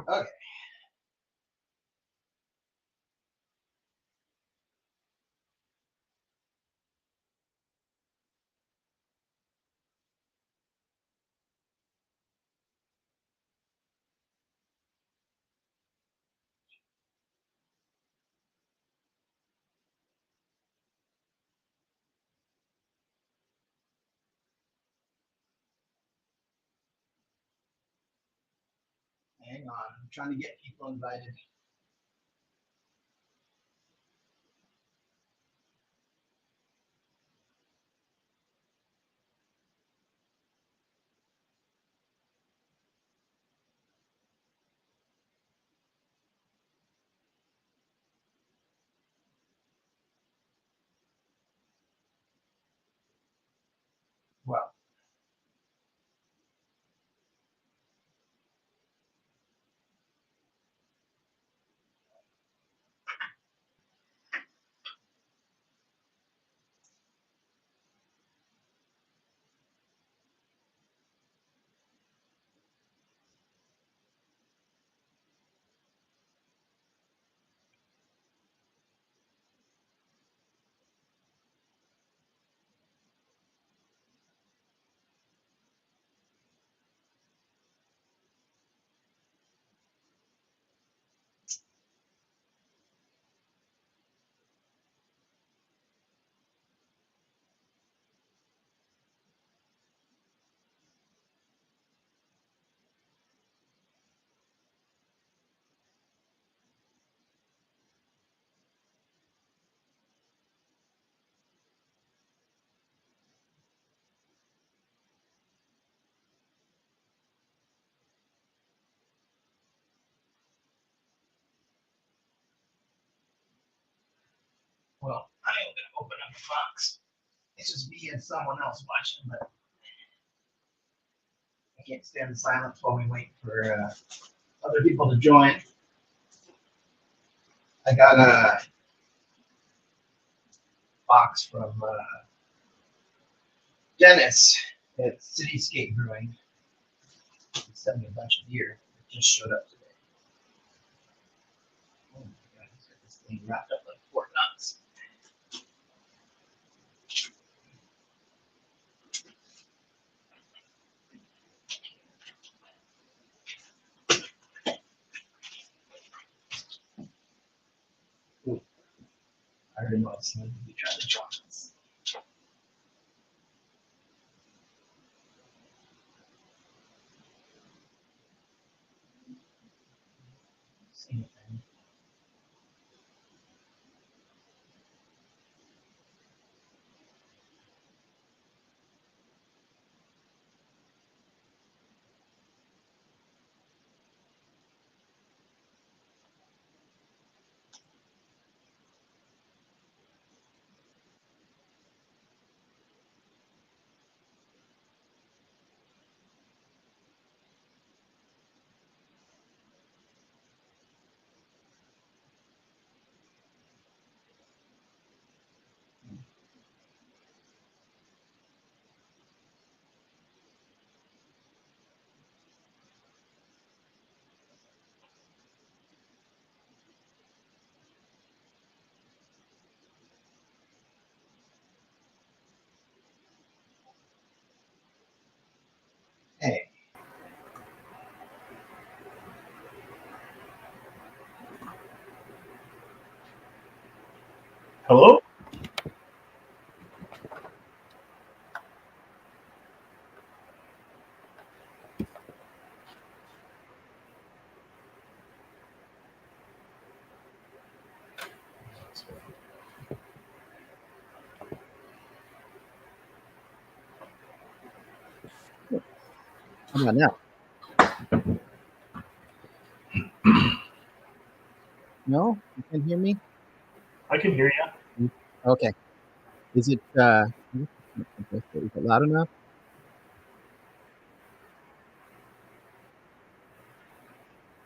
Okay. Hang on. I'm trying to get people invited. Well, I am going to open up the box. It's just me and someone else watching, but I can't stand the silence while we wait for other people to join. I got a box from Dennis at Cityscape Brewing. He sent me a bunch of beer. It just showed up today. Oh my god, he's got this thing wrapped up like Fort Knox. Ooh, I already know it's going to be trying to join us. Same thing. Hey. Hello? How about now? No? You can hear me? I can hear you. Okay. Is it loud enough?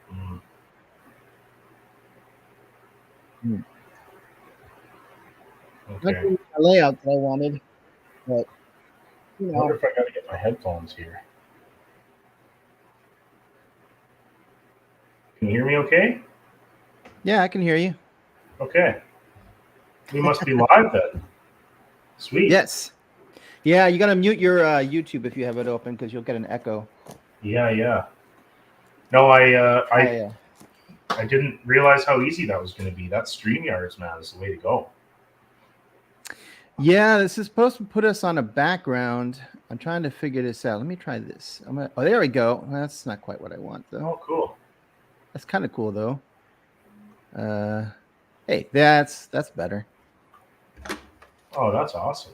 Hmm. Not Okay. the layout that I wanted, but you I wonder know, if I gotta get my headphones here. Can you hear me okay? Yeah, I can hear you. Okay. We must be live then. Sweet. Yes. Yeah, you gotta mute your YouTube if you have it open because you'll get an echo. Yeah. No, I, I didn't realize how easy that was going to be. That StreamYards, man, is the way to go. yeah, this is supposed to put us on a background. I'm trying to figure this out. Let me try this. Oh, there we go. That's not quite what I want though. Oh, cool. That's kind of cool though. Hey, that's better. Oh, that's awesome.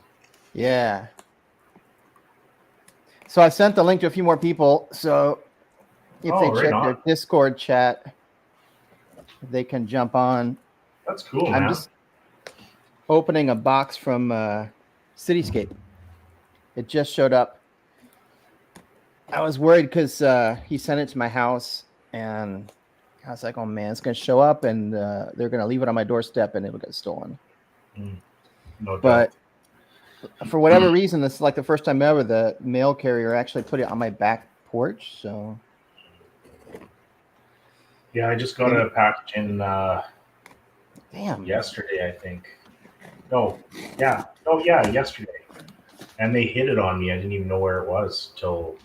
Yeah. So I sent the link to a few more people. So if they right check on. their Discord chat, they can jump on. That's cool, man. I'm just opening a box from Cityscape. It just showed up. I was worried because he sent it to my house, and I was like, "Oh man, it's gonna show up, and they're gonna leave it on my doorstep, and it'll get stolen." No doubt. But for whatever reason, this is like the first time ever the mail carrier actually put it on my back porch. So Yeah, I just got a package in damn. yesterday, I think. Yesterday. And they hid it on me. I didn't even know where it was till,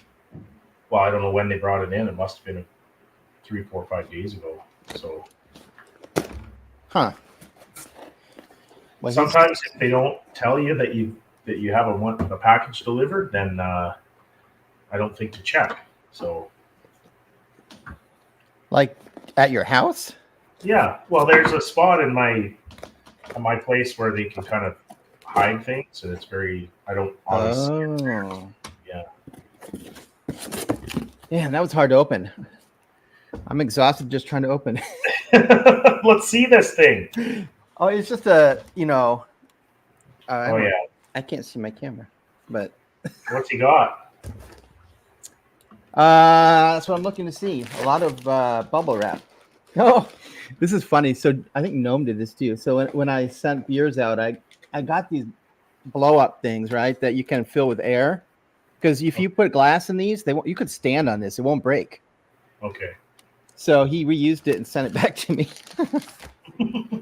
well, I don't know when they brought it in. It must have been 3, 4, 5 days ago. So, Huh. Well, sometimes if they don't tell you that you have a package delivered, then I don't think to check. So, like at your house? yeah. Well, there's a spot in my place where they can kind of hide things, and it's very. I don't honestly. Oh. Yeah. Damn, that was hard to open. I'm exhausted just trying to open. Let's see this thing. Oh, it's just a, Oh yeah. I can't see my camera, but What's he got? that's what I'm looking to see. A lot of bubble wrap. Oh, this is funny. So I think Gnome did this too. So when I sent beers out, I got these blow up things, right, that you can fill with air. Because if you put glass in these, you could stand on this; it won't break. Okay. So he reused it and sent it back to me.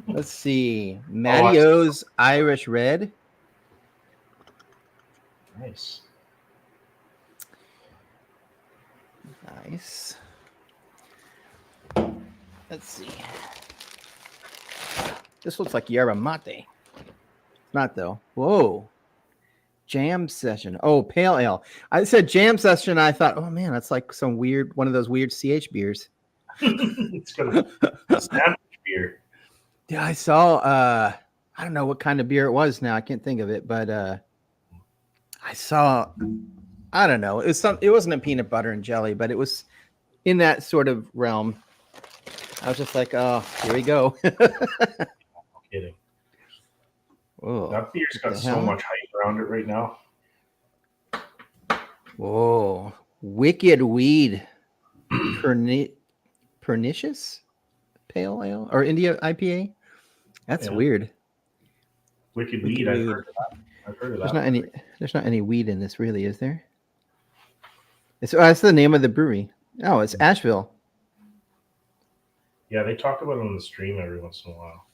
Let's see, Matty O's Irish Red. Nice. Nice. Let's see. This looks like yerba mate. Not though. Whoa. Jam session. Oh, pale ale. I said jam session. I thought, oh man, that's like some weird, one of those weird CH beers. It's got a sandwich beer. Yeah, I saw. I don't know what kind of beer it was now. I can't think of it, but I saw. I don't know. It wasn't a peanut butter and jelly, but it was in that sort of realm. I was just like, oh, here we go. No kidding. Whoa. That beer's got so much hype around it right now. Whoa. Wicked Weed. Pernicious Pale Ale or India IPA? That's weird. Wicked Weed. I've heard of that. There's not any weed in this, really, is there? That's the name of the brewery. Oh, it's Asheville. Yeah, they talk about it on the stream every once in a while.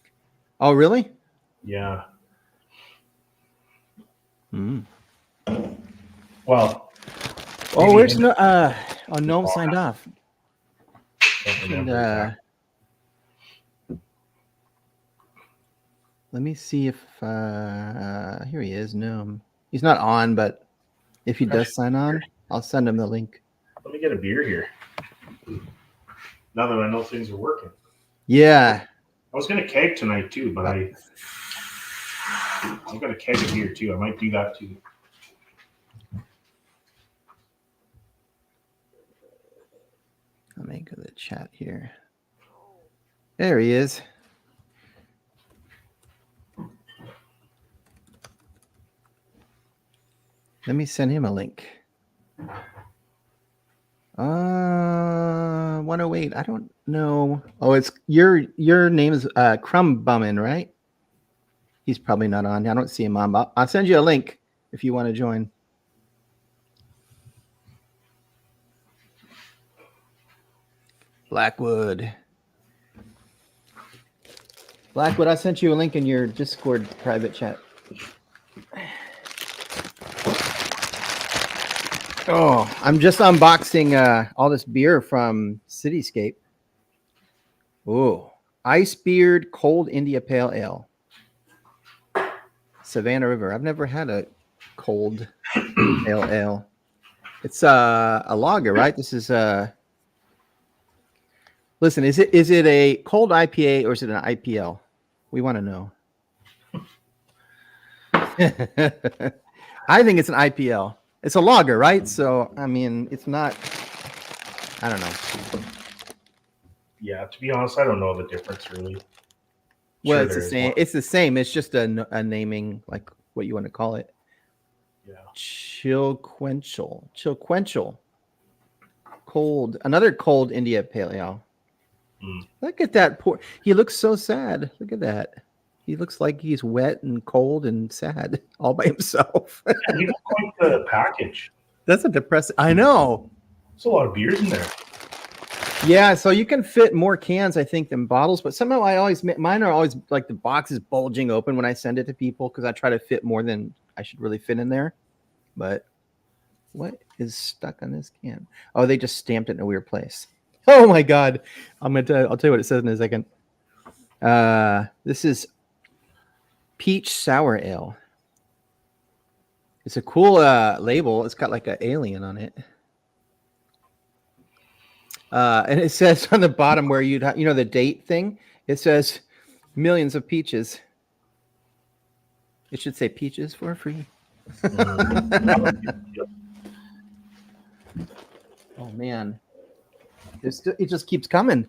Oh, really? Yeah. Oh, Well. where's Gnome signed off. And, let me see if here he is. Gnome. He's not on, but if he does sign on, I'll send him the link. Let me get a beer here. Now that I know things are working. Yeah. I was gonna keg tonight too, but I've got a keg of beer too. I might do that too. Let me go to the chat here. There he is. Let me send him a link. 108. I don't know. Oh, it's your name is Crumb Bummin, right? He's probably not on. I don't see him on. I'll send you a link if you want to join. Blackwood. Blackwood, I sent you a link in your Discord private chat. Oh, I'm just unboxing all this beer from Cityscape. Oh, Icebeard Cold India Pale Ale. Savannah River. I've never had a cold pale ale. It's a lager, right? This is listen, is it a cold IPA or is it an IPL? We want to know. I think it's an IPL. It's a lager, right? So I mean, it's not. I don't know. Yeah, to be honest, I don't know the difference really. Well, Sure it's the there is same. one. It's the same. It's just a naming, like what you want to call it. Yeah. Chilquential. Cold. Another cold India Pale Ale. Mm. Look at that poor. He looks so sad. Look at that. He looks like he's wet and cold and sad all by himself. And you don't like the package. That's a depressing. I know. There's a lot of beers in there. Yeah, so you can fit more cans, I think, than bottles. But somehow mine are always like the box is bulging open when I send it to people because I try to fit more than I should really fit in there. But what is stuck on this can? Oh, they just stamped it in a weird place. Oh my God! I'll tell you what it says in a second. This is Peach Sour Ale. It's a cool label. It's got like an alien on it. And it says on the bottom where the date thing, it says millions of peaches. It should say peaches for free. Oh man. It just keeps coming.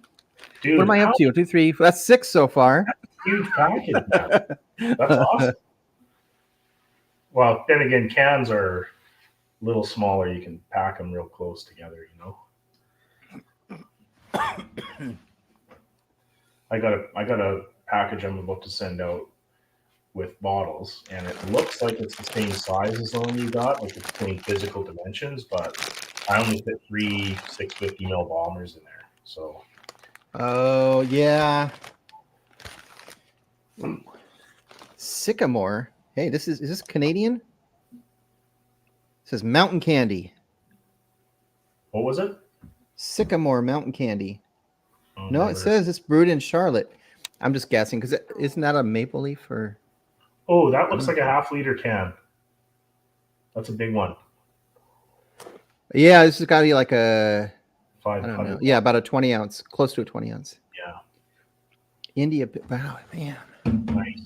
Dude, What am I up to? 2, 3, 4. That's 6 so far. Huge package. Man. That's awesome. Well, then again, cans are a little smaller. You can pack them real close together, you know. I got a package I'm about to send out with bottles, and it looks like it's the same size as the one you got, like it's the same physical dimensions, but I only fit 3 650 ml bombers in there. So. Oh yeah. Sycamore. Hey, is this Canadian? It says Mountain Candy. What was it? Sycamore Mountain Candy. Oh, No, it says it's brewed in Charlotte. I'm just guessing because isn't that a maple leaf or? Oh, that looks like a half-liter can. That's a big one. Yeah, this has got to be like a. I 500. don't know. Yeah, about a 20 ounce, close to a 20 ounce. Yeah. India. Wow, man. Nice.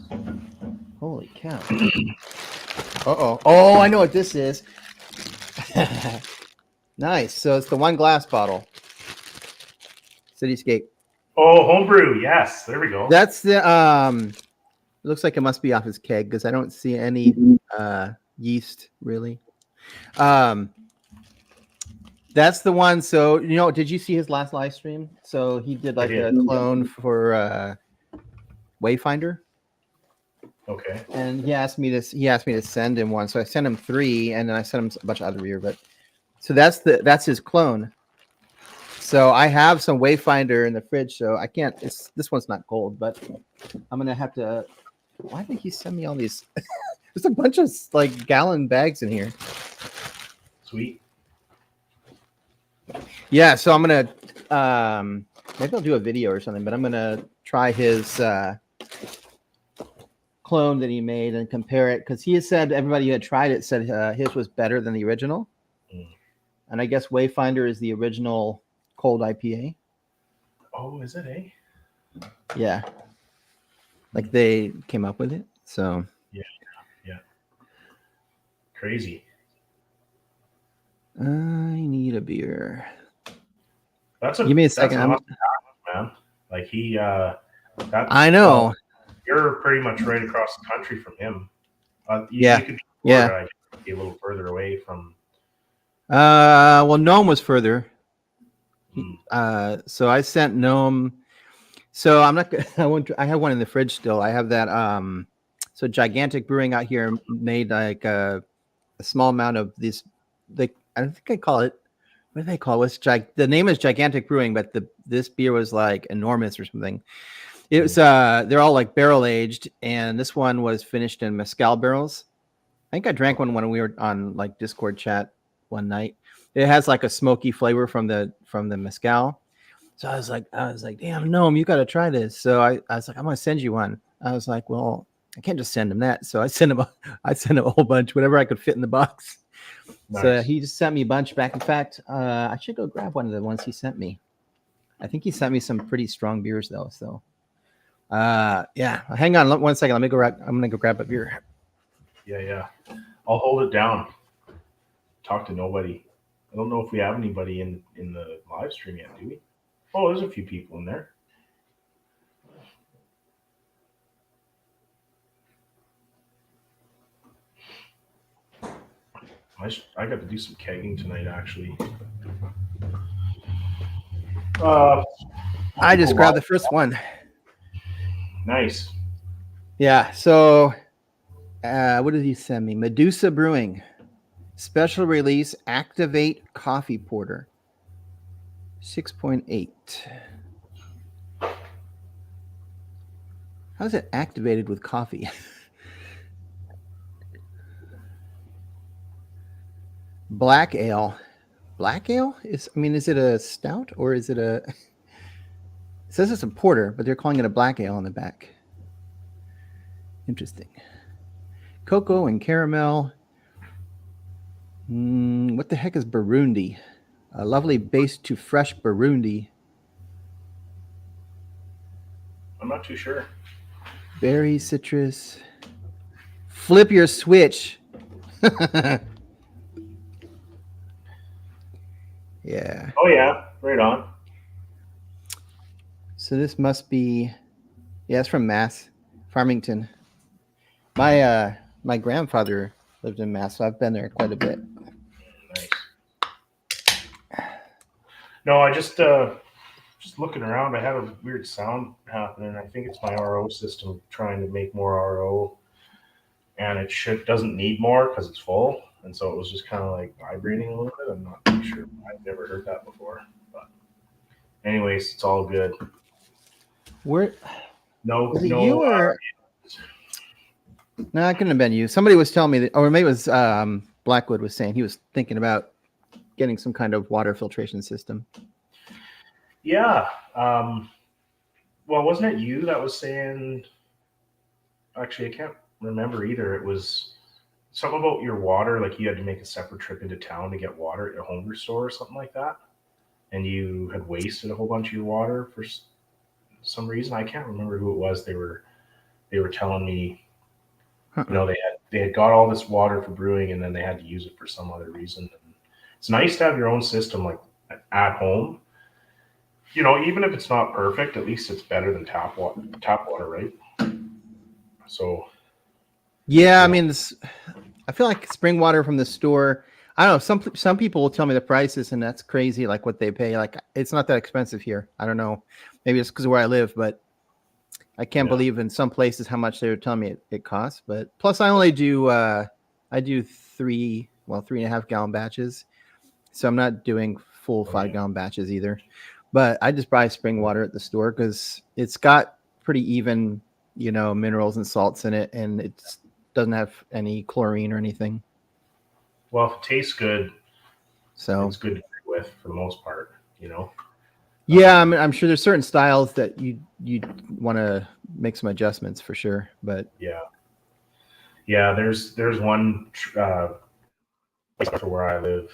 Holy cow. Uh-oh. Oh, I know what this is. Nice. So it's the one glass bottle. Cityscape. Oh, homebrew. Yes. There we go. That's the it looks like it must be off his keg because I don't see any yeast really. That's the one. So did you see his last live stream? So he did like a clone for Wayfinder. Okay. And he asked me to send him one. So I sent him 3 and then I sent him a bunch of other beer, but so that's his clone. So I have some Wayfinder in the fridge, so I can't. This one's not cold, but I'm gonna have to. Why did he send me all these? There's a bunch of like gallon bags in here. Sweet. Yeah, so I'm gonna maybe I'll do a video or something, but I'm gonna try his clone that he made and compare it because he has said everybody who had tried it said his was better than the original, and I guess Wayfinder is the original cold IPA. Oh, is it, eh? Yeah. Like they came up with it. So yeah. Crazy. I need a beer. Give me a second. Man. Like he I know. You're pretty much right across the country from him. Yeah. You could be a little further away from well, Nome was further. So I sent Gnome. So I'm not. I have one in the fridge still. I have that. So Gigantic Brewing out here made like a small amount of these. I don't think I call it what do they call it? The name is Gigantic Brewing, but this beer was like enormous or something. It was they're all like barrel aged, and this one was finished in mezcal barrels. I think I drank one when we were on like Discord chat one night. It has like a smoky flavor from the mezcal. So I was like, damn, Noam, you got to try this. So I was like, I'm gonna send you one. I was like, well, I can't just send him that. So I sent him a whole bunch, whatever I could fit in the box. Nice. So he just sent me a bunch back. In fact, I should go grab one of the ones he sent me. I think he sent me some pretty strong beers though. So yeah, hang on 1 second. Let me go. I'm gonna go grab a beer. Yeah. I'll hold it down. Talk to nobody. I don't know if we have anybody in the live stream yet, do we? Oh, there's a few people in there. I got to do some kegging tonight, actually. I just grabbed the first one. Nice. Yeah. So, what did he send me? Medusa Brewing, special release Activate Coffee Porter, 6.8. How's it activated with coffee? Black ale. Black ale is it a stout or is it a? It says it's a porter, but they're calling it a black ale on the back. Interesting. Cocoa and caramel. What the heck is Burundi? A lovely base to fresh Burundi. I'm not too sure. Berry citrus. Flip your switch. Yeah. Oh yeah, right on. So this must be, yeah, it's from Mass, Farmington. My grandfather lived in Mass, so I've been there quite a bit. Nice. No, I just looking around, I had a weird sound happening. I think it's my RO system trying to make more RO, and it doesn't need more because it's full, and so it was just kind of like vibrating a little bit. I'm not too sure. I've never heard that before, but anyways, it's all good. Was it No, you or? No, it couldn't have been you. Somebody was telling me that, or maybe it was Blackwood was saying he was thinking about getting some kind of water filtration system. Yeah. Well, wasn't it you that was saying? Actually, I can't remember either. It was something about your water, like you had to make a separate trip into town to get water at a home brew store or something like that, and you had wasted a whole bunch of your water for some reason. I can't remember who it was. They were telling me, you know, they had got all this water for brewing, and then they had to use it for some other reason. And it's nice to have your own system like at home. You know, even if it's not perfect, at least it's better than tap water, right? So, yeah, I mean, I feel like spring water from the store. I don't know. Some people will tell me the prices, and that's crazy. Like what they pay. Like it's not that expensive here. I don't know. Maybe it's because of where I live, but I can't believe in some places how much they were telling me it costs. But plus, I only do 3.5 gallon batches, so I'm not doing full 5 gallon batches either. But I just buy spring water at the store because it's got pretty even, you know, minerals and salts in it, and it doesn't have any chlorine or anything. Well, if it tastes good, so it's good to drink with for the most part, you know. Yeah, I'm sure there's certain styles that you want to make some adjustments for sure, but yeah. There's one place for where I live.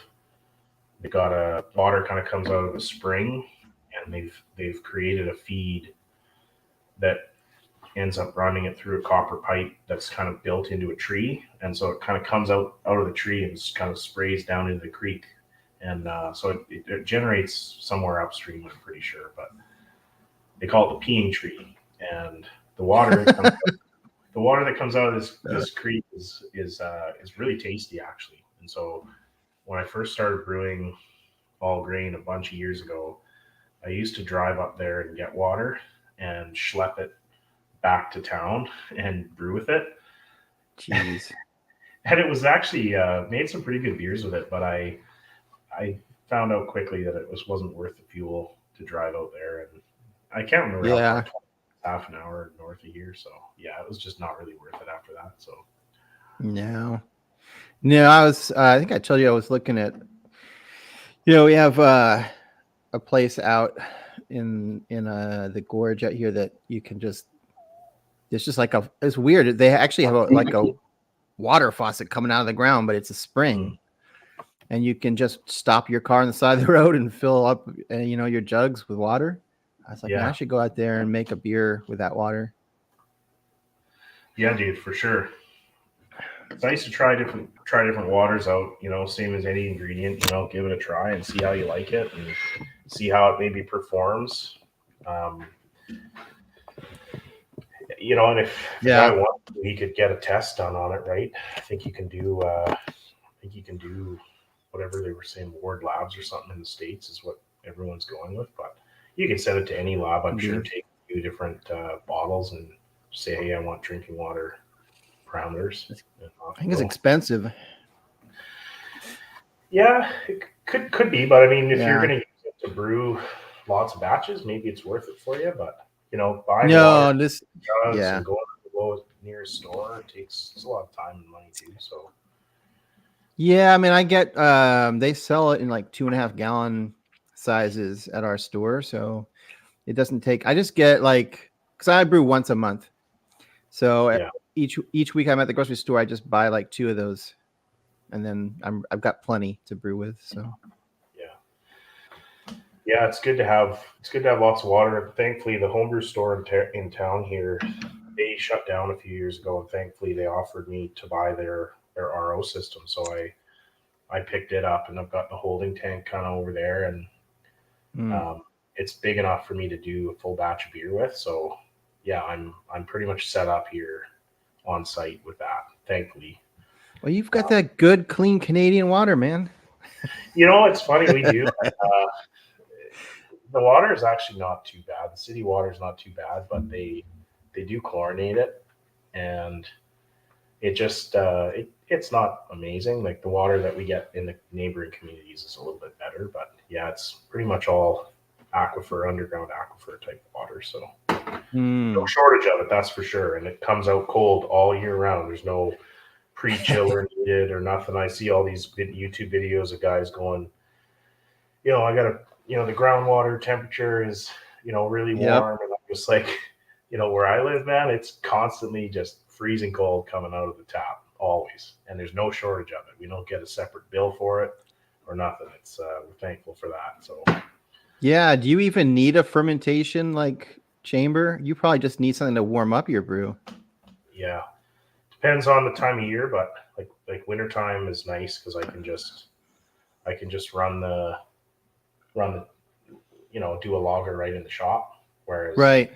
They got a water kind of comes out of a spring, and they've created a feed that ends up running it through a copper pipe that's kind of built into a tree, and so it kind of comes out of the tree and just kind of sprays down into the creek. And so it generates somewhere upstream, I'm pretty sure, but they call it the peeing tree. And the water that comes out of this creek is really tasty, actually. And so when I first started brewing all grain a bunch of years ago, I used to drive up there and get water and schlep it back to town and brew with it. Jeez. And it was actually made some pretty good beers with it, but I found out quickly that it wasn't worth the fuel to drive out there, and I can't remember Yeah. how far, half an hour north of here. So yeah, it was just not really worth it after that. So No. No, I was. I think I told you I was looking at. We have a place out in the gorge out here that you can just. It's just like a. It's weird. They actually have like a water faucet coming out of the ground, but it's a spring, and you can just stop your car on the side of the road and fill up, your jugs with water. I was like, man, I should go out there and make a beer with that water. Yeah, dude, for sure. It's nice to try different waters out, same as any ingredient, give it a try and see how you like it and see how it maybe performs. And if the guy wants, he could get a test done on it, right? I think you can do whatever they were saying, Ward Labs or something in the States is what everyone's going with, but you can send it to any lab, I'm sure, take a few different bottles and say, hey, I want drinking water parameters. I think it's expensive. Yeah, it could be, but I mean, if you're going to use it to brew lots of batches, maybe it's worth it for you. But buying water and going to the nearest store it's a lot of time and money too. So yeah, I mean, I get they sell it in like 2.5 gallon sizes at our store, so it doesn't take. I just get because I brew once a month, so each week I'm at the grocery store, I just buy like 2 of those, and then I've got plenty to brew with. So yeah, it's good to have lots of water. Thankfully, the homebrew store in town here, they shut down a few years ago, and thankfully they offered me to buy their RO system. So I picked it up, and I've got the holding tank kind of over there, and it's big enough for me to do a full batch of beer with. So yeah, I'm pretty much set up here on site with that, thankfully. Well, you've got that good, clean Canadian water, man. It's funny, we do. The water is actually not too bad. The city water is not too bad, but they do chlorinate it, and it just it's not amazing. Like the water that we get in the neighboring communities is a little bit better, but yeah, it's pretty much all underground aquifer type water. So no shortage of it, that's for sure. And it comes out cold all year round. There's no pre-chiller needed or nothing. I see all these YouTube videos of guys going, I got to, the groundwater temperature is, really warm. And I'm just like, where I live, man, it's constantly just freezing cold coming out of the tap always. And there's no shortage of it. We don't get a separate bill for it or nothing. It's we're thankful for that. So yeah. Do you even need a fermentation chamber? You probably just need something to warm up your brew. Yeah. Depends on the time of year, but like wintertime is nice because I can just run the do a lager right in the shop. Whereas it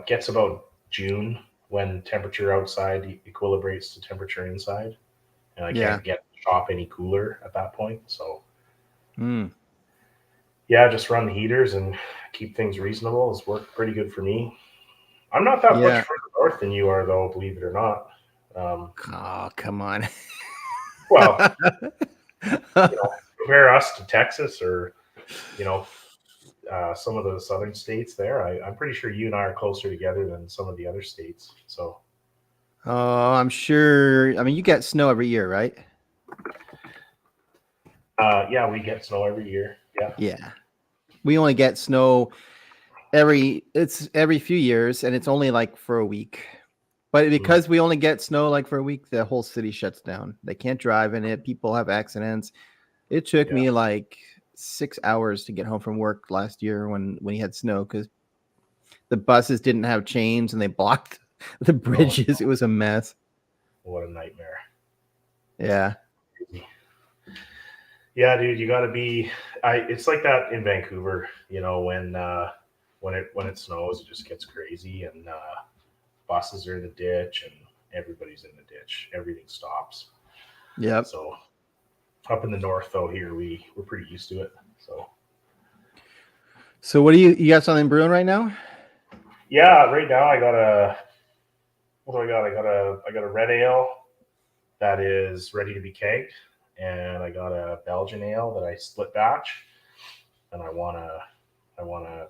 gets about June when temperature outside equilibrates to temperature inside, and I can't get the shop any cooler at that point. So just run the heaters and keep things reasonable. It's worked pretty good for me. I'm not that much further north than you are, though, believe it or not. Oh, come on. Well, compare us to Texas or, some of the southern states there. I'm pretty sure you and I are closer together than some of the other states. So, I'm sure. I mean, you get snow every year, right? Yeah, we get snow every year. Yeah. Yeah. We only get snow every few years, and it's only for a week. But because we only get snow for a week, the whole city shuts down. They can't drive in it. People have accidents. It took me 6 hours to get home from work last year when we had snow because the buses didn't have chains and they blocked the bridges. It was a mess. What a nightmare. Yeah. Yeah, dude, you got to be. It's like that in Vancouver. When it snows, it just gets crazy, and buses are in the ditch, and everybody's in the ditch. Everything stops. Yeah. So up in the north, though, here we're pretty used to it. So what do you got something brewing right now? Yeah, right now I got a. What do I got? I got a red ale that is ready to be kegged, and I got a Belgian ale that I split batch, and I wanna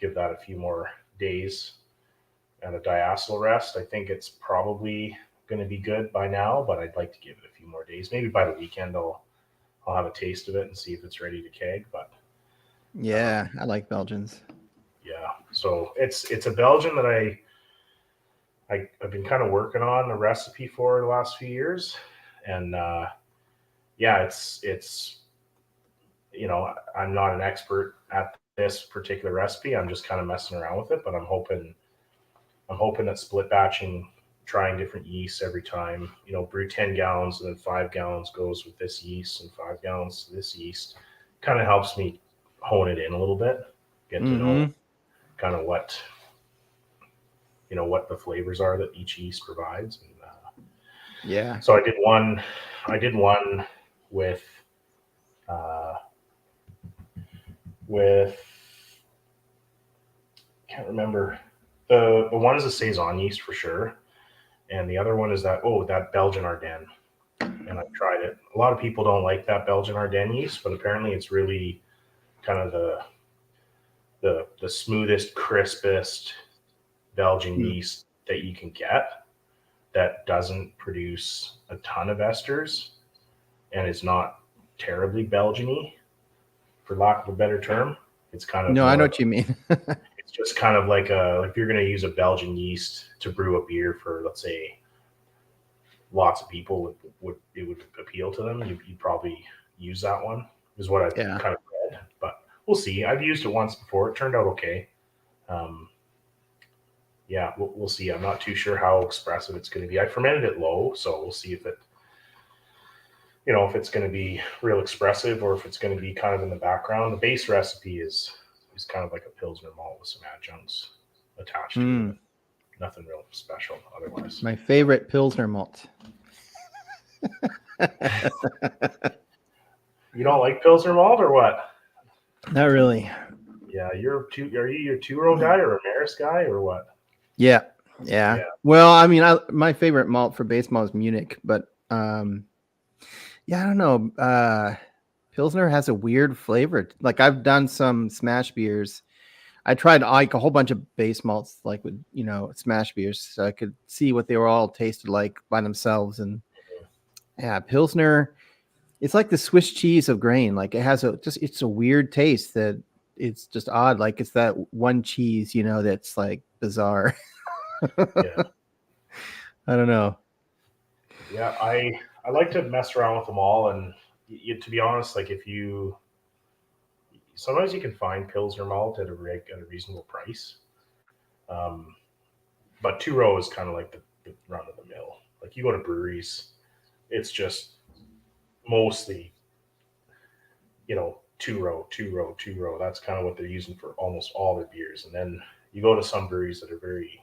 give that a few more days and a diacetyl rest. I think it's probably going to be good by now, but I'd like to give it a few more days. Maybe by the weekend I'll have a taste of it and see if it's ready to keg. But Yeah, I like Belgians. yeah, so it's a Belgian that I've been kind of working on a recipe for the last few years, and yeah, it's I'm not an expert at this particular recipe. I'm just kind of messing around with it, but I'm hoping that split batching, trying different yeasts every time, brew 10 gallons and then 5 gallons goes with this yeast and 5 gallons this yeast, kind of helps me hone it in a little bit, get to know kind of what the flavors are that each yeast provides. And Yeah. so I did one with can't remember. The one is a Saison yeast for sure, and the other one is that Belgian Ardennes, and I've tried it. A lot of people don't like that Belgian Ardennes yeast, but apparently it's really kind of the smoothest, crispest Belgian yeast that you can get, that doesn't produce a ton of esters and is not terribly Belgian-y, for lack of a better term. It's kind of I know what you mean. It's just kind of like if you're going to use a Belgian yeast to brew a beer for, let's say, lots of people would appeal to them. You'd probably use that one, is what I've kind of read. But we'll see. I've used it once before. It turned out okay. Yeah, we'll see. I'm not too sure how expressive it's going to be. I fermented it low, so we'll see if it's going to be real expressive or if it's going to be kind of in the background. The base recipe is kind of like a Pilsner malt with some adjuncts attached to it. Nothing real special otherwise. My favorite Pilsner malt. You don't like Pilsner malt or what? Not really. Yeah, are you your 2-row guy or a Maris guy or what? Yeah. Well, I mean, my favorite malt for base malt is Munich, but I don't know. Pilsner has a weird flavor. Like, I've done some smash beers. I tried like a whole bunch of base malts, like with smash beers, so I could see what they were all tasted like by themselves. And yeah, Pilsner, it's like the Swiss cheese of grain. Like, it has it's a weird taste that it's just odd. Like, it's that one cheese, that's like bizarre. Yeah. I don't know. Yeah, I like to mess around with them all, and to be honest, like sometimes you can find Pilsner malt at a reasonable price, but 2-row is kind of like the run of the mill. Like, you go to breweries, it's just mostly 2-row. That's kind of what they're using for almost all their beers, and then you go to some breweries that are very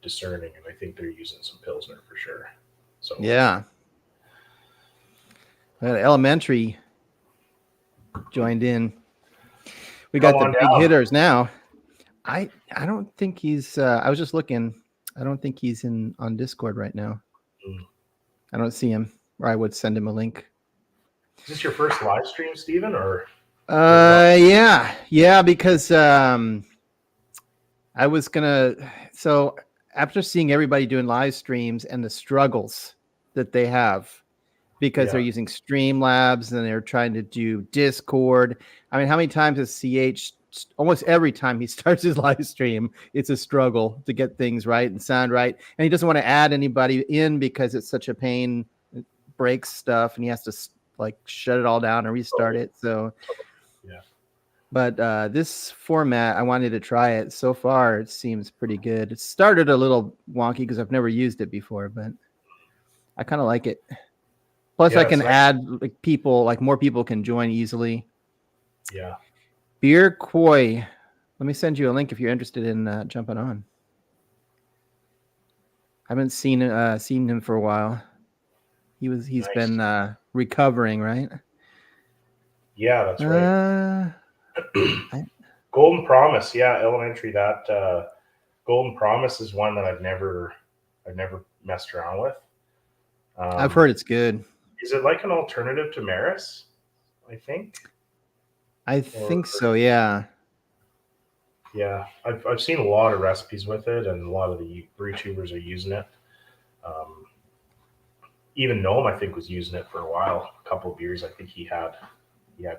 discerning, and I think they're using some Pilsner for sure. So yeah. Elementary joined in. We got the big hitters now. I don't think he's I was just looking. I don't think he's on Discord right now. I don't see him, or I would send him a link. Is this your first live stream, Steven, or yeah, because I was gonna, so after seeing everybody doing live streams and the struggles that they have, because they're using Streamlabs and they're trying to do Discord. I mean, how many times has CH, almost every time he starts his live stream, it's a struggle to get things right and sound right. And he doesn't want to add anybody in because it's such a pain. It breaks stuff and he has to like shut it all down and restart it. So, yeah. But this format, I wanted to try it. So far, it seems pretty good. It started a little wonky because I've never used it before, but I kind of like it. Plus, I can add people, like more people can join easily. Yeah. Beer Koi. Let me send you a link if you're interested in jumping on. I haven't seen him for a while. He's nice. Been recovering, right? Yeah, that's right. Golden Promise, yeah, elementary. That Golden Promise is one that I've never messed around with. I've heard it's good. Is it like an alternative to Maris? I think. I think so. Yeah. Yeah, I've seen a lot of recipes with it, and a lot of the brew tubers are using it. Even Gnome, I think, was using it for a while. A couple of beers, I think he had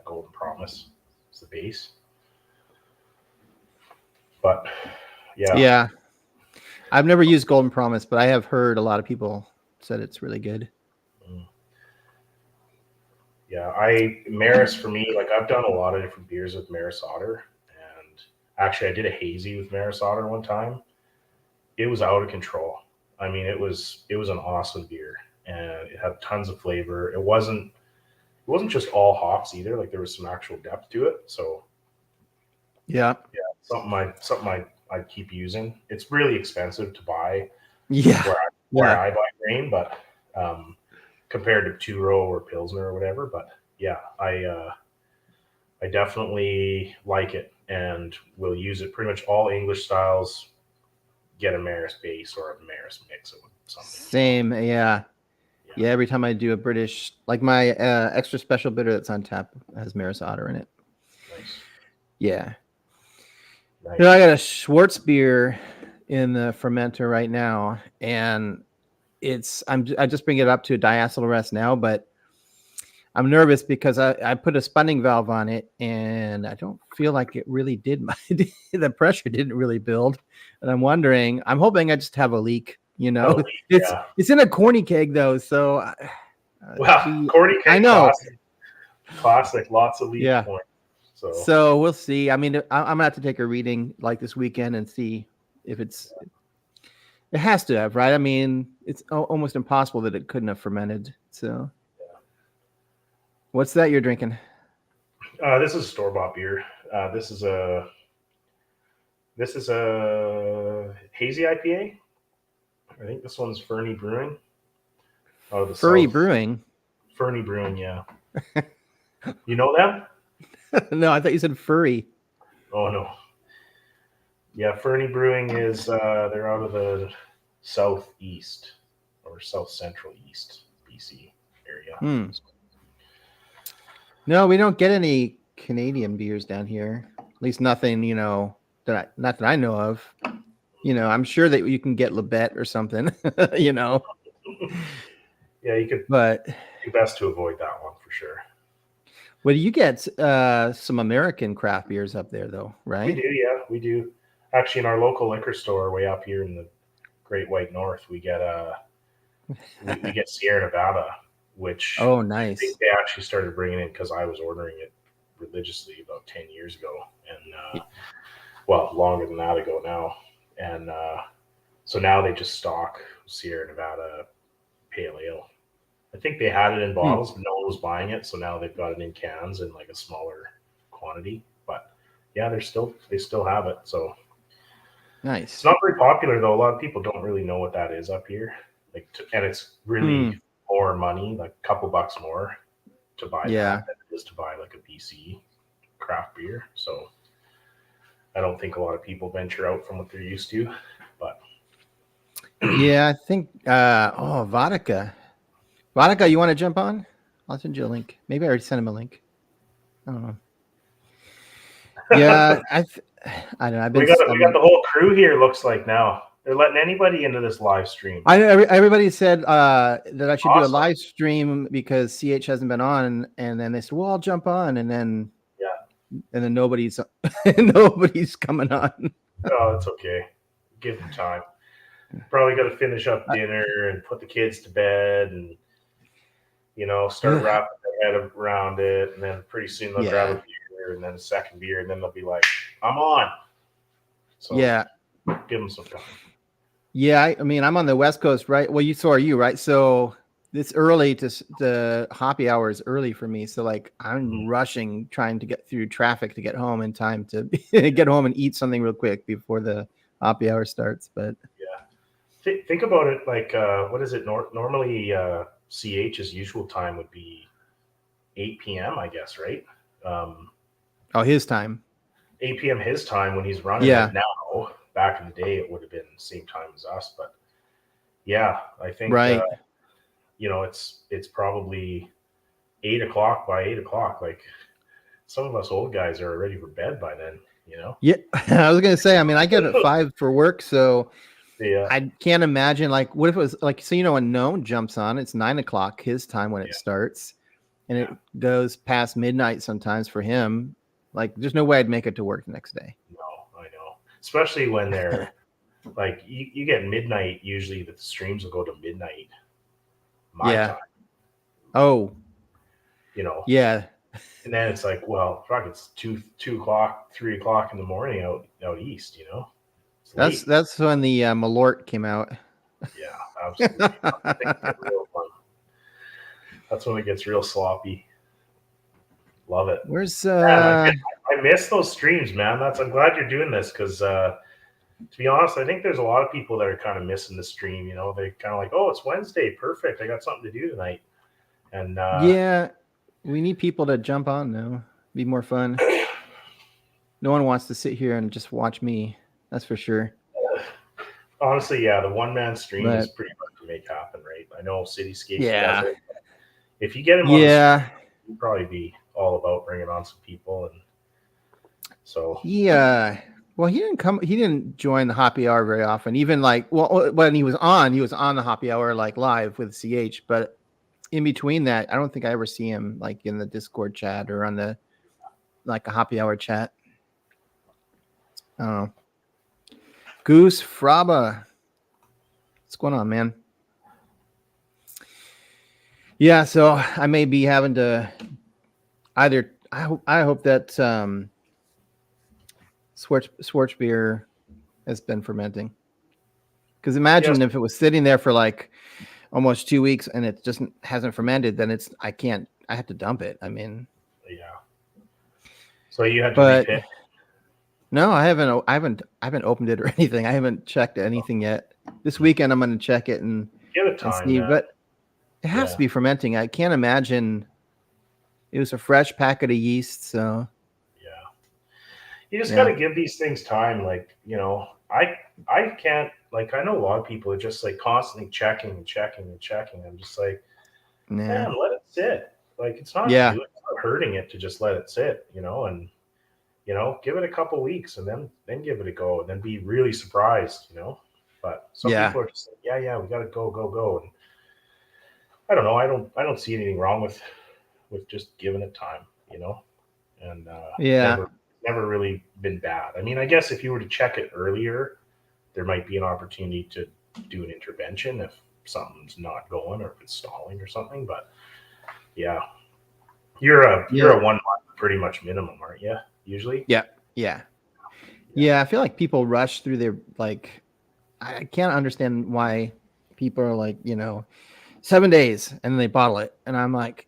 Golden Promise as the base. But Yeah. I've never used Golden Promise, but I have heard a lot of people said it's really good. Yeah, Maris for me, like I've done a lot of different beers with Maris Otter, and actually I did a hazy with Maris Otter one time. It was out of control. I mean, it was an awesome beer, and it had tons of flavor. It wasn't just all hops either. Like there was some actual depth to it. So yeah, something I keep using. It's really expensive to buy. Yeah. Where I buy grain, but compared to Two Row or Pilsner or whatever. But yeah, I definitely like it and will use it pretty much all English styles. Get a Maris base or a Maris mix of something. Same. Yeah. Every time I do a British, like my extra special bitter that's on tap has Maris Otter in it. Nice. Yeah. Nice. You know, I got a Schwartz beer in the fermenter right now, and I just bring it up to diacetyl rest now, but I'm nervous because I put a spunning valve on it, and I don't feel like it really did. The pressure didn't really build, and I'm hoping I just have a leak. You know, it's in a corny keg though, so. Corny keg. I know. Classic. Lots of leak points. So we'll see. I mean, I'm gonna have to take a reading like this weekend and see if it's. It has to have, right? I mean, it's almost impossible that it couldn't have fermented. So, what's that you're drinking? This is store-bought beer. This is a hazy IPA. I think this one's Fernie Brewing. Furry Brewing. Fernie Brewing, yeah. You know them? No, I thought you said furry. Oh no. Yeah, Fernie Brewing is they're out of the southeast or south central east BC area. No, we don't get any Canadian beers down here. At least nothing, not that I know of. I'm sure that you can get Labette or something, Yeah, you could, but do best to avoid that one for sure. Well, you get some American craft beers up there, though, right? We do, yeah, we do. Actually, in our local liquor store, way up here in the Great White North, we get we get Sierra Nevada, which nice. I think they actually started bringing in because I was ordering it religiously about 10 years ago, and longer than that ago now, and so now they just stock Sierra Nevada Pale Ale. I think they had it in bottles, but no one was buying it. So now they've got it in cans in like a smaller quantity. But yeah, they still have it. So nice. It's not very popular though. A lot of people don't really know what that is up here. And it's really more money, like a couple bucks more to buy that than it is to buy like a BC craft beer. So I don't think a lot of people venture out from what they're used to. But yeah, I think vodka. Vodka, you want to jump on? I'll send you a link. Maybe I already sent him a link. I don't know. Yeah, I don't know. We got the whole crew here. Looks like now they're letting anybody into this live stream. Everybody said that I should do a live stream because CH hasn't been on, and then they said, "Well, I'll jump on," and then nobody's coming on. Oh, it's okay. Give them time. Probably got to finish up dinner and put the kids to bed and. Start wrapping their head around it, and then pretty soon they'll grab a beer, and then a second beer, and then they'll be like, "I'm on." So give them some time. Yeah, I mean, I'm on the West Coast, right? Well, so are you, right? So it's early the Hoppy Hour is early for me, so like I'm rushing, trying to get through traffic to get home in time to get home and eat something real quick before the Hoppy Hour starts. But think about it like what is it? Normally. CH's usual time would be 8 p.m., I guess, right? His time. 8 p.m. his time when he's running it now. Back in the day, it would have been the same time as us. But yeah, I think it's probably 8 o'clock by 8 o'clock. Like some of us old guys are ready for bed by then. Yeah, I was gonna say. I mean, I get up at 5 for work, so Yeah. I can't imagine. Like, what if it was like, so when Gnome jumps on, it's 9 o'clock his time when it starts, and it goes past midnight sometimes for him. Like, there's no way I'd make it to work the next day. No, I know. Especially when they're like you get midnight. Usually, the streams will go to midnight. My time. Oh. Yeah. And then it's like, well, fuck, it's 2 o'clock, 3 o'clock in the morning out east. That's when the Malort came out. Yeah, absolutely. Real fun. That's when it gets real sloppy. Love it. Where's I miss those streams, man. I'm glad you're doing this because to be honest, I think there's a lot of people that are kind of missing the stream. They kind of like, oh, it's Wednesday, perfect. I got something to do tonight. And we need people to jump on now. Be more fun. No one wants to sit here and just watch me. That's for sure. Honestly, the one-man stream is pretty hard to make happen, right? I know Cityscape does it. If you get him on the stream, you'd probably be all about bringing on some people. And so well, he didn't join the Hoppy Hour very often. Even like, well, when he was on the Hoppy Hour like live with CH, but in between that, I don't think I ever see him like in the Discord chat or on the like a Hoppy Hour chat. I don't know. Goose Fraba, what's going on, man? Yeah, so I may be having to either. I hope that Schwarzbier has been fermenting. Because imagine if it was sitting there for like almost 2 weeks and it just hasn't fermented, then I have to dump it. I mean, so you had to repick. No, I haven't opened it or anything. I haven't checked anything yet. This weekend I'm going to check it and give it time. See, but it has to be fermenting. I can't imagine it was a fresh packet of yeast. So you just got to give these things time. Like, I can't, like, I know a lot of people are just like constantly checking and checking and checking. I'm just like, man, let it sit. Like, it's not hurting it to just let it sit, and, give it a couple weeks and then give it a go and then be really surprised, but some people are just like, we got to go. And I don't know. I don't see anything wrong with just giving it time, and never really been bad. I mean, I guess if you were to check it earlier, there might be an opportunity to do an intervention if something's not going or if it's stalling or something. But you're a 1 month pretty much minimum, aren't you? Usually. Yeah. I feel like people rush through their like. I can't understand why people are like 7 days and they bottle it, and I'm like,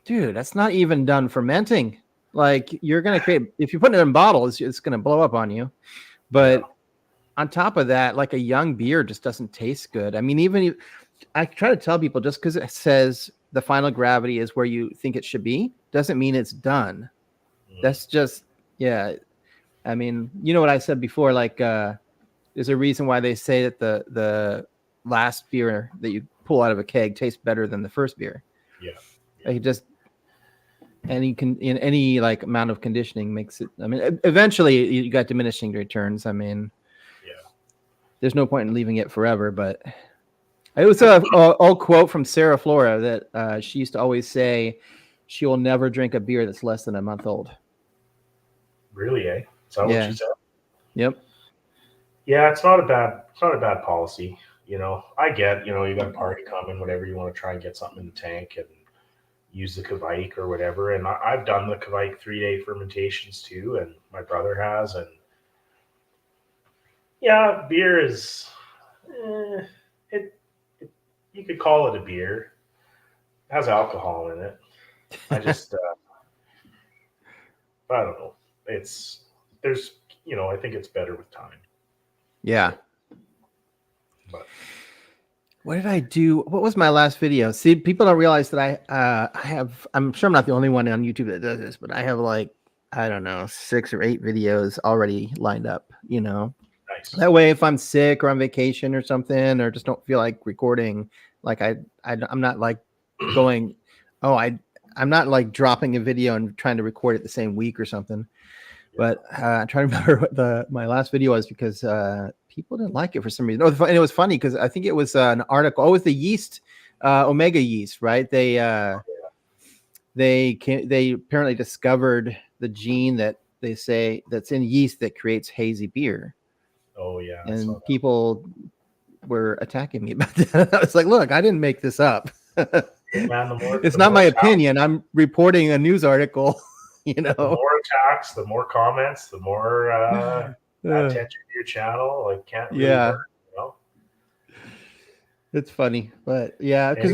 dude, that's not even done fermenting. Like, you're gonna create, if you put it in bottles, it's gonna blow up on you. But on top of that, like a young beer just doesn't taste good. I mean, I try to tell people just because it says the final gravity is where you think it should be, doesn't mean it's done. That's just I mean, you know what I said before, like there's a reason why they say that the last beer that you pull out of a keg tastes better than the first beer. Like, just any like amount of conditioning makes it. I mean, eventually you got diminishing returns. I mean, there's no point in leaving it forever. But it was a old quote from Sarah Flora that she used to always say, she will never drink a beer that's less than a month old. Really, eh? Is that what she said? Yep. Yeah, it's not a bad policy. I get, you got a party coming, whatever, you want to try and get something in the tank and use the Kvike or whatever. And I've done the Kvike 3-day fermentations too, and my brother has. And beer is, you could call it a beer. It has alcohol in it. I just, I don't know. I think it's better with time. Yeah. But what did I do? What was my last video? See, people don't realize that I'm sure I'm not the only one on YouTube that does this, but I have like, I don't know, 6 or 8 videos already lined up, Nice. That way, if I'm sick or on vacation or something, or just don't feel like recording, Like I'm not like going, oh, I'm not like dropping a video and trying to record it the same week or something. But I'm trying to remember what my last video was because people didn't like it for some reason. Oh, and it was funny because I think it was an article. Oh, it was the yeast, omega yeast, right? They apparently discovered the gene that they say that's in yeast that creates hazy beer. Oh yeah. And people were attacking me about that. I was like, look, I didn't make this up. Man, It's not my opinion. I'm reporting a news article. You know, the more attacks, the more comments, the more attention to your channel. Like, can't really work, you know? It's funny, but yeah, because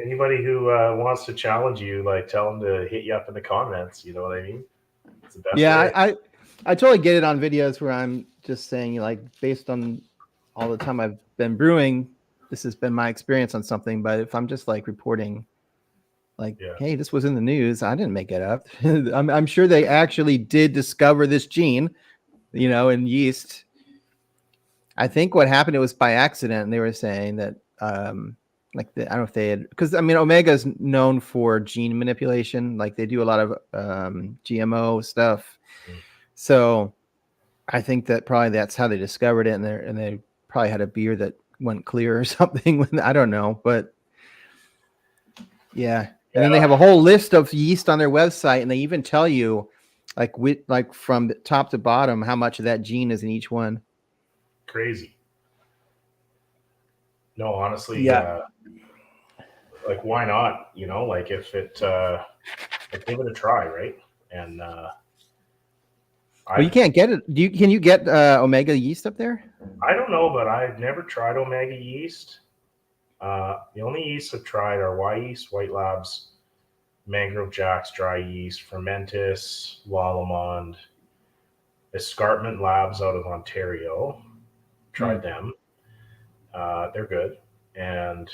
anybody who wants to challenge you, like, tell them to hit you up in the comments. You know what I mean? It's the best way. I totally get it on videos where I'm just saying, like, based on all the time I've been brewing, this has been my experience on something. But if I'm just like reporting, like, hey, this was in the news, I didn't make it up. I'm sure they actually did discover this gene, you know, in yeast. I think what happened, it was by accident. And they were saying that, I don't know if they had, because I mean, Omega is known for gene manipulation. Like they do a lot of GMO stuff. So I think that probably that's how they discovered it. And they probably had a beer that went clear or something. I don't know, but yeah. And then they have a whole list of yeast on their website, and they even tell you, like from top to bottom, how much of that gene is in each one. Crazy. No, honestly, like why not? You know, like if it, like give it a try, right? And well, you can't get it. Can you get Omega yeast up there? I don't know, but I've never tried Omega yeast. The only yeasts I've tried are Y yeast, White Labs, Mangrove Jack's dry yeast, Fermentis, Lallemand, Escarpment Labs out of Ontario. Tried them. They're good. And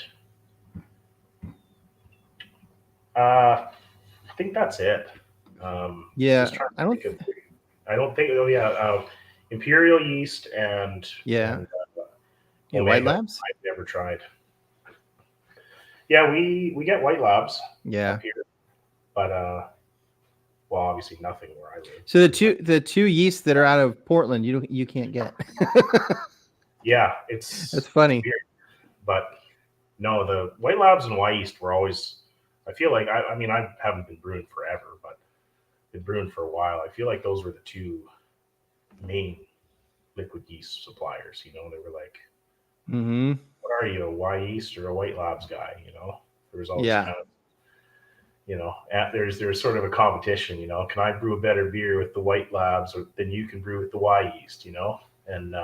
I think that's it. Yeah. I don't think, Imperial yeast and White Labs? I've never tried. Yeah, we get White Labs. Yeah. Up here, but well, obviously nothing where I live. So the two yeasts that are out of Portland, you can't get. Yeah, that's funny. Weird. But no, the White Labs and Y yeast were always. I feel like I mean I haven't been brewing forever, but been brewing for a while. I feel like those were the two main liquid yeast suppliers. You know, they were like, what are you, a Y yeast or a White Labs guy? You know, there was always kind of, you know, there's sort of a competition. You know, can I brew a better beer with the White Labs than you can brew with the Y yeast? You know, and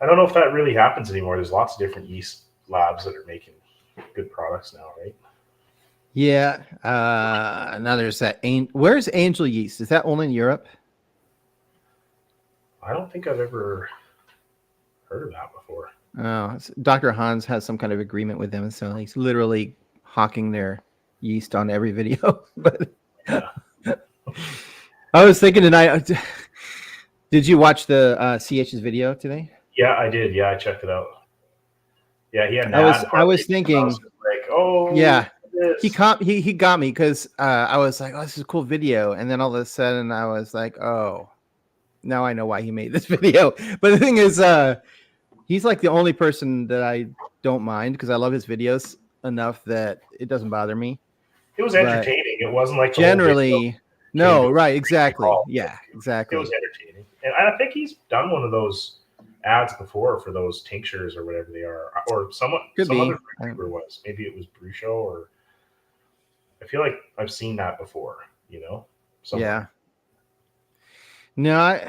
I don't know if that really happens anymore. There's lots of different yeast labs that are making good products now, right? Yeah. Now there's that. Where's Angel yeast? Is that only in Europe? I don't think I've ever heard of that before. Oh, Dr. Hans has some kind of agreement with them, so he's literally hawking their yeast on every video. But I was thinking tonight. Did you watch the CH's video today? Yeah, I did. Yeah, I checked it out. Yeah, he had. I was thinking, like, oh, yeah, he got me because I was like, oh, this is a cool video, and then all of a sudden I was like, oh, now I know why he made this video. But the thing is, he's like the only person that I don't mind because I love his videos enough that it doesn't bother me. It was entertaining. It wasn't like generally. No, right, exactly. Yeah, exactly. It was entertaining, and I think he's done one of those ads before for those tinctures or whatever they are, or some other YouTuber was. Maybe it was Brew Show, or I feel like I've seen that before. You know, somewhere. Yeah. No,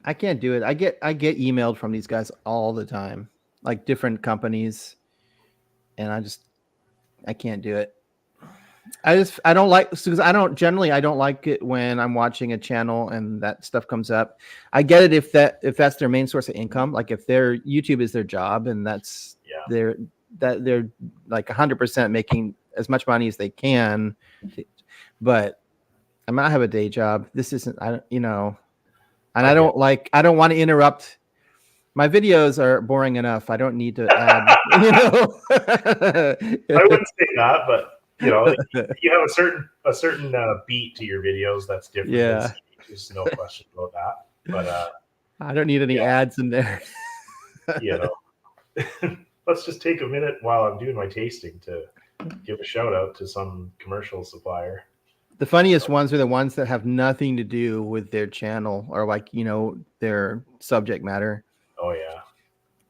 I can't do it. I get emailed from these guys all the time, like different companies, and I can't do it. I don't like, because I don't like it when I'm watching a channel and that stuff comes up. I get it if that's their main source of income, like if their YouTube is their job and that's they're like 100% making as much money as they can. But I might have a day job. This isn't, and I don't want to interrupt My videos are boring enough. I don't need to add, you know. I wouldn't say that, but you know, you have a certain beat to your videos that's different. Yeah. Than there's no question about that. But I don't need any yeah. ads in there. you know, let's just take a minute while I'm doing my tasting to give a shout out to some commercial supplier. The funniest ones are the ones that have nothing to do with their channel or like, you know, their subject matter. Oh yeah.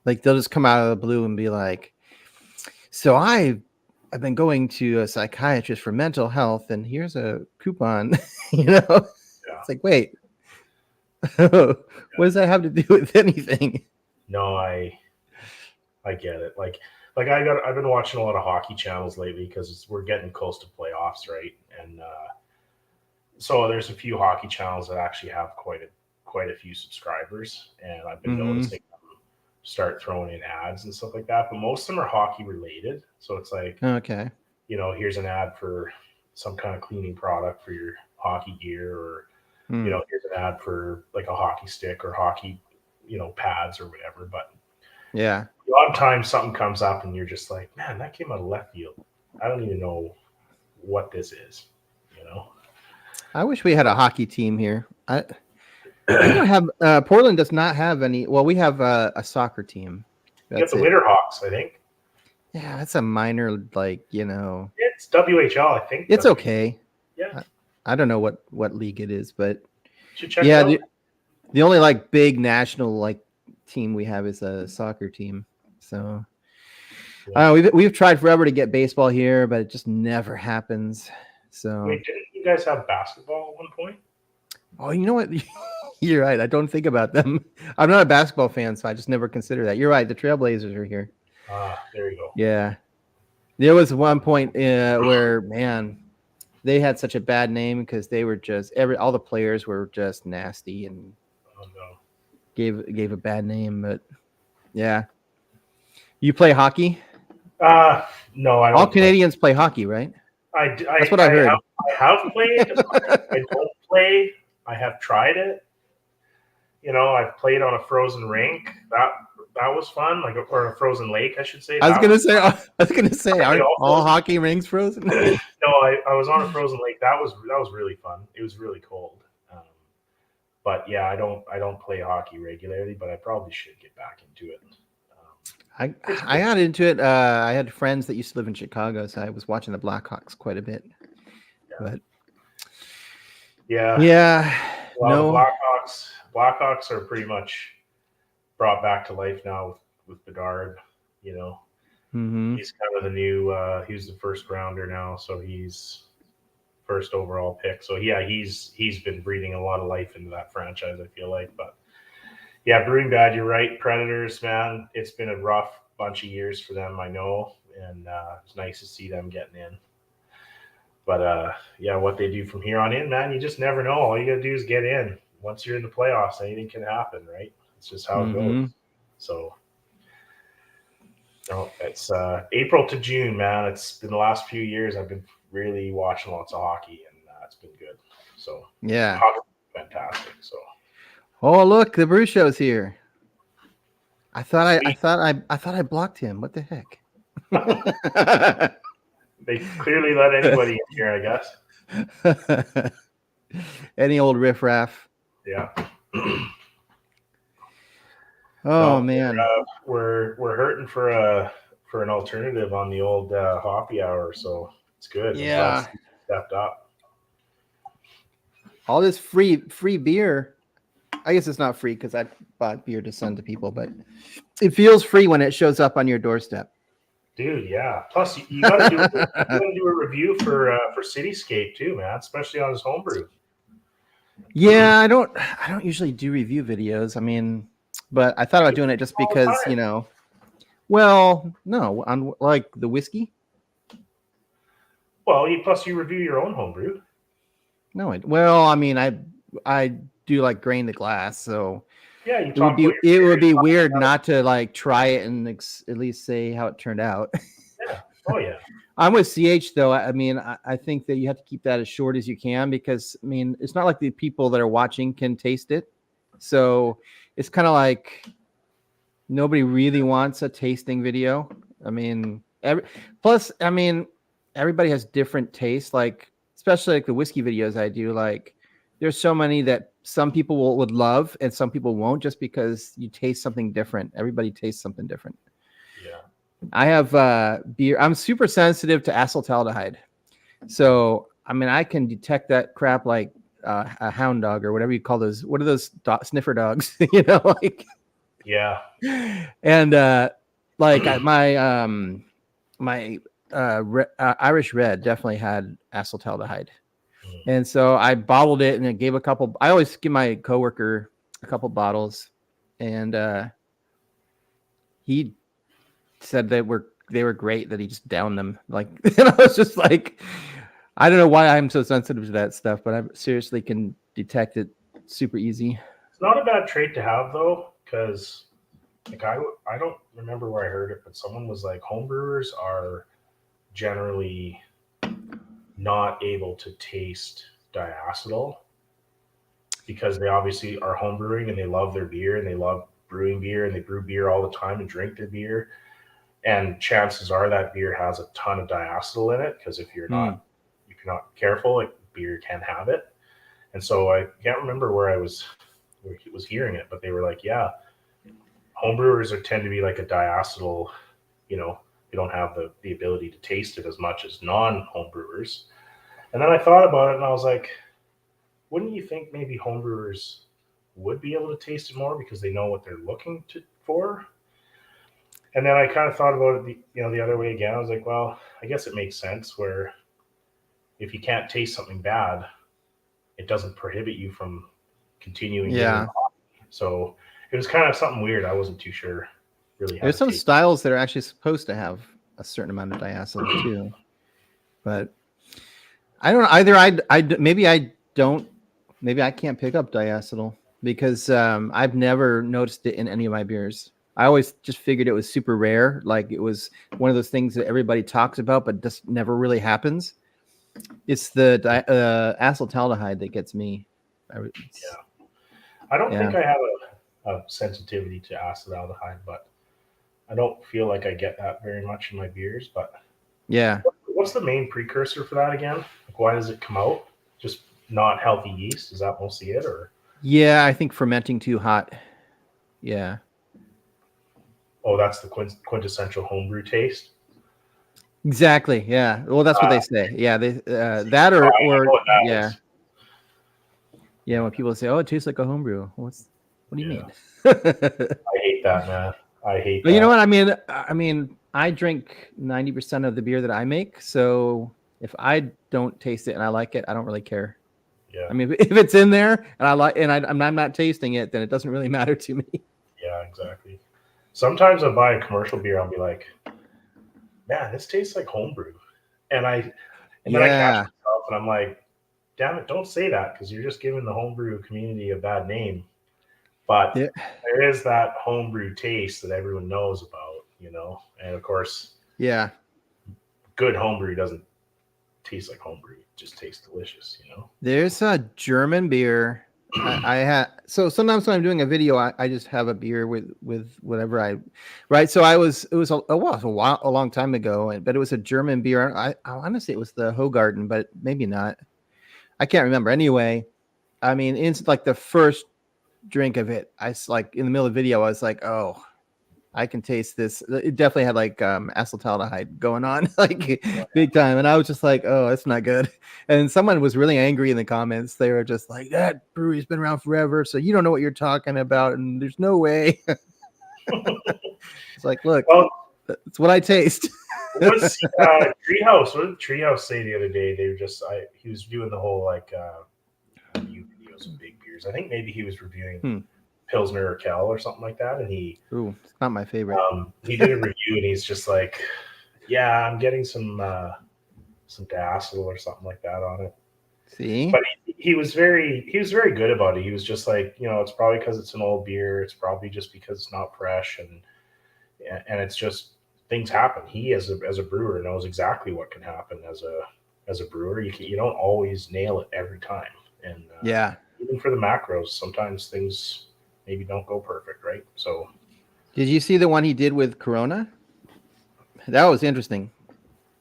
Like they'll just come out of the blue and be like, so I've been going to a psychiatrist for mental health and here's a coupon, you know? Yeah. It's like, wait, what does that have to do with anything? No, I get it. Like I've been watching a lot of hockey channels lately because we're getting close to playoffs, right? And so there's a few hockey channels that actually have quite a few subscribers, and I've been noticing them start throwing in ads and stuff like that. But most of them are hockey related, so it's like, okay, you know, here's an ad for some kind of cleaning product for your hockey gear, or you know, here's an ad for like a hockey stick or hockey, you know, pads or whatever. But yeah, a lot of times something comes up and you're just like, man, that came out of left field. I don't even know what this is, you know. I wish we had a hockey team here. We don't have Portland does not have any. Well, we have a soccer team. You got the Winterhawks, I think. Yeah, that's a minor, like, you know. It's WHL, I think. It's okay. Yeah. I don't know what league it is, but should check yeah, it out. the only like big national like team we have is a soccer team. So we've tried forever to get baseball here, but it just never happens. So wait, didn't you guys have basketball at one point? Oh, you know what? You're right. I don't think about them. I'm not a basketball fan, so I just never consider that. You're right. The Trailblazers are here. There you go. Yeah. There was one point where, man, they had such a bad name because they were just all the players were just nasty and gave a bad name. But yeah, you play hockey? No, I don't. All Canadians play hockey, right? That's what I heard. I have played. I don't play. I have tried it. You know, I've played on a frozen rink. That was fun, or a frozen lake, I should say. I was gonna say, aren't all hockey rinks frozen? No, I was on a frozen lake. That was really fun. It was really cold. But yeah, I don't play hockey regularly, but I probably should get back into it. I got into it. I had friends that used to live in Chicago, so I was watching the Blackhawks quite a bit. Yeah. But yeah. Well, the Blackhawks are pretty much brought back to life now with Bedard. You know, he's kind of the new. He's the first rounder now, so he's first overall pick. So yeah, he's been breathing a lot of life into that franchise, I feel like. But yeah, Brewing Bad, you're right. Predators, man, it's been a rough bunch of years for them, I know, and it's nice to see them getting in. But yeah, what they do from here on in, man, you just never know. All you gotta do is get in. Once you're in the playoffs, anything can happen, right? It's just how it goes. So, no, it's April to June, man. It's been the last few years I've been really watching lots of hockey, and it's been good. So yeah, fantastic. So. Oh, look, the Brew Show's here. I thought I blocked him. What the heck? They clearly let anybody in here, I guess. Any old riffraff. Yeah. Man. We're hurting for an alternative on the old Hoppy Hour, so it's good. Yeah. Stepped up. All this free beer. I guess it's not free because I bought beer to send to people, but it feels free when it shows up on your doorstep. Dude, yeah. Plus, you got to do a review for Cityscape too, man. Especially on his homebrew. Yeah, I don't usually do review videos. I mean, but I thought about doing it just because, you know. Well, no, on like the whiskey. Well, plus you review your own homebrew. No, I mean, I do like grain to glass, so yeah, it would be weird not to like try it and at least say how it turned out. Yeah. Oh yeah. I'm with CH though. I mean, I think that you have to keep that as short as you can because I mean, it's not like the people that are watching can taste it. So it's kind of like Nobody really wants a tasting video. I mean, everybody has different tastes. Like, especially like the whiskey videos I do. Like, there's so many that some people would love and some people won't, just because you taste something different. Everybody tastes something different. Yeah. I have beer. I'm super sensitive to acetaldehyde. So, I mean, I can detect that crap like a hound dog or whatever you call those. What are those sniffer dogs? Like. Yeah. And my Irish Red definitely had acetaldehyde, and so I bottled it and I gave a couple. I always give my coworker a couple bottles, and he said they were great. That he just downed them. Like, and I was just like, I don't know why I'm so sensitive to that stuff, but I seriously can detect it super easy. It's not a bad trait to have though, because like I don't remember where I heard it, but someone was like, homebrewers are generally not able to taste diacetyl because they obviously are homebrewing and they love their beer and they love brewing beer and they brew beer all the time and drink their beer. And chances are that beer has a ton of diacetyl in it, because if you're not careful, like, beer can have it. And so I can't remember where I was hearing it, but they were like, yeah, homebrewers tend to be like a diacetyl, they don't have the ability to taste it as much as non-homebrewers. And then I thought about it and I was like, wouldn't you think maybe homebrewers would be able to taste it more because they know what they're looking for? And then I kind of thought about it, the other way again. I was like, well, I guess it makes sense where if you can't taste something bad, it doesn't prohibit you from continuing. Yeah. So it was kind of something weird. I wasn't too sure really how There's to some taste styles that are actually supposed to have a certain amount of diacetyl too, but I don't know either. Maybe I don't. Maybe I can't pick up diacetyl because I've never noticed it in any of my beers. I always just figured it was super rare, like it was one of those things that everybody talks about, but just never really happens. It's the acetaldehyde that gets me. I don't think I have a sensitivity to acetaldehyde, but I don't feel like I get that very much in my beers. But yeah, what's the main precursor for that again? Like, why does it come out? Just not healthy yeast? Is that mostly it, or? Yeah, I think fermenting too hot. Yeah. Oh, that's the quintessential homebrew taste. Exactly. Yeah. Well, that's what they say. Yeah. They that or yeah. Is. Yeah. When people say, "Oh, it tastes like a homebrew," what do you mean? I hate that, man. I hate. But you know what? I mean, I drink 90% of the beer that I make. So if I don't taste it and I like it, I don't really care. Yeah. I mean, if it's in there and I'm not tasting it, then it doesn't really matter to me. Yeah, exactly. Sometimes I buy a commercial beer, I'll be like, man, this tastes like homebrew. And then I catch myself and I'm like, damn it, don't say that, because you're just giving the homebrew community a bad name. But there is that homebrew taste that everyone knows about, and of course, good homebrew doesn't taste like homebrew. It just tastes delicious, There's a German beer. I had, so sometimes when I'm doing a video, I just have a beer with whatever So it was a long time ago, but it was a German beer. I want to say it was the Hogarten, but maybe not. I can't remember. Anyway, I mean, it's like the first drink of it, I like in the middle of the video, I was like, oh, I can taste this. It definitely had like acetaldehyde going on, like big time. And I was just like, oh, that's not good. And someone was really angry in the comments. They were just like, that brewery's been around forever, so you don't know what you're talking about, and there's no way. It's like, look, it's what I taste. What's Treehouse? What did Treehouse say the other day? They were just he was doing the whole like review videos of big beers. I think maybe he was reviewing Pilsner or Kel or something like that, and it's not my favorite. He did a review and he's just like, yeah, I'm getting some diacetyl or something like that on it. See, but he was very good about it. He was just like, it's probably because it's an old beer. It's probably just because it's not fresh, and it's just things happen. He as a brewer knows exactly what can happen as a brewer. You don't always nail it every time, and even for the macros, sometimes things maybe don't go perfect, right? So Did you see the one he did with Corona? That was interesting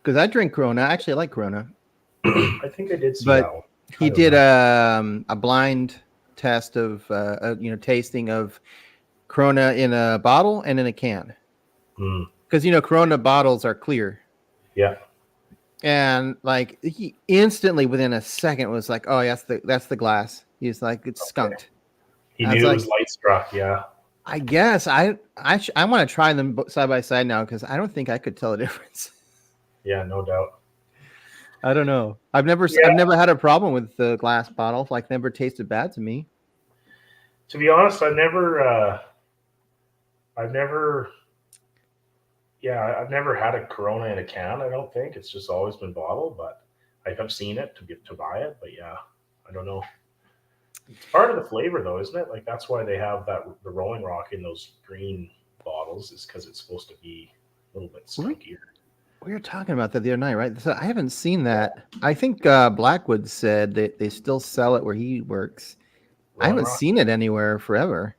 because I drink Corona. I actually like Corona, I think I did see but that one. he Trying to did remember. a blind test of tasting of Corona in a bottle and in a can Mm, because Corona bottles are clear. yeah. And like he instantly within a second was like, oh, that's the glass. He's like, it's skunked. He I was knew it like, was light struck. Yeah. I guess I want to try them side by side now because I don't think I could tell a difference. Yeah, no doubt. I don't know. I've never had a problem with the glass bottles. Like never tasted bad to me. To be honest, I've never, I've never had a Corona in a can. I don't think it's just always been bottled, but I have seen it to buy it. But yeah, I don't know. It's part of the flavor, though, isn't it? Like that's why they have the Rolling Rock in those green bottles, is because it's supposed to be a little bit skunkier. We were talking about that the other night, right? So I haven't seen that. I think Blackwood said that they still sell it where he works. I Rolling haven't Rock? seen it anywhere forever.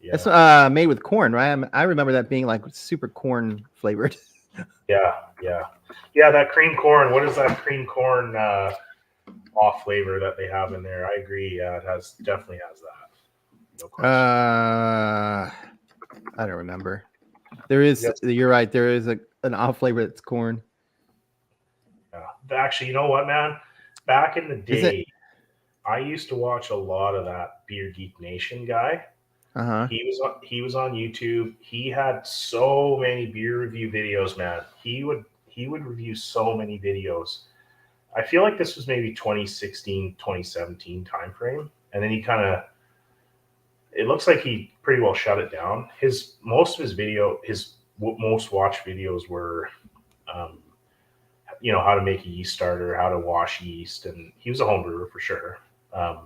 Yeah, It's made with corn, right? I remember that being like super corn flavored. yeah. That cream corn. What is that cream corn off flavor that they have in there? I agree. Yeah, it definitely has that. No question. I don't remember. There is. Yes. You're right. There is an off flavor that's corn. Yeah. Actually, you know what, man? Back in the Is it? day, I used to watch a lot of that Beer Geek Nation guy. Uh-huh. He was on YouTube. He had so many beer review videos, man. He would review so many videos. I feel like this was maybe 2016, 2017 timeframe. And then it looks like he pretty well shut it down. His most watched videos were, how to make a yeast starter, how to wash yeast. And he was a home brewer for sure. I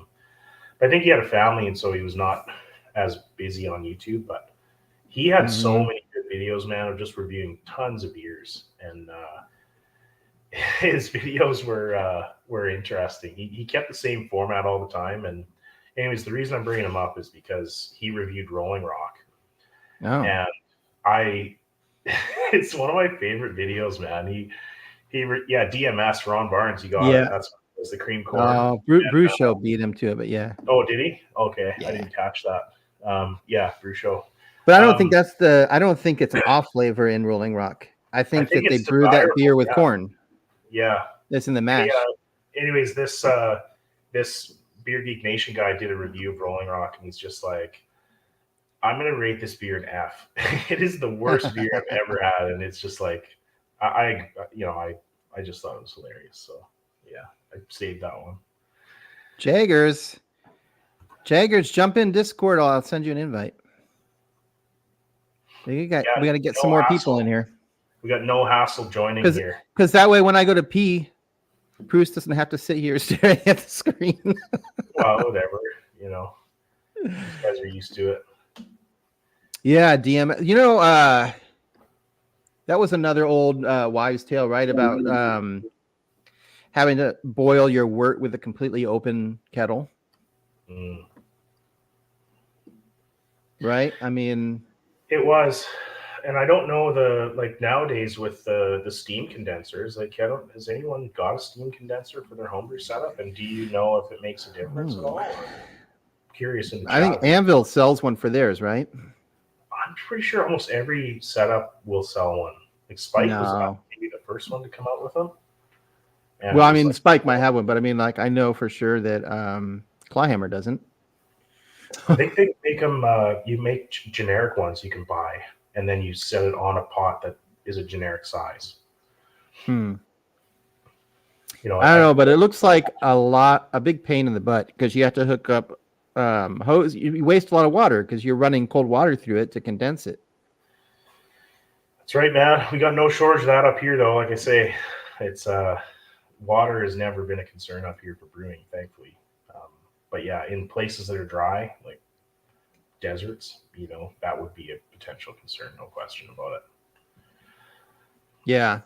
think he had a family, and so he was not as busy on YouTube, but he had so many good videos, man, of just reviewing tons of beers. And, his videos were interesting. He kept the same format all the time. And anyways, the reason I'm bringing him up is because he reviewed Rolling Rock. Oh. And it's one of my favorite videos, man. DMS Ron Barnes, you got it. That's the cream corn. Oh, Brew Show beat him to it, but yeah. Oh, did he? Okay, yeah. I didn't catch that. Brew Show. But I don't think I don't think it's an off flavor in Rolling Rock. I think that they brew that beer with corn. Yeah, it's in the mash. Anyways, this Beer Geek Nation guy did a review of Rolling Rock, and he's just like, I'm gonna rate this beer an F. It is the worst beer I've ever had, and it's just like, I just thought it was hilarious. So yeah, I saved that one. Jaggers, jump in Discord. I'll send you an invite. We got to get some more people in here. We got no hassle joining here. Because that way, when I go to pee, Bruce doesn't have to sit here staring at the screen. Well, whatever. You guys are used to it. Yeah, DM. That was another old wives' tale, right? About having to boil your wort with a completely open kettle. Mm. Right? I mean, it was. And I don't know nowadays with the steam condensers, has anyone got a steam condenser for their homebrew setup? And do you know if it makes a difference at all? Curious. I think Anvil sells one for theirs, right? I'm pretty sure almost every setup will sell one. Like Spike was maybe the first one to come out with them. And well, I mean, Spike might have one, but I mean, I know for sure that Clyhammer doesn't. I think they make them. You make generic ones you can buy, and then you set it on a pot that is a generic size. I don't know, but it looks like a big pain in the butt because you have to hook up hose. You waste a lot of water because you're running cold water through it to condense it. That's right, man. We got no shortage of that up here, though. Like I say, it's water has never been a concern up here for brewing, thankfully. But yeah, in places that are dry, like deserts, that would be a potential concern, no question about it. Yeah.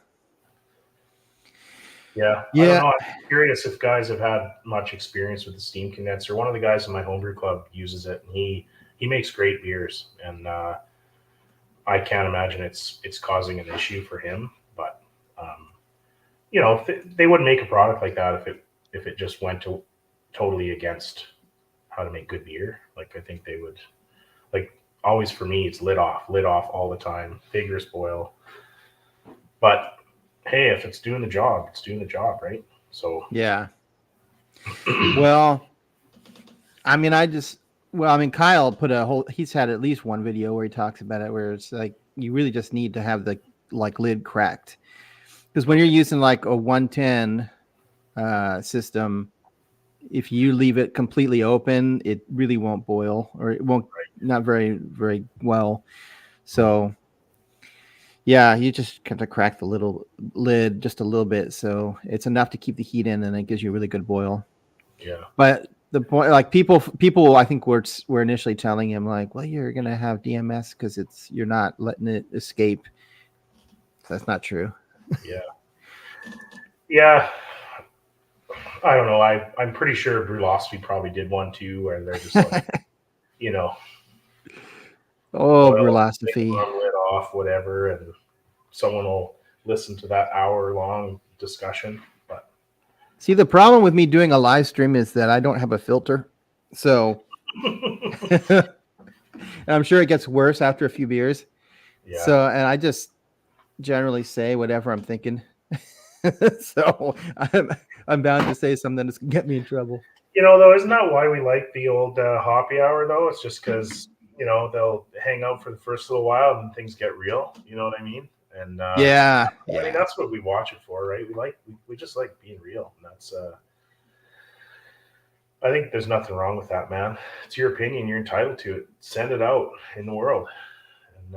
Yeah. I don't know. I'm curious if guys have had much experience with the steam condenser. One of the guys in my homebrew club uses it, and he makes great beers. And I can't imagine it's causing an issue for him. But you know, they wouldn't make a product like that if it just went to totally against how to make good beer. Like I think they would. Like always for me, it's lid off all the time, vigorous boil. But hey, if it's doing the job, it's doing the job, right? So Yeah. Well, I mean, Kyle put he's had at least one video where he talks about it, where it's like, you really just need to have the like lid cracked. Because when you're using like a 110 system, if you leave it completely open, it really won't boil, or it won't, not very, very well. So yeah, you just have to crack the little lid just a little bit. So it's enough to keep the heat in, and it gives you a really good boil. yeah. But the point, like people, I think were initially telling him like, well, you're going to have DMS because you're not letting it escape. So that's not true. Yeah. Yeah. I don't know. I'm pretty sure Brewlosophy probably did one too, where they're just like, you know, Brewlosophy. Lid off, whatever, and someone will listen to that hour-long discussion. But see, the problem with me doing a live stream is that I don't have a filter, so I'm sure it gets worse after a few beers. yeah. So, and I just generally say whatever I'm thinking. So I'm bound to say something that's gonna get me in trouble. You know, though, isn't that why we like the old Hoppy Hour, though? It's just because, you know, they'll hang out for the first little while and things get real. You know what I mean? And yeah. I mean, that's what we watch it for, right? We just like being real. And that's, I think there's nothing wrong with that, man. It's your opinion. You're entitled to it. Send it out in the world. And,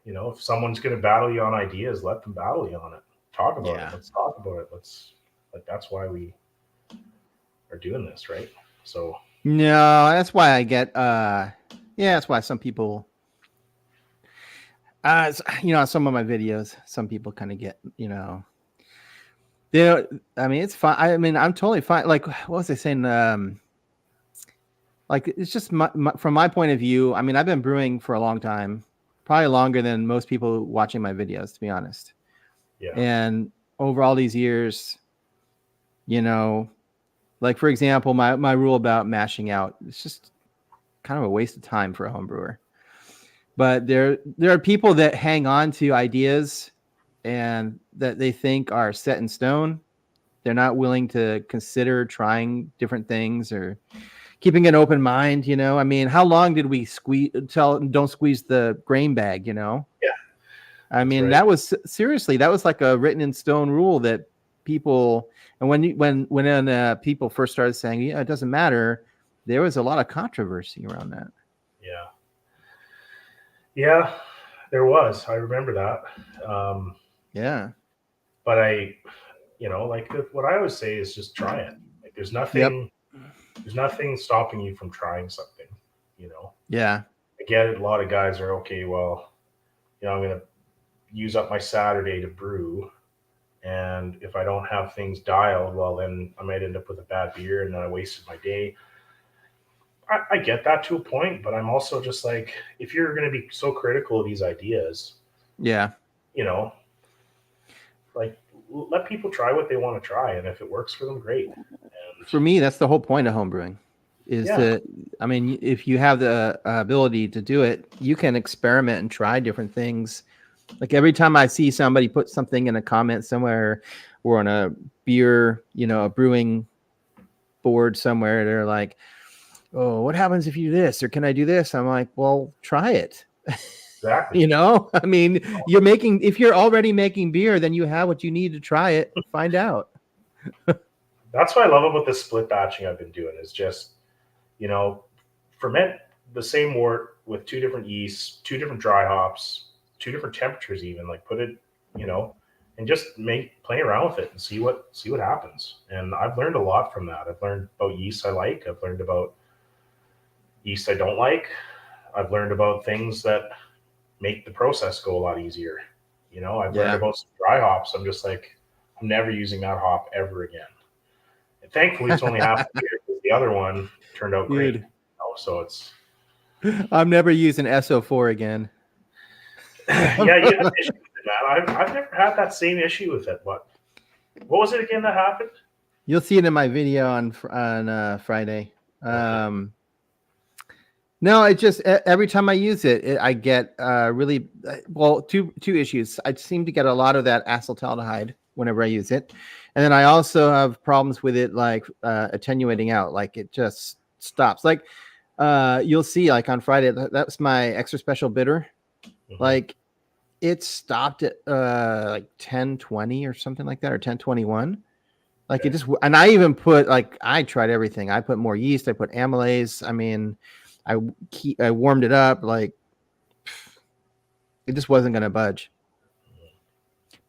you know, if someone's going to battle you on ideas, let them battle you on it. Talk about it. Let's talk about it. That's why we are doing this, right? So no, that's why I get that's why some people you know, some of my videos, some people kind of get, you know, I mean, it's fine. I mean, I'm totally fine. Like, what was I saying? Like, it's just from my point of view. I mean, I've been brewing for a long time, probably longer than most people watching my videos, to be honest. Yeah. And over all these years, you know, like for example, my rule about mashing out, it's just kind of a waste of time for a home brewer. But there are people that hang on to ideas and that they think are set in stone. They're not willing to consider trying different things or keeping an open mind. You know, I mean, how long did we don't squeeze the grain bag? You know. Yeah. I mean, that was seriously, that was like a written in stone rule that people, and when people first started saying, yeah, it doesn't matter, there was a lot of controversy around that. Yeah. Yeah, there was. I remember that. Yeah. But you know, like what I always say is just try it. Like there's nothing stopping you from trying something, you know? Yeah. I get it. A lot of guys are okay. Well, you know, I'm going to use up my Saturday to brew. And if I don't have things dialed, well, then I might end up with a bad beer and then I wasted my day. I get that to a point, but I'm also just like, if you're going to be so critical of these ideas, yeah, you know, like let people try what they want to try. And if it works for them, great. And for me, that's the whole point of homebrewing is that, I mean, if you have the ability to do it, you can experiment and try different things. Like every time I see somebody put something in a comment somewhere or on a beer, you know, a brewing board somewhere, they're like, oh, what happens if you do this? Or can I do this? I'm like, well, try it. Exactly. You know, I mean, if you're already making beer, then you have what you need to try it, find out. That's what I love about this split batching I've been doing is just, you know, ferment the same wort with 2 different yeasts, 2 different dry hops, 2 different temperatures, even like put it, you know, and just play around with it and see what happens. And I've learned a lot from that. I've learned about yeast I like. I've learned about yeast I don't like. I've learned about things that make the process go a lot easier. You know, I've learned about some dry hops. I'm just like, I'm never using that hop ever again. And thankfully, it's only half the beer because the other one turned out great. You know, so it's. I'm never using SO4 again. Yeah, you had an issue with it, man. I've never had that same issue with it. What was it again that happened? You'll see it in my video on Friday. No, it just every time I use it, I get really two issues. I seem to get a lot of that acetaldehyde whenever I use it, and then I also have problems with it, like attenuating out. Like it just stops. Like you'll see, like on Friday, that's my extra special bitter. Mhm. Like it stopped at like 10:20 or something like that, or 10:21. Like it just, and I even put, like, I tried everything. I put more yeast. I put amylase. I mean, I warmed it up. Like it just wasn't going to budge.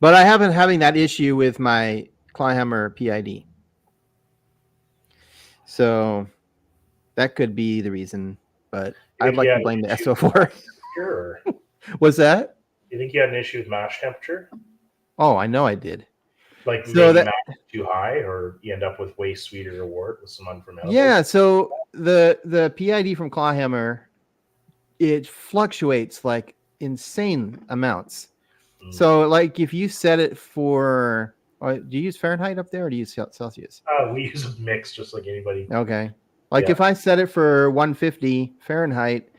But I haven't having that issue with my Clyhammer PID. So that could be the reason. But I'd like to blame the SO4. Sure. Was that? You think you had an issue with mash temperature? Oh, I know I did. Like So maybe mash too high, or you end up with way sweeter wort with some unfermentable? Yeah, so the PID from Clawhammer, it fluctuates like insane amounts. So like if you set it for, do you use Fahrenheit up there, or do you use Celsius? We use a mix just like anybody. Okay. Like if I set it for 150 Fahrenheit,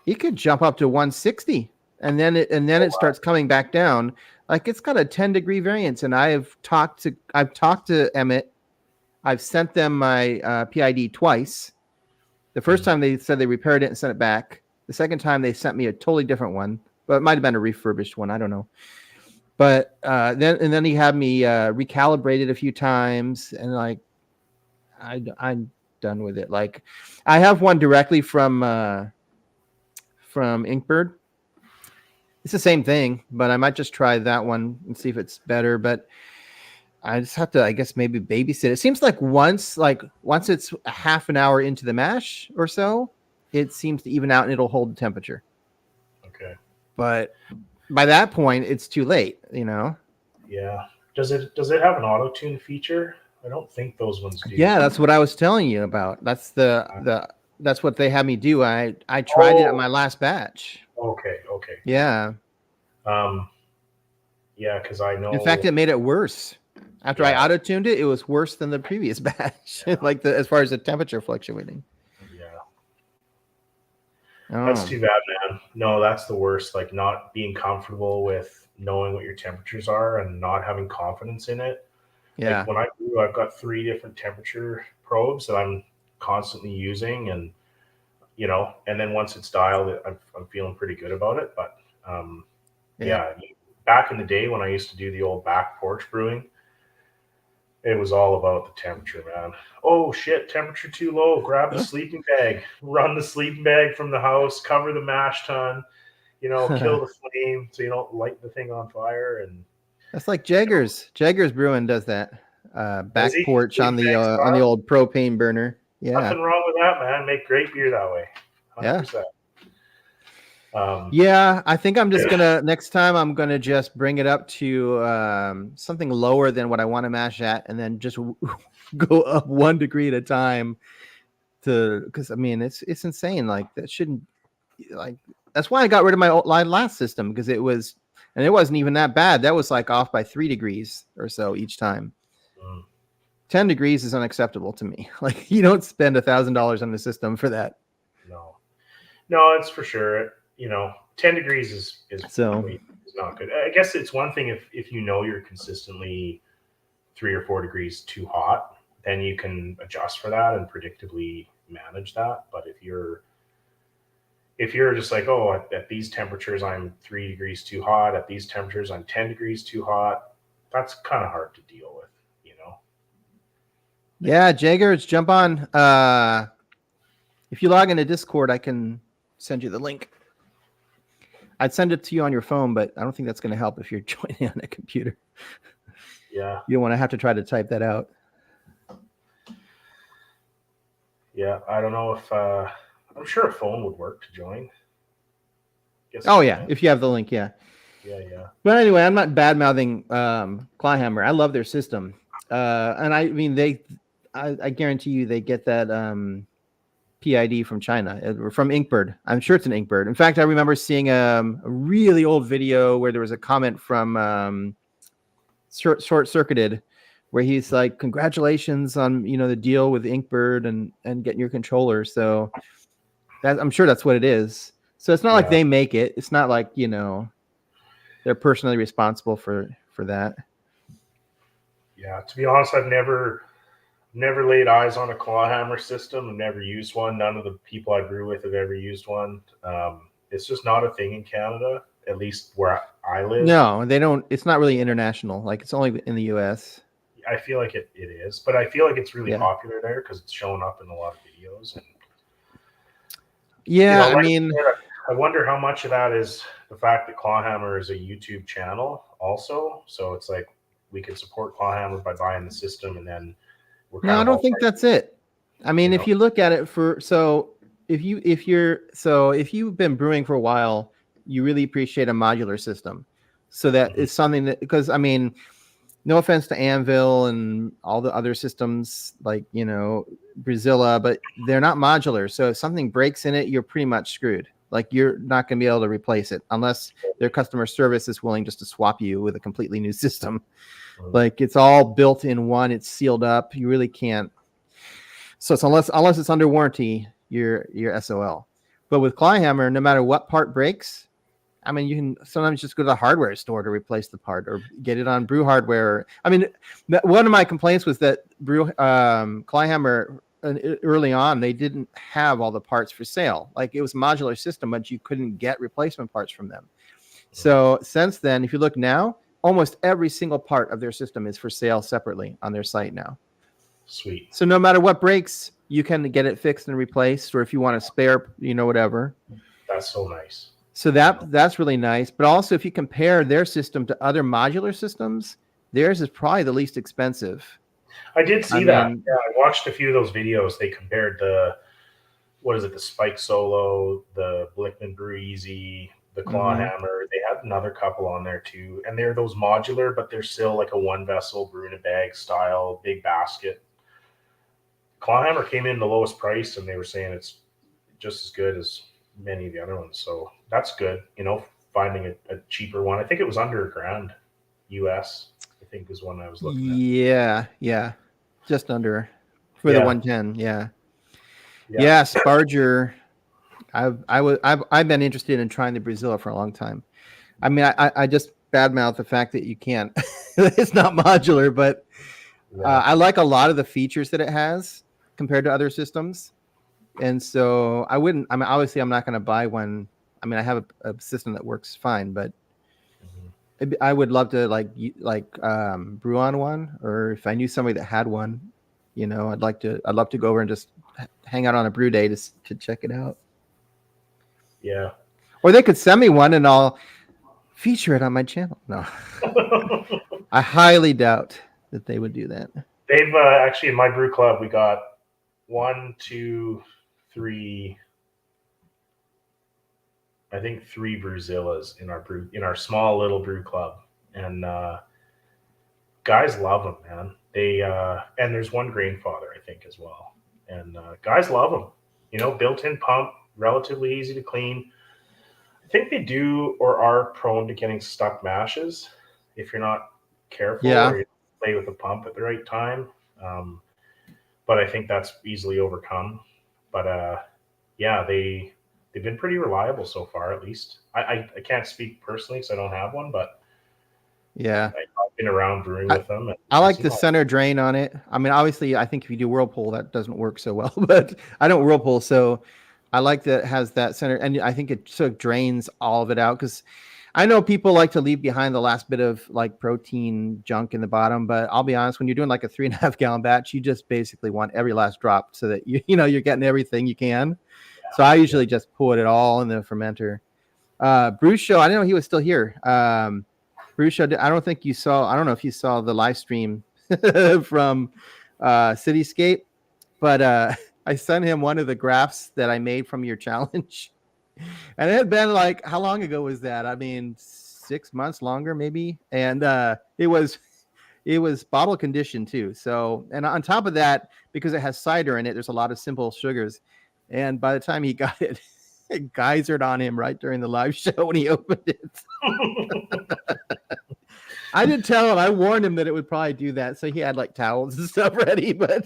it could jump up to 160, and then it starts coming back down. Like it's got a 10-degree variance, and I've talked to Emmett. I've sent them my PID twice. The first time they said they repaired it and sent it back. The second time they sent me a totally different one, but it might have been a refurbished one. I don't know. But then he had me recalibrate it a few times, and like I'm done with it. Like I have one directly from Inkbird. It's the same thing, but I might just try that one and see if it's better. But I just have to, I guess, maybe babysit. It seems like once it's a half an hour into the mash or so, it seems to even out and it'll hold the temperature. Okay. But by that point, it's too late, you know? Yeah. Does it have an auto tune feature? I don't think those ones do. Yeah, that's what I was telling you about. That's that's what they had me do. I tried it at my last batch. Okay. Yeah. Yeah, because I know. In fact, it made it worse. After I auto-tuned it, it was worse than the previous batch. Like as far as the temperature fluctuating. Yeah. Oh. That's too bad, man. No, that's the worst. Like not being comfortable with knowing what your temperatures are and not having confidence in it. Yeah. Like when I brew, I've got 3 different temperature probes that I'm constantly using, and and then once it's dialed, I'm feeling pretty good about it. But back in the day when I used to do the old back porch brewing, it was all about the temperature, man. Oh shit, temperature too low. Grab the sleeping bag, run the sleeping bag from the house, cover the mash tun, kill the flame so you don't light the thing on fire. And that's like Jaggers. Jaggers Brewing does that. Back porch on the old propane burner. Yeah. Nothing wrong with that, man. Make great beer that way. 100%. Yeah, I think I'm just gonna next time I'm gonna just bring it up to something lower than what I want to mash at, and then just go up 1 degree at a time. Because I mean it's insane. Like that shouldn't, like that's why I got rid of my last system, because it wasn't even that bad. That was like off by 3 degrees or so each time. 10 degrees is unacceptable to me. Like you don't spend $1,000 on the system for that. No, it's for sure. 10 degrees is not good. I guess it's one thing if you're consistently 3 or 4 degrees too hot, then you can adjust for that and predictably manage that. But if you're just like, at these temperatures I'm 3 degrees too hot, at these temperatures I'm 10 degrees too hot, that's kind of hard to deal with. Yeah, Jaggers, jump on. If you log into Discord, I can send you the link. I'd send it to you on your phone, but I don't think that's going to help if you're joining on a computer. Yeah. You don't want to have to try to type that out. Yeah, I don't know if I'm sure a phone would work to join. If you have the link, yeah. Yeah. But anyway, I'm not bad-mouthing Clyhammer. I love their system. And I mean, I guarantee you they get that PID from China, or from Inkbird. I'm sure it's an Inkbird. In fact, I remember seeing a really old video where there was a comment from Short Circuited, where he's like, "Congratulations on the deal with Inkbird and getting your controller." So that I'm sure that's what it is. So it's not like they make it. It's not like they're personally responsible for that. Yeah, to be honest, I've never laid eyes on a claw hammer system. I've never used one. None of the people I brew with have ever used one. It's just not a thing in Canada, at least where I live. No, they don't. It's not really international. Like, it's only in the U.S. I feel like it is, but I feel like it's really popular there because it's showing up in a lot of videos. And yeah, I wonder how much of that is the fact that Clawhammer is a YouTube channel also. So it's like we could support Clawhammer by buying the system, and then no, I don't think that's it. I mean, if you look at it if you've been brewing for a while, you really appreciate a modular system. So that is something that, because I mean, no offense to Anvil and all the other systems like Brazilla, but they're not modular. So if something breaks in it, you're pretty much screwed. Like, you're not going to be able to replace it unless their customer service is willing just to swap you with a completely new system. Like, it's all built in one, it's sealed up. You really can't. So it's unless it's under warranty, you're SOL. But with Clawhammer, no matter what part breaks, I mean, you can sometimes just go to the hardware store to replace the part or get it on Brew Hardware. I mean, one of my complaints was that Clawhammer, early on, they didn't have all the parts for sale. Like, it was a modular system, but you couldn't get replacement parts from them. So since then, if you look now, almost every single part of their system is for sale separately on their site now. Sweet. So no matter what breaks, you can get it fixed and replaced, or if you want a spare, whatever. That's so nice. So that's really nice. But also, if you compare their system to other modular systems, theirs is probably the least expensive. I did see that. Yeah, I watched a few of those videos. They compared the Spike Solo, the Blickman Brew Easy, the Clawhammer. They had another couple on there too. And they're those modular, but they're still like a one vessel brew in a bag style, big basket. Clawhammer came in the lowest price, and they were saying it's just as good as many of the other ones. So that's good, finding a cheaper one. I think it was under $1,000 US, I think is one I was looking at. Yeah. Just under for the 110. Yeah. Sparger. I've been interested in trying the Brazilla for a long time. I mean, I just badmouth the fact that you can't. It's not modular, but I like a lot of the features that it has compared to other systems. And so obviously I'm not going to buy one. I mean, I have a system that works fine, but I would love to brew on one, or if I knew somebody that had one, I'd love to go over and just hang out on a brew day to check it out. Yeah. Or they could send me one and I'll feature it on my channel. No, I highly doubt that they would do that. They've actually, in my brew club, we got 1, 2, 3. I think 3 Brewzillas in our small little brew club, and guys love them, man. They and there's one Grainfather, I think, as well, and guys love them. Built-in pump, relatively easy to clean. I think they do or are prone to getting stuck mashes if you're not careful or you play with the pump at the right time. But I think that's easily overcome. But they've been pretty reliable so far, at least. I can't speak personally because I don't have one, but I've been around brewing with them. I like the center drain on it. I mean, obviously, I think if you do Whirlpool, that doesn't work so well, but I don't Whirlpool, so I like that it has that center, and I think it sort of drains all of it out, because I know people like to leave behind the last bit of like protein junk in the bottom, but I'll be honest, when you're doing like a 3.5 gallon batch, you just basically want every last drop so that you're getting everything you can. So I usually just put it all in the fermenter. Brew Show, I didn't know he was still here. Brew Show, I don't know if you saw the live stream from Cityscape, but I sent him one of the graphs that I made from your challenge. And it had been like, how long ago was that? I mean, 6 months longer, maybe. And it was bottle conditioned too. So, and on top of that, because it has cider in it, there's a lot of simple sugars. And by the time he got it, it geysered on him right during the live show when he opened it. I did tell him, I warned him that it would probably do that. So he had like towels and stuff ready, but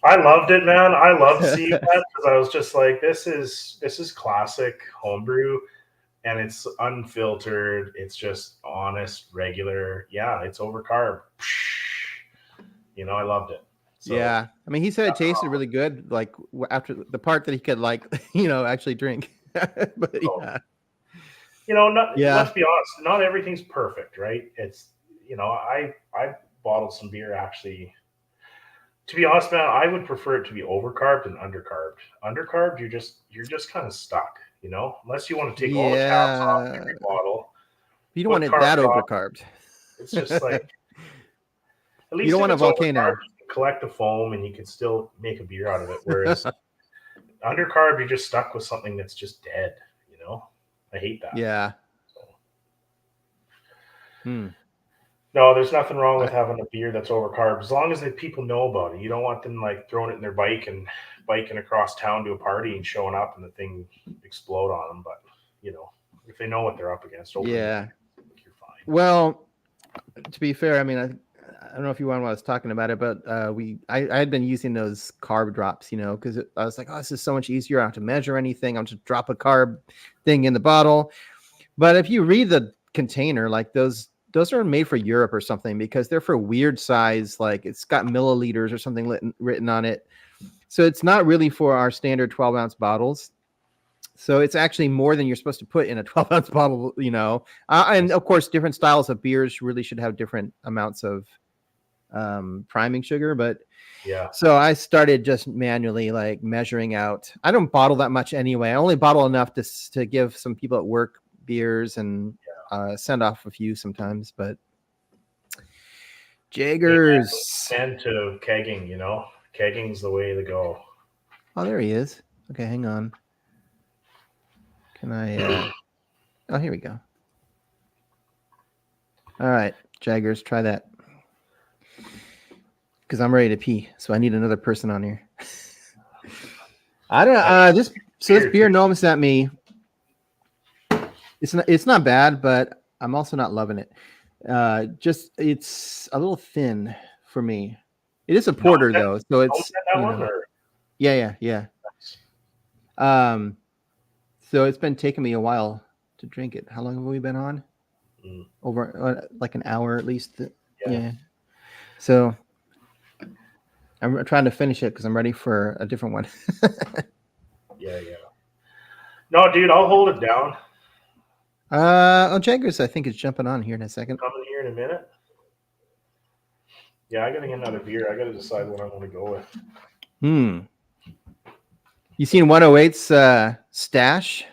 I loved it, man. I loved seeing that because I was just like, this is classic homebrew, and it's unfiltered. It's just honest, regular. Yeah, it's over carb. You know, I loved it. So, yeah, I mean, he said it tasted really good. Like after the part that he could like, actually drink. But yeah. You know, Yeah. let's be honest, not everything's perfect, right? It's, you know, I bottled some beer actually. To be honest, man, I would prefer it to be overcarbed than undercarbed. Undercarbed, you're just kind of stuck, you know, unless you want to take all the caps off every bottle. You don't want it that overcarbed. It's just like, at least you don't want a volcano. You can collect the foam and you can still make a beer out of it. Whereas undercarbed, you're just stuck with something that's just dead, you know. I hate that. Yeah. No, there's nothing wrong with having a beer that's overcarbed as long as the people know about it. You don't want them like throwing it in their bike and biking across town to a party and showing up and the thing explode on them. But you know, if they know what they're up against, yeah, you're fine. Well, to be fair, I mean, I don't know if you want what I was talking about it, but I had been using those carb drops, you know, because I was like, oh, this is so much easier. I don't have to measure anything. I'll just drop a carb thing in the bottle. But if you read the container, like those are made for Europe or something because they're for weird size, like it's got milliliters or something written on it. So it's not really for our standard 12-ounce bottles. So it's actually more than you're supposed to put in a 12-ounce bottle, you know. And of course, different styles of beers really should have different amounts of priming sugar. But yeah, so I started just manually like measuring out. I don't bottle that much anyway. I only bottle enough to give some people at work beers and send off a few sometimes. But Jaggers and to kegging, you know, kegging's the way to go. Oh, there he is. Okay, hang on. Can I? Oh, here we go. All right, Jaggers, try that. Because I'm ready to pee, so I need another person on here. I don't know. This beer Gnome sent me. It's not bad, but I'm also not loving it. It's a little thin for me. It is a porter though, so it's yeah. So it's been taking me a while to drink it. How long have we been on? Over like an hour at least. Yeah. So I'm trying to finish it because I'm ready for a different one. Yeah. No, dude, I'll hold it down. Jaggers, I think is jumping on here in a second. Coming here in a minute. Yeah, I gotta get another beer. I gotta decide what I want to go with. You seen 108's stash?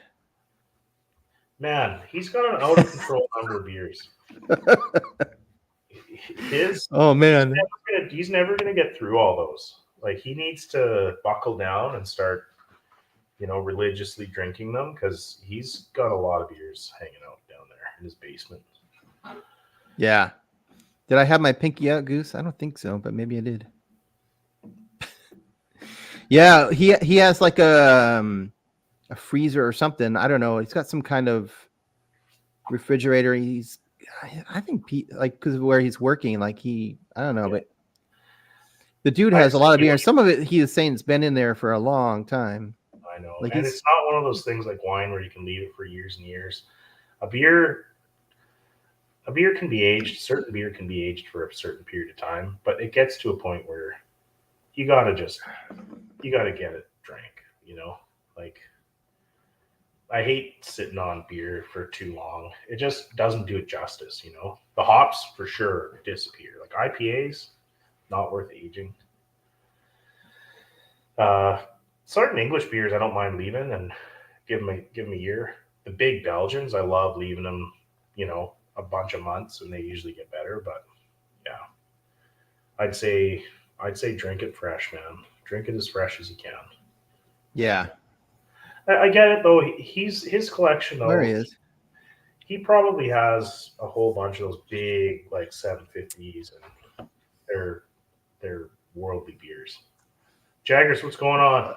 Man, he's got an out of control number of beers. Oh man, he's never gonna get through all those. Like he needs to buckle down and start, you know, religiously drinking them because he's got a lot of beers hanging out down there in his basement. Yeah. Did I have my pinky out, Goose? I don't think so, but maybe I did. Yeah, he has like a freezer or something. I don't know. He's got some kind of refrigerator. I think like because of where he's working, like I don't know, but the dude has a lot of beer. Some of it he is saying it's been in there for a long time. I know, like and it's not one of those things like wine where you can leave it for years and years. A beer can be aged. Certain beer can be aged for a certain period of time, but it gets to a point where you gotta get it drank. You know, like I hate sitting on beer for too long. It just doesn't do it justice. You know, the hops for sure disappear. Like IPAs, not worth aging. Certain English beers I don't mind leaving and give them a year. The big Belgians, I love leaving them, you know, a bunch of months and they usually get better. But yeah, I'd say drink it fresh, man. Drink it as fresh as you can. Yeah. I get it though. His collection though. Where he is. He probably has a whole bunch of those big like 750s and they're worldly beers. Jaggers, what's going on?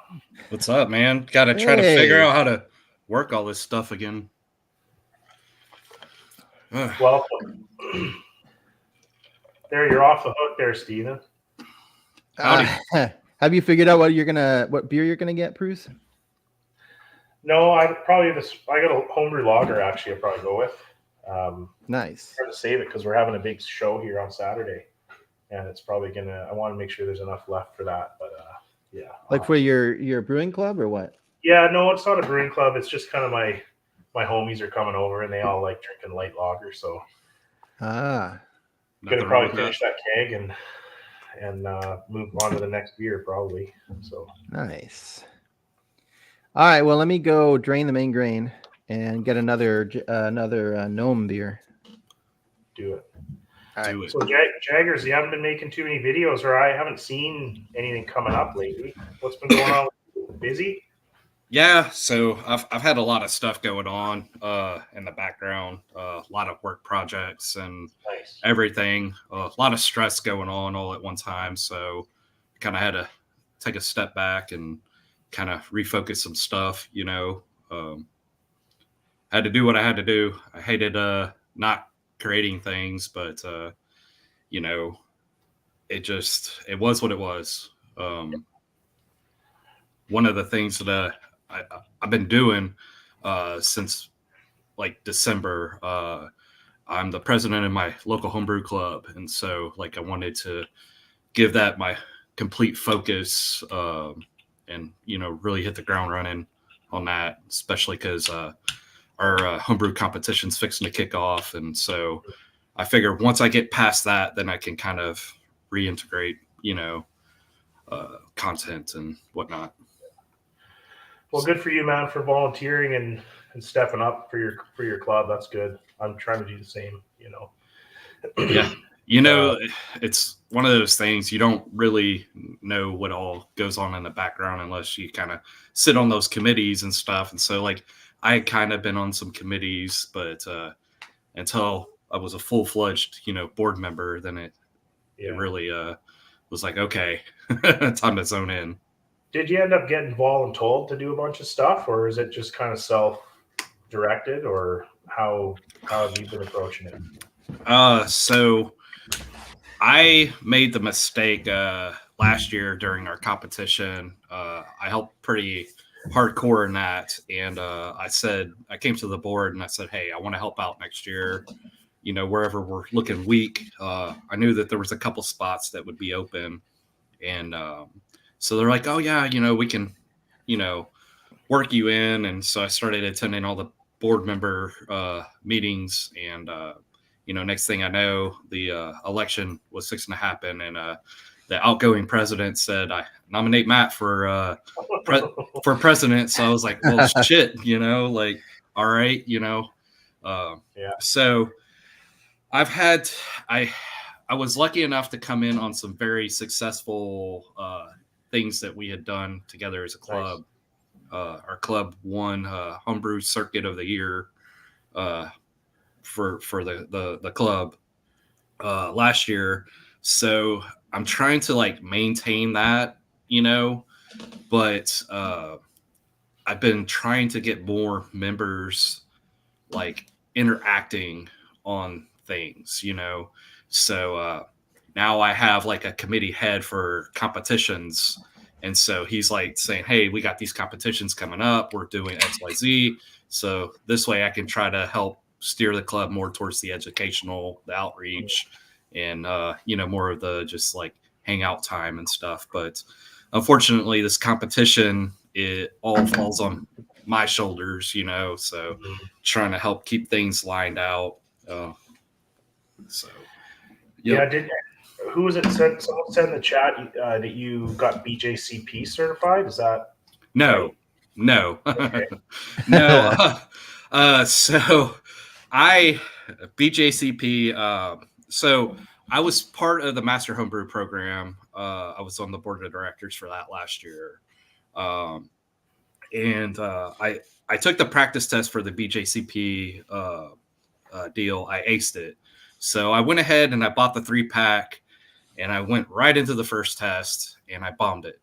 What's up, man? Got to try to figure out how to work all this stuff again. Welcome. There, you're off the hook there, Steven. Have you figured out what beer you're gonna get, Bruce? No, I got a homebrew lager actually. I'll probably go with. Nice. Trying to save it because we're having a big show here on Saturday, and it's probably gonna. I want to make sure there's enough left for that, but yeah. Like for your brewing club or what? Yeah, no, it's not a brewing club. It's just kind of my homies are coming over and they all like drinking light lager, so Ah, gonna probably finish that keg and move on to the next beer probably. So nice. All right, well, let me go drain the main grain and get another gnome beer. do it. Do it. So Jaggers, you haven't been making too many videos, or I haven't seen anything coming up lately. What's been going on? Busy? Yeah, so I've had a lot of stuff going on in the background, a lot of work projects and everything, a lot of stress going on all at one time. So kind of had to take a step back and kind of refocus some stuff, had to do what I had to do. I hated not creating things, but it was what it was. One of the things that I've been doing since like December, I'm the president of my local homebrew club, and so like I wanted to give that my complete focus and really hit the ground running on that, especially because our homebrew competition's fixing to kick off, and so I figure once I get past that, then I can kind of reintegrate, content and whatnot. Well, good for you, man, for volunteering and stepping up for your club. That's good. I'm trying to do the same, Yeah. It's one of those things you don't really know what all goes on in the background unless you kind of sit on those committees and stuff. And so like I kind of been on some committees, but until I was a full-fledged, board member, then it really was like, okay, time to zone in. Did you end up getting voluntold to do a bunch of stuff, or is it just kind of self-directed, or how have you been approaching it? So I made the mistake last year during our competition. I helped pretty hardcore in that, and I came to the board and I said, hey, I want to help out next year. Wherever we're looking weak, I knew that there was a couple spots that would be open, and so they're like, oh yeah, we can, work you in. And so I started attending all the board member meetings, and next thing I know, the election was fixing to happen, and the outgoing president said, I nominate Matt for president. So I was like, well, shit, all right, So I was lucky enough to come in on some very successful things that we had done together as a club. Nice. Our club won Homebrew Circuit of the Year for the club last year. So I'm trying to like maintain that, but I've been trying to get more members like interacting on things, so now I have like a committee head for competitions, and so he's like saying, hey, we got these competitions coming up, we're doing XYZ, so this way I can try to help steer the club more towards the educational, the outreach, and more of the just like hangout time and stuff. But unfortunately this competition, it all falls on my shoulders, so trying to help keep things lined out. Who was it said? Someone said in the chat that you got BJCP certified. Is that no? Okay. No. So I BJCP. So I was part of the Master Homebrew program. I was on the board of directors for that last year, and I took the practice test for the BJCP deal. I aced it. So I went ahead and I bought the 3-pack, and I went right into the first test and I bombed it.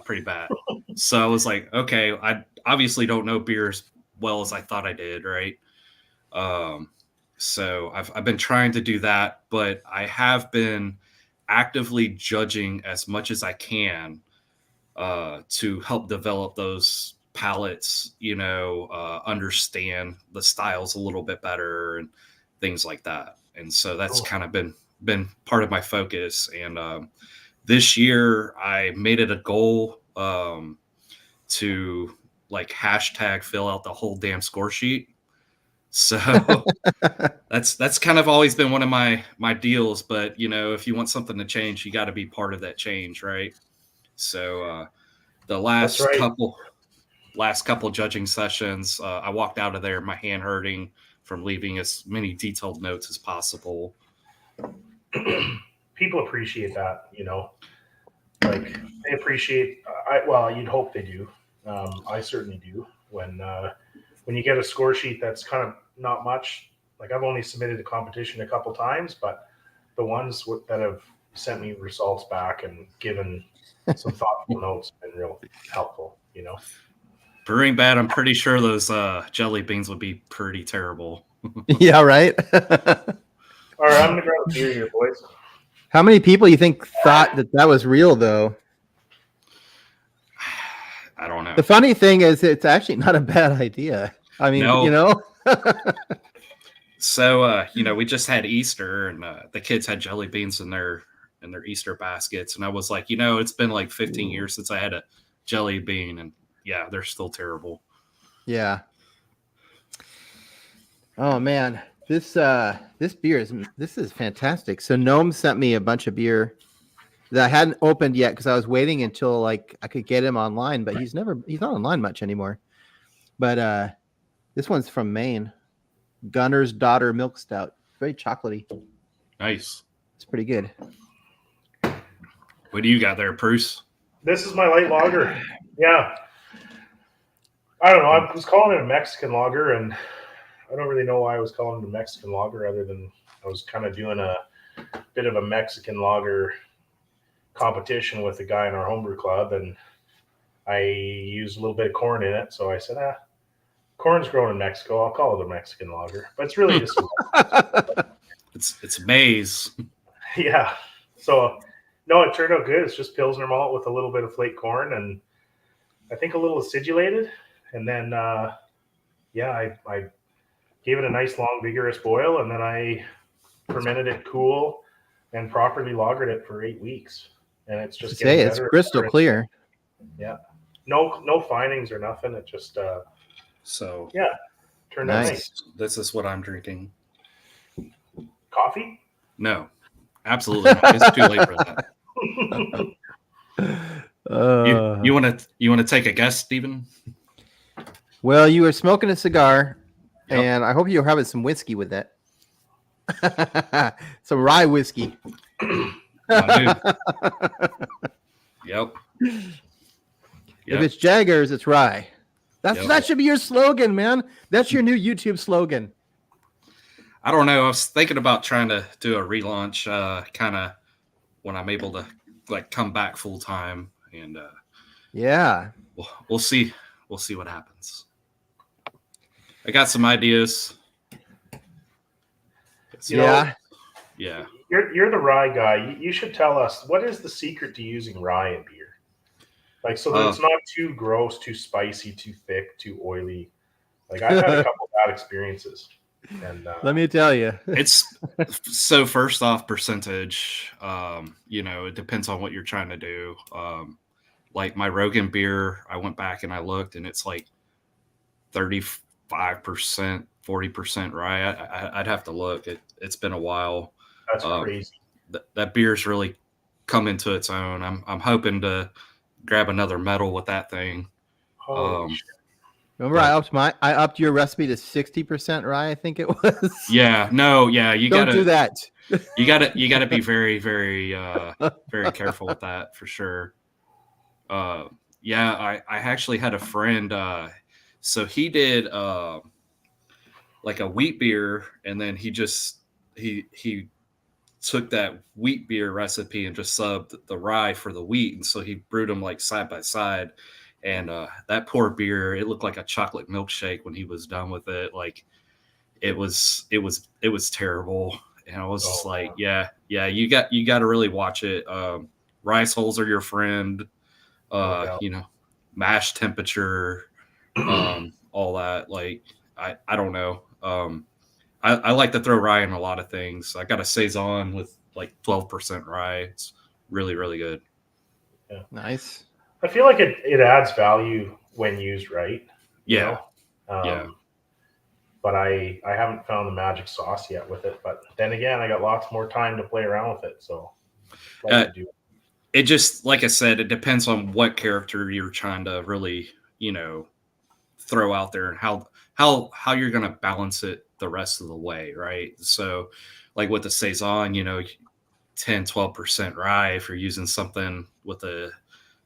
pretty bad. So I was like, okay, I obviously don't know beer as well as I thought I did, right? So I've been trying to do that, but I have been actively judging as much as I can to help develop those palettes, understand the styles a little bit better and things like that. And so that's kind of been part of my focus. And this year I made it a goal to like hashtag fill out the whole damn score sheet. So that's kind of always been one of my deals. But if you want something to change, you got to be part of that change, right? So the last couple judging sessions, I walked out of there, my hand hurting from leaving as many detailed notes as possible. People appreciate that, like they appreciate. You'd hope they do. I certainly do. When you get a score sheet that's kind of not much. Like I've only submitted a competition a couple times, but the ones that have sent me results back and given some thoughtful notes have been real helpful. Brewing bad, I'm pretty sure those jelly beans would be pretty terrible. Yeah, right. All right, I'm gonna grab a beer here, boys. How many people you think thought that was real, though? I don't know. The funny thing is, it's actually not a bad idea. I mean, no. So, we just had Easter, and the kids had jelly beans in their Easter baskets, and I was like, it's been like 15 years since I had a jelly bean, and yeah, they're still terrible. Yeah. Oh man, this beer is fantastic. So Gnome sent me a bunch of beer that I hadn't opened yet because I was waiting until like I could get him online, but he's not online much anymore. But this one's from Maine, Gunner's Daughter Milk Stout, very chocolatey. Nice. It's pretty good. What do you got there, Bruce? This is my light lager. Yeah. I don't know. I was calling it a Mexican lager, and I don't really know why I was calling it a Mexican lager other than I was kind of doing a bit of a Mexican lager competition with a guy in our homebrew club, and I used a little bit of corn in it. So I said, corn's grown in Mexico. I'll call it a Mexican lager. But it's really just it's maize. Yeah. So no, it turned out good. It's just Pilsner malt with a little bit of flake corn and I think a little acidulated. And then I gave it a nice long vigorous boil, and then I fermented it cool and properly lagered it for 8 weeks. And it's just getting better. It's crystal clear. Yeah. No findings or nothing. It just turned out nice. This is what I'm drinking. Coffee? No, absolutely not. It's too late for that. You want to take a guess, Stephen? Well, you were smoking a cigar, and I hope you're having some whiskey with that. Some rye whiskey. Yep. If it's Jaggers, it's rye. That should be your slogan, man. That's your new YouTube slogan. I don't know. I was thinking about trying to do a relaunch, kind of when I'm able to like come back full time, and we'll see. We'll see what happens. I got some ideas. Yeah. You're the rye guy. You should tell us, what is the secret to using rye in beer? Like, so that it's not too gross, too spicy, too thick, too oily. Like, I've had a couple bad experiences. And let me tell you, it's so first off percentage, it depends on what you're trying to do. Like my Rogan beer, I went back and I looked, and it's like 35%, 40% rye. I'd have to look. It's been a while. That's crazy. That beer's really come into its own. I'm hoping to grab another medal with that thing. Remember, I upped your recipe to 60% rye. I think it was. Yeah. No. Yeah. You don't do that. You gotta be very, very, very careful with that for sure. I actually had a friend. So he did like a wheat beer, and then he took that wheat beer recipe and just subbed the rye for the wheat, and so he brewed them like side by side. And that poor beer, it looked like a chocolate milkshake when he was done with it. Like it was terrible. And I was just like, yeah, you got to really watch it. Rice holes are your friend. You know, mash temperature, all that. Like I don't know. I like to throw rye in a lot of things. I got a saison with like 12% rye. It's really, really good. Yeah. Nice. I feel like it adds value when used right. Yeah. Yeah. But I haven't found the magic sauce yet with it. But then again, I got lots more time to play around with it. So it just, like I said, it depends on what character you're trying to really, throw out there and how you're going to balance it the rest of the way. Right. So like with the saison, 10-12% rye, if you're using something with a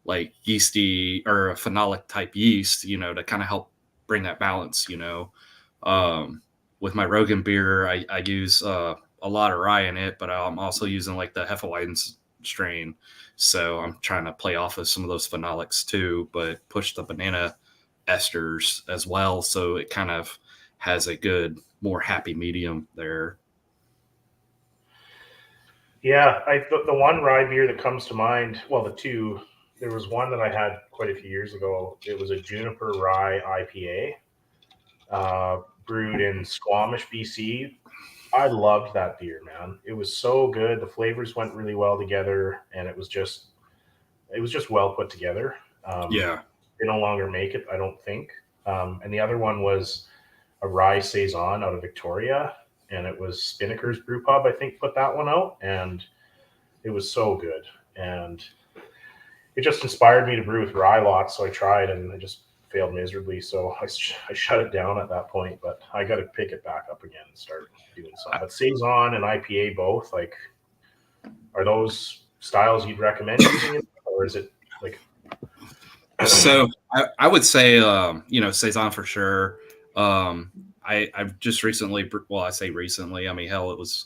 like yeasty or a phenolic type yeast, to kind of help bring that balance, with my Rogan beer, I use a lot of rye in it, but I'm also using like the Hefeweizen strain. So I'm trying to play off of some of those phenolics too, but push the banana esters as well. So it kind of has a good, more happy medium there. Yeah, the one rye beer that comes to mind, well, the two, there was one that I had quite a few years ago. It was a juniper rye IPA, brewed in Squamish, BC. I loved that beer, man. It was so good. The flavors went really well together, and it was just well put together. They no longer make it, I don't think. And the other one was a rye saison out of Victoria, and it was Spinnaker's Brew Pub, I think, put that one out, and it was so good. And it just inspired me to brew with rye lots, so I tried, and I just failed miserably. So I shut it down at that point, but I got to pick it back up again and start doing something. But saison and IPA both, like, are those styles you'd recommend using it, or is it like? So I would say, saison for sure. I've just recently, well, I say recently, I mean, hell, it was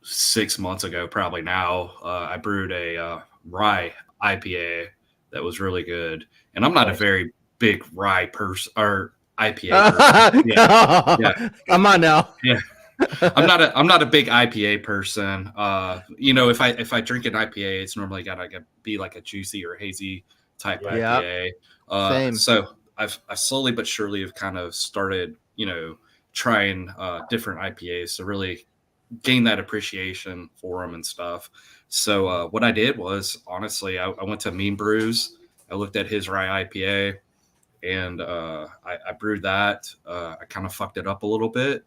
6 months ago, probably now. I brewed a rye IPA that was really good. And I'm not a very big rye person or IPA person. Yeah. Come on now. Yeah. I'm not a big IPA person. If I drink an IPA, it's normally gotta be like a juicy or hazy type IPA. Same. So I slowly but surely have kind of started, trying different IPAs to really gain that appreciation for them and stuff. So what I did was, honestly, I went to Mean Brews. I looked at his rye IPA, and I brewed that. I kind of fucked it up a little bit.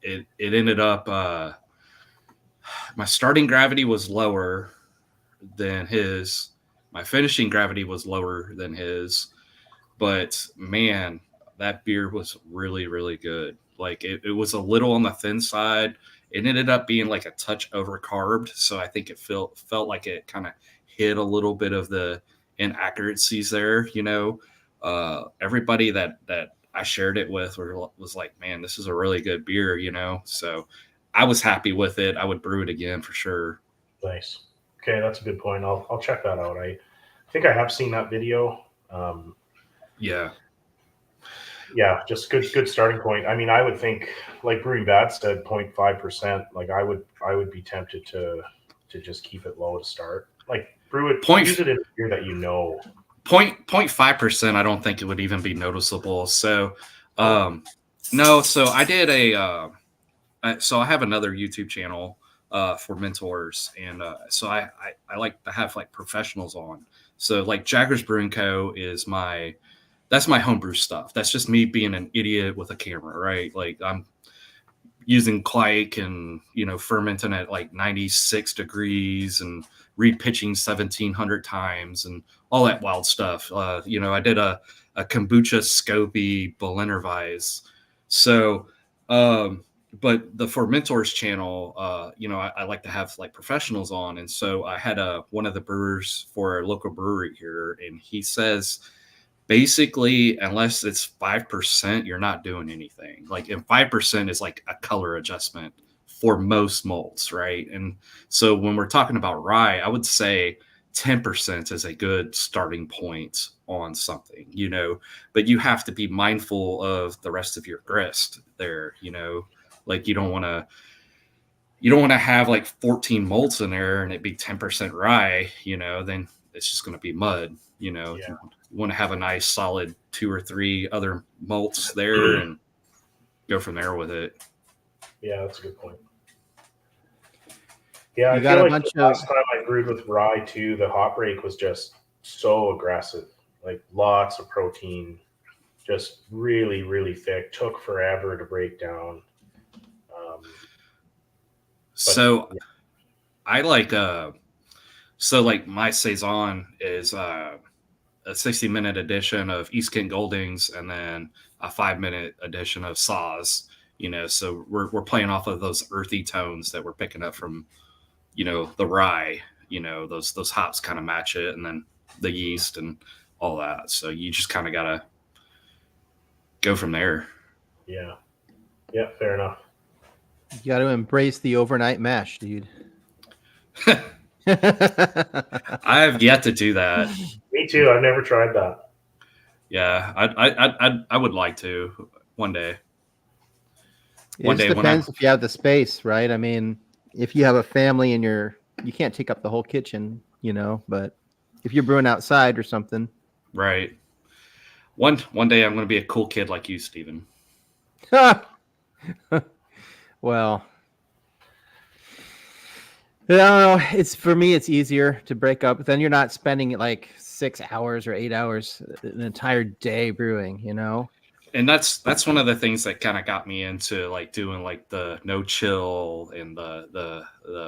It ended up my starting gravity was lower than his. My finishing gravity was lower than his, but man, that beer was really, really good. Like it was a little on the thin side. It ended up being like a touch over carbed, so I think it felt like it kind of hit a little bit of the inaccuracies there. Everybody that I shared it with was like, man, this is a really good beer, So I was happy with it. I would brew it again for sure. Nice. Okay, that's a good point. I'll check that out. I think I have seen that video. Yeah, just good starting point. I mean, I would think, like Brewing Bad said, 0.5%. Like I would be tempted to just keep it low to start. Like brew it, use it in a beer that 0.5%. I don't think it would even be noticeable. So, no. So I did so I have another YouTube channel for mentors, and so I like to have like professionals on. So like Jagger's Brewing Co. is that's my homebrew stuff. That's just me being an idiot with a camera, right? Like I'm using Clyke and, fermenting at like 96 degrees and repitching 1,700 times and all that wild stuff. I did a kombucha Scopy Berlinerweisse. So, but the For Mentors channel, I like to have like professionals on. And so I had one of the brewers for a local brewery here, and he says basically, unless it's 5%, you're not doing anything. Like, and 5% is like a color adjustment for most malts, right? And so when we're talking about rye, I would say 10% is a good starting point on something, but you have to be mindful of the rest of your grist there, like you don't want to have like 14 malts in there and it be 10% rye, then it's just going to be mud, Yeah. You want to have a nice solid 2 or 3 other malts there and go from there with it. Yeah, that's a good point. Yeah, You I got feel a like bunch the of- last time I brewed with rye too, the hop break was just so aggressive. Like lots of protein, just really, really thick. Took forever to break down. So yeah. I like like my saison is a 60-minute edition of East Kent Goldings and then a 5-minute edition of Saws. So we're playing off of those earthy tones that we're picking up from the rye. Those hops kind of match it, and then the yeast and all that. So you just kind of gotta go from there. Yeah, fair enough. You got to embrace the overnight mash, dude. I have yet to do that. Me too. I've never tried that. Yeah, I would like to one day. It just depends if you have the space, right? I mean, if you have a family and you can't take up the whole kitchen, but if you're brewing outside or something. Right. One day I'm going to be a cool kid like you, Steven. Well, I don't know. For me, it's easier to break up. Then you're not spending like 6 hours or 8 hours an entire day brewing, And that's one of the things that kind of got me into like doing like the no chill and the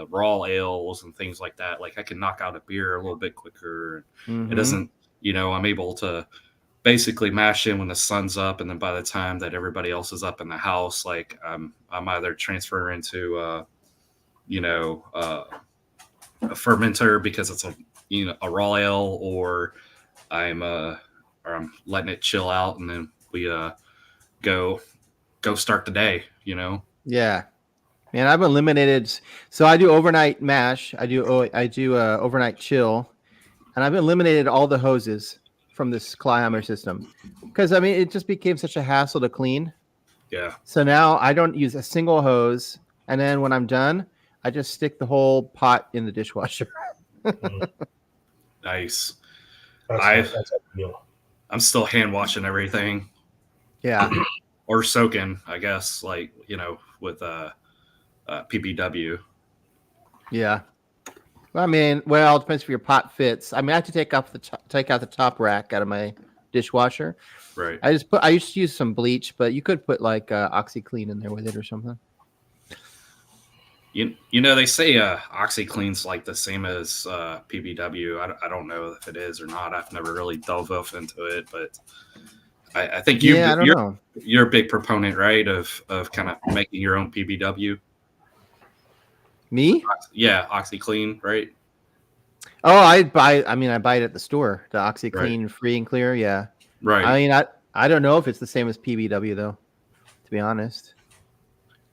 raw ales and things like that. Like I can knock out a beer a little bit quicker. Mm-hmm. It doesn't, I'm able to basically mash in when the sun's up, and then by the time that everybody else is up in the house, like I'm either transfer into a fermenter because it's a raw ale, or I'm letting it chill out, and then we go start the day. Yeah, man, I've eliminated. So I do overnight mash. I do overnight chill, and I've eliminated all the hoses from this Kleihammer system because it just became such a hassle to clean. Yeah. So now I don't use a single hose, and then when I'm done, I just stick the whole pot in the dishwasher. Nice. That's ideal. I'm still hand washing everything. Yeah. Or soaking, I guess, like, with PPW. Yeah. Well, it depends if your pot fits. I have to take out the top rack out of my dishwasher. Right. I used to use some bleach, but you could put like OxyClean in there with it or something. They say OxyClean's like the same as PPW. I don't know if it is or not. I've never really dove off into it, but I think you're a big proponent, right, of kind of making your own PPW. Me? Yeah, OxyClean, right? Oh, I buy it at the store. The OxyClean Free and Clear, yeah. Right. I don't know if it's the same as PBW though, to be honest.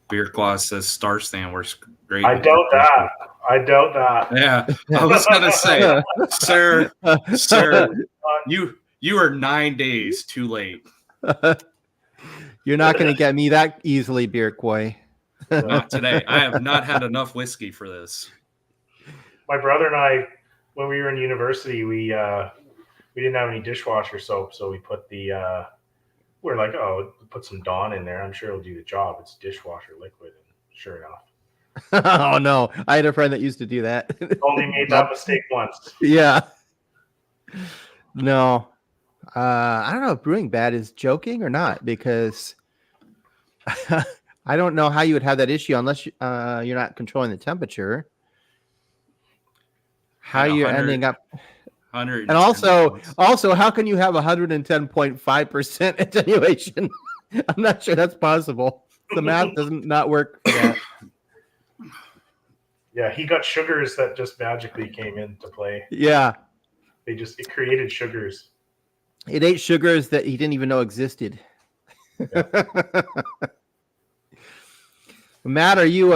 Beer Claus says Star Stand works great. I doubt that. Yeah, I was gonna say, sir, you are 9 days too late. You're not going to get me that easily, Beer Koi. Not today. I have not had enough whiskey for this. My brother and I, when we were in university, we didn't have any dishwasher soap, so we put we're like, oh, put some Dawn in there. I'm sure it'll do the job. It's dishwasher liquid, and sure enough. Oh no, I had a friend that used to do that. Only made that mistake once. Yeah. No, I don't know if Brewing Bad is joking or not, because I don't know how you would have that issue unless you're not controlling the temperature. How you're ending up. And also, how can you have 110.5% attenuation? I'm not sure that's possible. The math doesn't not work for that. Yeah, he got sugars that just magically came into play. Yeah. It created sugars. It ate sugars that he didn't even know existed. Matt, are you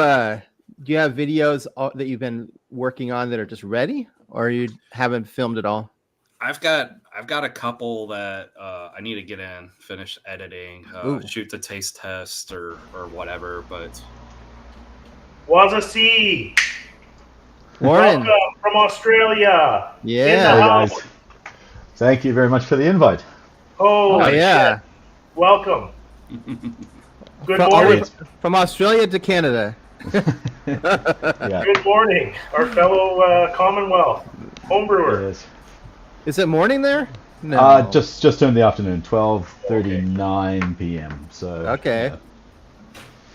do you have videos that you've been working on that are just ready, or you haven't filmed at all? I've got a couple that I need to get in, finish editing, shoot the taste test or whatever. But Wazasi, Warren, welcome from Australia. yeah, Hey guys, thank you very much for the invite. Oh yeah, shit. Welcome. Good from, morning. from Australia to Canada. Yeah. Good morning, our fellow Commonwealth homebrewer. Yes. Is it morning there? No. Just turned the afternoon, 12:39 p.m. So Okay.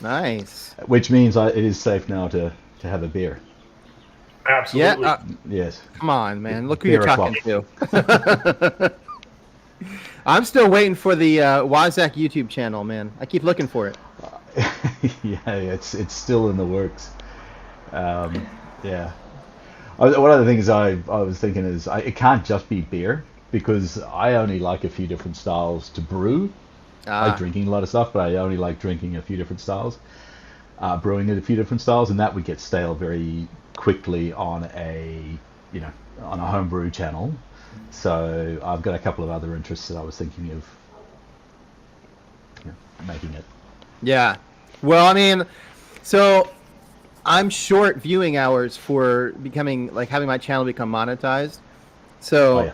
Nice. which means it is safe now to have a beer. Absolutely. Yeah. Yes. Come on, man. Look who Beer you're talking to. I'm still waiting for the Wazak YouTube channel, man. I keep looking for it. Yeah, it's still in the works. Yeah. One of the things I was thinking is it can't just be beer, because I only like a few different styles to brew. I like drinking a lot of stuff, but I only like drinking a few different styles, brewing a few different styles, and that would get stale very quickly on a homebrew channel. So I've got a couple of other interests that I was thinking of making it. Yeah. Well, I mean, so I'm short viewing hours for becoming having my channel become monetized. So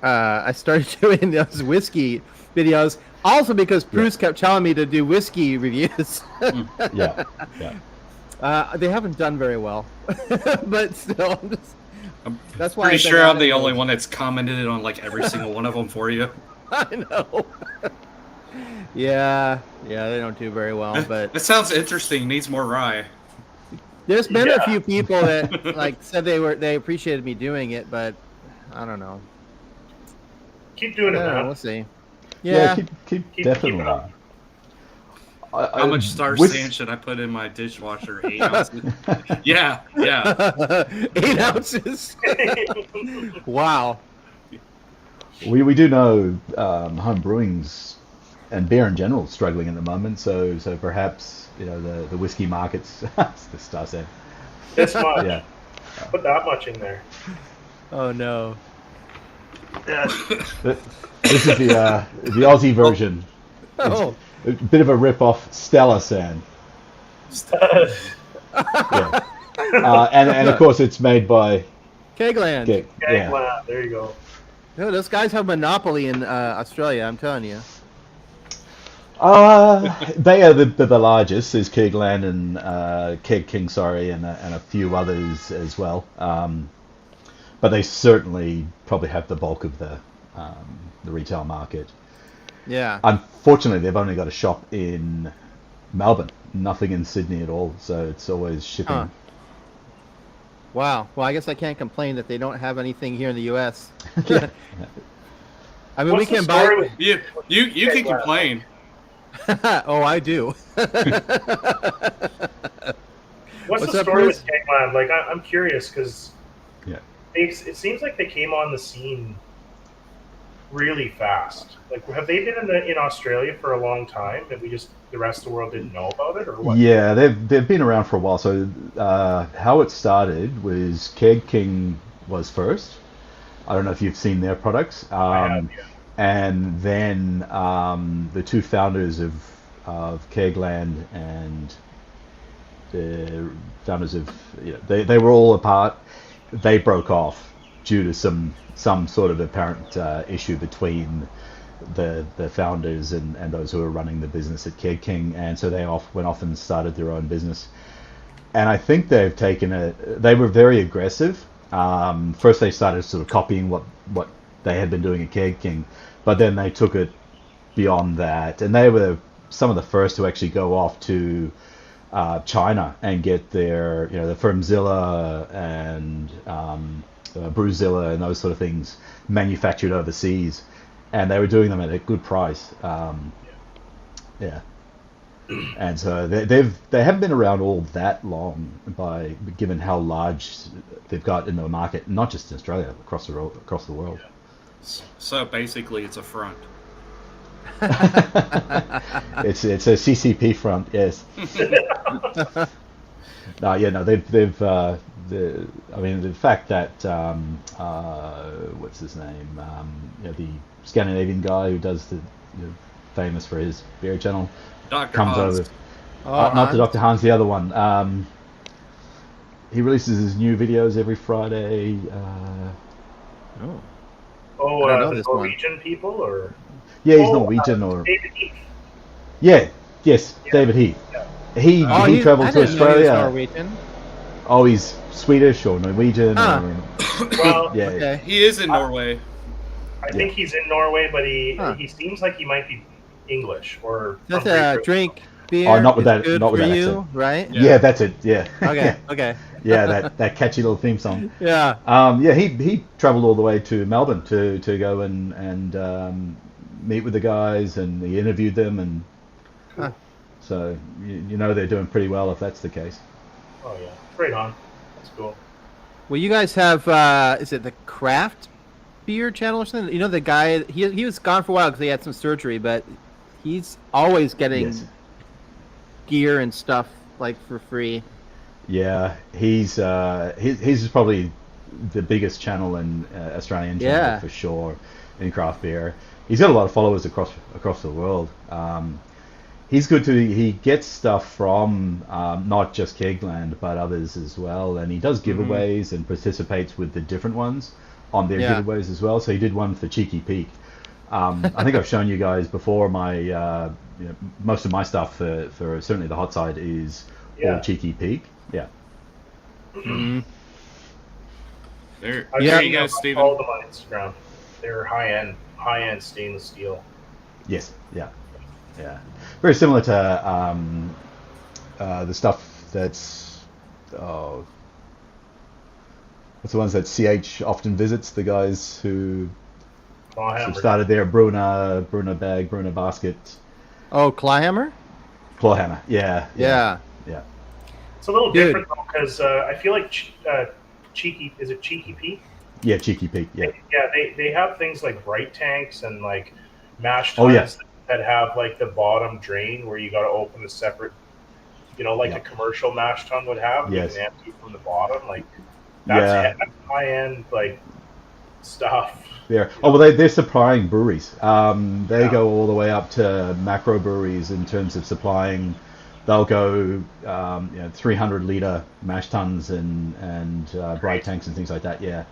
I started doing those whiskey videos, also because Bruce kept telling me to do whiskey reviews. Yeah. They haven't done very well, but still, that's why. Pretty sure I'm the only one that's commented on every single one of them for you. I know. Yeah, they don't do very well, but it sounds interesting. Needs more rye. There's been a few people that said they appreciated me doing it, but I don't know. Keep doing it, man. We'll see. Yeah, keep definitely. Keep it up. How much star sand should I put in my dishwasher? 8 ounces. Yeah. 8 ounces. Wow. We do know home brewing's and beer in general is struggling at the moment. So perhaps the whiskey markets the star sand. This much. Yeah. Put that much in there. Oh no. This is the Aussie version. Oh. A bit of a rip-off Stella Sand. Yeah. And of course it's made by Kegland. Yeah. There you go. No, those guys have monopoly in Australia. I'm telling you. They are the largest. There's Kegland and Keg King, and a few others as well. But they certainly probably have the bulk of the retail market. Yeah. Unfortunately, they've only got a shop in Melbourne, nothing in Sydney at all. So it's always shipping. Huh. Wow. Well, I guess I can't complain that they don't have anything here in the U.S. I mean, we can buy. You can complain. Oh, I do. What's the up, story Bruce? with Kegland? I'm curious because it seems like they came on the scene really fast. Have they been in Australia for a long time and the rest of the world didn't know about it, or what? Yeah, they've been around for a while. So how it started was Keg King was first. I don't know if you've seen their products. I have, yeah. And then the two founders of Kegland and the founders of they were all apart. They broke off due to some sort of apparent issue between the founders and those who were running the business at Keg King, and so they went off and started their own business. And I think they've taken they were very aggressive. First they started sort of copying what they had been doing at Keg King, but then they took it beyond that, and they were some of the first to actually go off to China and get their the Firmzilla and Brewzilla and those sort of things manufactured overseas, and they were doing them at a good price. And so they haven't been around all that long, given how large they've got in the market, not just in Australia, across the world. So basically, it's a front. It's a CCP front, yes. No, yeah, no, I mean, the fact that what's his name? The Scandinavian guy who does famous for his beer channel, Dr. comes Hans. over. Oh, Not the Hans. Dr. Hans, the other one. He releases his new videos every Friday. Oh. Oh, I don't know the this one. Norwegian people, or Yeah, he's Norwegian or David Heath. yeah, yes, Yeah. David Heath. Yeah. He Oh, he travelled I to didn't know he was Australia. Norwegian. Oh, he's Swedish or Norwegian. Huh. Or, Well, yeah, Okay. He is in Norway. I think he's in Norway, but Huh. he seems like he might be English or. Just I'm pretty a sure. drink beer. Oh, not with is that- Good not with for that you, accent. right? Yeah. yeah, that's it. Yeah. Okay. Okay. Yeah, that catchy little theme song. Yeah. Yeah, he travelled all the way to Melbourne to go and meet with the guys, and he interviewed them, and Huh. so you know they're doing pretty well if that's the case. Oh yeah, right on. That's cool. Well, you guys have is it the craft beer channel or something? You know the guy he was gone for a while because he had some surgery, but he's always getting Yes. gear and stuff like for free. Yeah, he's probably the biggest channel in Australian channel Yeah. for sure in craft beer. He's got a lot of followers across the world. He's good too. He gets stuff from not just Kegland but others as well, and he does giveaways and participates with the different ones on their Yeah. giveaways as well. So he did one for Cheeky Peak. I think I've shown you guys before. My most of my stuff for certainly the hot side is Yeah. all Cheeky Peak. Yeah. Mhm. There, I've Yeah. there seen you go, them Steven. all of them on Instagram. They're high end stainless steel. Yes. Yeah. Yeah. Very similar to the stuff that's what's the ones that CH often visits, the guys who Clawhammer. started there, Bruna Bag, Bruna Basket, Oh, Clyhammer? Clawhammer. Yeah. Yeah. Yeah. It's a little Dude. different though, because I feel like Cheeky is it Cheeky Peak? Yeah, Cheeky Peak. Yeah. Yeah, they have things like bright tanks and like mash Oh, tuns yeah. that have like the bottom drain where you got to open a separate, like Yeah. a commercial mash tun would have. Yes. You can empty from the bottom. Like that's, Yeah. that's high end like stuff. Yeah. Oh well, they're supplying breweries. They Yeah. go all the way up to macro breweries in terms of supplying. They'll go 300-liter mash tuns and bright tanks and things like that. Yeah.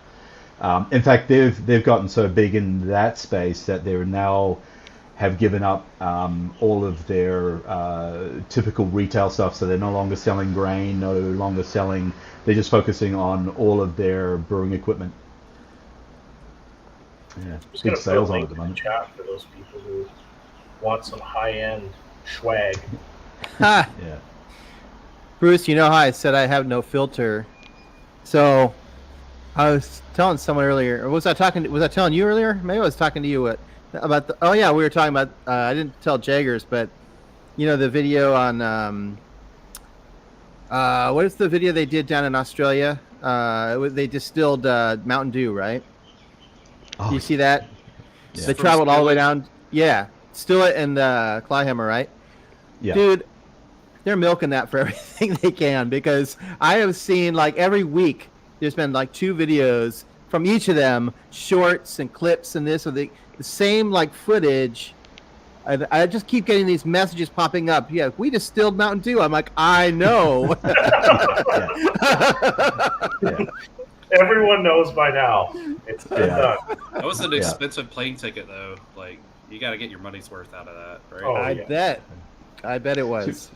In fact, they've gotten so big in that space that they're now have given up all of their typical retail stuff. So they're no longer selling grain, no longer selling. They're just focusing on all of their brewing equipment. Yeah, Just big gonna put a sales on it link at the in the moment. chat for those people who want some high end swag. Ha! Yeah. Bruce, you know how I said I have no filter. So I was telling someone earlier, or was I telling you earlier? Maybe I was talking to you about the, oh yeah, we were talking about, I didn't tell Jaggers, but the video on, what is the video they did down in Australia? They distilled Mountain Dew, right? Oh, You see that? Yeah. They From traveled all the way Skillet? down. Yeah. Stillett and Clyhammer, right? yeah. Dude, they're milking that for everything they can, because I have seen like every week there's been like 2 videos from each of them, shorts and clips and this, or the same like footage. I just keep getting these messages popping up. Yeah, we distilled Mountain Dew. I'm like, I know. Yeah. Everyone knows by now. It's been Yeah. done. That was an Yeah. expensive plane ticket, though. Like, you got to get your money's worth out of that, right? Oh, I yeah. bet it was.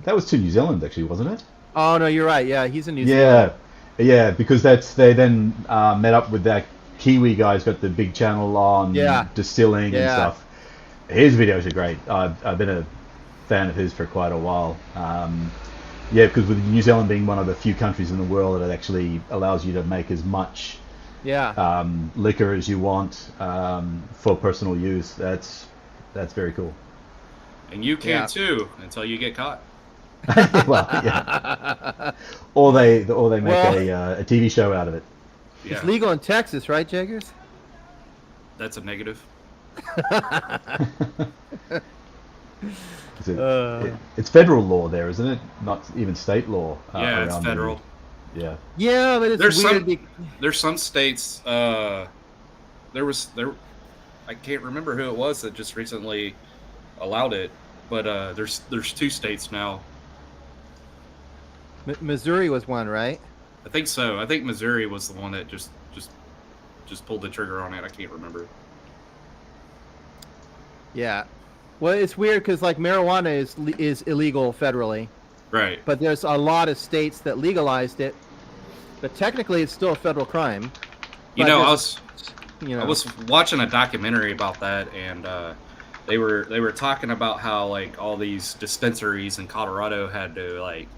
That was to New Zealand, actually, wasn't it? Oh no, you're right. Yeah, he's in New Zealand. Yeah, because they then met up with that Kiwi guy's got the big channel on Yeah. distilling and Yeah. stuff. His videos are great. I've been a fan of his for quite a while. Yeah, because with New Zealand being one of the few countries in the world that actually allows you to make as much Yeah. liquor as you want for personal use. That's very cool. And you can Yeah. too, until you get caught. Well, yeah. Or they make Well- a TV show out of it. Yeah. It's legal in Texas, right, Jaggers? that's a negative. It's federal law there, isn't it? Not even state law. Yeah, it's around federal. Yeah. Yeah, but it's There's weird. There's some states. There. I can't remember who it was that just recently allowed it, but there's 2 states now. Missouri was one, right? I think so. I think Missouri was the one that just pulled the trigger on it. I can't remember. Yeah. Well, it's weird because like marijuana is illegal federally, Right. but there's a lot of states that legalized it. But technically, it's still a federal crime. You But know, there's- I was watching a documentary about that, and they were talking about how like all these dispensaries in Colorado had to like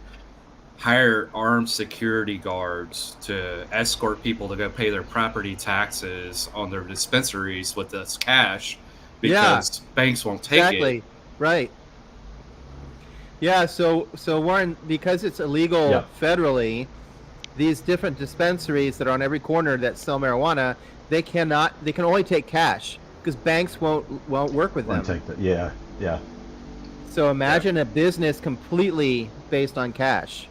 hire armed security guards to escort people to go pay their property taxes on their dispensaries with this cash because banks won't take exactly it. right. Yeah, so Warren, because it's illegal federally, these different dispensaries that are on every corner that sell marijuana, they can only take cash because banks won't work with them. Take that. Yeah. So imagine a business completely based on cash.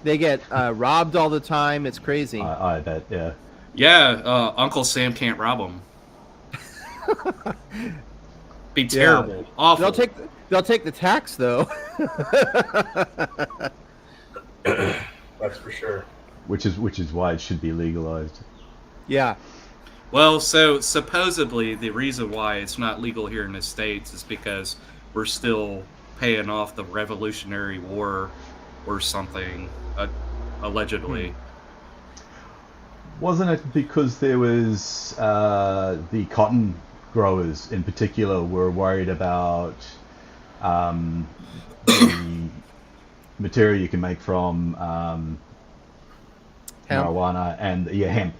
They get robbed all the time. It's crazy. I bet. Yeah. Yeah, Uncle Sam can't rob them. Be terrible, awful. They'll take the tax though. That's for sure. Which is why it should be legalized. Yeah. Well, so supposedly the reason why it's not legal here in the States is because we're still paying off the Revolutionary War or something, allegedly. Wasn't it because there was the cotton growers in particular were worried about the material you can make from marijuana and hemp.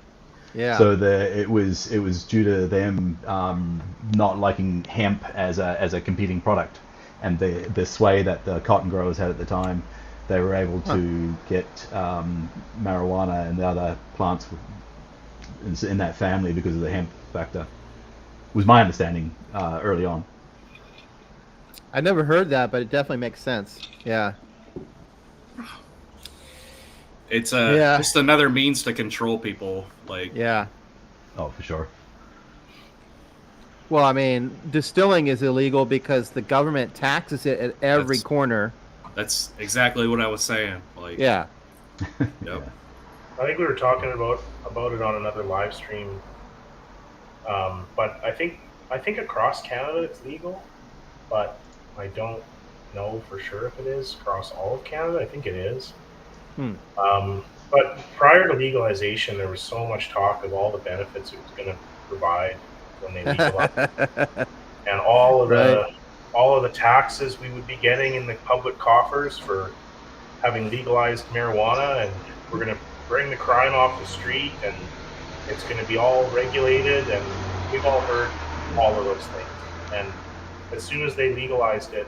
Yeah. So it was due to them not liking hemp as a competing product, and the sway that the cotton growers had at the time, they were able to get marijuana and the other plants in that family because of the hemp factor. Was my understanding early on. I never heard that, but it definitely makes sense. Yeah. It's just another means to control people. Like Yeah. Oh, for sure. Well, I mean, distilling is illegal because the government taxes it at every corner. That's exactly what I was saying. Like Yeah. Yep. I think we were talking about it on another live stream. But I think across Canada it's legal, but I don't know for sure if it is across all of Canada. I think it is. But prior to legalization, there was so much talk of all the benefits it was going to provide when they legalized, and all of the taxes we would be getting in the public coffers for having legalized marijuana, and we're going to bring the crime off the street, and it's going to be all regulated, and we've all heard all of those things. And as soon as they legalized it,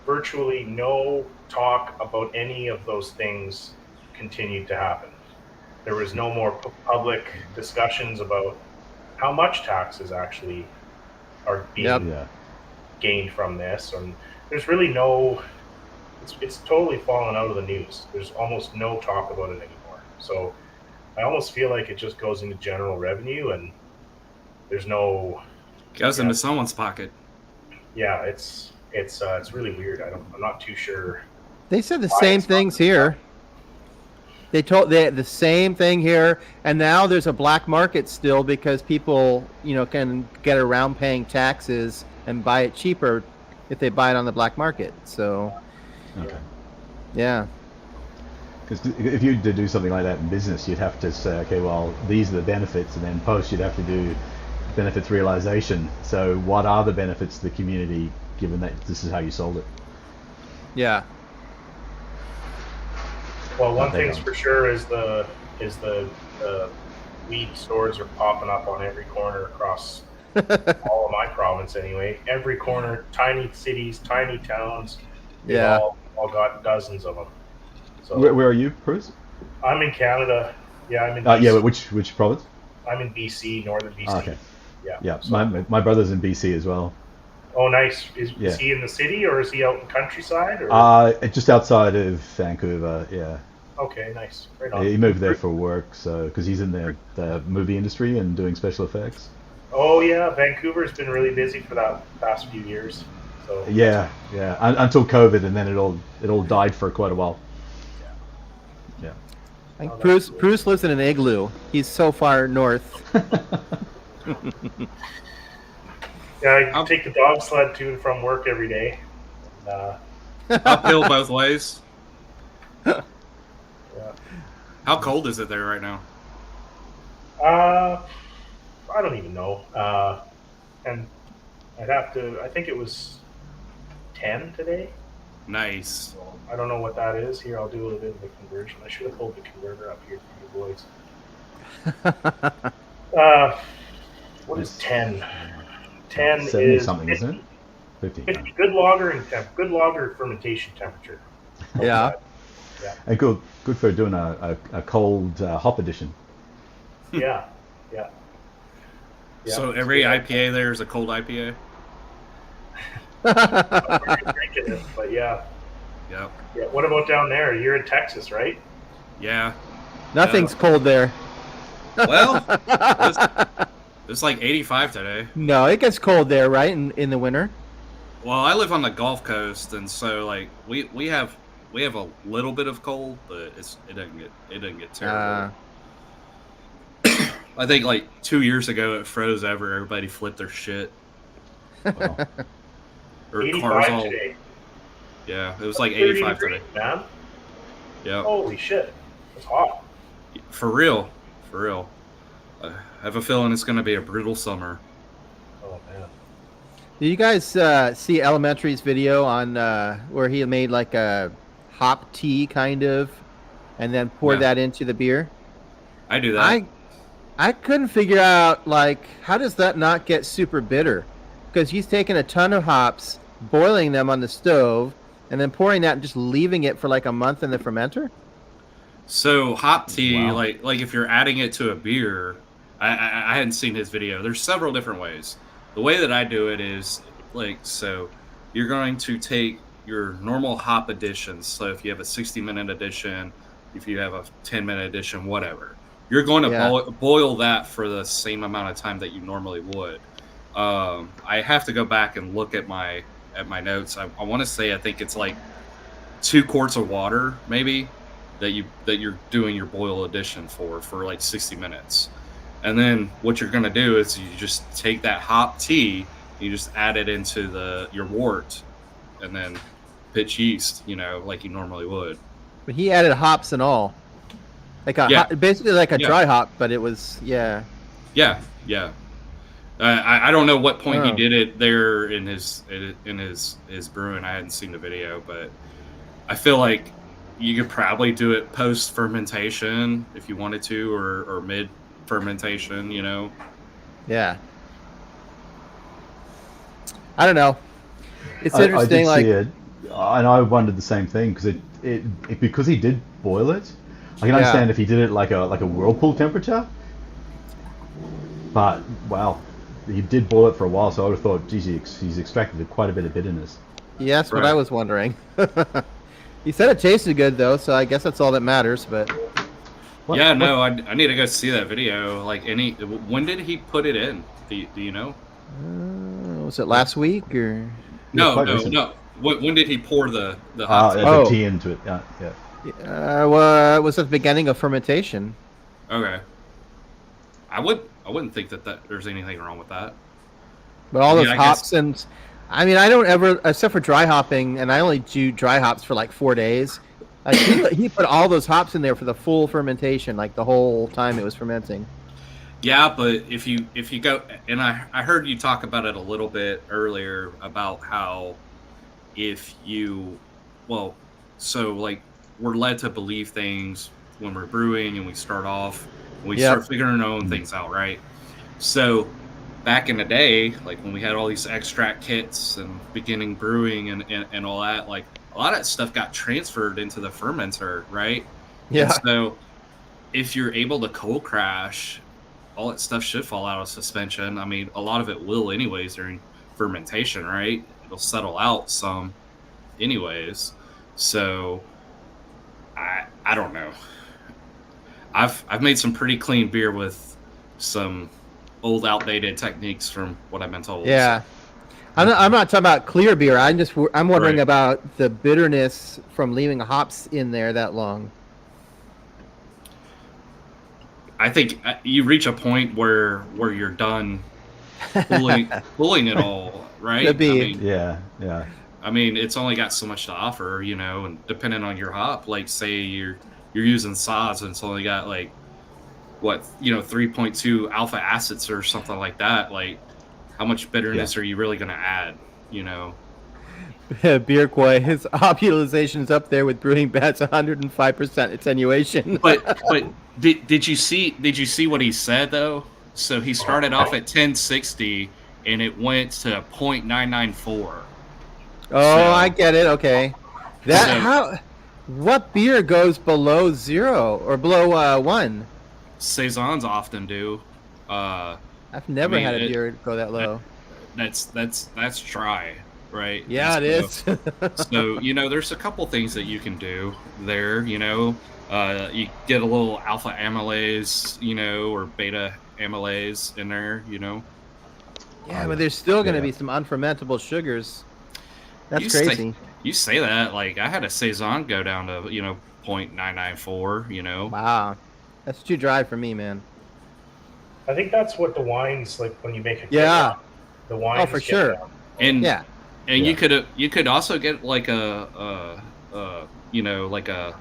virtually no talk about any of those things continued to happen. There was no more public discussions about how much taxes actually are being gained from this, and there's really no. It's totally fallen out of the news. There's almost no talk about it anymore. So I almost feel like it just goes into general revenue, and there's no. Goes into someone's pocket. Yeah, it's really weird. I'm not too sure. They said the same things here. They had the same thing here, and now there's a black market still because people, can get around paying taxes and buy it cheaper if they buy it on the black market. So, yeah. Because if you did do something like that in business, you'd have to say, okay, well, these are the benefits, and then post you'd have to do benefits realization. So, what are the benefits to the community, given that this is how you sold it? Yeah. Well, one thing's for sure is the weed stores are popping up on every corner across all of my province anyway. Every corner, tiny cities, tiny towns. They've all got dozens of them. So where are you, Bruce? I'm in Canada. Yeah, I'm in BC. But which province? I'm in BC, northern BC. Oh, okay. Yeah, So- my brother's in BC as well. Oh, nice. Is Yeah. he in the city or is he out in the countryside? Or? Just outside of Vancouver. Yeah, Okay, nice. Right on. he moved there for work, so because he's in the movie industry and doing special effects. Oh yeah, Vancouver's been really busy for that past few years. So Yeah, yeah. Until COVID, and then it all died for quite a while. Yeah. I think Oh, that's Bruce cool. Bruce lives in an igloo. He's so far north. yeah, I take the dog sled to and from work every day. And, Uphill both ways. yeah. How cold is it there right now? I don't even know. And I'd have to. I think it was 10 today. Nice. So I don't know what that is. Here, I'll do a little bit of the conversion. I should have pulled the converter up here for you boys. What is 10? 10 70 is something, 50, isn't it? 50. 50 good lager fermentation temperature. Yeah. And good for doing a cold hop edition. Yeah. So every IPA there is a cold IPA. I'm drinking it, but yeah. Yep. Yeah. What about down there? You're in Texas, right? Yeah. Nothing's cold there. Well, it's like 85 today. No, it gets cold there, right? In the winter. Well, I live on the Gulf Coast, and so like we have a little bit of cold, but it doesn't get terrible. I think like 2 years ago it froze over. Everybody flipped their shit. Wow. Or 85 cars all. today. Yeah, it was like 30 85 degrees, today. man. Yeah, Holy shit. It's hot. for real. I have a feeling it's going to be a brutal summer. Oh, man. Did you guys see Elementary's video on where he made like a hop tea kind of, and then poured Yeah. that into the beer? I do that. I couldn't figure out like how does that not get super bitter? Because he's taking a ton of hops, boiling them on the stove, and then pouring that and just leaving it for like a month in the fermenter. So hop tea, Wow. like if you're adding it to a beer, I hadn't seen his video. There's several different ways. The way that I do it is like, so you're going to take your normal hop additions. So if you have a 60-minute addition, if you have a 10-minute addition, whatever, you're going to Yeah. boil that for the same amount of time that you normally would. I have to go back and look at my notes. I want to say I think it's like 2 quarts of water maybe that you're doing your boil addition for like 60 minutes. And then what you're going to do is you just take that hop tea, you just add it into your wort, and then pitch yeast, like you normally would. But he added hops and all, like Yeah. basically like a Yeah. dry hop, but it was yeah. Yeah. I don't know what point he Oh. did it there in his brewing. I hadn't seen the video, but I feel like you could probably do it post fermentation if you wanted to, or mid fermentation. Yeah. I don't know. It's I interesting. did Like see it, and I wondered the same thing because it because he did boil it. I can understand if he did it like a whirlpool temperature, but wow, he did boil it for a while. So I would have thought, geez, he's extracted quite a bit of bitterness. yeah, that's what Right. I was wondering. He said it tasted good though, so I guess that's all that matters. But What- Yeah, what- no, I need to go see that video. Like, when did he put it in? Do you know? was it last week or? No, quite no, recent. no. When did he pour the hop tea? Oh. The tea into it. Yeah. Well, it was at the beginning of fermentation. Okay. I wouldn't think that there's anything wrong with that. But all Yeah, those I guess- hops and, I mean, I don't ever, except for dry hopping, and I only do dry hops for like 4 days. He put all those hops in there for the full fermentation, like the whole time it was fermenting. Yeah, but if you go, and I heard you talk about it a little bit earlier about how so like we're led to believe things when we're brewing and we start off, we Yep. start figuring our own things out, right? So back in the day, like when we had all these extract kits and beginning brewing and all that, like a lot of that stuff got transferred into the fermenter, right? Yeah. And so if you're able to cold crash all that stuff should fall out of suspension. I mean, a lot of it will anyways during fermentation, right? It'll settle out some anyways. So I don't know. I've made some pretty clean beer with some old outdated techniques from what I've been told. Yeah. I'm not talking about clear beer. I'm wondering Right. about the bitterness from leaving hops in there that long. I think you reach a point where you're done pulling it all, right? Could be. I mean, Yeah. I mean, it's only got so much to offer, you know, and depending on your hop, like say you're using Saaz and it's only got like what, you know, 3.2 alpha acids or something like that. Like, how much bitterness are you really going to add, you know? Beer Koi, his hop utilization is up there with Brewing Bat's 105% attenuation. But did you see what he said though? So he started off at 1060 and it went to 0.994. Oh, So- I get it. Okay. What beer goes below 0 or below 1? Saisons often do. I've never mean, had a it- beer go that low. That's dry, right? Yeah, it So- is. So, you know, there's a couple things that you can do there, you know. You get a little alpha amylase, you know, or beta amylase in there, you know. Yeah, but there's still going to Yeah. be some unfermentable sugars. That's You say- crazy. You say that, like, I had a Saison go down to, you know, 0.994, you know. Wow. That's too dry for me, man. I think that's what the wines like when you make a Yeah. the wines. Oh, for get sure. down. And Yeah. and Yeah. you could also get like a you know, like a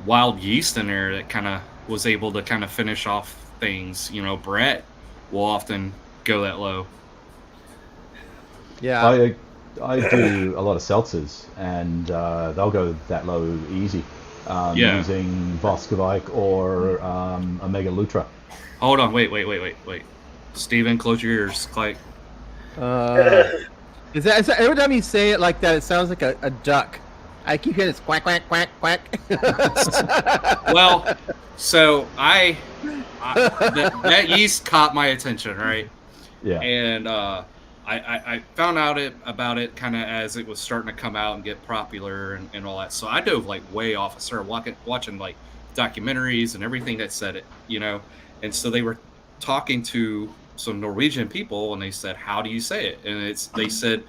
wild yeast in there that kind of was able to kind of finish off things, you know. Brett will often go that low. Yeah. I do a lot of seltzers, and they'll go that low easy, Yeah. using Voskovike or Omega Lutra. Hold on, wait. Steven, close your ears. Like, Is that every time you say it like that, it sounds like a duck. I keep hearing this quack, quack, quack, quack. well, so that yeast caught my attention, right? Yeah. And I found out about it kind of as it was starting to come out and get popular and all that. So I dove like way off. I started watching like documentaries and everything that said it, you know. And so they were talking to some Norwegian people, and they said, "How do you say it?" And they said,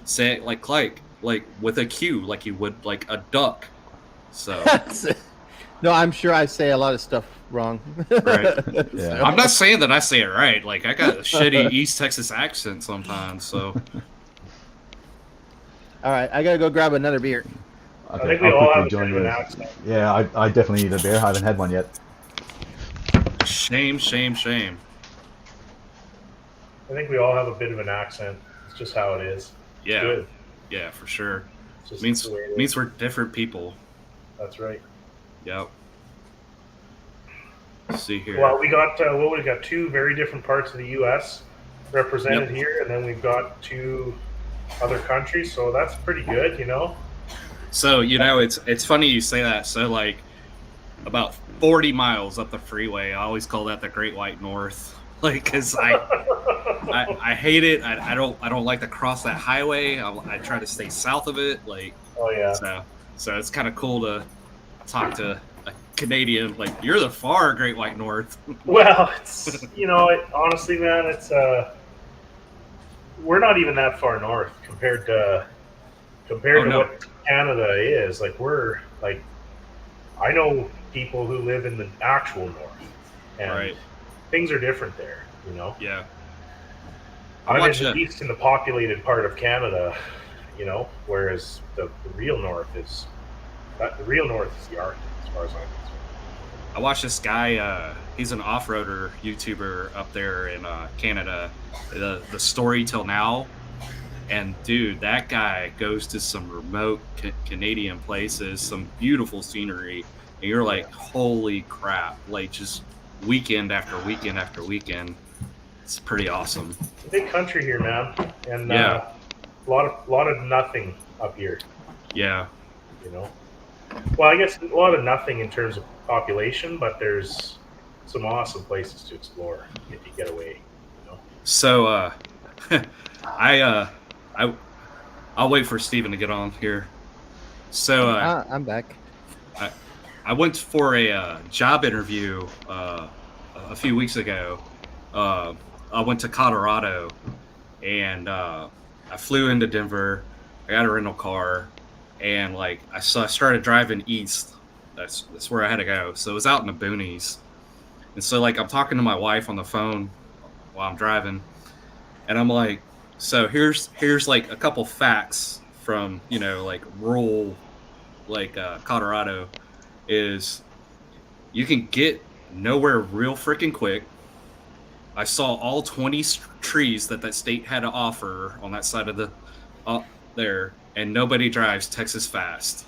"Say it like with a Q, like you would like a duck." So No, I'm sure I say a lot of stuff wrong. Right. Yeah. I'm not saying that I say it right. Like I got a shitty East Texas accent sometimes. So All right, I gotta go grab another beer. Okay, I think we I'll all quickly have a join bit of an you. accent. Yeah, I definitely need a beer. I haven't had one yet. shame. I think we all have a bit of an accent. It's just how it is. Yeah, Good. yeah, for sure. It's just Means the way it is. means we're different people. That's right. Yep. Let's see here. Well, we got we got two very different parts of the U.S. represented here, and then we've got two other countries. So that's pretty good, you know. So you know, it's funny you say that. So like, about 40 miles up the freeway, I always call that the Great White North. Like, cause I hate it. I don't like to cross that highway. I try to stay south of it. Like, Oh yeah. so it's kind of cool to talk to a Canadian. Like, you're the far Great White North. Well, it's honestly, man, it's we're not even that far north compared to no. what Canada is. Like we're like, I know people who live in the actual north, and Right. things are different there. You know, Yeah. I'm in the east in the populated part of Canada. You know, whereas the real north is the Arctic, as far as I'm concerned. I watched this guy. He's an off-roader YouTuber up there in Canada. The story till now, and dude, that guy goes to some remote Canadian places, some beautiful scenery, and you're like, holy crap! Like just weekend after weekend after weekend. It's pretty awesome. It's a big country here, man, and Yeah. a lot of nothing up here. Yeah. You know, well, I guess a lot of nothing in terms of population, but there's some awesome places to explore if you get away. You know? So I'll wait for Steven to get on here. So I'm back. I went for a job interview a few weeks ago. I went to Colorado, and I flew into Denver. I got a rental car, and I started driving east. That's where I had to go. So it was out in the boonies, and so I'm talking to my wife on the phone while I'm driving, and I'm like, so here's a couple facts from rural Colorado is you can get nowhere real freaking quick. I saw all 20 trees that state had to offer on that side of the there, and nobody drives Texas fast.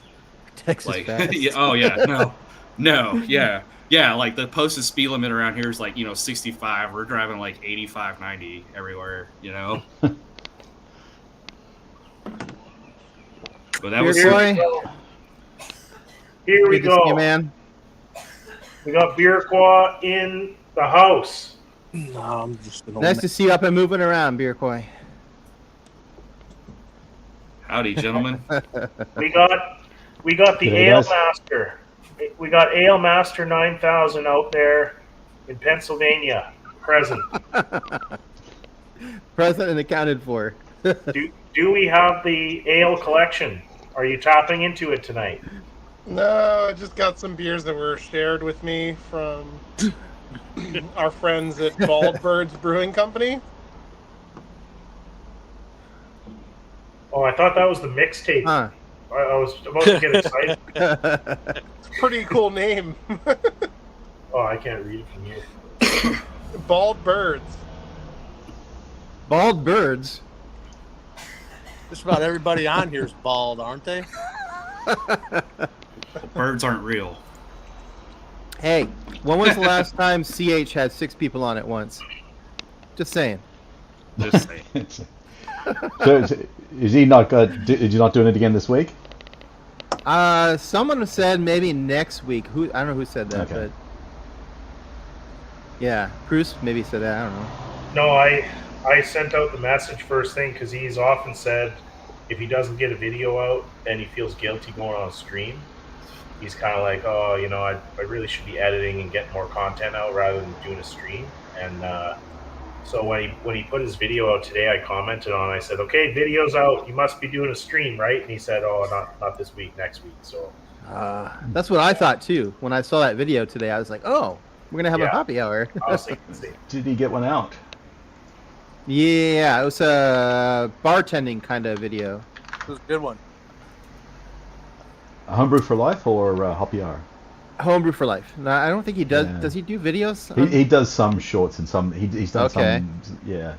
Texas fast. Yeah, oh yeah, no, yeah. The posted speed limit around here is 65. We're driving 85, 90 everywhere. But that was boy. Here we Good to see you, go. man. We got Beerqua in the house. No, I'm just an old Nice man. to see you up and moving around, Beer Koi. howdy, gentlemen. We got the G'day, Ale guys. Master. We got Ale Master 9000 out there in Pennsylvania, present. Present and accounted for. Do we have the ale collection? Are you tapping into it tonight? No, I just got some beers that were shared with me from our friends at Bald Birds Brewing Company. Oh, I thought that was the mixtape. Huh. I was about to get excited. It's a pretty cool name. Oh, I can't read it from here. Bald Birds. Bald birds. Just about everybody on here is bald, aren't they? Birds aren't real. Hey, when was the last time CH had 6 people on at once? Just saying. Just saying. So is he not got? Is he not doing it again this week? Someone said maybe next week. I don't know who said that, Okay. but yeah, Bruce maybe said that. I don't know. No, I sent out the message first thing because he's often said if he doesn't get a video out and he feels guilty going on a stream, he's kind of like, oh, I really should be editing and getting more content out rather than doing a stream. And so when he put his video out today, I commented on it. I said, okay, video's out. You must be doing a stream, right? And he said, oh, not this week, next week. So That's what I thought too. When I saw that video today, I was like, oh, we're going to have a Yeah. happy hour. I was thinking the same. Did he get one out? Yeah, it was a bartending kind of video. It was a good one. A Homebrew for Life or Hoppy Hour? Homebrew for Life. No, I don't think he does. Yeah. Does he do videos? He does some shorts and some. He's done Okay. some. Yeah.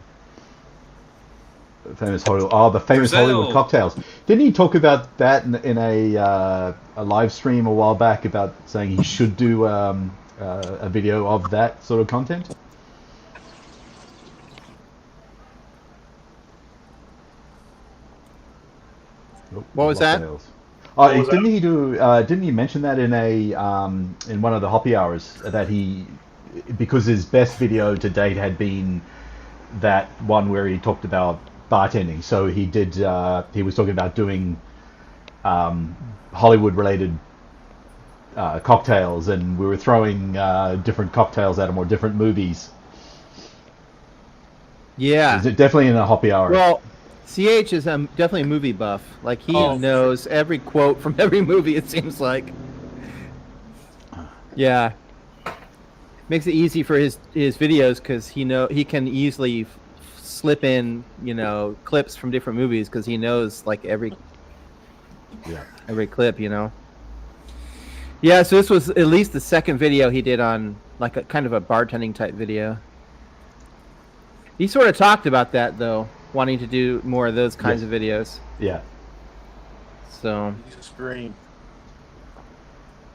Famous Hollywood. Oh, the famous Brazil. Hollywood cocktails. Didn't he talk about that in a live stream a while back about saying he should do a video of that sort of content? What was that? Oh, What was didn't he do? Didn't he mention that in in one of the Hoppy Hours that because his best video to date had been that one where he talked about bartending. So he did. He was talking about doing Hollywood related cocktails, and we were throwing different cocktails at him or different movies. Yeah. Is it definitely in a Hoppy Hour? Well, CH is definitely a movie buff. Like he Oh. knows every quote from every movie. It seems like. Yeah. Makes it easy for his videos because he can easily slip in clips from different movies because he knows like every clip. Yeah. So this was at least the second video he did on like a kind of a bartending type video. He sort of talked about that though, wanting to do more of those kinds Yes. of videos. Yeah. So, Extreme.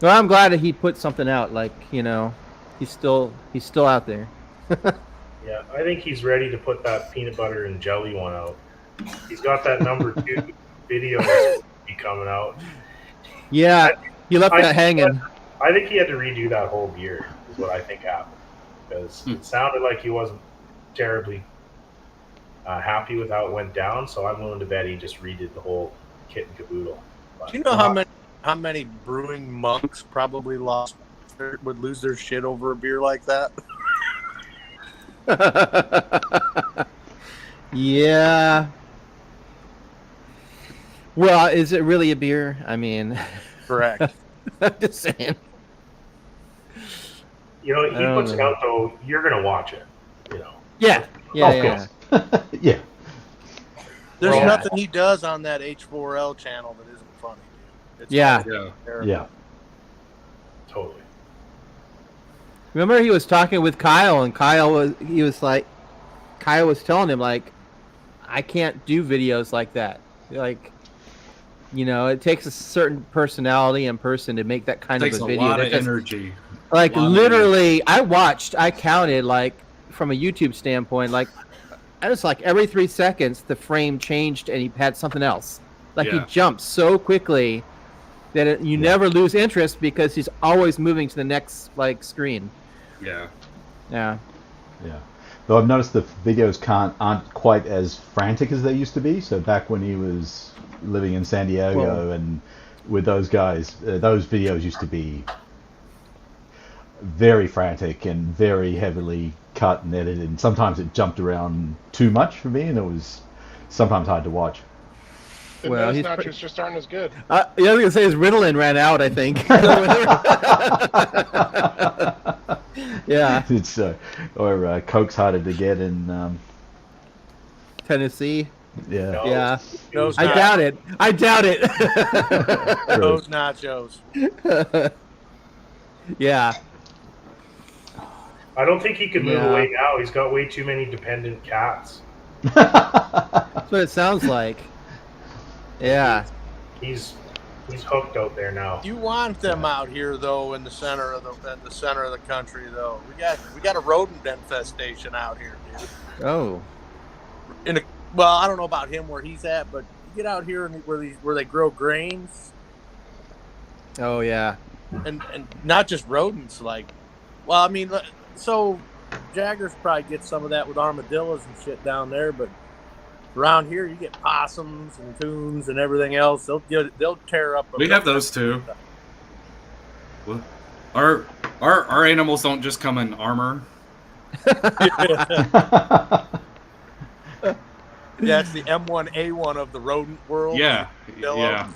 well, I'm glad that he put something out. Like he's still out there. Yeah, I think he's ready to put that peanut butter and jelly one out. He's got that number 2 video that's be coming out. Yeah, he left I- that hanging. I think he had to redo that whole beer, is what I think happened. because it sounded like he wasn't terribly happy with how it went down. So I'm willing to bet he just redid the whole kit and caboodle. But Do you know how many brewing monks probably would lose their shit over a beer like that? Yeah. Well, is it really a beer? I mean, Correct. I'm just saying. He puts it out though. You're gonna watch it. Yeah. Of course. Yeah. There's Yeah. nothing he does on that H4L channel that isn't funny. It's Yeah. fucking terrible. Yeah. Totally. Remember, he was talking with Kyle, and Kyle was telling him, like, I can't do videos like that. Like, it takes a certain personality and person to make that kind Takes of a a video. lot That of just- energy. Like, lot of literally, I counted, like, from a YouTube standpoint, like, I was like every 3 seconds the frame changed and he had something else. Like, he Yeah. jumped so quickly that you never lose interest because he's always moving to the next, like, screen. Yeah. Yeah. Yeah. Though I've noticed the videos aren't quite as frantic as they used to be. So back when he was living in San Diego and with those guys, those videos used to be very frantic and very heavily cut and edited. And sometimes it jumped around too much for me, and it was sometimes hard to watch. The Well, nose he's nachos just aren't as good. Yeah, I was gonna say his Ritalin ran out, I think. Yeah, It's or Coke's harder to get in. Tennessee. Yeah. No, Yeah, Those I doubt it. I doubt it. Those nachos. Yeah, I don't think he could move Yeah. away now. He's got way too many dependent cats. that's what it sounds like. Yeah, He's hooked out there now. You want them out here though, in the center of the country though. We got a rodent infestation out here, dude. oh, Well, I don't know about him where he's at, but you get out here and where they grow grains oh yeah. and not just rodents. Like, well, I mean, so Jaggers probably get some of that with armadillos and shit down there, but around here you get possums and coons and everything else. They'll tear up. We have those too. Our animals don't just come in armor. Yeah, it's the M1A1 of the rodent world. Yeah. Yellow. Yeah.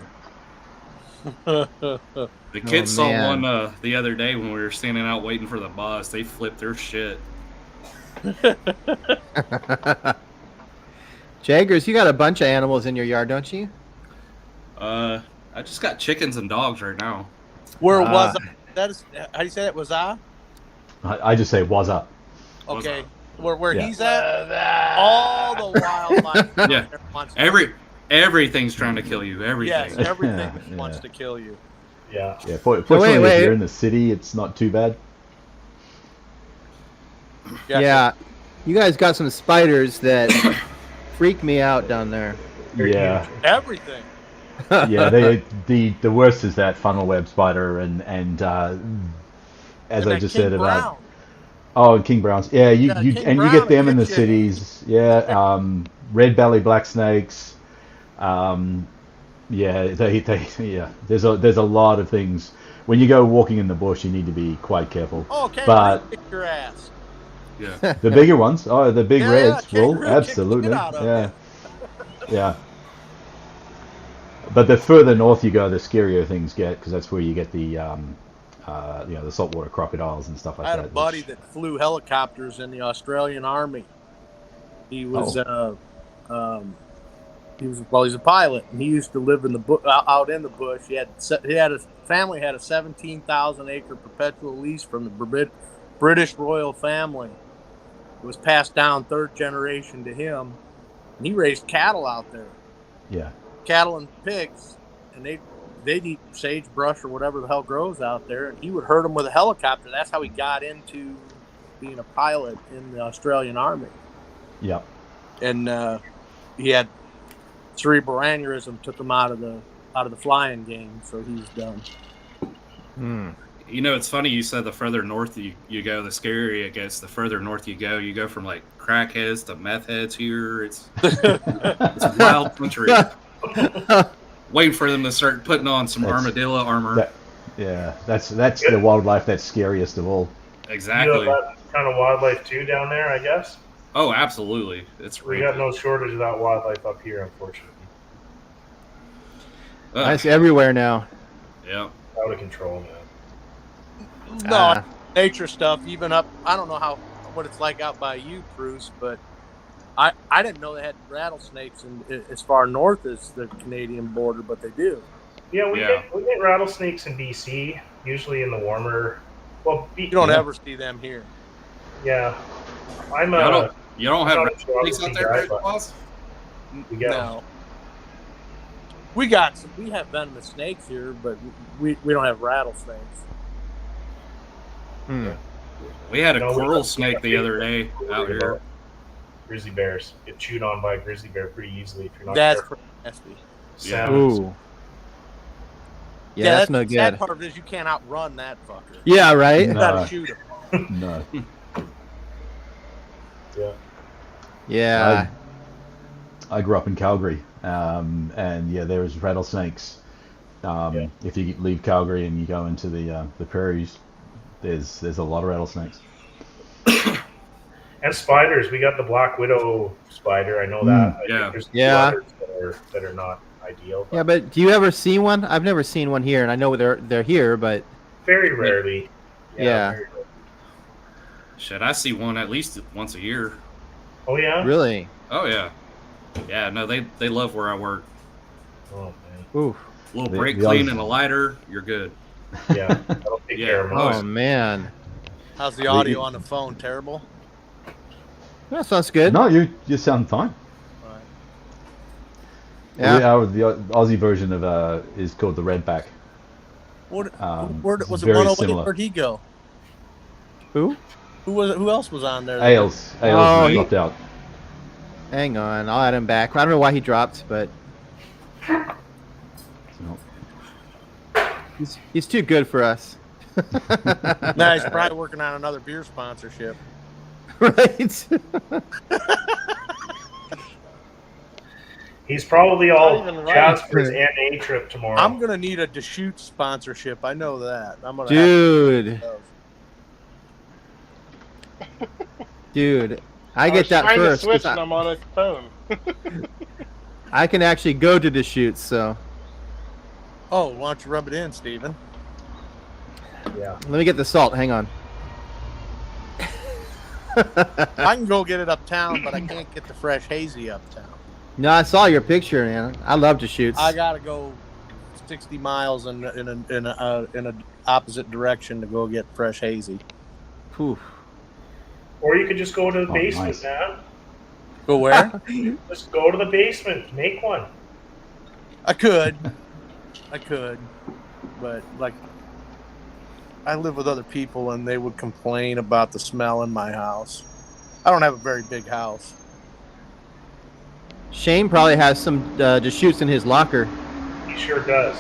The kids saw man. one the other day when we were standing out waiting for the bus. They flipped their shit. Jaggers, you got a bunch of animals in your yard, don't you? I just got chickens and dogs right now. Where was that? Is how do you say it? Was I? I just say was up. Okay. Where Yeah. he's at? All the wildlife. Yeah. Wants to, Everything's trying to kill you. Everything. yes, everything Yeah. wants to kill you. Yeah. Yeah. Fortunately, wait. if you're in the city, it's not too bad. Yeah. You guys got some spiders that freak me out down there. Yeah. Everything. Yeah. The worst is that funnel web spider and as And I that just King said about. Brown. Oh, King Browns. Yeah, you Yeah, you King and you Brown get them in the gets you. cities. Yeah, red belly black snakes. Yeah, yeah. There's a lot of things. When you go walking in the bush, you need to be quite careful. Okay, But- kick your ass. Yeah. The bigger ones, the big Yeah, reds, kangaroo will kick the absolutely. shit out of Yeah, you. yeah. But the further north you go, the scarier things get because that's where you get the the saltwater crocodiles and stuff like I had that. a buddy which- that flew helicopters in the Australian Army. He was he's a pilot, and he used to live in the out in the bush. He had a family had a 17,000 acre perpetual lease from the British royal family. It was passed down third generation to him, and he raised cattle out there, Yeah. cattle and pigs, and they'd eat sagebrush or whatever the hell grows out there, and he would herd them with a helicopter. That's how he got into being a pilot in the Australian Army. Yeah. And he had cerebral aneurysm, took him out of the flying game, so he's done. You know, it's funny you said the further north you go, the scarier it gets. The further north you go from like crackheads to meth heads here. It's wild country. Waiting for them to start putting on some armadillo armor. That's the wildlife that's scariest of all. Exactly. You have that kind of wildlife too down there, I guess. Oh, absolutely. It's We got no shortage of that wildlife up here, unfortunately. It's everywhere now. Yeah. Out of control, man. No, nature stuff. Even up, I don't know what it's like out by you, Bruce, but I didn't know they had rattlesnakes as far north as the Canadian border, but they do. Yeah, we get rattlesnakes in BC, usually in the warmer. Well, you don't ever see them here. Yeah, you don't have rattlesnakes out there, boss? No. We have venomous snakes here, but we don't have rattlesnakes. We had a coral snake the other day out here. Grizzly bears get chewed on by a grizzly bear pretty easily if you're not That's careful. nasty. Yeah. Ooh. Yeah, that's no good. The sad part of it is you can't outrun that fucker. Yeah, right? You gotta shoot him. No. Yeah. I grew up in Calgary, and there's rattlesnakes. If you leave Calgary and you go into the prairies, there's a lot of rattlesnakes. And spiders. We got the black widow spider. I know that. I think there's others that are not ideal. Yeah, but do you ever see one? I've never seen one here, and I know they're here, but very rarely. Yeah. Very rarely. Shit, I see one at least once a year. Oh yeah. Really? Oh yeah. Yeah, no, they love where I work. Oh man. Ooh. A little brake clean and a lighter, you're good. Yeah. That'll take care of most. Oh man. How's the audio on the phone? Terrible? That sounds good. No, you sound fine. Right. Yeah. The Aussie version of is called the redback. Where was it very 108? similar. Where'd he go? Who? Who else was on there? Ailes dropped out. Hang on, I'll add him back. I don't know why he dropped, but he's too good for us. Nah, he's probably working on another beer sponsorship. Right. He's probably all even right. jazzed for his NA trip tomorrow. I'm gonna need a Deschutes sponsorship. I know that. I'm gonna Dude. Dude, I get that trying first. to switch and I'm on a phone. I can actually go to the shoots, so Oh, why don't you rub it in, Steven? Yeah. let me get the salt. Hang on. I can go get it uptown, but I can't get the fresh hazy uptown. No, I saw your picture, man. I love the shoots. I gotta go 60 miles in a opposite direction to go get fresh hazy. Oof. Or you could just go to the basement, nice. man. Go where? Just go to the basement. Make one. I could, but like, I live with other people and they would complain about the smell in my house. I don't have a very big house. Shane probably has some Deschutes in his locker. He sure does.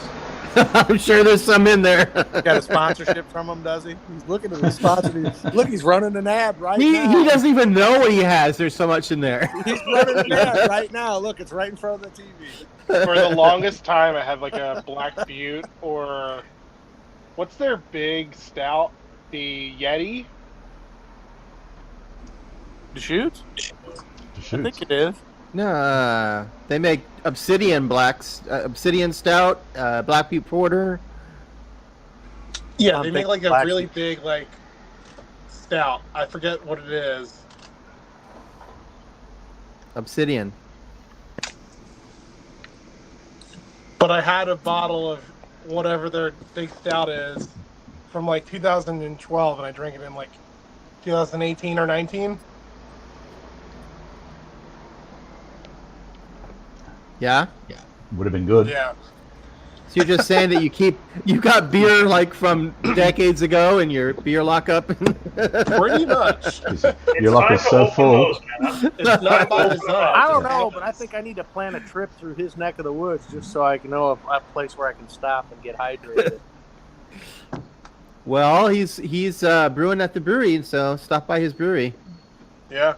I'm sure there's some in there. Got a sponsorship from him, does he? He's looking at his sponsor. Look, he's running an ad right now. He doesn't even know what he has. There's so much in there. He's running an ad right now. Look, it's right in front of the TV. For the longest time, I had like a Black Butte or what's their big stout? The Yeti? Deschutes? I think it is. No, they make Obsidian blacks, Obsidian Stout, Black Butte Porter. Yeah, I'm they big make like a Black really Butte. big like stout. I forget what it is. Obsidian. But I had a bottle of whatever their big stout is from like 2012, and I drank it in like 2018 or 19. Yeah. Would have been good. Yeah. So you're just saying that you got beer like from decades ago in your beer lockup. Pretty much. Your locker is so full. It's not by design. I don't know, but I think I need to plan a trip through his neck of the woods just so I can know a place where I can stop and get hydrated. Well, he's brewing at the brewery, so stop by his brewery. Yeah.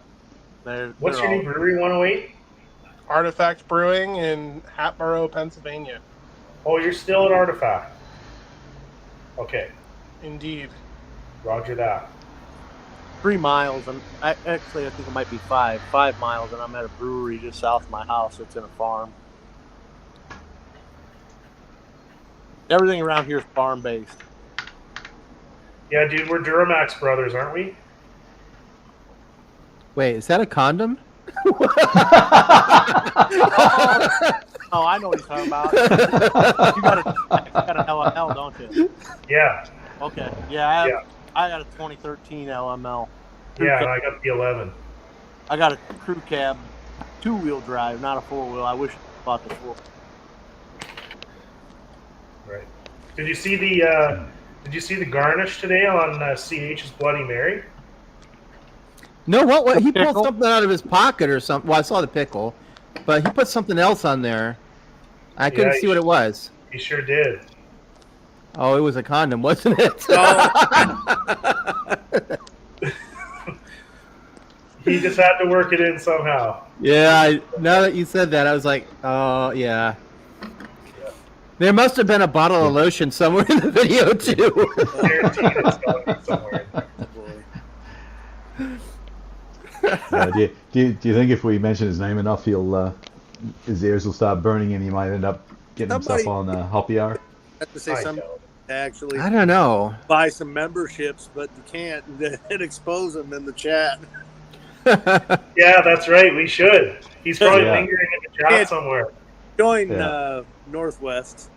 What's your new brewery? 108. Artifact Brewing in Hatboro, Pennsylvania. Oh, you're still at Artifact. Okay, Indeed. Roger that. 3 miles, and I think it might be 5 miles, and I'm at a brewery just south of my house. It's in a farm. Everything around here is farm based. Yeah, dude, we're Duramax brothers, aren't we? Wait, is that a condom? Oh, I know what he's talking about. You got an LML, don't you? Yeah. Okay. Yeah, I got a 2013 LML. Yeah, and I got the 11. I got a crew cab, 2-wheel drive, not a 4-wheel. I wish I bought the 4. Right. Did you see the garnish today on CH's Bloody Mary? No, what? He pulled Pickle? something out of his pocket or something. Well, I saw the pickle, but he put something else on there. I couldn't see what it was. He sure did. Oh, it was a condom, wasn't it? He just had to work it in somehow. Yeah, now that you said that, I was like, oh, yeah. There must have been a bottle of lotion somewhere in the video, too. Guaranteed it's going to be somewhere in there. Do you think if we mention his name enough, his ears will start burning and he might end up getting himself on Hoppy Hour? I have to say something. Actually, I don't know. buy some memberships, but you can't and expose them in the chat. Yeah, that's right. We should. He's probably Yeah. lingering in the chat somewhere. Join Yeah. Northwest.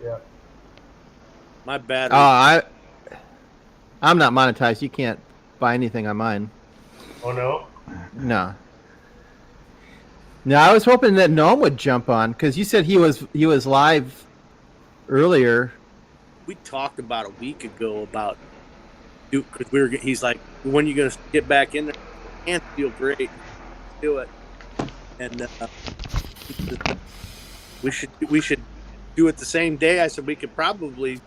Yeah. My bad. I'm not monetized. You can't buy anything on mine. Oh no. No. No, I was hoping that Gnome would jump on because you said he was live earlier. We talked about a week ago about because he's like, when you gonna get back in there? Can't feel great. Do it, and we should do it the same day. I said we could probably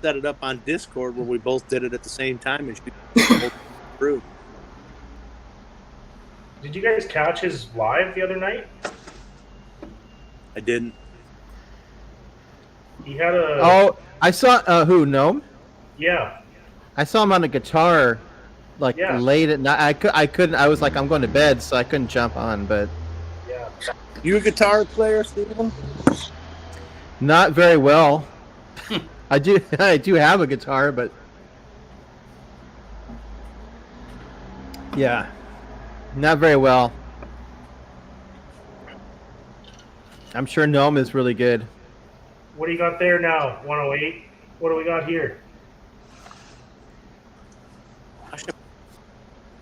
set it up on Discord where we both did it at the same time and shoot through. Did you guys catch his live the other night? I didn't. He had a. Oh, I saw who Gnome. Yeah. I saw him on a guitar, like Yeah. late at night. I couldn't. I was like, I'm going to bed, so I couldn't jump on. But Yeah. You a guitar player, Stephen? not very well. I do have a guitar, but yeah, not very well. I'm sure Gnome is really good. What do you got there now? 108. What do we got here?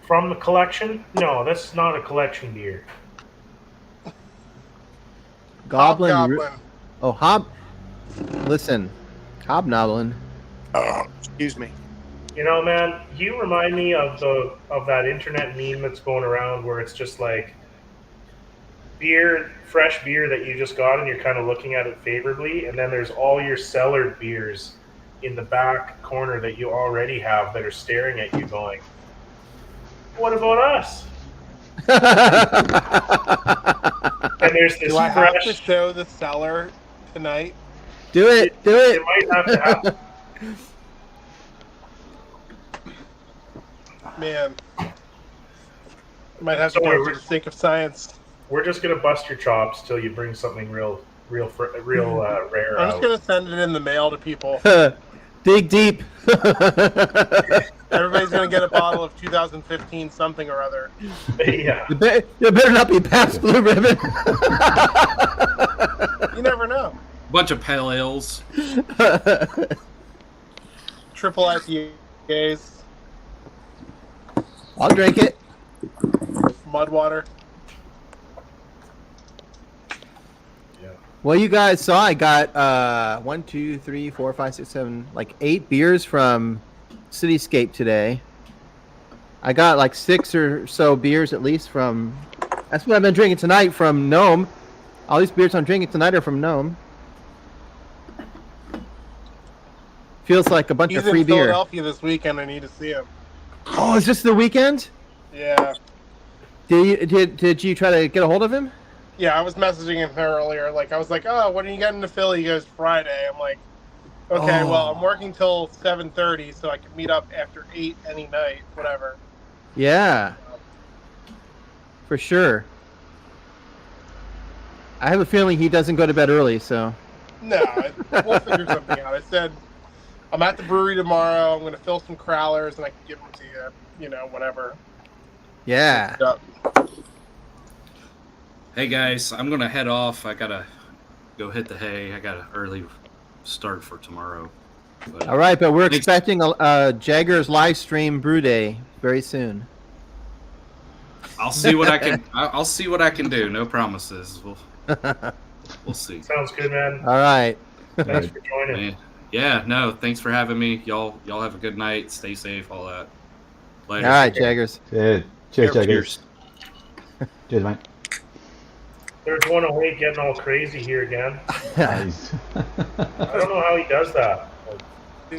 From the collection? No, that's not a collection beer. Goblin. Hobgoblin. Oh, Listen, Hobnoblin. Excuse me. You know, man, you remind me of that internet meme that's going around where it's just like fresh beer that you just got and you're kind of looking at it favorably, and then there's all your cellared beers in the back corner that you already have that are staring at you going, what about us? And there's this Do I have to fresh... show the cellar tonight? Do it. You might have to have... Man. Might have to Don't do worry, it for the sake of science. We're just gonna bust your chops till you bring something real rare I'm out. just going to send it in the mail to people. Dig deep. Everybody's going to get a bottle of 2015 something or other. Yeah. You better not be Pabst Blue Ribbon. You never know. Bunch of pale ales. Triple IPAs, I'll drink it. mud water. Well, you guys saw I got 1, 2, 3, 4, 5, 6, 7, like 8 beers from Cityscape today. I got like 6 or so beers at least from. That's what I've been drinking tonight from Gnome. All these beers I'm drinking tonight are from Gnome. Feels like a bunch He's of free in beer. Philadelphia this weekend. I need to see him. Oh, is this the weekend? Yeah. Did you try to get a hold of him? Yeah, I was messaging him earlier. Like, I was like, oh, when are you getting to Philly? He goes, Friday. I'm like, okay, well, I'm working till 7:30, so I can meet up after 8 any night, whatever. Yeah, for sure. I have a feeling he doesn't go to bed early, so. No, we'll figure something out. I said, I'm at the brewery tomorrow. I'm going to fill some crowlers, and I can give them to you, whenever. Yeah. Hey guys, I'm gonna head off. I gotta go hit the hay. I got an early start for tomorrow. But, All right, but we're thanks. expecting a Jagger's live stream brew day very soon. I'll see what I can. I'll see what I can do. No promises. We'll see. Sounds good, man. All right. Thanks for joining. Yeah. No. Thanks for having me. Y'all have a good night. Stay safe. All that. Later. All right, Jaggers. Yeah. Cheers, Jaggers. Cheers. Cheers, mate. There's 108 getting all crazy here again. Nice. I don't know how he does that.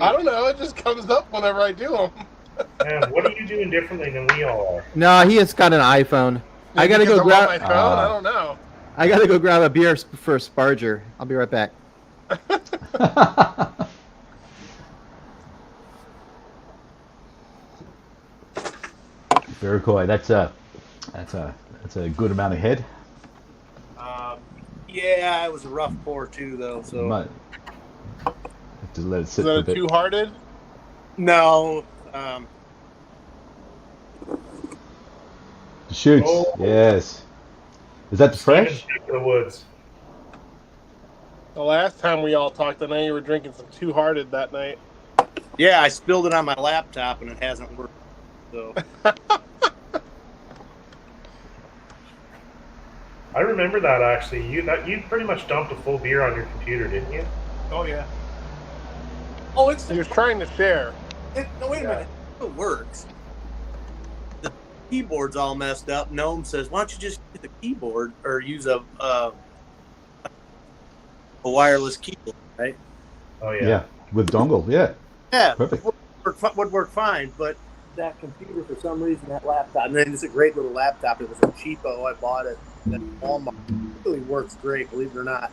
I don't know. It just comes up whenever I do them. Man, what are you doing differently than we all are? No, he has got an iPhone. I gotta go Because I'm on grab. my phone. I don't know. I gotta go grab a beer for Sparger. I'll be right back. Very cool. That's a good amount of head. Yeah, it was a rough pour too, though. So Might have to let it Is sit that for a a bit. two-hearted? no, The shoots. Oh. Yes. Is that the fresh? Steven's Neck of the Woods. The last time we all talked, I know you were drinking some two-hearted that night. yeah, I spilled it on my laptop and it hasn't worked. So I remember that actually. You pretty much dumped a full beer on your computer, didn't you? oh yeah. Oh, it's He was trying to share. no wait a minute. It works. The keyboard's all messed up. Gnome says, "Why don't you just use the keyboard or use a wireless keyboard?" Right? Oh Yeah. With dongle. Yeah. Yeah, Perfect. would work fine, but that computer for some reason, that laptop, and it's a great little laptop. It was a cheapo. I bought it at Walmart. It really works great, believe it or not.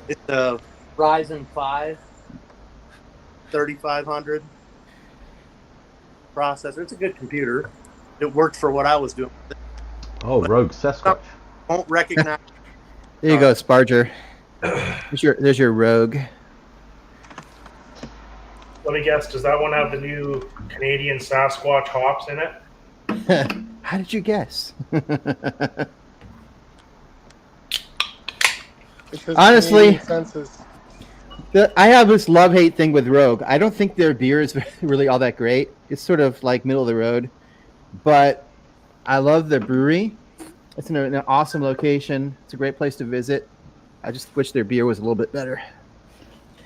It's a Ryzen 5 3500 processor. It's a good computer. It worked for what I was doing. Oh, Rogue Sasquatch. Won't recognize. There you go, Sparger. There's your rogue. Let me guess. Does that one have the new Canadian Sasquatch hops in it? How did you guess? Because Honestly- Canadian census. I have this love-hate thing with Rogue. I don't think their beer is really all that great. It's sort of like middle of the road. But I love the brewery. It's in an awesome location. It's a great place to visit. I just wish their beer was a little bit better.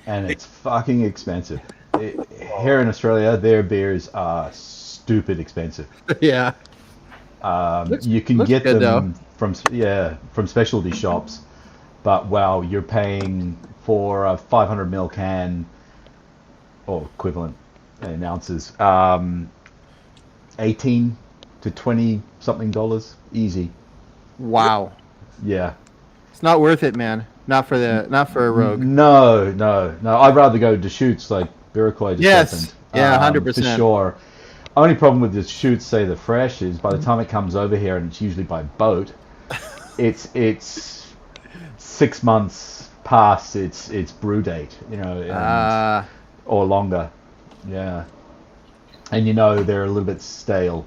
And it's fucking expensive. Here in Australia, their beers are stupid expensive. Yeah. You can looks get good, them from specialty shops, but wow, you're paying for a 500 ml can or equivalent in ounces, 18 to 20 something dollars easy. Wow. Yeah. It's not worth it, man. Not for a Rogue. No. I'd rather go to shoots like Iroquois just Yes. opened. Yeah, For 100%. sure. Only problem with the shoots, say the fresh, is by the time it comes over here, and it's usually by boat, it's 6 months past its brew date, and, or longer. Yeah. And they're a little bit stale.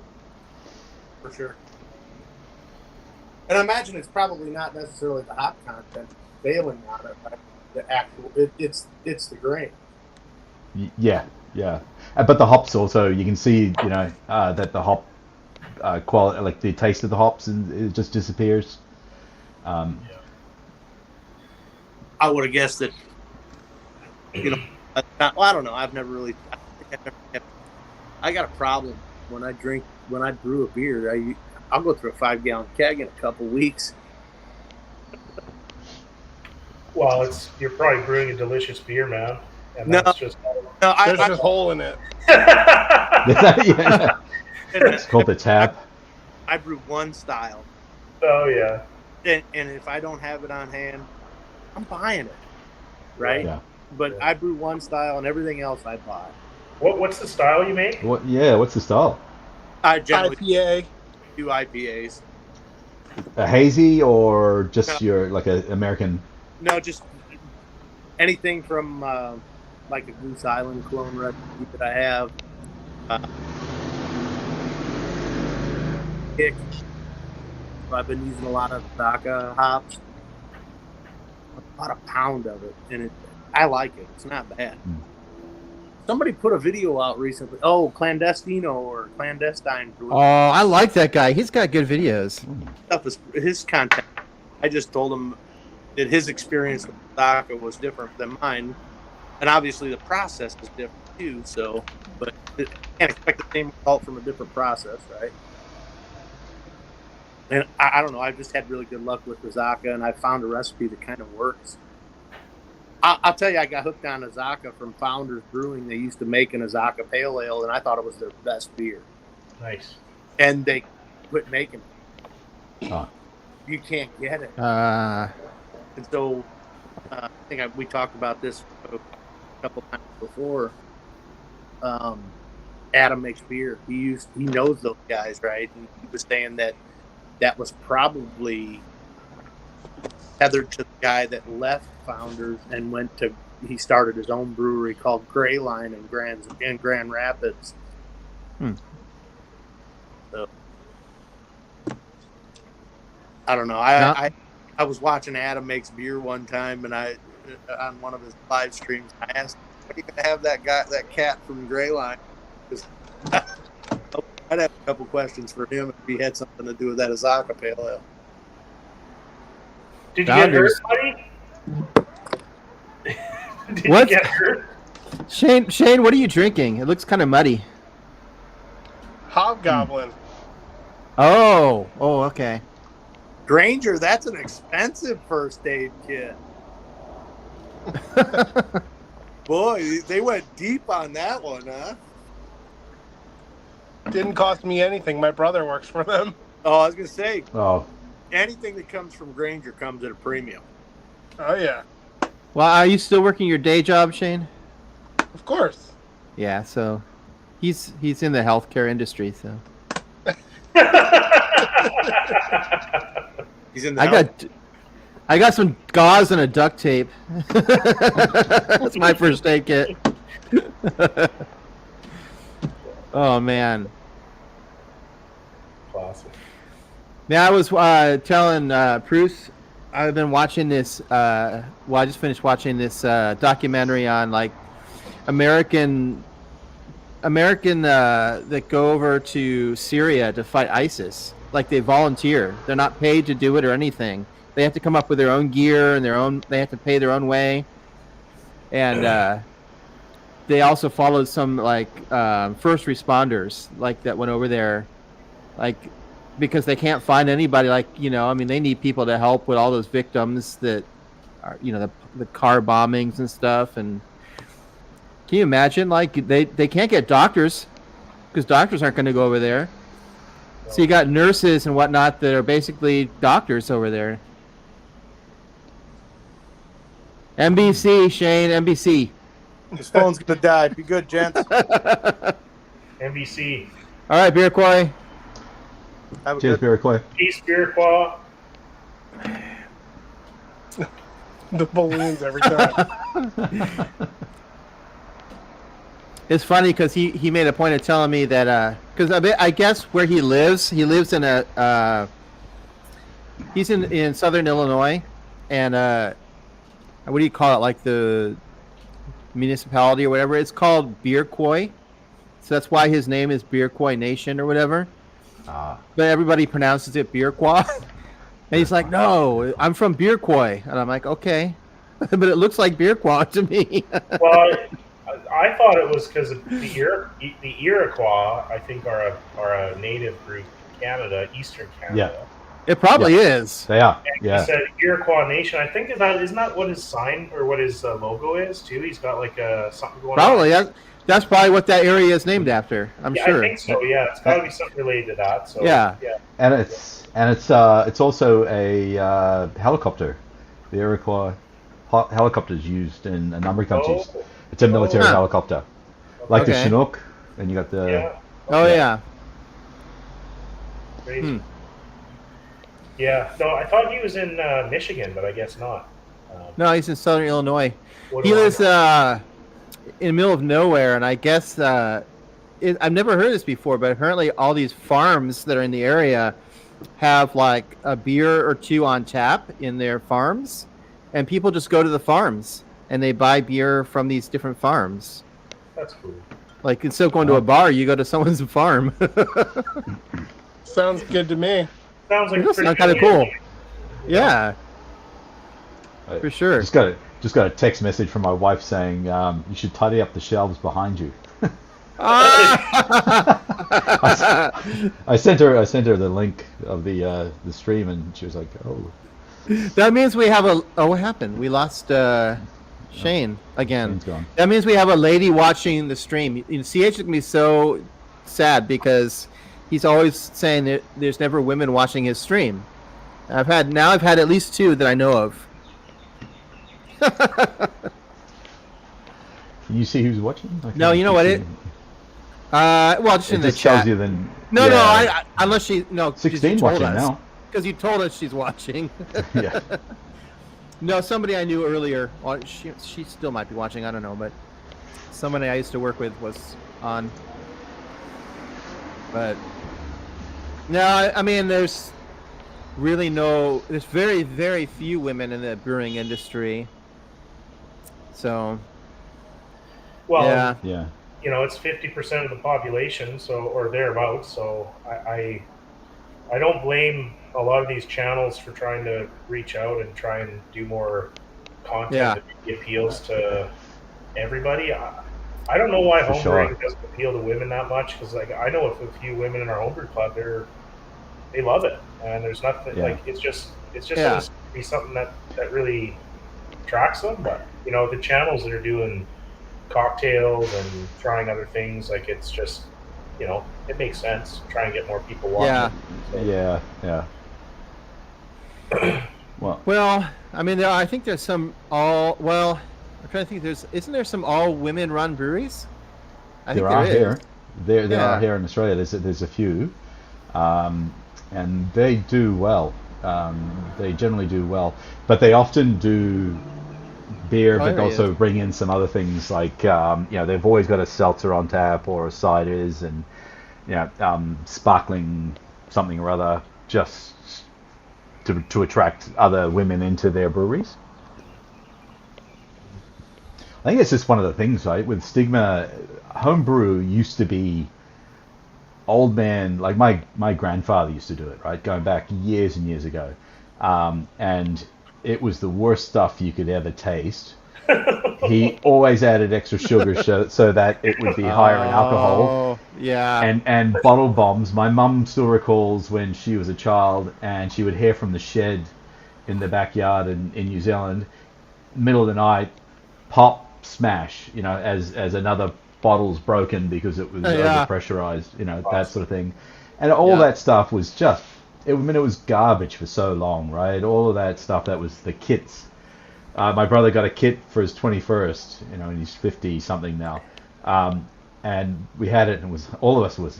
For sure. And I imagine it's probably not necessarily the hop content failing on it, but the actual it's the grain. Yeah. But the hops also, you can see, that the hop quality, like the taste of the hops, and it just disappears. I would have guessed that. I don't know. I've never really. I got a problem when I brew a beer. I'll go through a 5-gallon keg in a couple weeks. Well, you're probably brewing a delicious beer, man. And No. that's just. No, There's just a hole in it. Yeah. It's called the tap. I brew one style, Oh yeah. and if I don't have it on hand, I'm buying it, right? Yeah. But I brew one style, and everything else I buy. What's the style you make? What? Yeah. What's the style? I generally IPA. do IPAs. A hazy or just your like a American? No, just anything from like a Goose Island clone recipe that I have. Kick. I've been using a lot of Dhaka hops. About a pound of it, and I like it. It's not bad. Somebody put a video out recently. Oh, Clandestino or Clandestine. Oh, I like that guy. He's got good videos. Stuff is his content. I just told him that his experience with Dhaka was different than mine, and obviously the process is different too. So, but you can't expect the same result from a different process, right? And I don't know. I've just had really good luck with the Zaka, and I found a recipe that kind of works. I'll tell you, I got hooked on Azaka from Founders Brewing. They used to make an Azaka Pale Ale, and I thought it was their best beer. Nice. And they quit making it. Huh. You can't get it. Uh, And so I think we talked about this a couple times before. Adam makes beer. He knows those guys, right? And he was saying that was probably tethered to the guy that left Founders and he started his own brewery called Gray Line in Grand Rapids. So I don't know. I was watching Adam Makes Beer one time, and I on one of his live streams I asked him, "What are you gonna have that cat from Gray Line?" I'd have a couple questions for him if he had something to do with that Azaka Pale Ale. Did you get hurt, Founders. buddy? Did What? you get hurt? Shane, what are you drinking? It looks kind of muddy. Hobgoblin. Oh, okay. Granger, that's an expensive first aid kit. Boy, they went deep on that one, huh? Didn't cost me anything. My brother works for them. Oh, I was gonna say, Oh, anything that comes from Granger comes at a premium. Oh yeah, Well, are you still working your day job, Shane? of course. Yeah, so he's in the healthcare industry, so He's in the I got some gauze and a duct tape. That's my first aid kit. Oh man. Classic. Yeah, I was telling Bruce, I've been watching this. I just finished watching this documentary on like American that go over to Syria to fight ISIS. Like they volunteer. They're not paid to do it or anything. They have to come up with their own gear and they have to pay their own way. And they also followed some like first responders like that went over there, like because they can't find anybody. Like they need people to help with all those victims that are the car bombings and stuff. And can you imagine like they can't get doctors because doctors aren't going to go over there. So you got nurses and whatnot that are basically doctors over there. NBC, Shane, NBC. His phone's gonna die. Be good, gents. NBC. All right, Beer Quarry. Have a cheers, good. Beer Peace, Beer Claw. The balloons every time. It's funny because he made a point of telling me that because I guess where he lives in a he's in southern Illinois, and what do you call it, like the municipality or whatever? It's called Beerquoy, so that's why his name is Beerquoy Nation or whatever. But everybody pronounces it Beerquaw, and he's like, "No, I'm from Beerquoy," and I'm like, "Okay," but it looks like Beerquaw to me. Well, I thought it was because the Iroquois, I think, are a native group in Canada, Eastern Canada. It probably is. They are. He Yeah. said Iroquois Nation. I think isn't that what his sign or what his logo is too? He's got like something going Probably. on. That's probably what that area is named after. I'm Yeah, sure. I think so. Yeah, it's got to be something related to that. So Yeah. And it's also a helicopter. The Iroquois helicopters used in a number of countries. Oh. It's a military Huh. helicopter, like the Okay. Chinook, and you got the Yeah. Oh yeah. Crazy. Hmm. Yeah. No, I thought he was in Michigan, but I guess not. No, he's in Southern Illinois. What He do I lives know? in the middle of nowhere, and I guess I've never heard this before, but apparently all these farms that are in the area have like a beer or two on tap in their farms, and people just go to the farms and they buy beer from these different farms. That's cool. Like instead of going to a bar, you go to someone's farm. Sounds good to me. Sounds like It does pretty sound kinda cool. Yeah, for sure. Just got a text message from my wife saying you should tidy up the shelves behind you. I sent her the link of the stream, and she was like, "Oh, That means we have what happened? We lost Shane again. Shane's gone." That means we have a lady watching the stream. You know, CH is gonna be so sad because he's always saying that there's never women watching his stream. I've had at least 2 that I know of. Can you see who's watching? I No, can't you know what see. it. Well, just It in the just chat. tells you then. No, yeah, I unless she 16 watching now. because you told us she's watching. Yeah. No, somebody I knew earlier. Well, she still might be watching. I don't know, but somebody I used to work with was on. But no, I mean, there's very, very few women in the brewing industry. So Well, yeah, Yeah. you know, it's 50% of the population, so or thereabouts. So I don't blame a lot of these channels for trying to reach out and try and do more content Yeah. that maybe appeals to everybody. I don't know why For homebrewing sure. doesn't appeal to women that much, because like I know a few women in our homebrew club, they love it, and there's nothing Yeah. like it's just Yeah. gonna be something that really attracts them. But you know, the channels that are doing cocktails and trying other things, like it's just, you know, it makes sense. Try and get more people watching. Yeah. Yeah. Well, Well, I mean, I think there's some I'm trying to think. Isn't there some all women run breweries? I think there are is. here. There Yeah. are here in Australia. There's a few, and they do well. They generally do well, but they often do beer, Oh, but there he also is. bring in some other things like they've always got a seltzer on tap or a ciders and sparkling something or other, just to attract other women into their breweries. I think it's just one of the things, right? With stigma, homebrew used to be old man, like my grandfather used to do it, right? Going back years and years ago. And it was the worst stuff you could ever taste. He always added extra sugar so that it would be higher in alcohol. Oh, yeah. And bottle bombs. My mum still recalls when she was a child and she would hear from the shed in the backyard in New Zealand, middle of the night, pop, smash, as another bottle's broken because it was Yeah. overpressurized, that sort of thing. And all that stuff was just, it was garbage for so long, right? All of that stuff, that was the kits. My brother got a kit for his 21st, and he's 50 something now. And we had it, and all of us was,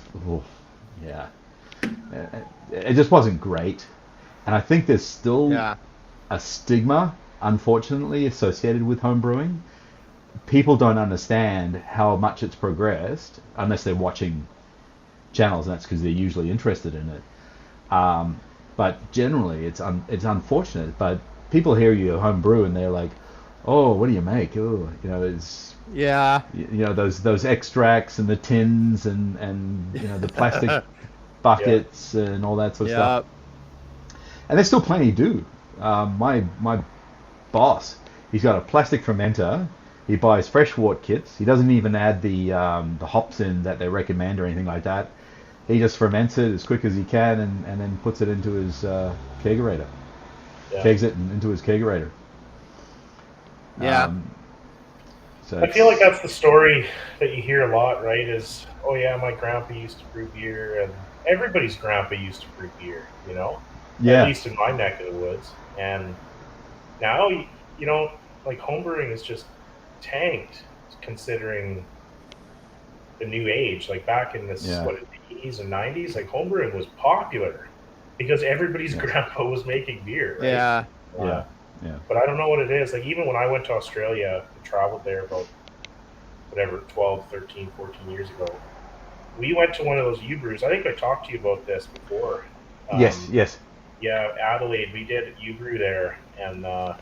yeah. It just wasn't great. And I think there's still a stigma, unfortunately, associated with home brewing. People don't understand how much it's progressed unless they're watching channels, and that's because they're usually interested in it. But generally, it's unfortunate. But people hear you home brew and they're like, "Oh, what do you make? Oh, it's those extracts and the tins and the plastic buckets and all that sort of stuff." And there's still plenty do. My boss, he's got a plastic fermenter. He buys fresh wort kits. He doesn't even add the hops in that they recommend or anything like that. he just ferments it as quick as he can and then puts it into his kegerator. Yeah. Kegs it into his kegerator. Yeah. So I feel like that's the story that you hear a lot, right? Is, oh yeah, my grandpa used to brew beer, and everybody's grandpa used to brew beer, you know? yeah, At least in my neck of the woods. And now, you know, like homebrewing is just tanked, considering the new age. Like back in this, Yeah. what, the 80s and 90s, like homebrewing was popular because everybody's Yeah. grandpa was making beer, right? Yeah. yeah, yeah. But I don't know what it is. Like, even when I went to Australia and traveled there about, whatever, 12, 13, 14 years ago, we went to one of those U-brews. I think I talked to you about this before. Yes. Yeah, Adelaide, we did U-brew there, and it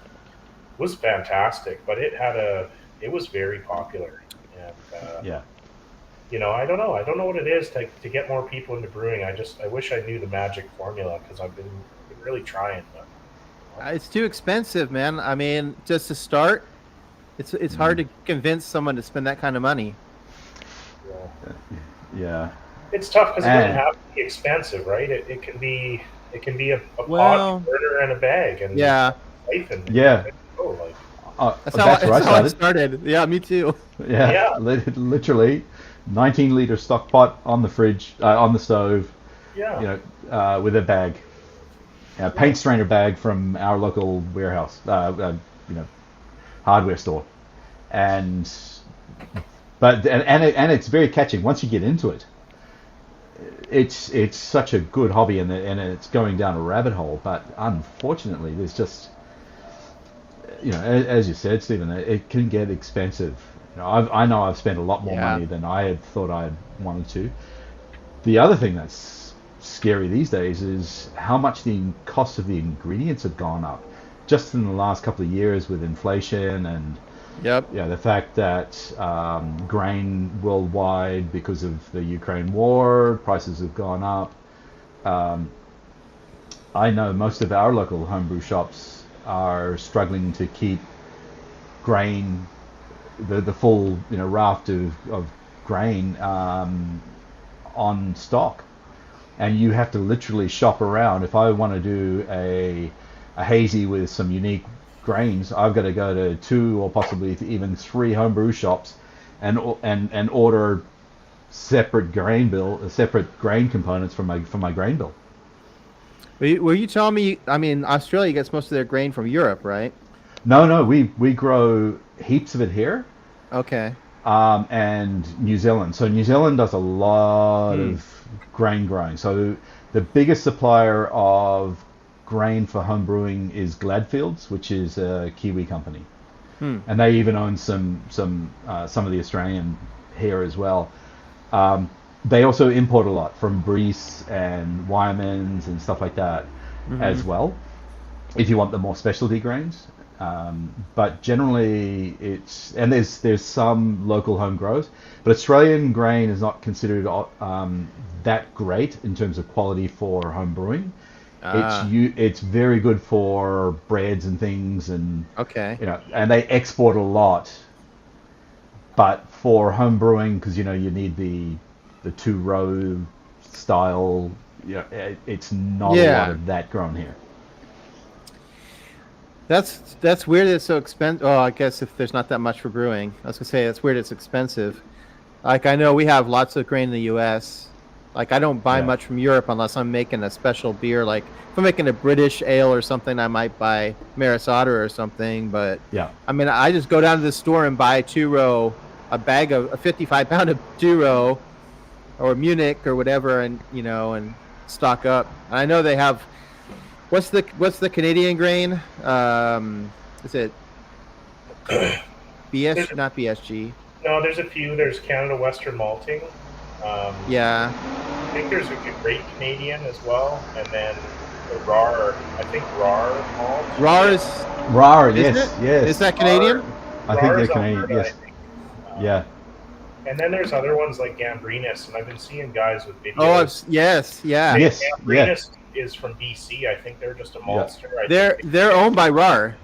was fantastic, but it was very popular. And, Yeah. you know, I don't know. I don't know what it is to get more people into brewing. I wish I knew the magic formula, because I've been really trying. But It's too expensive, man. I mean, just to start, it's hard to convince someone to spend that kind of money. yeah. Yeah. It's tough because it And- doesn't have to be expensive, right? It can be a Well- pot, a burner, and a bag, and Yeah, siphon. Yeah. Oh, like that's That's how where I I started. started. Yeah, me too. Yeah, Yeah. literally, 19-liter stock pot on the fridge, on the stove, yeah, you know, with a bag, a paint strainer bag from our local warehouse, you know, hardware store, and it's very catching once you get into it. It's such a good hobby, and it's going down a rabbit hole. But unfortunately, there's just, you know, as you said, Stephen, it can get expensive. You know, I know I've spent a lot more Yeah. money than I had thought I'd wanted to. The other thing that's scary these days is how much the cost of the ingredients have gone up just in the last couple of years with inflation and Yep. yeah, the fact that grain worldwide, because of the Ukraine war, prices have gone up. I know most of our local homebrew shops are struggling to keep grain, the full, you know, raft of grain on stock, and you have to literally shop around. If I want to do a hazy with some unique grains, I've got to go to 2 or possibly even 3 homebrew shops and order separate grain components for my grain bill. Were you telling me? I mean, Australia gets most of their grain from Europe, right? No, we grow heaps of it here, Okay. and New Zealand. So New Zealand does a lot of grain growing. So the biggest supplier of grain for home brewing is Gladfields, which is a Kiwi company, and they even own some of the Australian here as well. They also import a lot from Brees and Wyman's and stuff like that as well, if you want the more specialty grains. But generally there's some local home grows, but Australian grain is not considered that great in terms of quality for home brewing. It's very good for breads and things, and Okay. you know, and they export a lot. But for home brewing, because you know you need the 2-row style, you know, it's not a lot of that grown here. That's weird. It's so expensive. Oh, I guess if there's not that much for brewing, I was gonna say that's weird. It's expensive. Like I know we have lots of grain in the U.S. Like I don't buy Yeah. much from Europe unless I'm making a special beer. Like if I'm making a British ale or something, I might buy Maris Otter or something. But Yeah. I mean, I just go down to the store and buy a bag of a 55-pound of 2-row or Munich or whatever, and you know, and stock up. And I know they have. What's the Canadian grain? Is it BS? Not BSG. no, there's a few. There's Canada Western Malting. Yeah. I think there's a Great Canadian as well, and then the RAR. I think RAR malt. RAR, Is yes, it? yes. Is that Canadian? I think RAR they're is Canadian. Alberta, Yes. I think. Yeah. And then there's other ones like Gambrinus, and I've been seeing guys with videos. Oh, yes, yeah. Yes. Yeah. Gambrinus is from BC. I think they're just a maltster. I They're think. they're owned by RAR.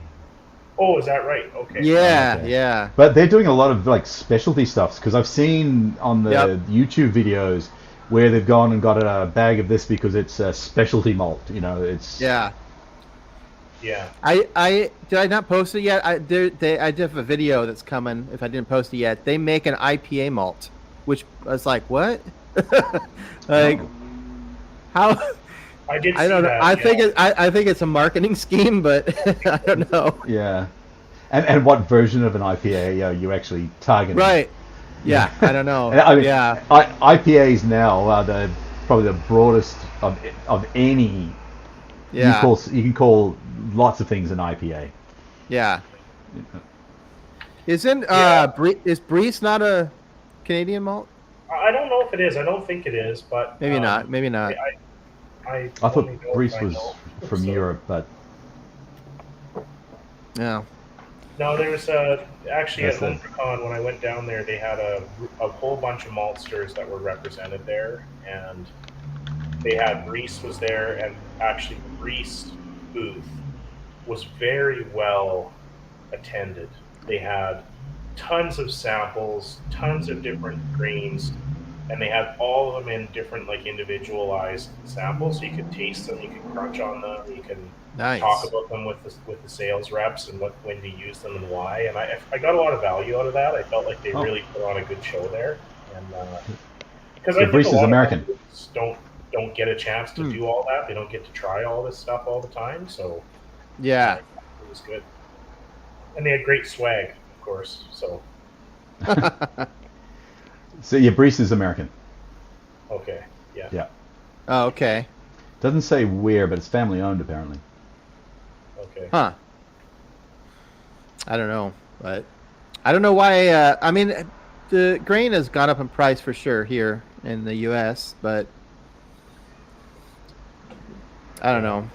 Oh, is that right? Okay. Yeah, Okay. yeah. But they're doing a lot of like specialty stuffs, because I've seen on the Yep. YouTube videos where they've gone and got a bag of this because it's a specialty malt. You know, it's Yeah. Yeah. I did I not post it yet? I did have a video that's coming. If I didn't post it yet, they make an IPA malt, which I was like, what? Like, how? I did. I don't know. I think it's a marketing scheme, but I don't know. Yeah. And what version of an IPA are you actually targeting? Right. Yeah. I don't know. I mean, Yeah. IPAs now are probably the broadest of any. Yeah. You can call lots of things an IPA. Yeah. Is Breeze not a Canadian malt? I don't know if it is. I don't think it is, but Maybe not. Maybe not. I thought only know Breeze what I was know. from So- Europe, but Yeah. No, there was actually at That's HomeCon when I went down there, they had a whole bunch of maltsters that were represented there, and they had Reese was there, and actually the Reese booth was very well attended. They had tons of samples, tons of different grains, and they had all of them in different like individualized samples, so you could taste them, you could crunch on them, you can Nice. talk about them with the sales reps and when to use them and why. And I got a lot of value out of that. I felt like they really put on a good show there, and because So I think Breeze a is lot American. of folks don't get a chance to do all that. They don't get to try all this stuff all the time, so Yeah. it was good. And they had great swag, of course. So so yeah, Breeze is American. okay, yeah. Yeah. Oh, okay. Doesn't say where, but it's family owned apparently. Okay. Huh. I don't know, but I don't know why. I mean, the grain has gone up in price for sure here in the U.S., but I don't know.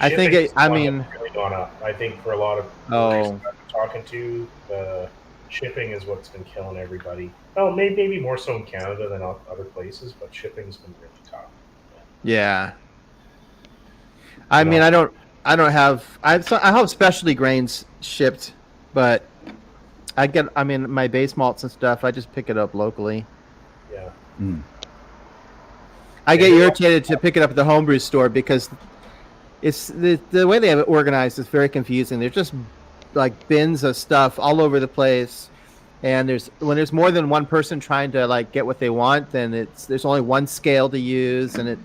I think Shipping's it. I gone mean, up, really gone up. I think for a lot of Oh. people I've been talking to, the shipping is what's been killing everybody. Oh, maybe more so in Canada than other places, but shipping's been really tough. yeah. I mean, I don't have. I have specialty grains shipped, but I mean, my base malts and stuff. I just pick it up locally. Yeah. Mm. I get irritated to pick it up at the homebrew store because it's the way they have it organized is very confusing. There's just like bins of stuff all over the place, and when there's more than one person trying to like get what they want, then there's only one scale to use, and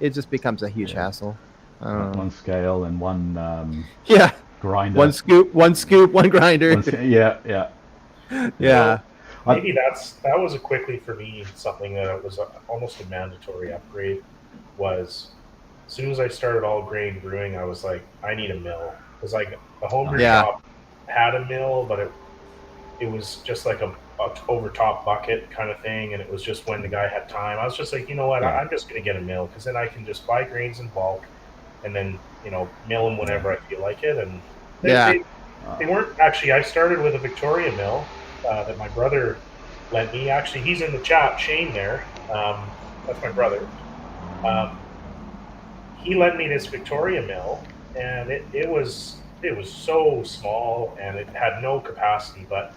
it just becomes a huge hassle. One scale and one Yeah, grinder. one scoop, one grinder. Yeah, yeah. Yeah, Maybe that was quickly for me something that was almost a mandatory upgrade. Was as soon as I started all grain brewing, I was like, I need a mill. Because like the homebrew shop had a mill, but it was just like a over top bucket kind of thing, and it was just when the guy had time. I was just like, you know what, I'm just going to get a mill because then I can just buy grains in bulk, and then mill them whenever I feel like it. And they weren't actually. I started with a Victoria mill that my brother lent me. Actually, he's in the chat, Shane. There, that's my brother. He lent me this Victoria mill, and it was so small and it had no capacity, but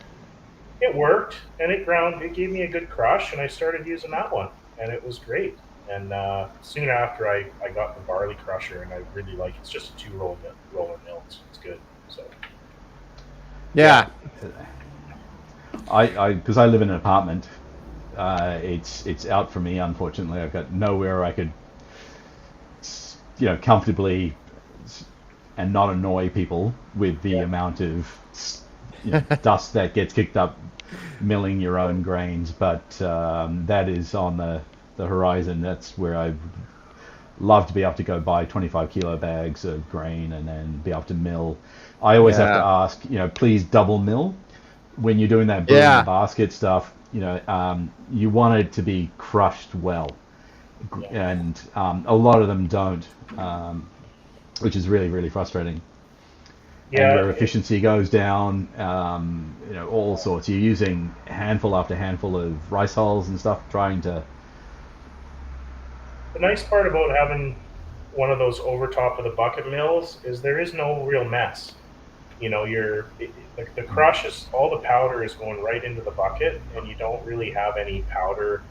it worked and it ground. It gave me a good crush, and I started using that one, and it was great. And soon after, I got the barley crusher, and I really like it. It's just a roller mill. It's good. So yeah. Because I live in an apartment, it's out for me. Unfortunately, I've got nowhere I could, comfortably and not annoy people with the amount of dust that gets kicked up milling your own grains. But that is on the horizon. That's where I'd love to be able to go buy 25 kilo bags of grain and then be able to mill. I always have to ask, please double mill. When you're doing that brewing the basket stuff, you want it to be crushed well, and a lot of them don't, which is really, really frustrating. Yeah, and where efficiency goes down, all sorts. You're using handful after handful of rice hulls and stuff, trying to. The nice part about having one of those over top of the bucket mills is there is no real mess. The crush is all the powder is going right into the bucket, and you don't really have any powder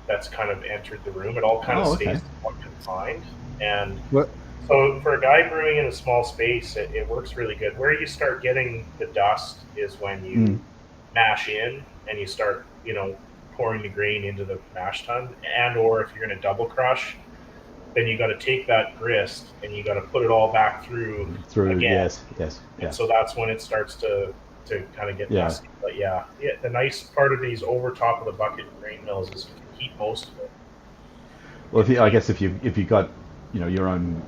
that's kind of entered the room. It all kind of okay. stays somewhat confined. And What? so for a guy brewing in a small space, it works really good. Where you start getting the dust is when you mash in and you start, pouring the grain into the mash tun, and or if you're going to double crush, then you got to take that grist and you got to put it all back through again. Yes. And Yeah. so that's when it starts to kind of get messy. But yeah, the nice part of these over top of the bucket grain mills is you can keep most of it. Well, if you got, your own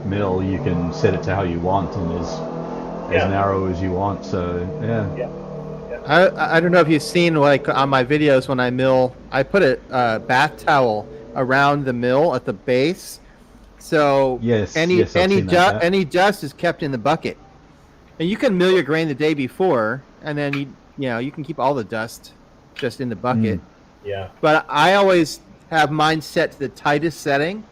mill, you can set it to how you want and as narrow as you want. So yeah. I don't know if you've seen, like, on my videos when I mill, I put a bath towel around the mill at the base, so any dust is kept in the bucket, and you can mill your grain the day before, and then you can keep all the dust just in the bucket. Yeah. But I always have mine set to the tightest setting.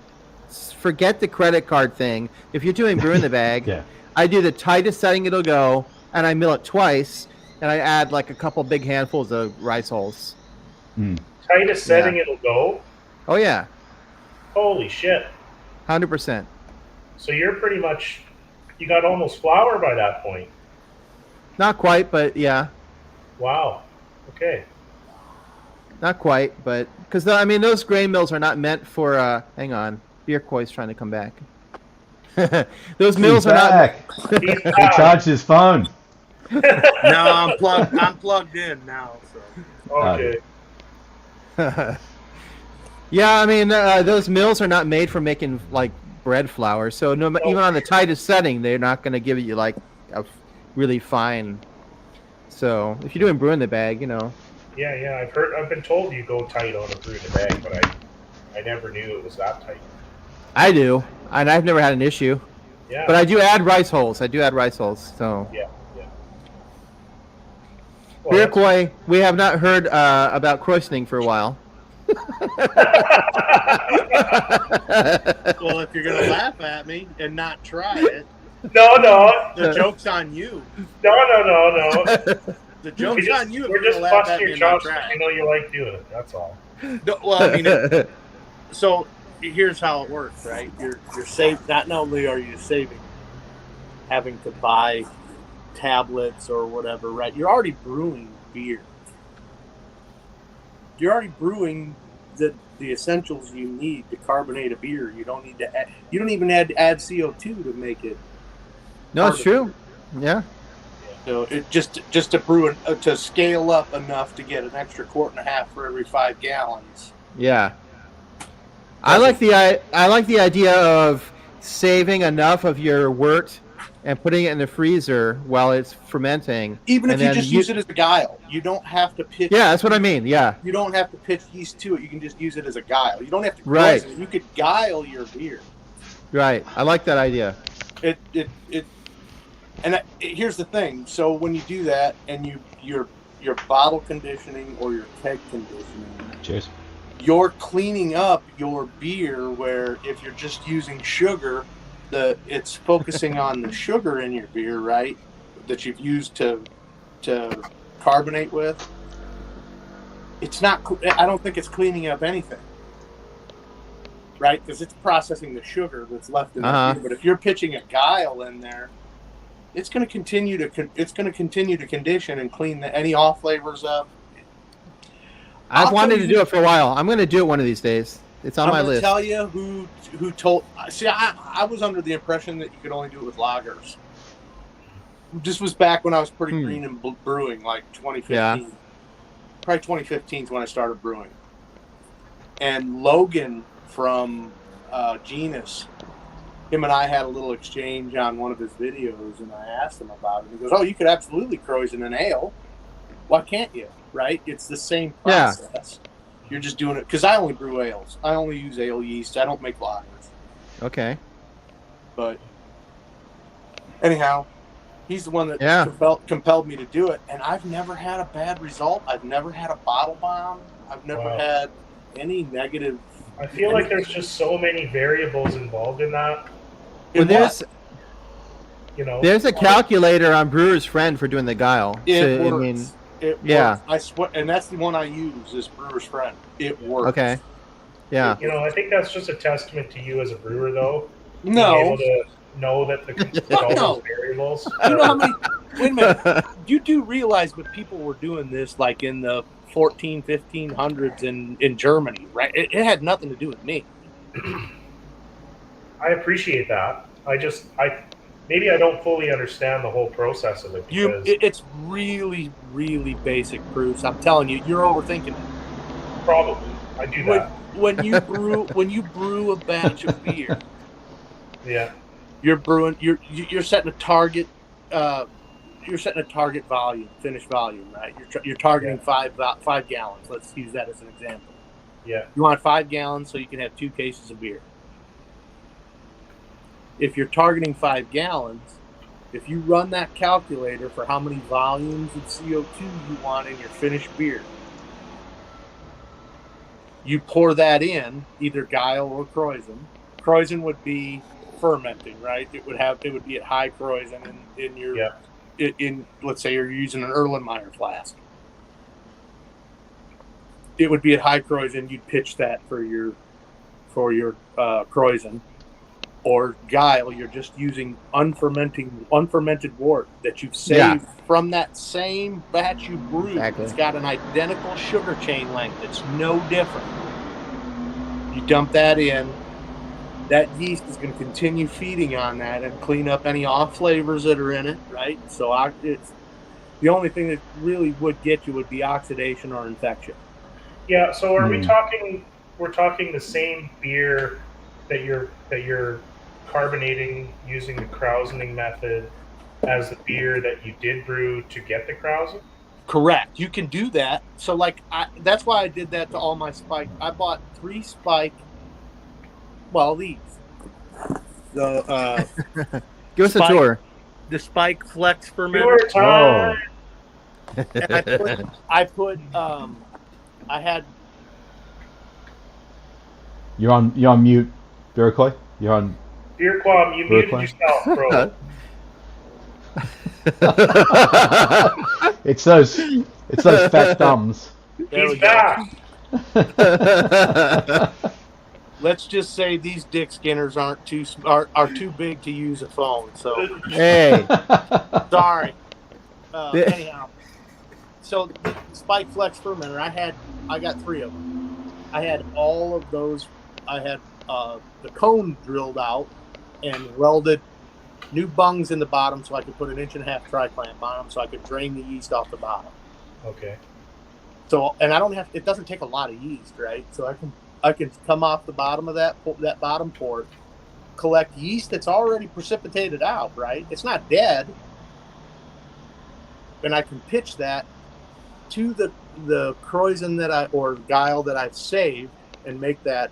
Forget the credit card thing. If you're doing brew in the bag, I do the tightest setting it'll go, and I mill it twice. And I add like a couple big handfuls of rice hulls. Tightest setting it'll go? Oh, yeah. Holy shit. 100%. So you're pretty much, you got almost flour by that point. Not quite, but yeah. Wow. Okay. Not quite, but because those grain mills are not meant for. Hang on, Beer Koi's trying to come back. Those mills are not. He charged his phone. No, I'm plugged in now. So. Okay. Yeah, those mills are not made for making like bread flour. So even on the tightest setting, they're not going to give you like a really fine. So if you're doing brew in the bag, Yeah, I've been told you go tight on a brew in the bag, but I never knew it was that tight. I do, and I've never had an issue. Yeah. But I do add rice hulls. So. Yeah. Beer Koi, we have not heard about kreuzening for a while. Well, if you're gonna laugh at me and not try it, no, the joke's on you. No. The joke's on you. We're just busting your chops. You like doing it. That's all. No, well, so here's how it works, right? You're saving. Not only are you saving having to buy tablets or whatever, right? You're already brewing beer. You're already brewing the essentials you need to carbonate a beer. You don't need to add. You don't even add CO2 to make it. No, it's true. Yeah. So it just to brew to scale up enough to get an extra quart and a half for every 5 gallons. Yeah. I like the idea of saving enough of your wort and putting it in the freezer while it's fermenting. Even if you just use it as a guile, you don't have to pitch. Yeah, that's what I mean. Yeah. You don't have to pitch yeast to it. You can just use it as a guile. You don't have to. Right. You could guile your beer. Right. I like that idea. Here's the thing. So when you do that, and you're bottle conditioning or your keg conditioning. Cheers. You're cleaning up your beer. Where if you're just using sugar, it's focusing on the sugar in your beer, right? That you've used to carbonate with. It's not. I don't think it's cleaning up anything, right? Because it's processing the sugar that's left in the beer. But if you're pitching a guile in there, it's going to continue to condition and clean any off flavors up. I've wanted to do it for a while. I'm going to do it one of these days. It's on my list. I'm going to tell you who told. See, I was under the impression that you could only do it with lagers. This was back when I was pretty green and brewing, like 2015. Yeah. Probably 2015 is when I started brewing. And Logan from Genus, him and I had a little exchange on one of his videos, and I asked him about it. He goes, "Oh, you could absolutely kreuzen an ale. Why can't you? Right? It's the same process. Yeah. You're just doing it because I only brew ales. I only use ale yeast. I don't make lagers. Okay. But anyhow, he's the one that compelled me to do it, and I've never had a bad result. I've never had a bottle bomb. I've never had any negative. I feel like there's just so many variables involved in that. Well, there's a calculator on Brewer's Friend for doing the guile. It works. It Yeah. works. I swear, and that's the one I use. Is Brewer's Friend. It works. Okay. Yeah. You know, I think that's just a testament to you as a brewer, though. Being No. able to know that there's all No. those variables. You know how many? Wait a minute. You do realize that people were doing this like in the 1500s in Germany, right? It had nothing to do with me. I appreciate that. Maybe I don't fully understand the whole process of it. Because It's really, really basic proofs. I'm telling you, you're overthinking it. probably I do that. When you brew a batch of beer, Yeah. you're brewing. You're setting a target. You're setting a target volume, finished volume, right? You're targeting 5 gallons. Let's use that as an example. Yeah. You want 5 gallons so you can have 2 cases of beer. If you're targeting 5 gallons, if you run that calculator for how many volumes of CO2 you want in your finished beer, you pour that in, either Guile or Kreuzen. Kreuzen would be fermenting, right? It would be at high Kreuzen in your in let's say you're using an Erlenmeyer flask. It would be at high Kreuzen. You'd pitch that for your Kreuzen. Or Guile, you're just using unfermented wort that you've saved from that same batch you brewed. Exactly. It's got an identical sugar chain length. It's no different. You dump that in. That yeast is going to continue feeding on that and clean up any off flavors that are in it, right? So it's the only thing that really would get you would be oxidation or infection. Yeah. So are we talking? We're talking the same beer that you're carbonating using the Krausening method as the beer that you did brew to get the Krausen? Correct. You can do that. So that's why I did that to all my spike. I bought 3 spike. Well, these. The Give us a tour. The Spike Flex fermenter. Tour time. And I had. You're on mute, Iroquois. You're on. Beer Quam, you muted yourself, bro. It's those fat thumbs. There He's we go. back. Let's just say these dick skinners are too big to use a phone. So Hey. sorry. Anyhow, so the Spike Flex fermenter, I got 3 of them. I had all of those. I had the cone drilled out and welded new bungs in the bottom so I could put an 1.5-inch tri-clamp on them so I could drain the yeast off the bottom. Okay. So, and it doesn't take a lot of yeast, right? So I can come off the bottom of that bottom port, collect yeast that's already precipitated out, right? It's not dead. And I can pitch that to the Kreuzen or Guile that I've saved and make that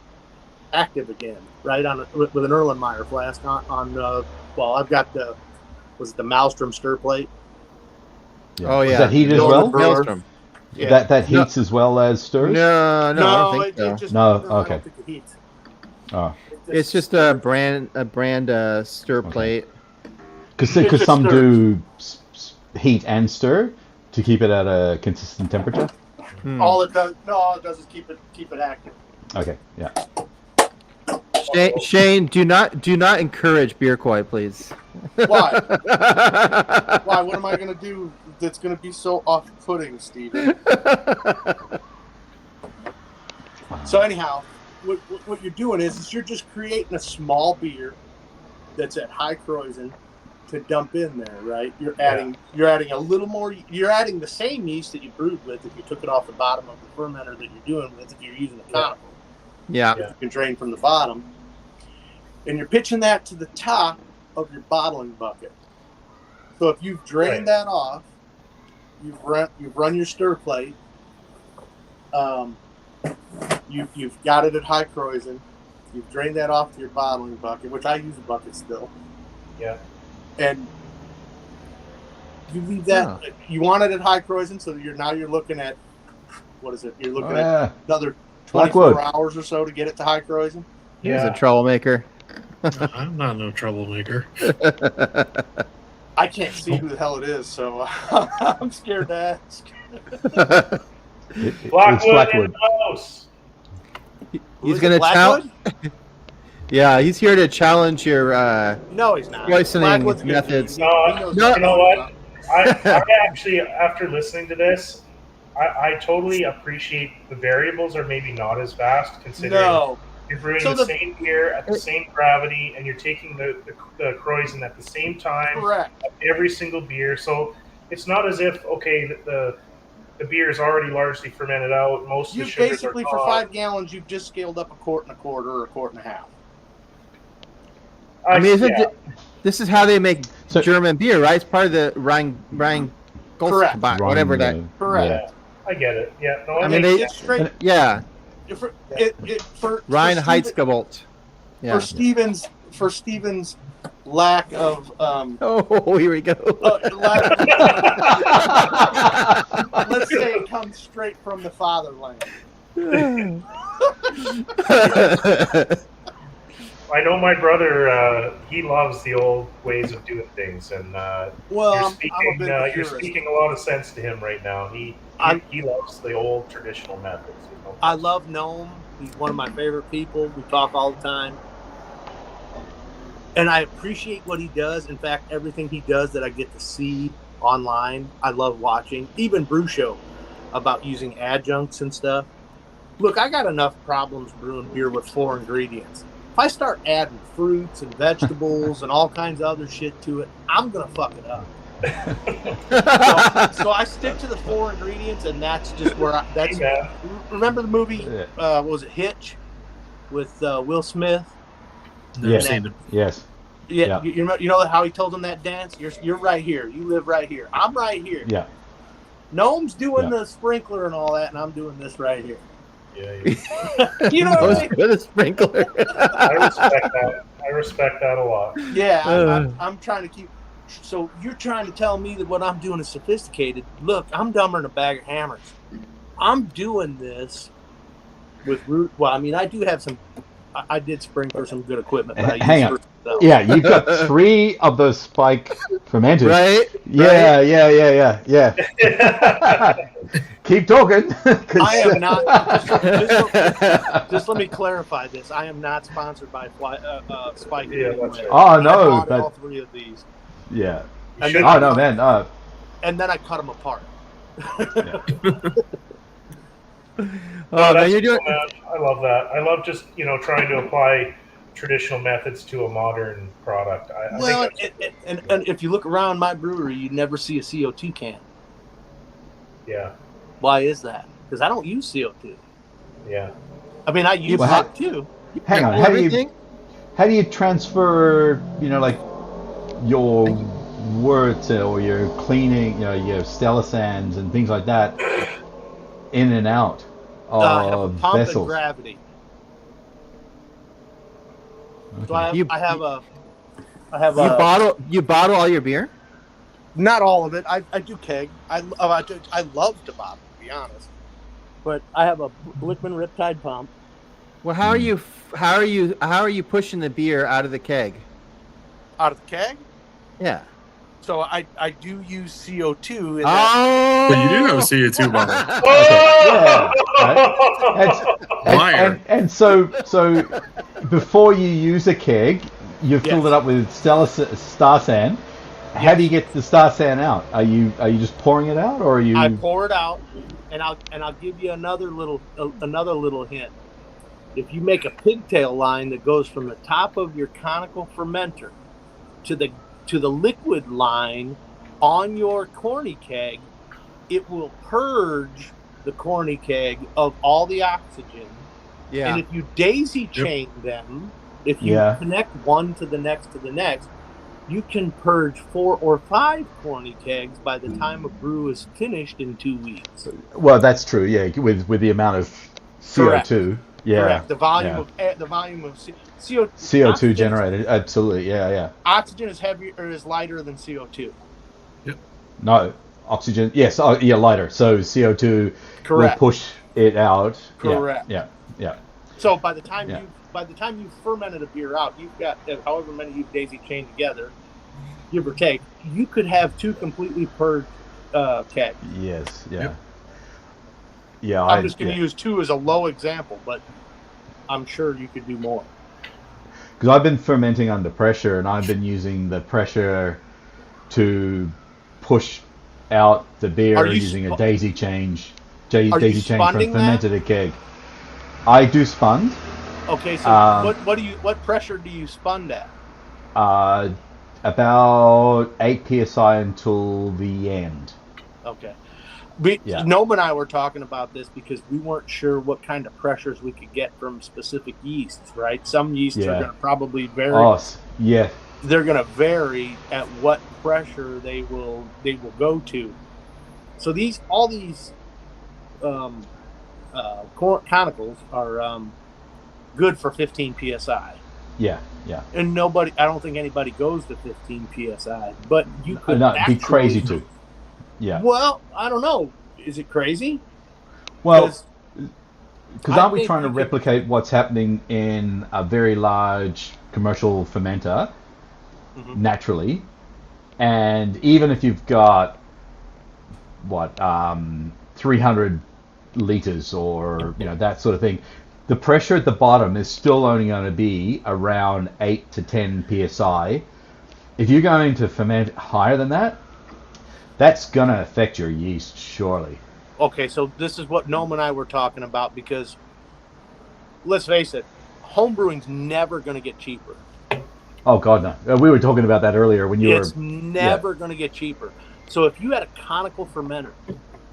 active again, right? With an Erlenmeyer flask I've got the Maelstrom stir plate. Yeah. Oh yeah. Does that heat as Build well? a brewer. Maelstrom. Yeah. That heats as well as stirs? No, I don't think so. I Okay. don't think it heats. Oh. It's just a brand stir plate. Because some do heat and stir to keep it at a consistent temperature. All it does is keep it active. Okay, yeah. Shane, do not encourage beer koi, please. Why? Why? What am I going to do that's going to be so off-putting, Steven? So anyhow, what you're doing is you're just creating a small beer that's at high Kreuzen to dump in there, right? You're adding a little more. You're adding the same yeast that you brewed with if you took it off the bottom of the fermenter that you're doing with if you're using a conical. Yeah. You can drain from the bottom. And you're pitching that to the top of your bottling bucket. So if you've drained that off, you've run your stir plate, you've got it at high Kreuzen, you've drained that off to your bottling bucket, which I use a bucket still. Yeah. And you leave that. You want it at high Kreuzen, so you're looking at what is it? You're looking at another 24 hours or so to get it to high Kreuzen. He's a troublemaker. I'm not no troublemaker. I can't see who the hell it is, so I'm scared to ask. It's Blackwood in Blackwood. the house. He's Was it gonna Blackwood? Yeah, he's here to challenge your No, he's not. poisoning Blackwood's good. methods. He knows No. what You know he's what? talking I actually, after listening to this, I totally appreciate the variables are maybe not as vast about. considering No. you're brewing So the the- same beer at the same gravity and you're taking the Kreuzen at the same time Correct. of every single beer. So it's not as if, okay, the beer is already largely fermented out. Most of You the sugars basically, are for gone. 5 gallons, you've just scaled up a quart and a quarter or a quart and a half. I mean, isn't yeah. this is how they make So- German beer, right? It's part of the Rhine Correct. whatever that. Correct. I get it. Yeah. No, I I mean, mean, they- It's straight. Yeah, For Rhine Steven- Heitzgewalt. Yeah. For Steven's lack of Oh, here we go. let's say it comes straight from the fatherland. I know my brother. He loves the old ways of doing things, and Well, you're I'm a speaking. bit of a You're purist. speaking a lot of sense to him right now. He loves the old traditional methods. You know? I love Gnome. He's one of my favorite people. We talk all the time. And I appreciate what he does. In fact, everything he does that I get to see online, I love watching. Even Brew Show about using adjuncts and stuff. Look, I got enough problems brewing beer with 4 ingredients. If I start adding fruits and vegetables and all kinds of other shit to it, I'm going to fuck it up. So I stick to the 4 ingredients, and that's just where Yeah. Remember the movie, what was it, Hitch? With Will Smith? Never Yeah. seen it. Yes. Yeah, Yeah. you know how he told him that dance? You're right here. You live right here. I'm right here. Yeah. Gnome's doing Yeah. the sprinkler and all that, and I'm doing this right here. Yeah. You know what I mean? With a sprinkler. I respect that. I respect that a lot. Yeah, Uh. I'm trying to keep. So you're trying to tell me that what I'm doing is sophisticated. Look, I'm dumber than a bag of hammers. I'm doing this with root. Well, I mean, I do have some. I did sprinkler some good equipment, but I Hang use on. for myself. Yeah, you've got 3 of those spike fermenters. Right? Yeah. Keep talking. 'cause- I am not. Just let me clarify this. I am not sponsored by Spike. Yeah, that's right. Oh, I no, bought but- all 3 of these, Yeah. and should- then, Oh, no, man. and then I cut them apart. Oh, man, that's you're doing. cool, man. I love that. I love just trying to apply traditional methods to a modern product. I Well, think that's, and if you look around my brewery, you never see a CO2 can. yeah, Why is that? Because I don't use CO2. yeah. I mean, I use Well, it too. Hang on. How do you Everything? transfer, like your wort or your cleaning, your Stella sands and things like that in and out I have a of pump and vessels? gravity. So Okay. I have a You bottle all your beer? not all of it. I do keg. I love to bottle, to be honest. But I have a Blickman Riptide pump. Well, how are you pushing the beer out of the keg? Out of the keg. Yeah. So I do use CO2. In that. Oh, But you do have a CO2 bottle. Yeah, right. Liar. And so before you use a keg, you fill Yes. it up with Star San. How do you get the Star San out? Are you just pouring it out, or are you? I pour it out, and I'll give you another little hint. If you make a pigtail line that goes from the top of your conical fermenter to the liquid line on your corny keg, it will purge the corny keg of all the oxygen. yeah. And if you daisy chain them, if you Yeah. connect one to the next, you can purge 4 or 5 corny kegs by the time a brew is finished in 2 weeks. Well, that's true. Yeah, with the amount of CO2. Yeah. Correct. The volume yeah. of CO2. CO2 oxygen- generated. Absolutely. Yeah. Oxygen is heavier or is lighter than CO2. No oxygen. Yes. Oh, yeah. Lighter. So CO2 Correct. will push it out. Yeah, Correct. Yeah. So by the time Yeah. you've fermented a beer out, you've got however many you've daisy chained together, give or take. You could have 2 completely purged keg. Yes. Yeah. Yep. Yeah. I'm just going to yeah. use 2 as a low example, but I'm sure you could do more. Because I've been fermenting under pressure, and I've been using the pressure to push out the beer Are you using a daisy chain Are you from spunding that? fermented keg. I do spund. Okay, so what pressure do you spun at? About 8 psi until the end. Okay. Yeah. Noam and I were talking about this because we weren't sure what kind of pressures we could get from specific yeasts, right? Some yeasts are going to probably vary. Oh, yeah. They're going to vary at what pressure they will go to. So all these conicals are good for 15 psi. Yeah. And I don't think anybody goes to 15 psi, but you could. No, it'd be crazy to. Yeah. Well, I don't know. Is it crazy? Well, because aren't we think trying to you could- replicate what's happening in a very large commercial fermenter naturally? And even if you've got 300 liters or that sort of thing, the pressure at the bottom is still only going to be around 8 to 10 psi. If you're going to ferment higher than that, that's going to affect your yeast, surely. Okay, so this is what Noam and I were talking about, because let's face it, homebrewing's never going to get cheaper. Oh, God, no. We were talking about that earlier when you It's never going to get cheaper. So if you had a conical fermenter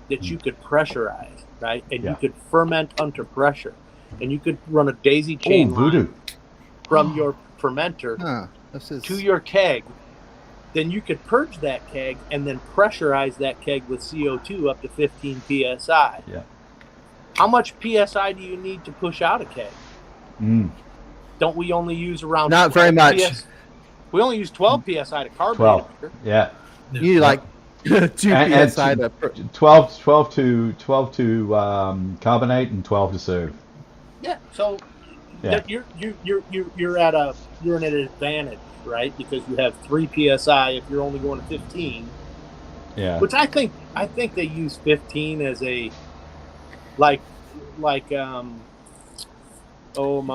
that you could pressurize, right, and you could ferment under pressure, and you could run a daisy chain line from your fermenter to your keg, then you could purge that keg and then pressurize that keg with CO2 up to 15 psi. Yeah. How much psi do you need to push out a keg? Don't we only use around? Not very much. We only use 12 psi to carbonate 12. it. Yeah. You need like 2 psi to 12 to carbonate and 12 to serve. Yeah. So you're at an advantage, right? Because you have 3 psi if you're only going to 15. Yeah. Which I think they use 15 as a like my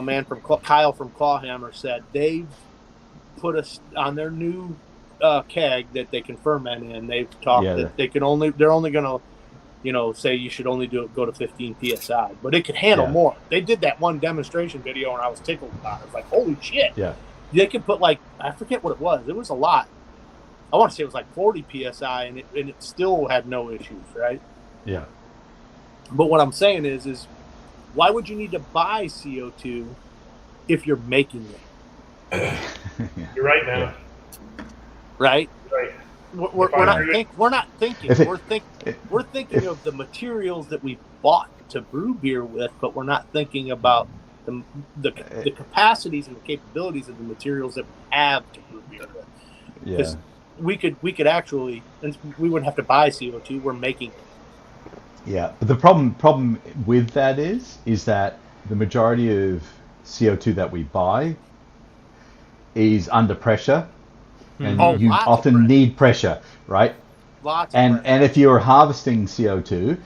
man from Kyle from Clawhammer said they've put us on their new keg that they can ferment in. They've talked that they're only going to say you should only go to 15 psi, but it could handle more. They did that one demonstration video and I was tickled about it. It's like, holy shit. Yeah. They could put I forget what it was. It was a lot. I want to say it was like 40 psi and it still had no issues, right? Yeah. But what I'm saying is why would you need to buy CO2 if you're making it? You're right, man. Yeah. Right? Right. We're not thinking. We're thinking of the materials that we bought to brew beer with, but we're not thinking about the capacities and the capabilities of the materials that we have to brew beer with. Because we could actually, and we wouldn't have to buy CO2. We're making it. Yeah, but the problem with that is that the majority of CO2 that we buy is under pressure, and you often need pressure, right? Lots of pressure. And if you're harvesting CO2,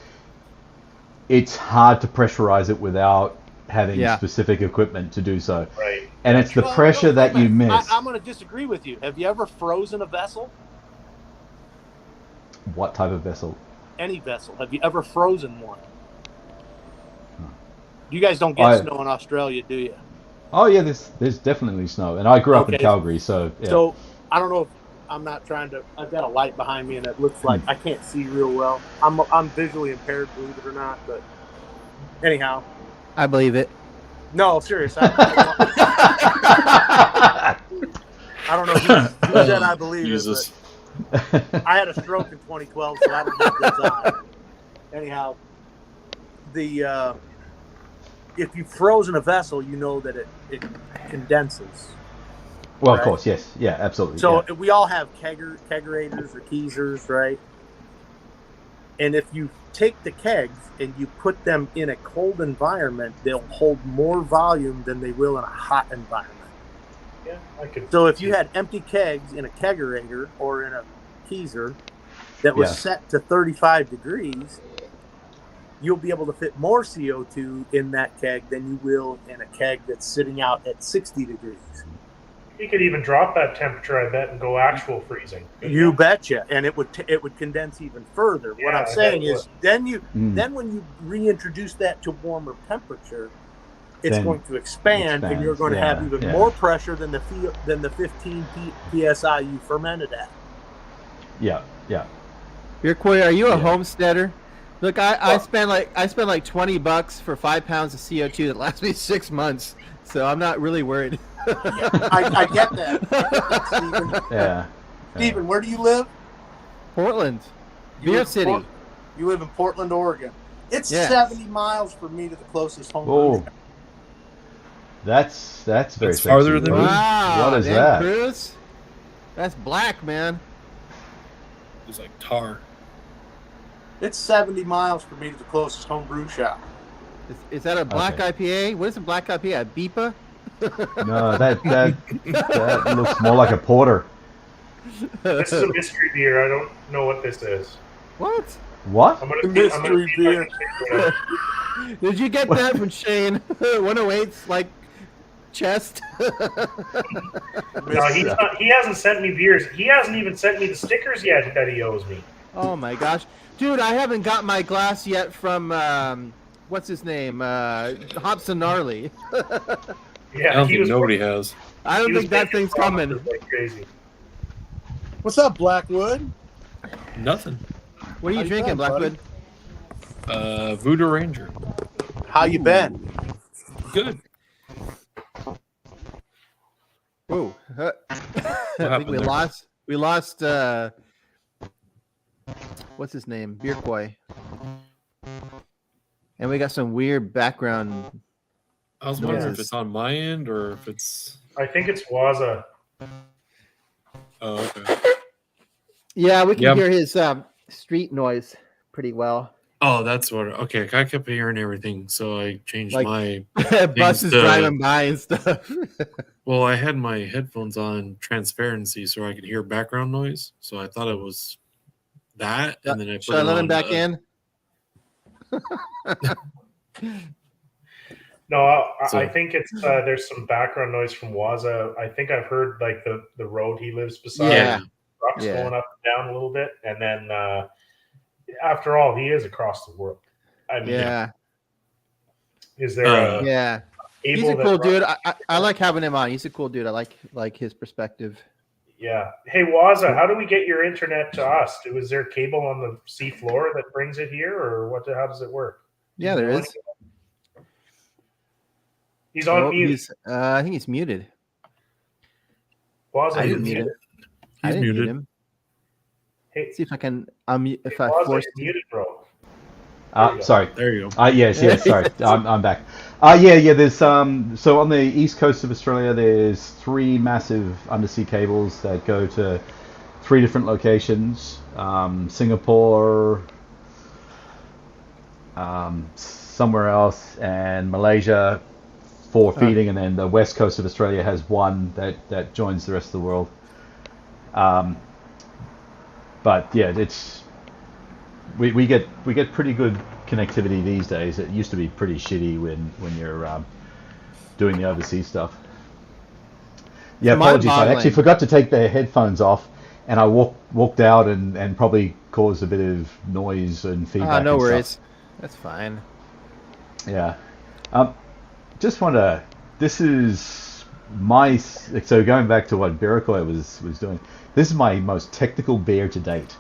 it's hard to pressurize it without having specific equipment to do so. Right. And it's the pressure that you miss. I'm going to disagree with you. Have you ever frozen a vessel? What type of vessel? Any vessel. Have you ever frozen one? You guys don't get snow in Australia, do you? Oh yeah, there's definitely snow, and I grew up in Calgary, so yeah. So I don't know if I'm not trying to. I've got a light behind me, and it looks like I can't see real well. I'm visually impaired, believe it or not. But anyhow, I believe it. No, serious. I don't know who said I believe Jesus. it. But I had a stroke in 2012, so I don't have good time. Anyhow, if you've frozen a vessel, you know that it condenses. Well, right? Of course, yes. Yeah, absolutely. So we all have kegerators or keezers, right? And if you take the kegs and you put them in a cold environment, they'll hold more volume than they will in a hot environment. Yeah, I could. So if you had empty kegs in a kegerator or in a keezer, that was Yeah. set to 35 degrees, you'll be able to fit more CO2 in that keg than you will in a keg that's sitting out at 60 degrees. You could even drop that temperature, I bet, and go actual freezing. You betcha, and it would condense even further. What Yeah, I'm saying that is, then when you reintroduce that to warmer temperature, it's Then going to expand, and you're expands, going to have yeah, even yeah. more pressure than the 15 psi you fermented at. Yeah, yeah. Iroquois, are you a Yeah. homesteader? Look, I spent like $20 for 5 pounds of CO2 that lasts me 6 months, so I'm not really worried. I get that, Stephen. Yeah. Stephen, where do you live? Portland, You Beer live in City. You live in Portland, Oregon. It's Yes. 70 miles for me to the closest home. Oh, that's very That's farther sexy. than What me. is- Wow, What is Dan that? Cruz? That's black, man. It's like tar. It's 70 miles for me to the closest home brew shop. Is that a black Okay. IPA? What is a black IPA? A BIPA? No, that looks more like a porter. This is a mystery beer. I don't know what this is. What? What? I'm gonna Mystery see if I can figure it out. Did you get that from Shane? 108's like chest. No, he hasn't sent me beers. He hasn't even sent me the stickers yet that he owes me. Oh my gosh, dude! I haven't got my glass yet from what's his name? Hobson Gnarly. Yeah, I don't he think was nobody has. I don't he was think that making thing's coming. promises like crazy. What's up, Blackwood? Nothing. What are you How you drinking, doing, buddy? Blackwood? Voodoo Ranger. How you been? Good. Ooh, I think happened we there? lost. We lost. What's his name? Beerquoy. And we got some weird background. I was wondering if Noises. it's on my end or if it's. I think it's Waza. Oh, okay. Yeah, we can Yep. hear his street noise pretty well. Oh, that's what. Okay, I kept hearing everything, so I changed Like- my. Buses to- driving by and stuff. Well, I had my headphones on transparency so I could hear background noise. So I thought it was that, and then I put Should I it let him on, back in? No, I So- think it's there's some background noise from Waza. I think I've heard like the road he lives beside. Yeah. Trucks Yeah. going up and down a little bit, and then after all, he is across the world. I mean, Yeah, is there a yeah. He's able a that cool runs- dude. I like having him on. He's a cool dude. I like his perspective. Yeah. Hey, Waza, how do we get your internet to us? Was there cable on the sea floor that brings it here, or what? How does it work? Yeah, there is. He's on Oh, mute. I think he's muted. Waza, I you're didn't mute muted. him. I He's didn't mute muted. him. Hey, See if I can unmute. If I Waza, force. you're muted, bro. There you go. Sorry. There you go. Yes, sorry. I'm back. Yeah, there's so on the east coast of Australia, there's 3 massive undersea cables that go to 3 different locations. Singapore, somewhere else, and Malaysia for feeding, and then the west coast of Australia has one that joins the rest of the world. But yeah, it's we get pretty good connectivity these days. It used to be pretty shitty when you're doing the overseas stuff. Yeah, apologies. I mind-boggling. actually forgot to take the headphones off, and I walked out and probably caused a bit of noise and feedback. No and stuff. worries. That's fine. Yeah. Just want to. This is my. So going back to what Birakoy was doing. This is my most technical beer to date.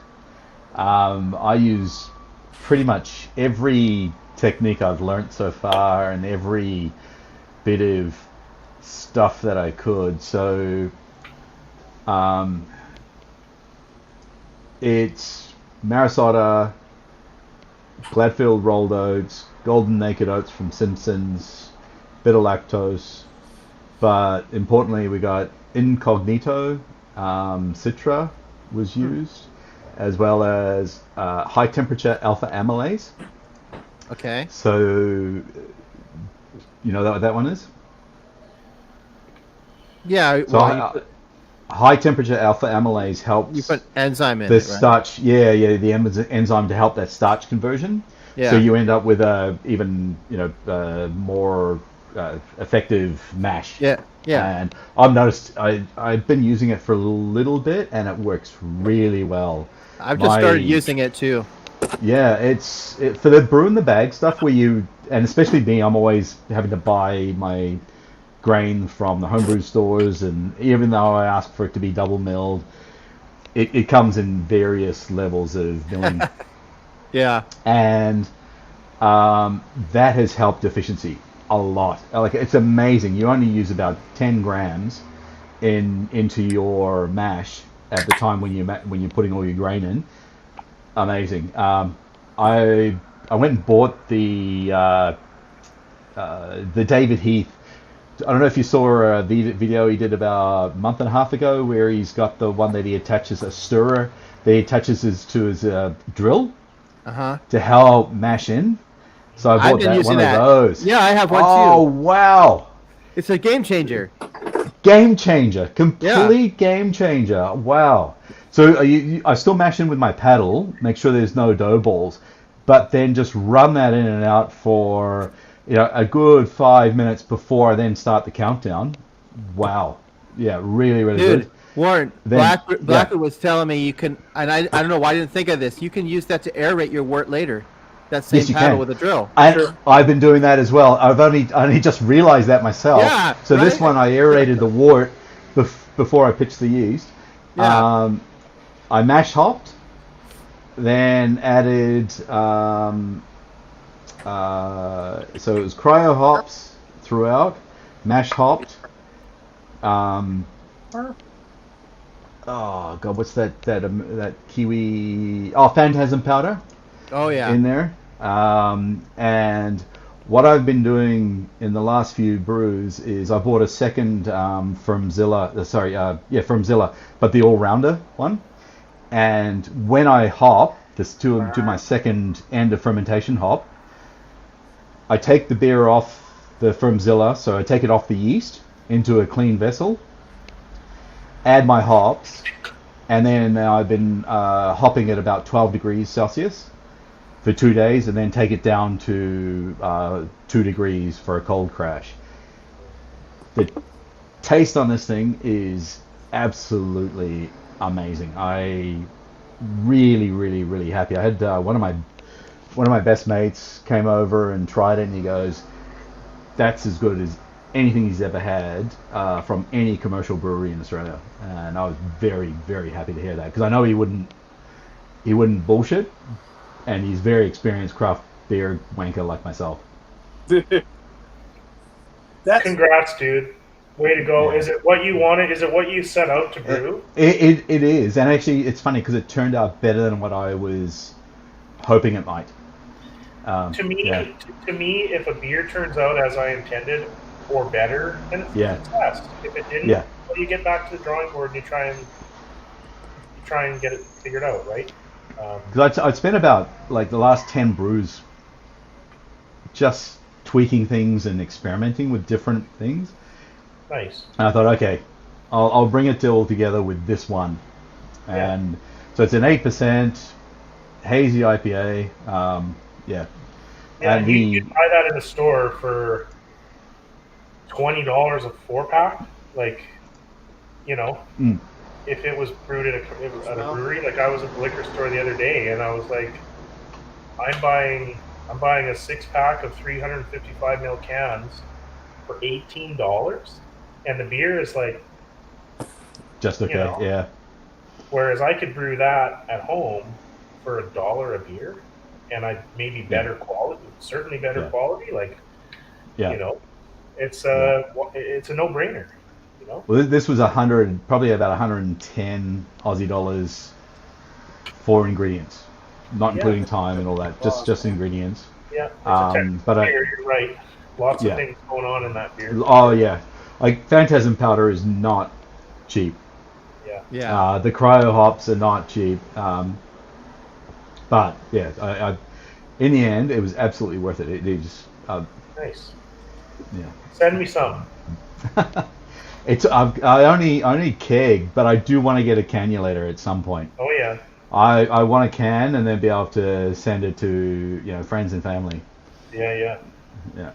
I use pretty much every technique I've learnt so far and every bit of stuff that I could. So it's Marisota, Gladfield rolled oats, golden naked oats from Simpsons, bitter lactose, but importantly we got incognito citra was used, as well as high temperature alpha amylase. Okay. So you know what that one is? Yeah. So Well, high temperature alpha amylase helps You put enzyme in the it, right? starch. Yeah, the enzyme to help that starch conversion. Yeah. So you end up with a even more effective mash. Yeah. Yeah. And I've noticed I've been using it for a little bit, and it works really well. I've just started using it too. Yeah, for the brew in the bag stuff where and especially me, I'm always having to buy my grain from the homebrew stores, and even though I ask for it to be double milled, it comes in various levels of milling. Yeah. And that has helped efficiency a lot. Like, it's amazing. You only use about 10 grams into your mash at the time when you're putting all your grain in. Amazing. I went and bought the David Heath. I don't know if you saw a video he did about a month and a half ago, where he's got the one that he attaches a stirrer that he attaches to his drill to help mash in. So I bought one of those. Yeah, I have one too. Oh, wow. It's a game changer. Game changer. Complete game changer. Wow. So I still mash in with my paddle, make sure there's no dough balls, but then just run that in and out for a good 5 minutes before I then start the countdown. Wow. Yeah, really, really good. Warren, Blackwood was telling me you can, and I don't know why I didn't think of this, you can use that to aerate your wort later. That same Yes, you paddle can. with a drill. I've been doing that as well. I've only just realized that myself. Yeah, so this one I aerated the wort before I pitched the yeast. Yeah. I mash hopped, then added so it was cryo hops throughout, mash hopped. Oh god, what's that kiwi? Oh, phantasm powder. Oh yeah. In there. And what I've been doing in the last few brews is I bought a second from Zilla. From Zilla, but the all-rounder one. And when I hop this to my second end of fermentation hop, I take the beer off the Firmzilla, so I take it off the yeast into a clean vessel, add my hops, and then I've been hopping at about 12 degrees Celsius for 2 days, and then take it down to 2 degrees for a cold crash. The taste on this thing is absolutely amazing. I really, really, really happy. I had one of my best mates came over and tried it, and he goes, "That's as good as anything he's ever had from any commercial brewery in Australia." And I was very, very happy to hear that, because I know he wouldn't bullshit, and he's very experienced craft beer wanker like myself. Congrats, dude. Way to go. Yeah. Is it what you wanted? Is it what you set out to brew? It is. And actually, it's funny because it turned out better than what I was hoping it might. To me, if a beer turns out as I intended or better, then it's a success. If it didn't, well, you get back to the drawing board and you try and get it figured out, right? Because I'd spent about like the last 10 brews just tweaking things and experimenting with different things. Nice. And I thought, okay, I'll bring it all together with this one. And so it's an 8% hazy IPA. Yeah, and you buy that in the store for $20 a 4-pack. Like, if it was brewed at a brewery, like I was at the liquor store the other day, and I was like, I'm buying a 6-pack of 355 ml cans for $18, and the beer is like just okay, yeah. Whereas I could brew that at home for $1 a beer, and maybe better quality, certainly better quality. Like, it's a no-brainer. Well, this was probably about 110 Aussie dollars for ingredients, not including time and all that. Just ingredients. Yeah, it's beer, you're right. Lots of things going on in that beer. Oh yeah, like Phantasm powder is not cheap. Yeah. The cryo hops are not cheap. But yeah, I in the end, it was absolutely worth it. It just nice. Yeah. Send me some. I only keg, but I do want to get a cannulator at some point. Oh yeah. I want a can and then be able to send it to friends and family. Yeah. Yeah.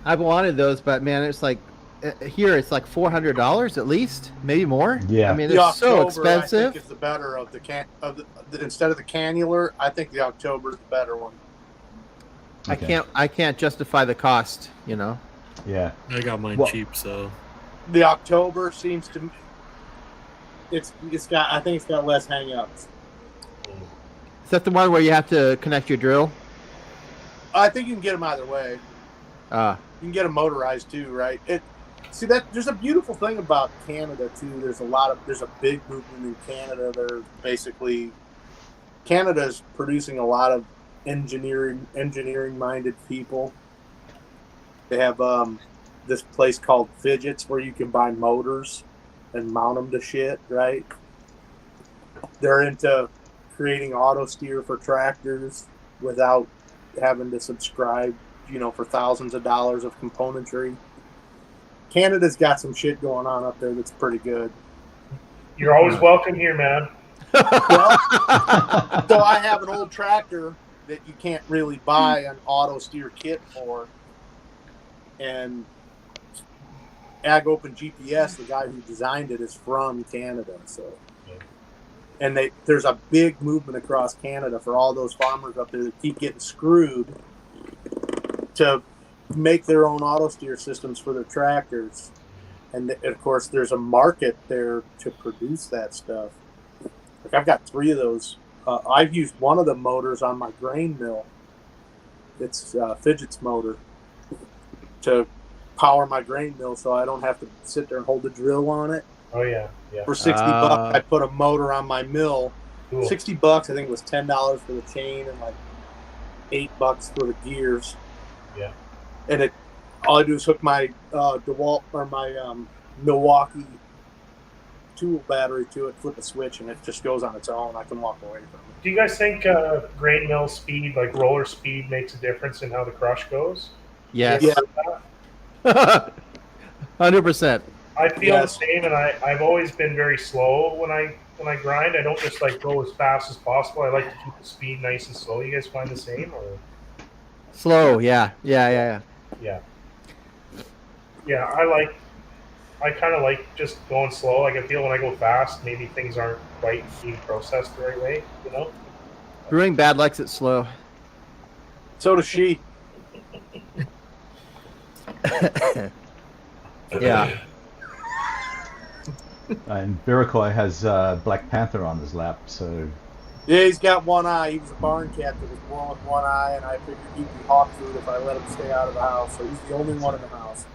I've wanted those, but man, it's like here it's like $400 at least, maybe more. Yeah. I mean, The they're October, so I expensive. think, is the better of instead of the cannular. I think the October is the better one. Okay. I can't justify the cost. Yeah. I got mine Well- cheap, so The October seems to. I think it's got less hang-ups. Is that the one where you have to connect your drill? I think you can get them either way. Ah, You can get them motorized too, right? There's a beautiful thing about Canada too. There's a big movement in Canada. They're basically Canada's producing a lot of engineering minded people. They have this place called Fidgets where you can buy motors and mount them to shit, right? They're into creating auto steer for tractors without having to subscribe, for thousands of dollars of componentry. Canada's got some shit going on up there that's pretty good. You're always welcome here, man. Well, so I have an old tractor that you can't really buy an auto steer kit for. And Ag Open GPS, the guy who designed it, is from Canada. So, and there's a big movement across Canada for all those farmers up there that keep getting screwed to make their own auto steer systems for their tractors. And of course, there's a market there to produce that stuff. Like I've got 3 of those. I've used one of the motors on my grain mill. It's Fidget's motor to power my grain mill, so I don't have to sit there and hold the drill on it. Oh yeah. For $60, I put a motor on my mill. Cool. $60, I think it was $10 for the chain and like $8 for the gears. Yeah. And all I do is hook my DeWalt or my Milwaukee tool battery to it, flip a switch, and it just goes on its own. I can walk away from it. Do you guys think grain mill speed, like roller speed, makes a difference in how the crush goes? yes. Yeah. 100%. I feel the same, and I've always been very slow when I grind. I don't just like go as fast as possible. I like to keep the speed nice and slow. You guys find the same, or? Slow, yeah. Yeah. I kind of like just going slow. Like I feel when I go fast, maybe things aren't quite being processed the right way, Brewing Bad likes it slow. So does she. Yeah. And Biracoy has Black Panther on his lap, so Yeah, he's got one eye. He was a barn cat that was born with one eye, and I figured he'd be hawk food if I let him stay out of the house. So he's the only one in the house.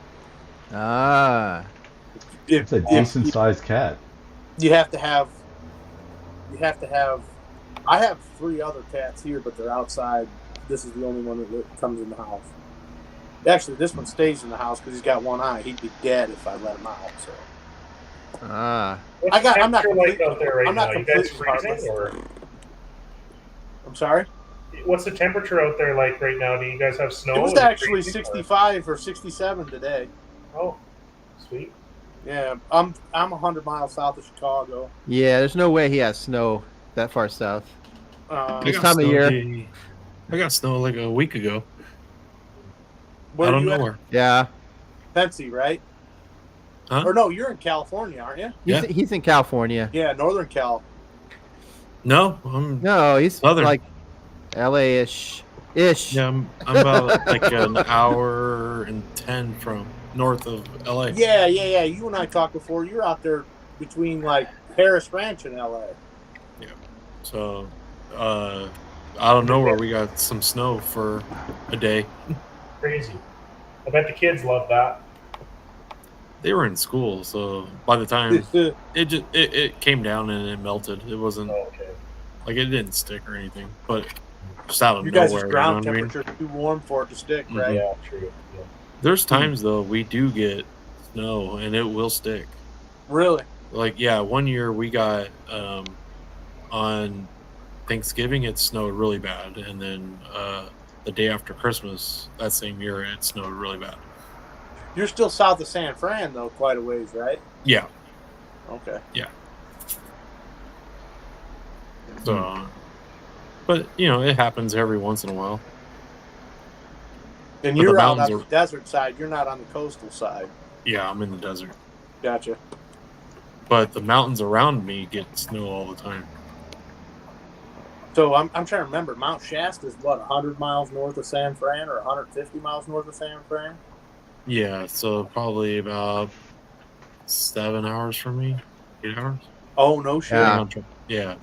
Ah. it's a decent sized cat. You have to have. I have 3 other cats here, but they're outside. This is the only one that comes in the house. Actually, this one stays in the house because he's got one eye. He'd be dead if I let him out. So. Ah. What's the I'm not temperature like completely- out there right I'm not now? You guys completely freezing, or I'm sorry? what's the temperature out there like right now? Do you guys have snow? It was Is actually freezing, or- 65 or 67 today. Oh, sweet. Yeah, I'm 100 miles south of Chicago. Yeah, there's no way he has snow that far south. I This got time of snow, year. I got snow like a week ago. Where I don't you know at? where. Yeah. Pensy, right? Huh? Or no, you're in California, aren't you? Yeah. He's in California. Yeah, Northern Cal. No, I'm No, he's Southern. like LA-ish. Ish. yeah, I'm about like an hour and 10 from north of LA. Yeah. You and I talked before. You're out there between like Harris Ranch and LA. So, out of nowhere, we got some snow for a day. Crazy. I bet the kids love that. They were in school, so by the time it came down and it melted, it wasn't Oh, okay. like it didn't stick or anything, but just out of You guys' nowhere. ground you know what I mean? temperature too warm for it to stick, Mhm. right? Yeah, true. Yeah. There's times though we do get snow and it will stick. Really? Like yeah, one year we got on Thanksgiving it snowed really bad, and then the day after Christmas that same year it snowed really bad. You're still south of San Fran, though, quite a ways, right? Yeah. Okay. So, but it happens every once in a while. And But you're the out on mountains the desert side. You're not on the coastal side. Yeah, I'm in the desert. Gotcha. But the mountains around me get snow all the time. So I'm trying to remember. Mount Shasta is what, 100 miles north of San Fran, or 150 miles north of San Fran? Yeah, so probably about 7 hours from me. 8 hours. Oh no shit! Yeah.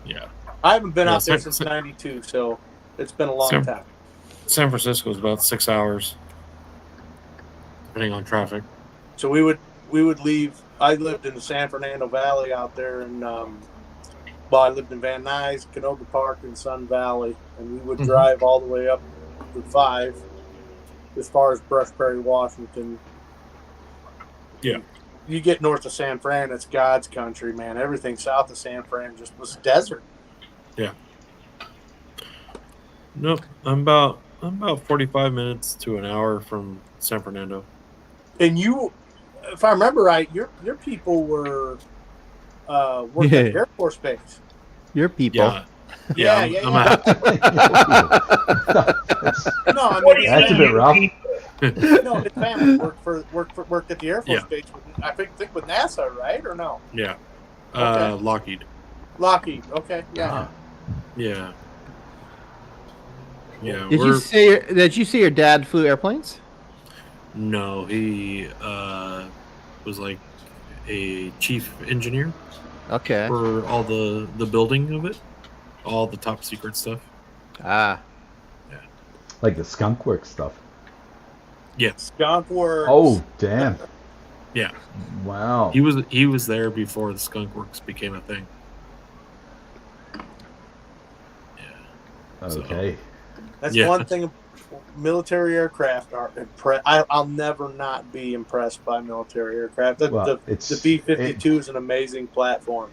Yeah. I haven't been Yeah, out there San- since '92, so it's been a long San- time. San Francisco is about 6 hours, depending on traffic. So we would leave. I lived in the San Fernando Valley out there, and I lived in Van Nuys, Canoga Park, and Sun Valley, and we would drive all the way up to 5, as far as Brush Prairie, Washington. Yeah. You get north of San Fran, it's God's country, man. Everything south of San Fran just was desert. Nope, I'm about 45 minutes to an hour from San Fernando. And you, if I remember right, your people were working at Air Force Base. Your people. Yeah. I'm a- No, I mean That's a bit rough. no, his family worked at the Air Force Base. I think with NASA, right, or no? Yeah. Okay. Lockheed. Okay, yeah. Yeah. Yeah. Did you say your dad flew airplanes? No, he was like a chief engineer Okay. for all the building of it, all the top secret stuff. Ah. Like the skunk work stuff. Yes. Skunk Works. Oh, damn. Yeah. Wow. He was there before the Skunk Works became a thing. Okay. That's Yeah. one thing. Military aircraft are I'll never not be impressed by military aircraft. Well, The B-52 is an amazing platform.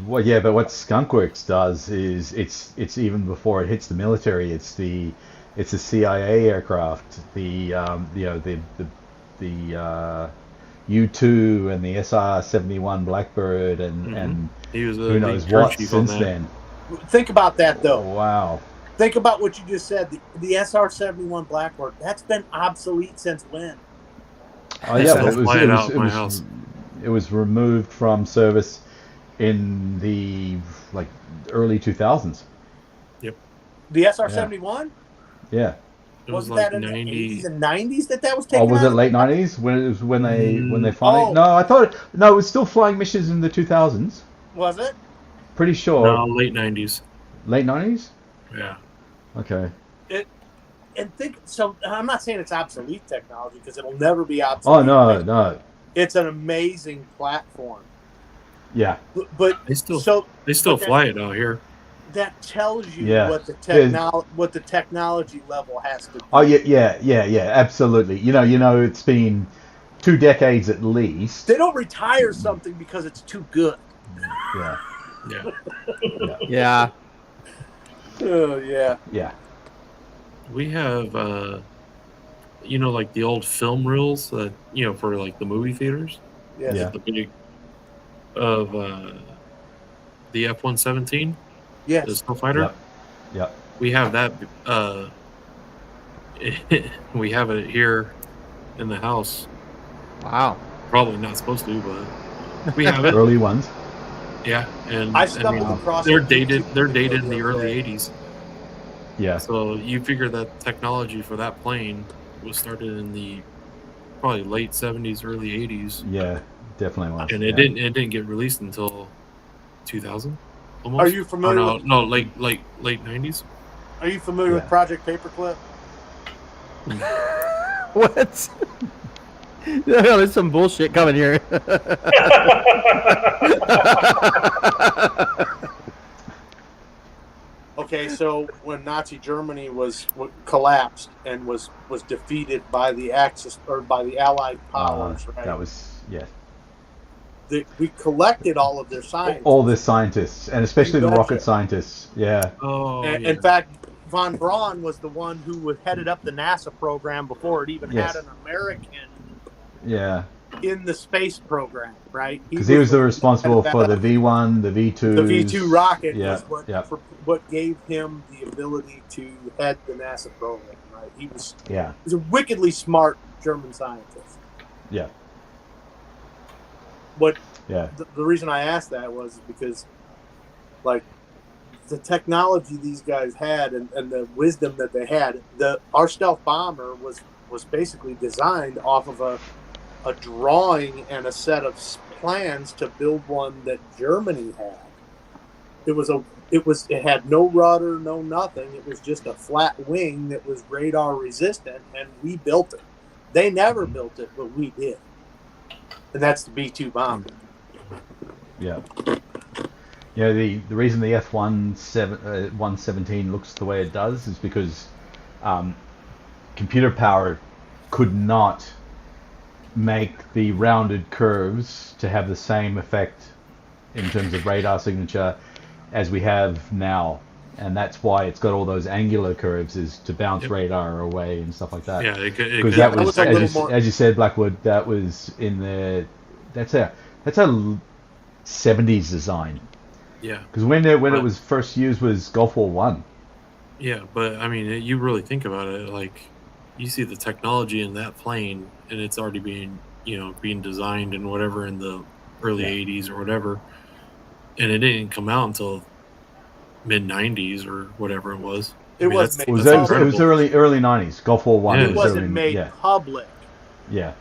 Well, yeah, but what Skunk Works does is it's even before it hits the military. It's the CIA aircraft, the U-2 and the SR-71 Blackbird and He was who knows what since then. Think about that, though. Wow. Think about what you just said. The SR-71 Blackbird, that's been obsolete since when? Oh yeah, Still fly it out my house. It was removed from service in the early 2000s. The SR-71? Yeah. It was Wasn't like that in 90. the 80s and 90s that was taken Oh, was out? it late 90s when they finally? Oh. No, I thought it was still flying missions in the 2000s. Was it? Pretty sure. No, late 90s. Late 90s. Yeah. Okay. So I'm not saying it's obsolete technology because it'll never be obsolete. Oh no. It's an amazing platform. Yeah. But They still okay. fly it out here. That tells you Yeah. what the technology level has to be. Oh yeah, absolutely. You know, it's been 2 decades at least. They don't retire something because it's too good. Yeah. Yeah. Yeah. Oh yeah. Yeah. We have like the old film reels that for like the movie theaters. Yes. Yeah. The big of the F-117. Yes. The Snow Fighter. Yep. We have that. We have it here in the house. Wow. Probably not supposed to, but we have it. Early ones. Yeah, and I stumbled across they're a dated. YouTube They're video dated in the the other early day. '80s. Yeah. So you figure that technology for that plane was started in the probably late '70s, early '80s, Yeah. Definitely was. and it didn't get released until 2000. Almost. Are you familiar Or with? no, late '90s. Are you familiar with Yeah. Project Paperclip? What? There's some bullshit coming here. Okay, so when Nazi Germany was collapsed and was defeated by the Axis or by the Allied powers, right? That was We collected all of their science. all the scientists, and especially the You betcha. rocket scientists. Yeah. Oh, And, yeah. in fact, von Braun was the one who headed up the NASA program before it even Yes. had an American Yeah, in the space program, right? because he was the one who responsible headed for that the up. V1, the V2. The V2 rocket Yeah, was yeah, what gave him the ability to head the NASA program, right? He was yeah, a wickedly smart German scientist. yeah, What yeah, the reason I asked that was because, like, the technology these guys had and the wisdom that they had, our stealth bomber was basically designed off of a drawing and a set of plans to build one that Germany had. It had no rudder, no nothing. It was just a flat wing that was radar resistant, and we built it. They never built it, but we did. And that's the B-2 bomber. yeah. You know, the reason the F-117 looks the way it does is because computer power could not make the rounded curves to have the same effect in terms of radar signature as we have now. And that's why it's got all those angular curves, is to bounce radar away and stuff like that. Yeah, Because that was, a little more... as you said, Blackwood, that was in the... That's a 70s design. Yeah. Because when it was first used was Gulf War One. Yeah, but I mean, you really think about it, like, you see the technology in that plane, and it's already being designed and whatever in the early 80s or whatever, and it didn't come out until mid 90s or whatever it was. It was early 90s. Gulf War One. Yeah. It wasn't made public. Yeah.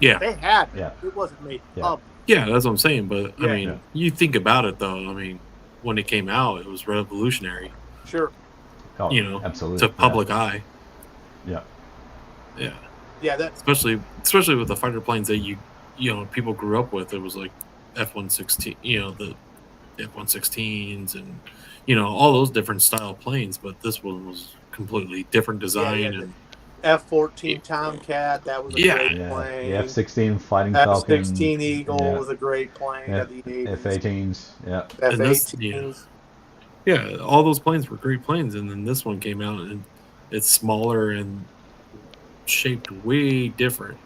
Yeah. They had it. Yeah. It wasn't made public. Yeah, that's what I'm saying. But I mean, you think about it though. I mean, when it came out, it was revolutionary. Sure. Oh, you know, absolutely. to public eye. Yeah. Yeah. Yeah. That especially with the fighter planes that people grew up with. It was like F-116. The F-116s and all those different style planes. But this one was completely different design and. F-14 Tomcat, that was a great plane. The F-16 Fighting Falcon. F-16 Eagle was a great plane of the 80s. F-18s, F-18s. Yeah, all those planes were great planes, and then this one came out, and it's smaller and shaped way different.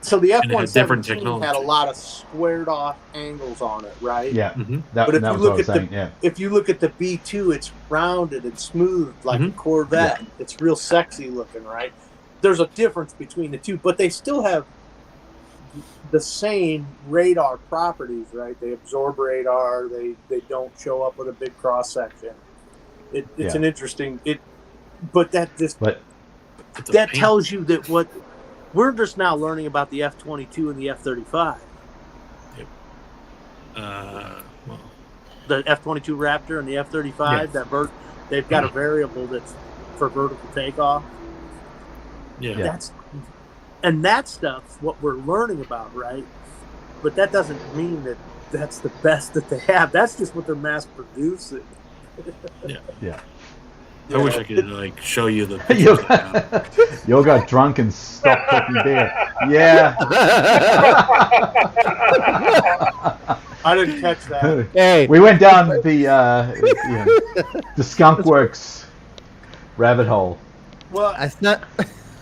So the F-117 had a lot of squared off angles on it, right? Yeah. Mm-hmm. But if you look at the B-2, it's rounded and smooth like a Corvette. Yeah. It's real sexy looking, right? There's a difference between the two, but they still have the same radar properties, right? They absorb radar. They don't show up with a big cross section. It's an interesting but that tells you that what. We're just now learning about the F-22 and the F-35. Yep. The F-22 Raptor and the F-35, they've got a variable that's for vertical takeoff. Yeah. That stuff's what we're learning about, right? But that doesn't mean that that's the best that they have. That's just what they're mass producing. Yeah. I wish I could show you the. You got drunk and stopped talking beer. Yeah. I didn't catch that. Hey, we went down the Skunk Works rabbit hole. Well, it's not.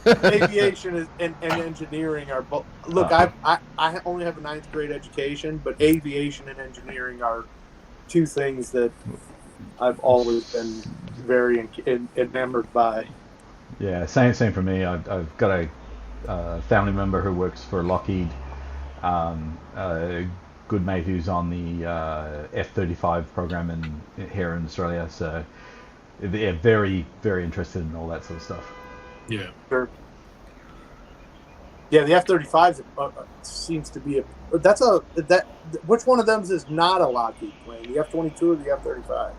Aviation and engineering are both. Look, I only have a 9th grade education, but aviation and engineering are two things that I've always been very enamored by. Yeah, same for me. I've got a family member who works for Lockheed, a good mate who's on the F-35 program here in Australia. So they're very, very interested in all that sort of stuff. Yeah. Sure. Yeah, the F-35 seems to be which one of them is not a Lockheed plane? The F-22 or the F-35?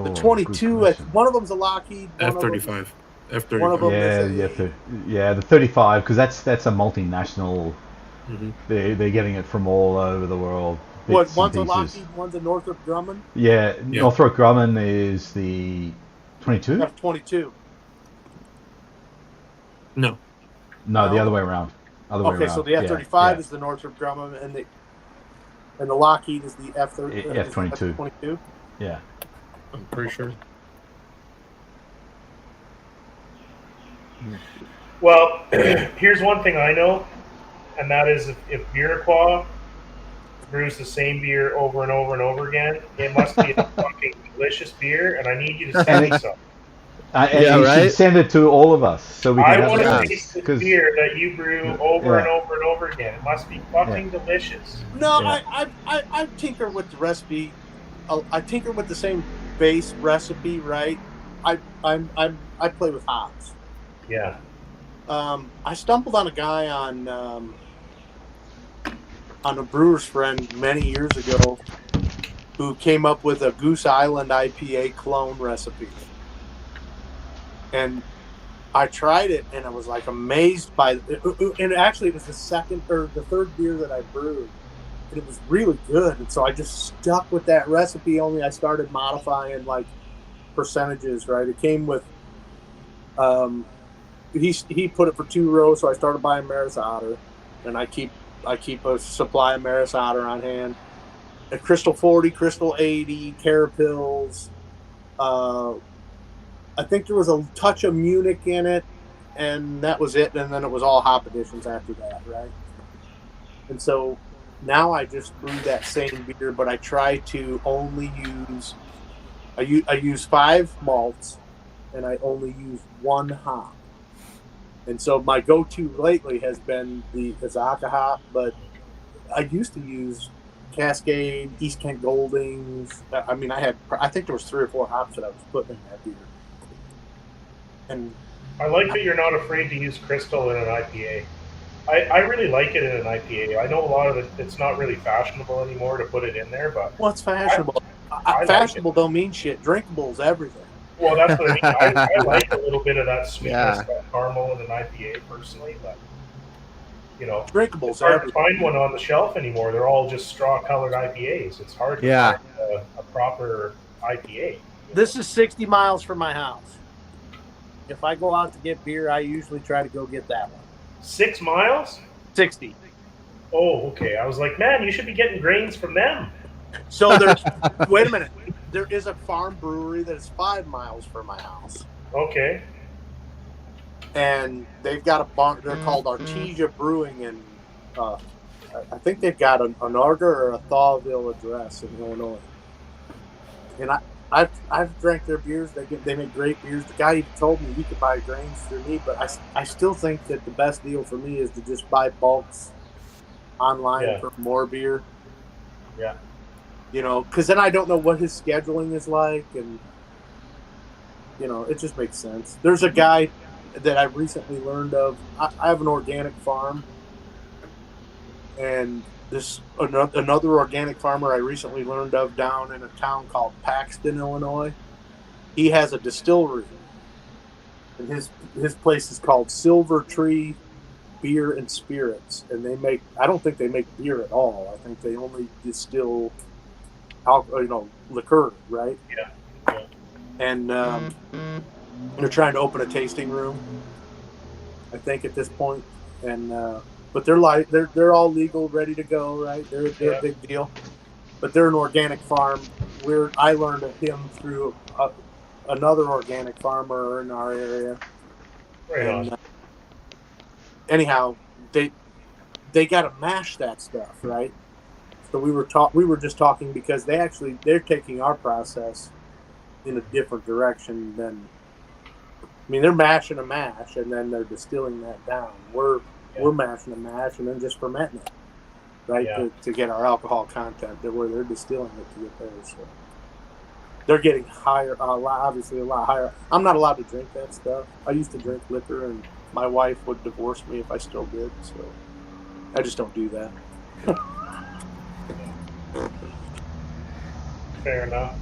The 22. One of them's a Lockheed. F-35. F-35. One of them the 35, because that's a multinational. Mm-hmm. They're getting it from all over the world. What? One's a Lockheed. One's a Northrop Grumman. Yeah, Northrop Grumman is the 22. F-22. No, the other way around. So the F-35 is the Northrop Grumman, and the Lockheed is the F-22. Yeah. I'm pretty sure. Well, here's one thing I know, and that is if Iroquois brews the same beer over and over and over again, it must be a fucking delicious beer, and I need you to send me some. And Yeah, you should right? send it to all of us so we can I have want a to Yeah. taste this 'cause- beer that you brew over and Yeah. over and over again. It must be fucking delicious. No, Yeah. I tinker with the recipe. I tinker with the same base recipe, right? I play with hops. Yeah. I stumbled on a guy on a brewer's friend many years ago who came up with a Goose Island IPA clone recipe, and I tried it and I was like amazed by it. And actually, it was the second or the third beer that I brewed, and it was really good. And so I just stuck with that recipe. Only I started modifying like percentages. Right, it came with he put it for 2 rows, so I started buying Maris Otter, and I keep a supply of Maris Otter on hand. A Crystal 40, Crystal 80, Carapils. I think there was a touch of Munich in it, and that was it. And then it was all hop additions after that, right? And so now I just brew that same beer, but I try to only use I use 5 malts, and I only use 1 hop. And so my go-to lately has been the Azaka hop, but I used to use Cascade, East Kent Goldings. I mean, I think there was 3 or 4 hops that I was putting in that beer. And I like that you're not afraid to use Crystal in an IPA. I really like it in an IPA. I know a lot of it, it's not really fashionable anymore to put it in there, but well, it's fashionable. I like Fashionable don't mean shit. Drinkable is everything. well, that's what I mean. I like a little bit of that sweetness, Yeah. that caramel in an IPA personally, but you know, Drinkable it's is hard to everything. find one on the shelf anymore. They're all just straw-colored IPAs. It's hard to Yeah. find a proper IPA. This is 60 miles from my house. If I go out to get beer, I usually try to go get that one. 6 miles? 60. Oh, okay. I was like, man, you should be getting grains from them. So there's wait a minute. There is a farm brewery that is 5 miles from my house, Okay. and they've got a barn. They're called Artesia Brewing, and I think they've got an Arga or a Thawville address in Illinois. And I've drank their beers. They make great beers. The guy even told me you could buy grains through me, but I still think that the best deal for me is to just buy bulks online for more beer. Yeah. You know, because then I don't know what his scheduling is like, and you know, it just makes sense. There's a guy that I recently learned of. I have an organic farm, and this another organic farmer I recently learned of down in a town called Paxton, Illinois. He has a distillery, and his place is called Silver Tree Beer and Spirits, and they make. I don't think they make beer at all. I think they only distill liqueur, right? Yeah. And they're trying to open a tasting room, I think, at this point. And but they're all legal, ready to go, right? They're a big deal. But they're an organic farm. I learned of him through another organic farmer in our area. Right And on. anyhow, they got to mash that stuff, right? So we were just talking because they're taking our process in a different direction than. I mean, they're mashing a mash and then they're distilling that down. We're mashing a mash and then just fermenting it, right? Yeah. To get our alcohol content. Where they're distilling it to get theirs. So they're getting higher, obviously a lot higher. I'm not allowed to drink that stuff. I used to drink liquor, and my wife would divorce me if I still did. So I just don't do that. Fair enough.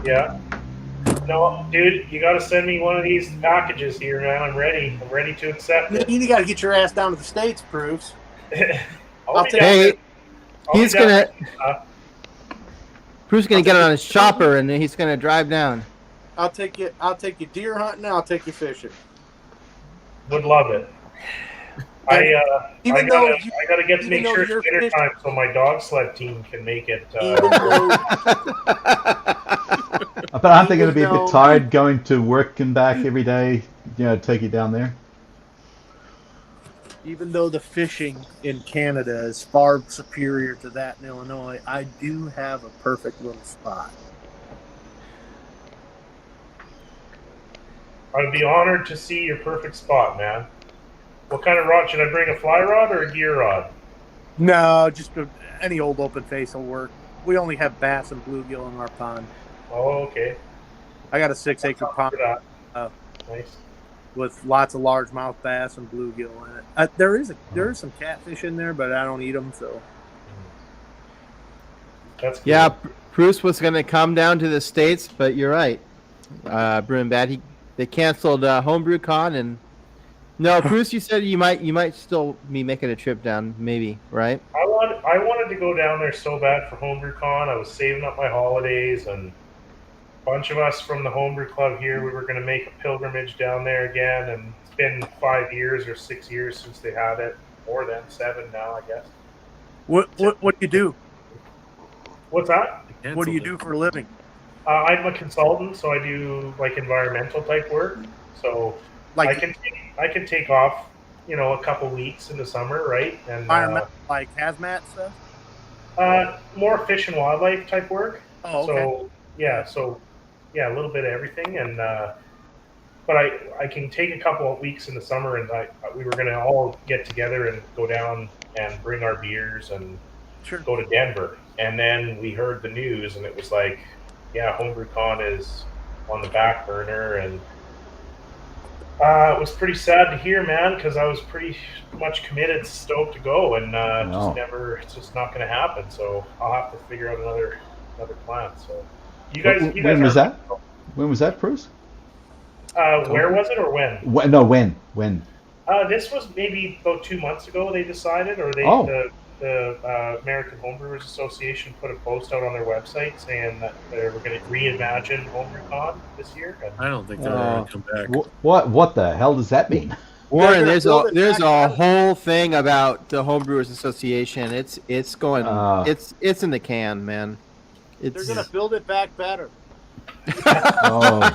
Yeah. No, dude, you got to send me one of these packages here, man. I'm ready. I'm ready to accept it. You got to get your ass down to the States, Bruce. I'll be take- down Hey, there. I'll be he's down gonna. there. Bruce's gonna get on his chopper and then he's gonna drive down. I'll take you deer hunting. I'll take you fishing. Would love it. I Even though gotta, I gotta get to even make though sure it's you're winter fishing- time so my dog sled team can make it. even though But aren't they going to Even be a though- bit tired going to work and back every day? You know, take you down there. even though the fishing in Canada is far superior to that in Illinois, I do have a perfect little spot. I'd be honored to see your perfect spot, man. What kind of rod should I bring? A fly rod or a gear rod? No, just any old open face will work. We only have bass and bluegill in our pond. Oh, okay. I got a 6-acre pond For that. Uh, Nice. with lots of largemouth bass and bluegill in it. There is some catfish in there, but I don't eat them. So That's cool. Yeah, Bruce was going to come down to the States, but you're right. Brewing Bad, they canceled Homebrew Con, and no, Bruce, you said you might still be making a trip down, maybe, right? I wanted to go down there so bad for Homebrew Con. I was saving up my holidays, and a bunch of us from the Homebrew Club here, we were going to make a pilgrimage down there again. And it's been 5 years or 6 years since they had it, more than 7 now, I guess. what do you do? What's that? What do you do for a living? I'm a consultant, so I do like environmental type work. So I Like can take off, a couple weeks in the summer, right? And environmental, like hazmat stuff. more fish and wildlife type work. Oh, okay. So a little bit of everything, and but I can take a couple of weeks in the summer, and we were gonna all get together and go down and bring our beers and Sure. go to Denver. And then we heard the news, and it was like, yeah, Homebrew Con is on the back burner, and it was pretty sad to hear, man, because I was pretty much committed, stoked to go, and it's just not going to happen. So I'll have to figure out another plan. So you guys, When was that? When was that, Bruce? Where was it, or when? When? This was maybe about 2 months ago. They decided, or the American Homebrewers Association put a post out on their website saying that they were going to reimagine HomebrewCon this year. And I don't think they're going to come back. What the hell does that mean? Warren, there's build it a back whole thing about the Homebrewers Association. It's going it's in the can, man. They're gonna build it back better. Oh.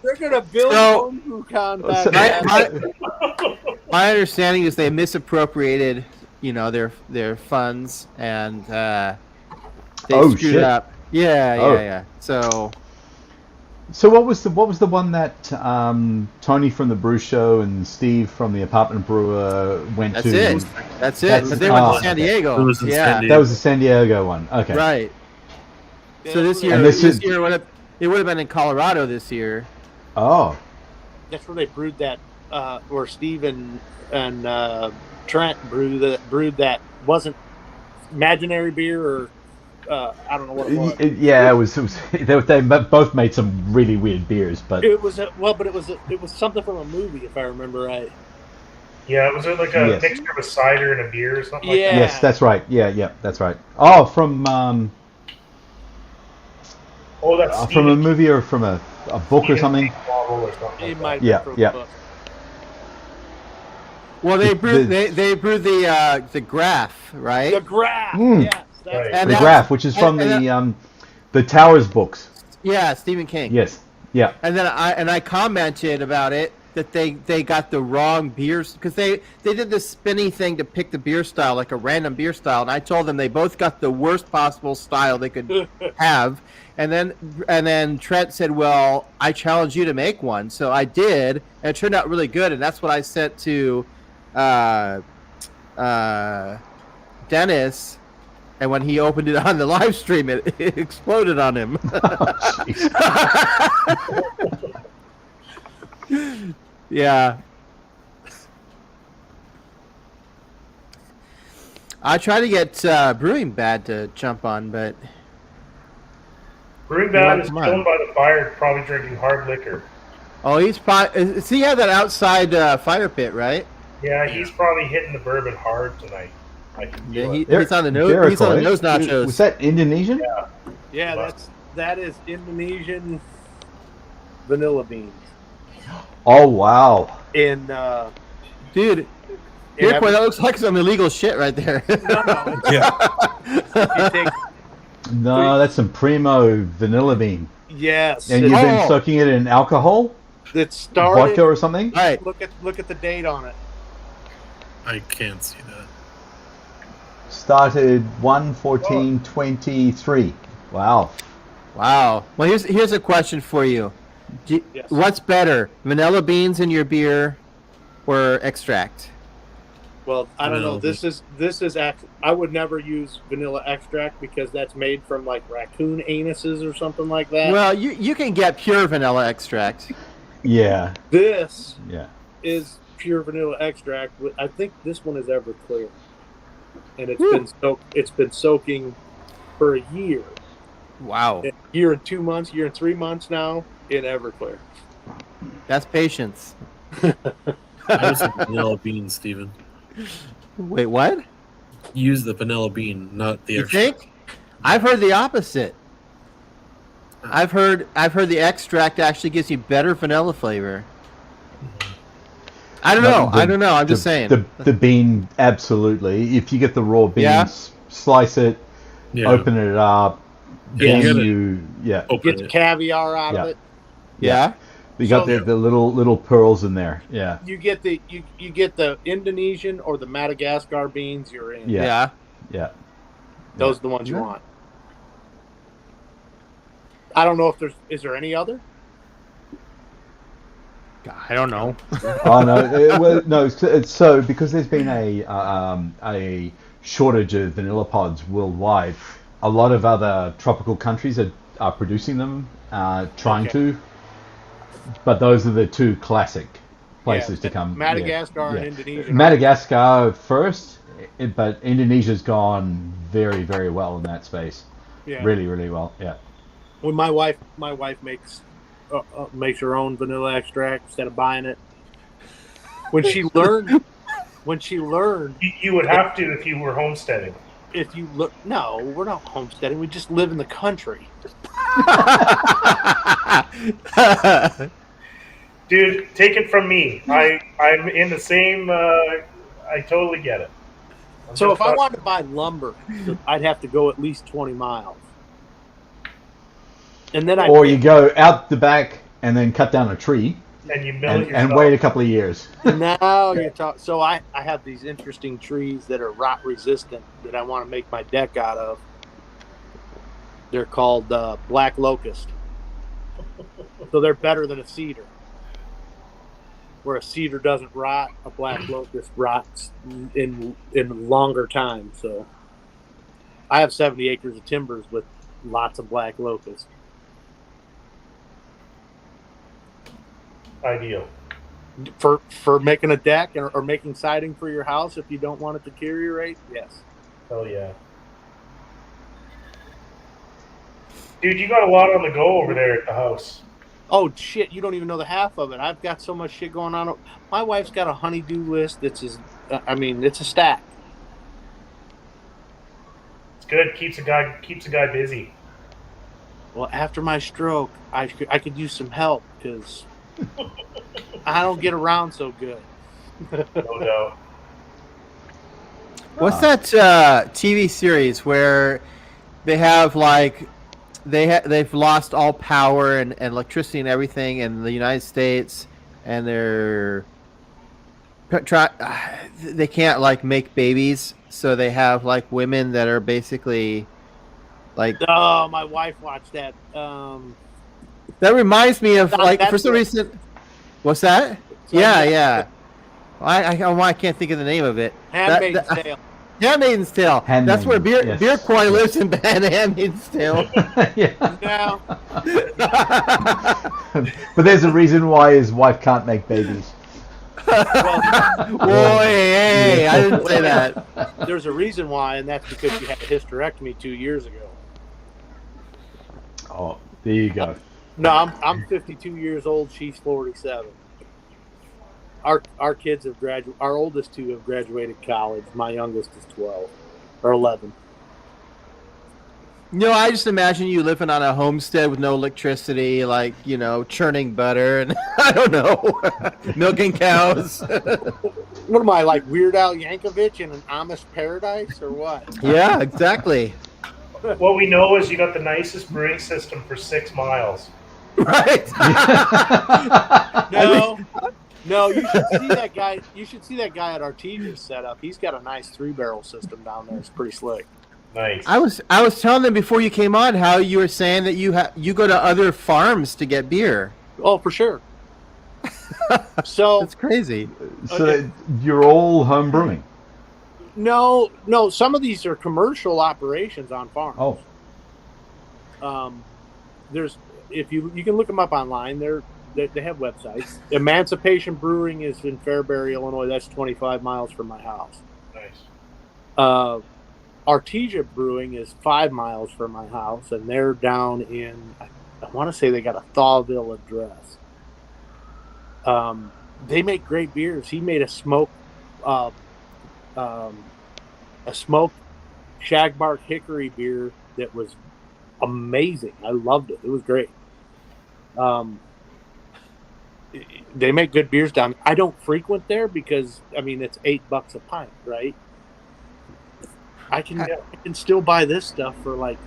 They're gonna build So- HomebrewCon back So- better. My understanding is they misappropriated, their funds, and they screwed shit. up. Yeah. So So what was the one that Tony from the Brew Show and Steve from the Apartment Brewer went that's to? it. That's it. That's- But they went oh, to San okay. Diego. It was in yeah, San Diego. That was the San Diego one. Okay. right. So this year, And this is- year it would have been in Colorado this year. Oh. That's where they brewed that, or Steve and Trent brewed that wasn't imaginary beer, or I don't know what it was. Yeah, it was they both made some really weird beers, but It was it was something from a movie, if I remember right. yeah, it was like a Yes. mixture of a cider and a beer or something like Yeah. that. yes, that's right. Yeah, that's right. Oh, from Oh, that's from a Stephen movie or from a book or Stephen something. King novel or something It like might that. Yeah, be from yeah. the book. Well, they brewed they brewed the graph, right? The graph. Mm. Yes. That's Right. And The that- Graph, which is from the Towers books. Yeah, Stephen King. Yes. Yeah. And then I commented about it that they got the wrong beers because they did this spinny thing to pick the beer style, like a random beer style, and I told them they both got the worst possible style they could have. And then Trent said, "Well, I challenge you to make one." So I did, and it turned out really good, and that's what I sent to Dennis. And when he opened it on the live stream, it exploded on him. Yeah. I try to get Brewing Bad to jump on, but Brewing Bad is Come on. chilling by the fire, probably drinking hard liquor. he's probably he had that outside fire pit, right? Yeah, he's probably hitting the bourbon hard tonight. I can feel it. He's on the nose. He's on the nose nachos. Was that Indonesian? Yeah, that is Indonesian vanilla beans. Oh wow. in Dude, in boy, that looks like some illegal shit right there. no, Yeah. you take, No, that's some primo vanilla bean. yes, And you've Oh. been soaking it in alcohol, it started. vodka or something. All right. Look at the date on it. I can't see that. Started 1/14/23. Wow. Wow. Well, here's a question for you. Yes. What's better, vanilla beans in your beer or extract? Well, I don't know. Vanilla This is I would never use vanilla extract because that's made from like raccoon anuses or something like that. Well, you can get pure vanilla extract. Yeah. This Yeah. is pure vanilla extract. I think this one is Everclear, and Woo. it's been soaking for a year, Wow. a year and 2 months, year and 3 months now in Everclear. That's patience. I use the vanilla bean, Steven. Wait, what? Use the vanilla bean, not the You extract. think? I've heard the opposite. I've heard the extract actually gives you better vanilla flavor. I don't know. I'm just saying. The bean, absolutely. If you get the raw beans, Yeah. slice it, Yeah. open it up, Yeah, then you gotta yeah. open Get the it. caviar out Yeah. of it. Yeah. You got So- the little pearls in there. Yeah. You get the Indonesian or the Madagascar beans. You're in. Yeah. Yeah. Yeah. Those are the ones you Yeah. want. I don't know if is there any other? I don't know. Oh no, well, no. It's so because there's been a shortage of vanilla pods worldwide. A lot of other tropical countries are producing them, trying Okay. to. But those are the two classic places Yeah, to come. Madagascar yeah. and Indonesia. Madagascar first, but Indonesia's gone very, very well in that space. Yeah. Really, really well. Yeah. When my wife makes her own vanilla extract instead of buying it. When she learned, You would have to if you were homesteading. if you look, no, we're not homesteading. We just live in the country. Dude, take it from me. I'm in the same. I totally get it. So if I wanted to buy lumber, I'd have to go at least 20 miles. And then Or you go out the back and then cut down a tree and you mill it yourself. and wait a couple of years. now you're talking. So I have these interesting trees that are rot resistant that I want to make my deck out of. They're called black locust. So they're better than a cedar. Where a cedar doesn't rot, a black locust rots in longer time. So I have 70 acres of timbers with lots of black locust. Ideal. For making a deck or making siding for your house if you don't want it to deteriorate, yes. Hell yeah. Dude, you got a lot on the go over there at the house. Oh shit! You don't even know the half of it. I've got so much shit going on. My wife's got a honey-do list. It's a stack. It's good. Keeps a guy busy. Well, after my stroke, I could use some help because I don't get around so good. No doubt. What's that TV series where they have like they've lost all power and electricity and everything in the United States, and they can't like make babies, so they have like women that are basically like. Oh, my wife watched that. That reminds me of Not like that for some good. reason. What's that? So Yeah, that- yeah. I can't think of the name of it. Handmaid's Tale. Handmaid's Tale. That's where Handmaiden, Beer yes. Coy lives in Handmaid's Tale. Yeah. Now, But there's a reason why his wife can't make babies. Whoa, hey, I didn't say that. there's a reason why, and that's because she had a hysterectomy 2 years ago. Oh, there you go. No, I'm 52 years old. She's 47. Our kids have graduated. Our oldest two have graduated college. My youngest is 12 or 11. No, I just imagine you living on a homestead with no electricity, like, churning butter and I don't know, milking cows. What am I, like Weird Al Yankovic in an Amish paradise or what? Yeah, exactly. What we know is you got the nicest brewing system for 6 miles. Right. No, you should see that guy. You should see that guy at Artesia's setup. He's got a nice 3-barrel system down there. It's pretty slick. Nice. I was telling them before you came on how you were saying that you go to other farms to get beer. Oh, for sure. So That's crazy. So you're all home brewing. no, some of these are commercial operations on farms. Oh, There's if you can look them up online. They have websites. Emancipation Brewing is in Fairbury, Illinois. That's 25 miles from my house. Nice. Artesia Brewing is 5 miles from my house, and they're down in, I want to say they got a Thawville address. They make great beers. He made a smoked shagbark hickory beer that was amazing. I loved it. It was great. They make good beers down. I don't frequent there because it's $8 a pint, right? I can still buy this stuff for like,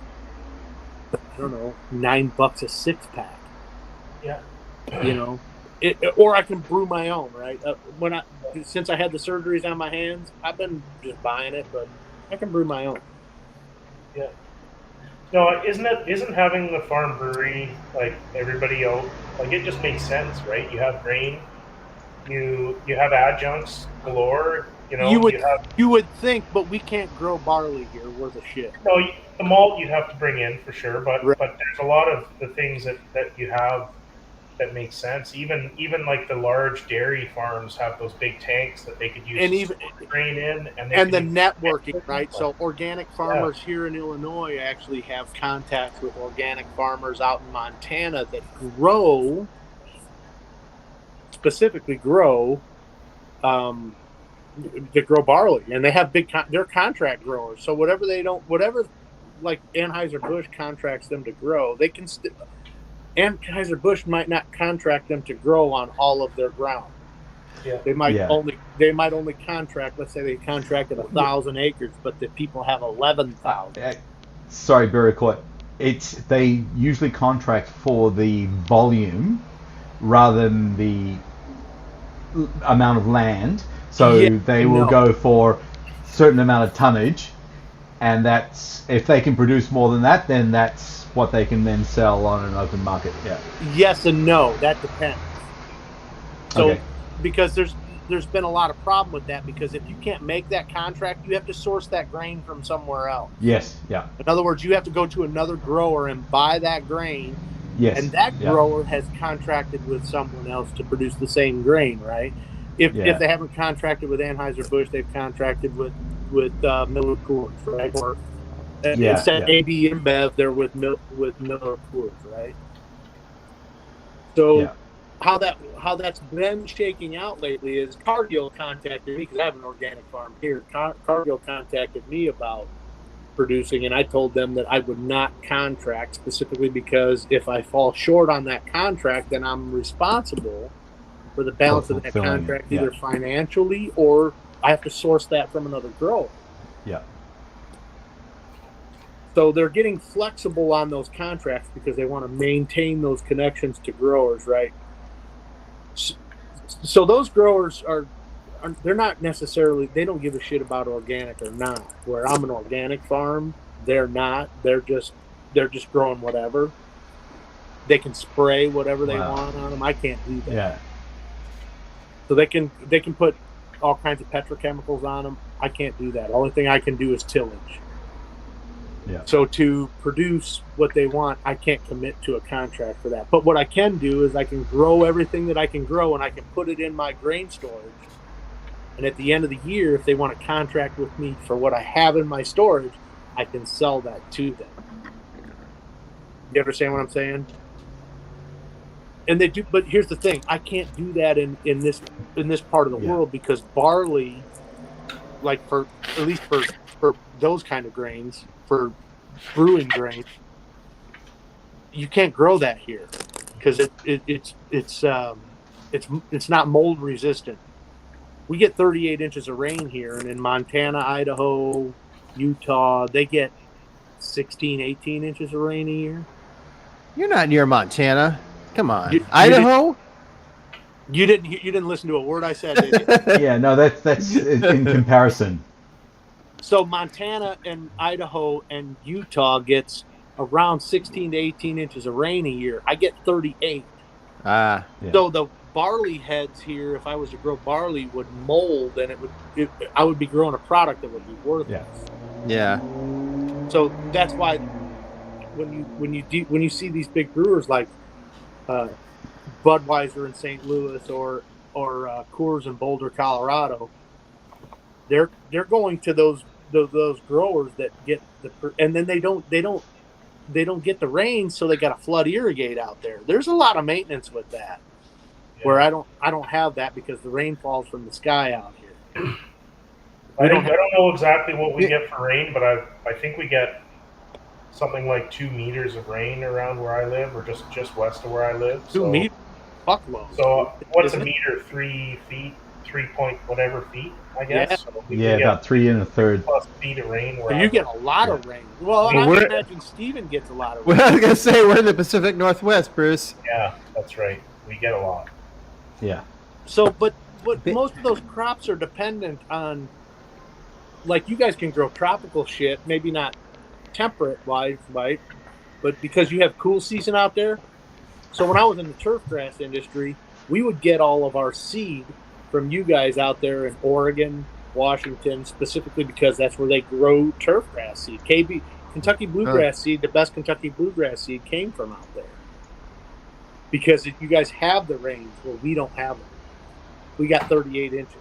I don't know, $9 a 6-pack. Yeah. Or I can brew my own, right? Since I had the surgeries on my hands, I've been just buying it, but I can brew my own. Yeah. No, isn't having the farm brewery like everybody else? Like it just makes sense, right? You have grain, you have adjuncts galore. You would think, but we can't grow barley here worth a shit. No, the malt you'd have to bring in for sure, but Right. but there's a lot of the things that you have that make sense. Even like the large dairy farms have those big tanks that they could use And to even- store grain in, and The can use- networking, right? So organic farmers here in Illinois actually have contacts with organic farmers out in Montana that specifically grow barley, and they have they're contract growers. So whatever like Anheuser-Busch contracts them to grow, they can Anheuser-Busch might not contract them to grow on all of their ground. Yeah. They might only contract. Let's say they contracted 1,000 acres, but the people have 11,000. sorry, Barry. They usually contract for the volume rather than the amount of land. So they will go for a certain amount of tonnage, and that's if they can produce more than that, then that's what they can then sell on an open market. Yeah. Yes and no. That depends. So Okay. because there's been a lot of problem with that, because if you can't make that contract, you have to source that grain from somewhere else. Yes. Yeah. In other words, you have to go to another grower and buy that grain, Yes. and that yeah. grower has contracted with someone else to produce the same grain, right? If they haven't contracted with Anheuser-Busch, they've contracted with Miller Coors, right? Or instead of AB InBev, they're with Miller Coors, right? So how that's been shaking out lately is Cargill contacted me, because I have an organic farm here. Cargill contacted me about producing, and I told them that I would not contract, specifically because if I fall short on that contract, then I'm responsible for the balance of that contract, either financially, or I have to source that from another grower. Yeah. So they're getting flexible on those contracts because they want to maintain those connections to growers, right? So those growers they're not necessarily, they don't give a shit about organic or not. Where I'm an organic farm, they're not. They're just growing whatever. They can spray whatever they want on them. I can't do that. Yeah. So they can put all kinds of petrochemicals on them. I can't do that. The only thing I can do is tillage. Yeah. So to produce what they want, I can't commit to a contract for that. But what I can do is I can grow everything that I can grow, and I can put it in my grain storage. And at the end of the year, if they want to contract with me for what I have in my storage, I can sell that to them. You understand what I'm saying? And they do, but here's the thing: I can't do that in this part of the world, because barley, like at least for those kind of grains, for brewing grain. You can't grow that here because it's not mold resistant. We get 38 inches of rain here, and in Montana, Idaho, Utah, they get 16, 18 inches of rain a year. You're not near Montana. Come on, You Idaho. You didn't listen to a word I said, did you? Yeah, no, that's in comparison. So Montana and Idaho and Utah gets around 16 to 18 inches of rain a year. I get 38. Ah, Yeah. So the barley heads here, if I was to grow barley, would mold, and I would be growing a product that would be worthless. yeah. So that's why when you see these big brewers like Budweiser in St. Louis or Coors in Boulder, Colorado, they're going to those growers that get and then they don't get the rain, so they got to flood irrigate out there. There's a lot of maintenance with that. Yeah. Where I don't have that because the rain falls from the sky out here. I don't know exactly what we get for rain, but I think we get something like 2 meters of rain around where I live, or just west of where I live. 2 meters, fuckload. So what's Isn't a meter? 3 feet, 3 point whatever feet, I guess. Yeah. So we Yeah, get about 3 1/3. plus feet of rain. Where So I you get live. a lot of rain. Well, Well, I we're- imagine Steven gets a lot of Well, rain. I was gonna say we're in the Pacific Northwest, Bruce. Yeah, that's right. We get a lot. Yeah. So, but most of those crops are dependent on, like, you guys can grow tropical shit, maybe not temperate wise, right? But because you have cool season out there. So when I was in the turf grass industry, we would get all of our seed from you guys out there in Oregon, Washington, specifically because that's where they grow turf grass seed. Kentucky bluegrass seed, the best Kentucky bluegrass seed came from out there. Because you guys have the rains where we don't have them. We got 38 inches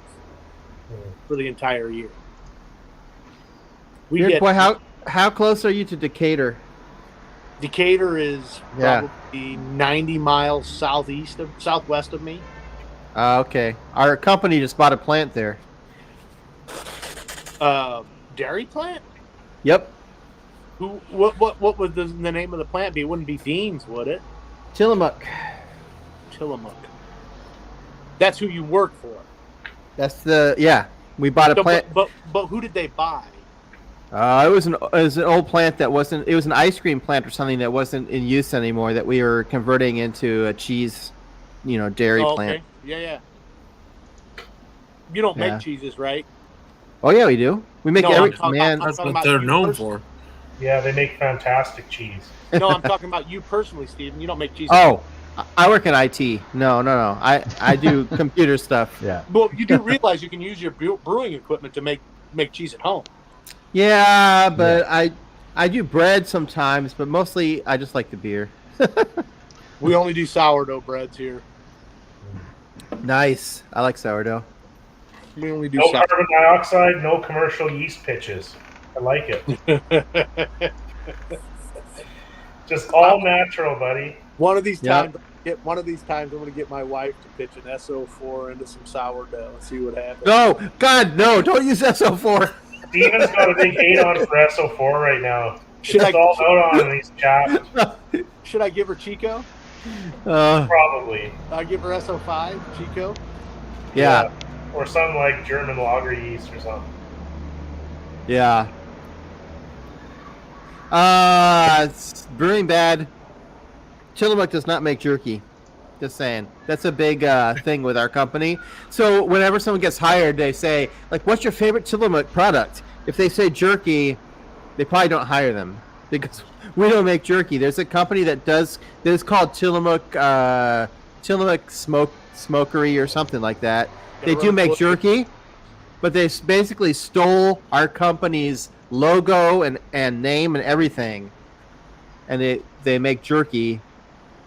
for the entire year. Boy, how close are you to Decatur? Decatur is Yeah. probably 90 miles southwest of me. Okay. Our company just bought a plant there. Dairy plant? Yep. What would the name of the plant be? It wouldn't be Dean's, would it? Tillamook. Tillamook. That's who you work for. We bought a So, plant. but who did they buy? It was an old plant that wasn't. It was an ice cream plant or something that wasn't in use anymore. That we were converting into a cheese, dairy plant. Okay. Yeah. You don't Yeah. make cheeses, right? Oh yeah, we do. We make No, every I'm talking man. about- That's talking what about they're you known personally. for. Yeah, they make fantastic cheese. No, I'm talking about you personally, Steven. You don't make cheeses. Oh, I work in IT. No. I do computer stuff. Yeah. Well, you do realize you can use your brewing equipment to make cheese at home. Yeah, but I do bread sometimes, but mostly I just like the beer. We only do sourdough breads here. Nice. I like sourdough. We only do No sourdough. carbon dioxide, no commercial yeast pitches. I like it. Just all natural, buddy. One of these Yep. times, I'm going to get my wife to pitch an SO4 into some sourdough and see what happens. No, God, no! Don't use SO4. Steven's got a big hate on for SO4 right now. Should It's I- all out on these chaps, Should I give her Chico? probably. I give her SO5 Chico. Yeah. Or some like German lager yeast or something. Yeah. It's brewing bad. Tillamook does not make jerky. Just saying. That's a big thing with our company. So whenever someone gets hired, they say, like, what's your favorite Tillamook product? If they say jerky, they probably don't hire them because we don't make jerky. There's a company that is called Tillamook Smokery or something like that. They do make jerky, but they basically stole our company's logo and name and everything, and they make jerky,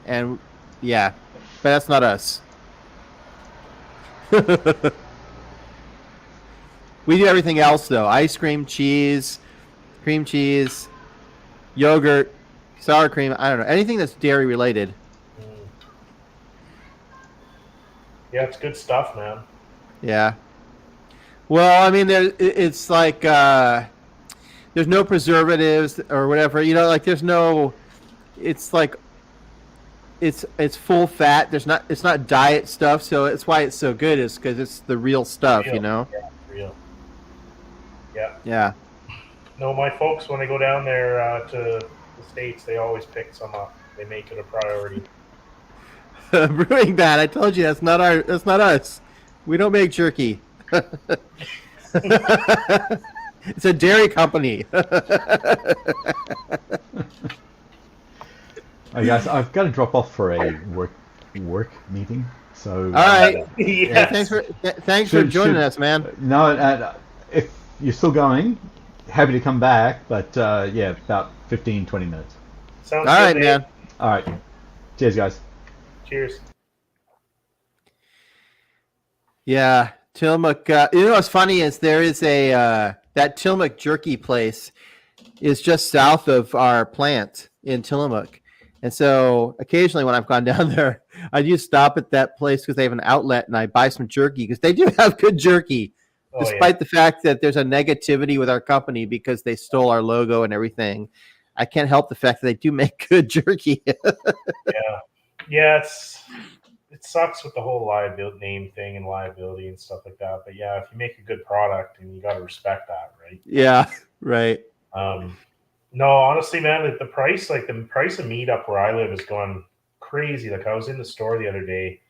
and yeah, but that's not us. We do everything else though: ice cream, cheese, cream cheese, yogurt, sour cream. I don't know, anything that's dairy related. Yeah, it's good stuff, man. Yeah. Well, I mean, it's like there's no preservatives or whatever. You know, like there's no. It's like. It's full fat. It's not diet stuff. So it's why it's so good. Is because it's the real stuff. Real. You know. Yeah, real. Yeah. Yeah. No, my folks, when they go down there to the States, they always pick some up. They make it a priority. Brewing that. I told you that's not us. We don't make jerky. It's a dairy company. Oh, guys, I've got to drop off for a work meeting. So All right. Yes. Hey, thanks for joining us, man. No, if you're still going, happy to come back. But yeah, about 15, 20 minutes. Sounds All good, right, Dave. man. All right. Cheers, guys. Cheers. Yeah, Tillamook. You know what's funny is there is a that Tillamook jerky place is just south of our plant in Tillamook. And so occasionally when I've gone down there, I do stop at that place because they have an outlet and I buy some jerky because they do have good jerky, Oh, despite the fact that there's a negativity with our company because they stole our logo and everything. I can't help the fact that they do make good jerky. Yeah, it sucks with the whole liability name thing and liability and stuff like that. But yeah, if you make a good product, and you got to respect that, right? Yeah, right. No, honestly, man, the price of meat up where I live is going crazy. Like I was in the store the other day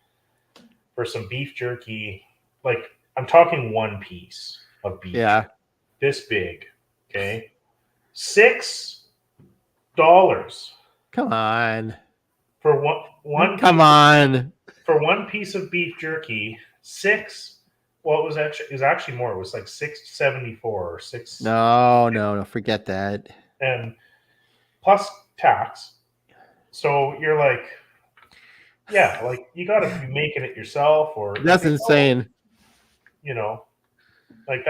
for some beef jerky. Like I'm talking one piece of beef. Yeah. This big. Okay. $6 Come on. for one. Come on. For one piece of beef jerky. Well, it was actually more. It was like $6.74 or $6. No, forget that. And plus tax. So you're like, yeah, like you got to be making it yourself, or That's insane. You know, like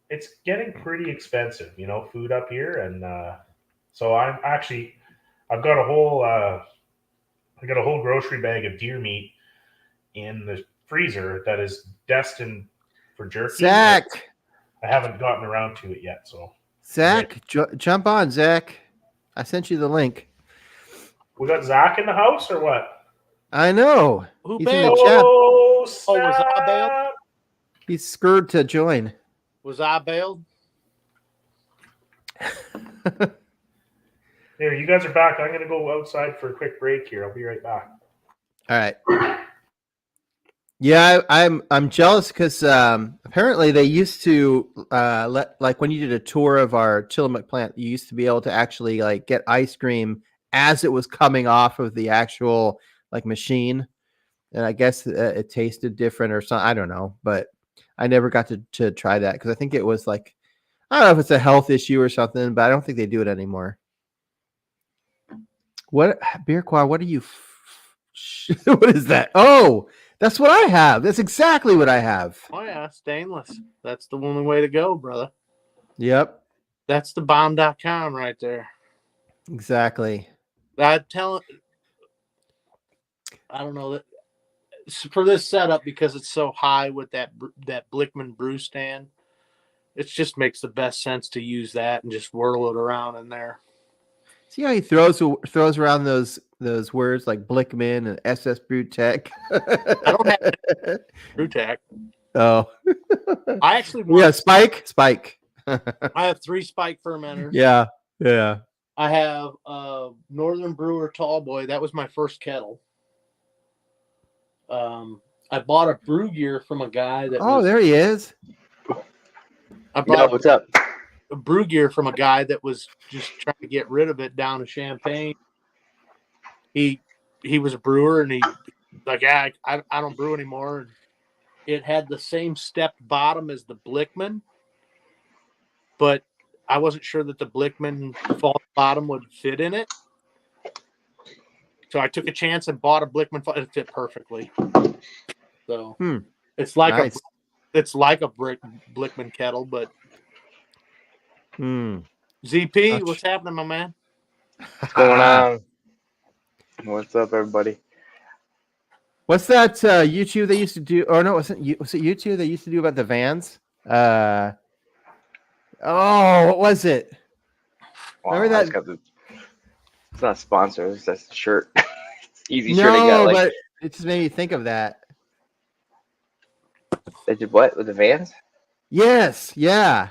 it's getting pretty expensive. You know, food up here, and so I've got a whole grocery bag of deer meat in the freezer that is destined for jerky. Zach. I haven't gotten around to it yet, so. Zach, jump on, Zach. I sent you the link. We got Zach in the house or what? I know. Who He's in the bailed? chat. Oh, was I bailed? He's scared to join. Was I bailed? There, you guys are back. I'm going to go outside for a quick break here. I'll be right back. All right. Yeah, I'm jealous because apparently they used to like when you did a tour of our Tillamook plant, you used to be able to actually like get ice cream as it was coming off of the actual like machine, and I guess it tasted different or something. I don't know, but I never got to try that because I think it was like I don't know if it's a health issue or something, but I don't think they do it anymore. What beer quad? What are you? What is that? Oh. That's what I have. That's exactly what I have. Oh, yeah, stainless. That's the only way to go, brother. Yep. That's the bomb.com right there. Exactly. I don't know that for this setup because it's so high with that Blickman brew stand. It just makes the best sense to use that and just whirl it around in there. See how he throws around those words like Blickman and SS Brewtech. I don't have Brewtech. Oh, I actually Spike. I have 3 Spike fermenters. Yeah. I have Northern Brewer Tallboy. That was my first kettle. I bought a brew gear from a guy that. There he is. I bought what's up? a brew gear from a guy that was just trying to get rid of it down in Champaign. He was a brewer and he like, I don't brew anymore. And it had the same stepped bottom as the Blickman, but I wasn't sure that the Blickman false bottom would fit in it. So I took a chance and bought a Blickman. It fit perfectly. So it's like nice. It's like a Blickman kettle, but ZP, what's happening, my man? What's going on? What's up, everybody? What's that YouTube they used to do? Or no, was it YouTube they used to do about the vans? What was it? Remember I that? just got the. It's not a sponsor. It's just a shirt. It's easy shirt to No, get. Like but it just made me think of that. they did what with the Vans? Yes, yeah.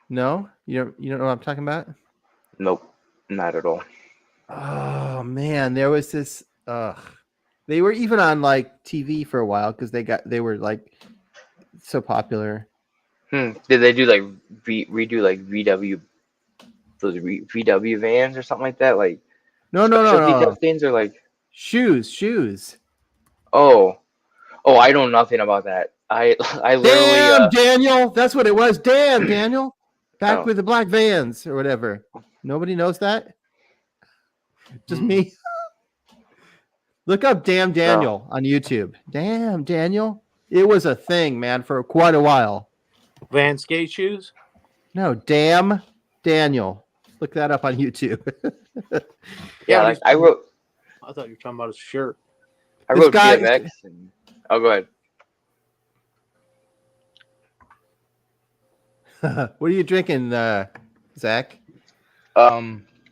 No, you don't know what I'm talking about. Nope, not at all. Oh man, there was this. They were even on like TV for a while because they were like so popular. Did they do like redo like VW those VW Vans or something like that? Like No, specialty things or like shoes. oh I know nothing about that. I literally Damn, Daniel, that's what it was. Damn, Daniel, back Oh. with the black Vans or whatever. Nobody knows that. Just me. Look up Damn Daniel on YouTube. Damn Daniel. It was a thing, man, for quite a while. Van skate shoes. No, Damn Daniel. Look that up on YouTube. yeah, like I wrote I thought you were talking about his shirt. I This wrote guy- BMX and oh go ahead. What are you drinking, Zach?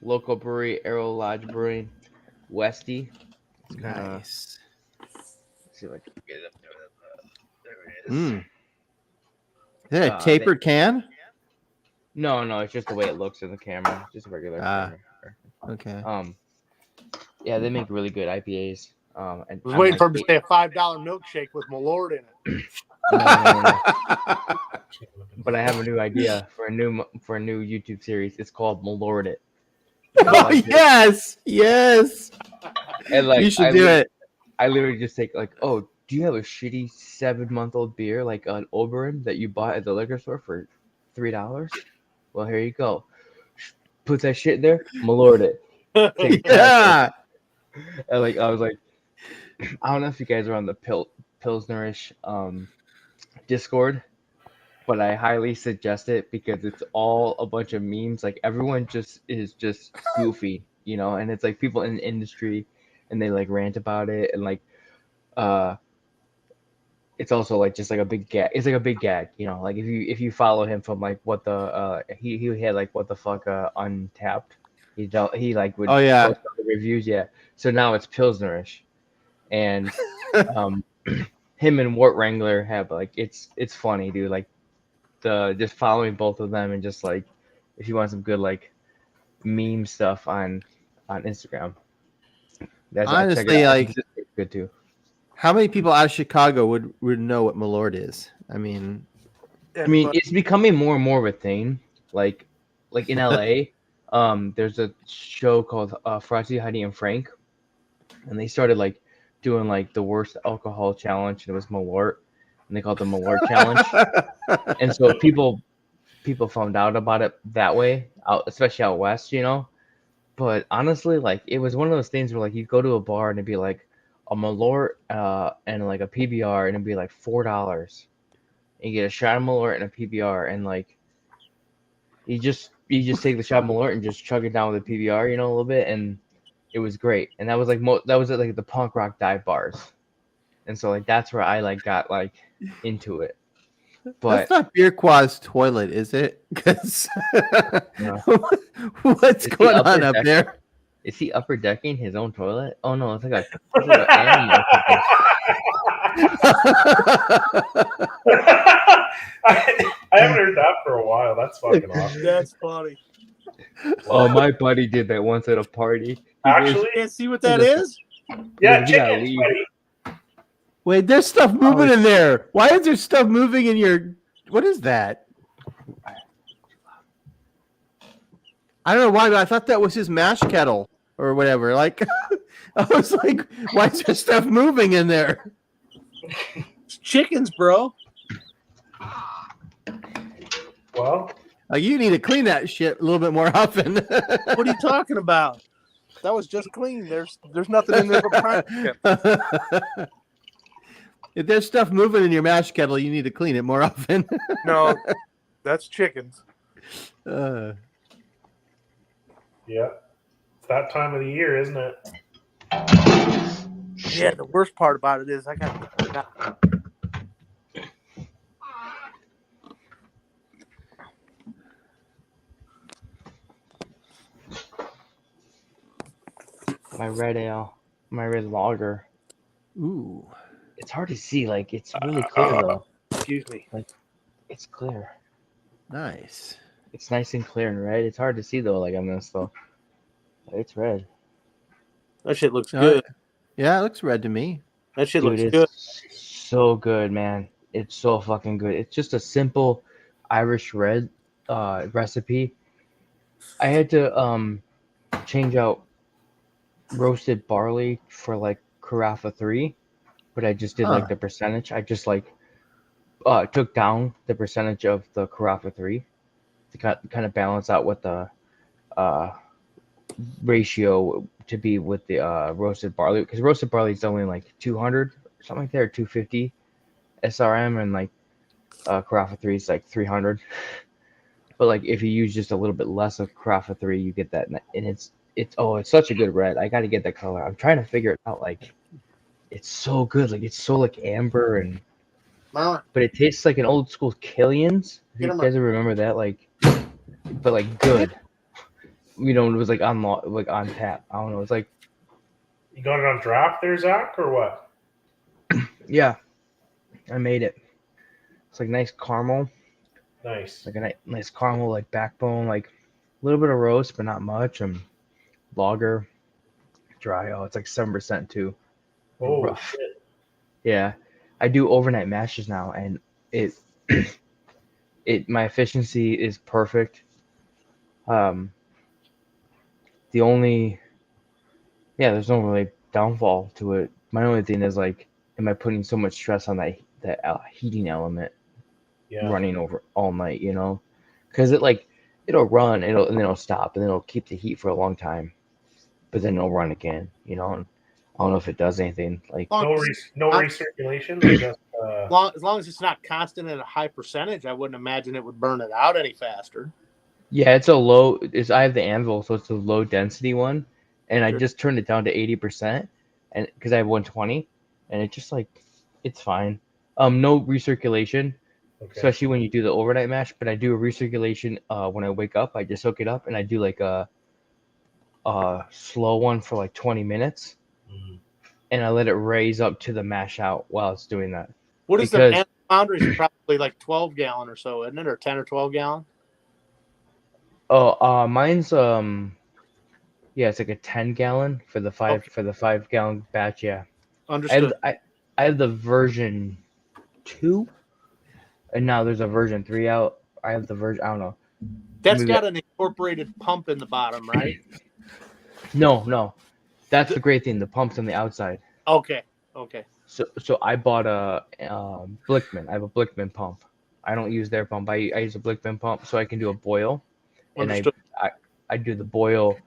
Local brewery, Arrow Lodge Brewing, Westy. Nice. Let's see if I can get it up there. There it is. Mm. Is that a tapered can? No, it's just the way it looks in the camera. Just a regular camera. Okay. Yeah, they make really good IPAs. And I was waiting for him to say a $5 milkshake with Malort in it. No. But I have a new idea for a new YouTube series. It's called Malort It. Oh yes. And like You should do it. I literally just take like, oh, do you have a shitty 7-month-old beer like an Oberon that you bought at the liquor store for $3? Well, here you go. Put that shit in there, Malort it. Yeah. And like I was like, I don't know if you guys are on the Pilsnerish Discord, but I highly suggest it because it's all a bunch of memes. Like everyone is just goofy, and it's like people in the industry and they like rant about it and like it's also like just like a big gag. It's like a big gag, like if you follow him from like what the he had like what the fuck Untapped. He like would post all the reviews, yeah. So now it's Pilsnerish. And him and Wart Wrangler have like it's funny, dude. Like just following both of them and just like if you want some good like meme stuff on Instagram. That's honestly like it's good too. How many people out of Chicago would know what Malort is? I mean, it's becoming more and more of a thing. Like in LA, there's a show called Frosty, Heidi, and Frank, and they started like doing like the worst alcohol challenge, and it was Malort, and they called it the Malort challenge. And so people found out about it that way, especially out west, But honestly, like it was one of those things where like you go to a bar and it'd be like a Malort and like a PBR, and it'd be like $4. And you get a shot of Malort and a PBR, and like you just take the shot of Malort and just chug it down with a PBR, a little bit, and it was great. And that was like that was at like the punk rock dive bars, and so like that's where I like got like into it. But that's not Beer Quad's toilet, is it? Because no. What's going on up there? Is he upper decking his own toilet? Oh no, it's like an animal. I haven't heard that for a while. That's fucking awesome. That's funny. Oh, my buddy did that once at a party. Actually, You can't see what that is? yeah, Yeah, chickens, buddy. Wait, there's stuff moving in there. Why is there stuff moving in your? What is that? I don't know why, but I thought that was his mash kettle or whatever. Like, I was like, why is there stuff moving in there? It's chickens, bro. Well, Like, you need to clean that shit a little bit more often. What are you talking about? That was just clean. There's nothing in there but chicken. If there's stuff moving in your mash kettle, you need to clean it more often. No, that's chickens. yeah, it's that time of the year, isn't it? Yeah, the worst part about it is I got. my red ale, my red lager. Ooh. It's hard to see. Like it's really clear though. Excuse me. Like it's clear. Nice. It's nice and clear and red. It's hard to see though. Like on this though. It's red. That shit looks Oh, good. Yeah, it looks red to me. That shit Dude, looks it's good. so good, man. It's so fucking good. It's just a simple Irish red recipe. I had to change out roasted barley for like Carafa 3, but I just did like the percentage. I just like took down the percentage of the Carafa 3 to kind of balance out what the ratio to be with the roasted barley, because roasted barley is only like 200 or something like that, or 250 SRM, and like Carafa 3 is like 300. But like if you use just a little bit less of Carafa 3, you get that, and it's such a good red. I got to get that color. I'm trying to figure it out. Like it's so good. Like it's so like amber, and Marlon, but it tastes like an old school Killian's. Get You 'em guys remember that? Like, but like good. You know, it was like on tap. I don't know. It's like, You got it on draft there, Zach, or what? yeah, I made it. It's like nice caramel, Nice. like a nice caramel, like backbone, like a little bit of roast, but not much. And lager, dry. Oh, it's like 7% too. Oh, Rough. shit. Yeah, I do overnight mashes now, and it my efficiency is perfect. The only there's no really downfall to it. My only thing is like, am I putting so much stress on that heating element running over all night? You know, because it'll run, and then it'll stop, and then it'll keep the heat for a long time, but then it'll run again. You know, and I don't know if it does anything. Like No recirculation. Or just, as long as it's not constant at a high percentage, I wouldn't imagine it would burn it out any faster. yeah, it's a low. I have the Anvil, so it's a low density one, and I just turned it down to 80%, and because I have 120, and it just like it's fine. No recirculation, especially when you do the overnight mash. But I do a recirculation when I wake up. I just soak it up, and I do like a slow one for like 20 minutes, and I let it raise up to the mash out while it's doing that. What is the boundaries? Probably like 12 gallon or so, isn't it, or 10 or 12 gallon? Oh, mine's it's like a 10 gallon for the 5 gallon batch. Yeah, understood. I have the version 2, and now there's a version 3 out. I have the version. I don't know. That's got an incorporated pump in the bottom, right? No, that's the great thing. The pump's on the outside. Okay. So I bought a Blickman. I have a Blickman pump. I don't use their pump. I use a Blickman pump, so I can do a boil. And I do the boil.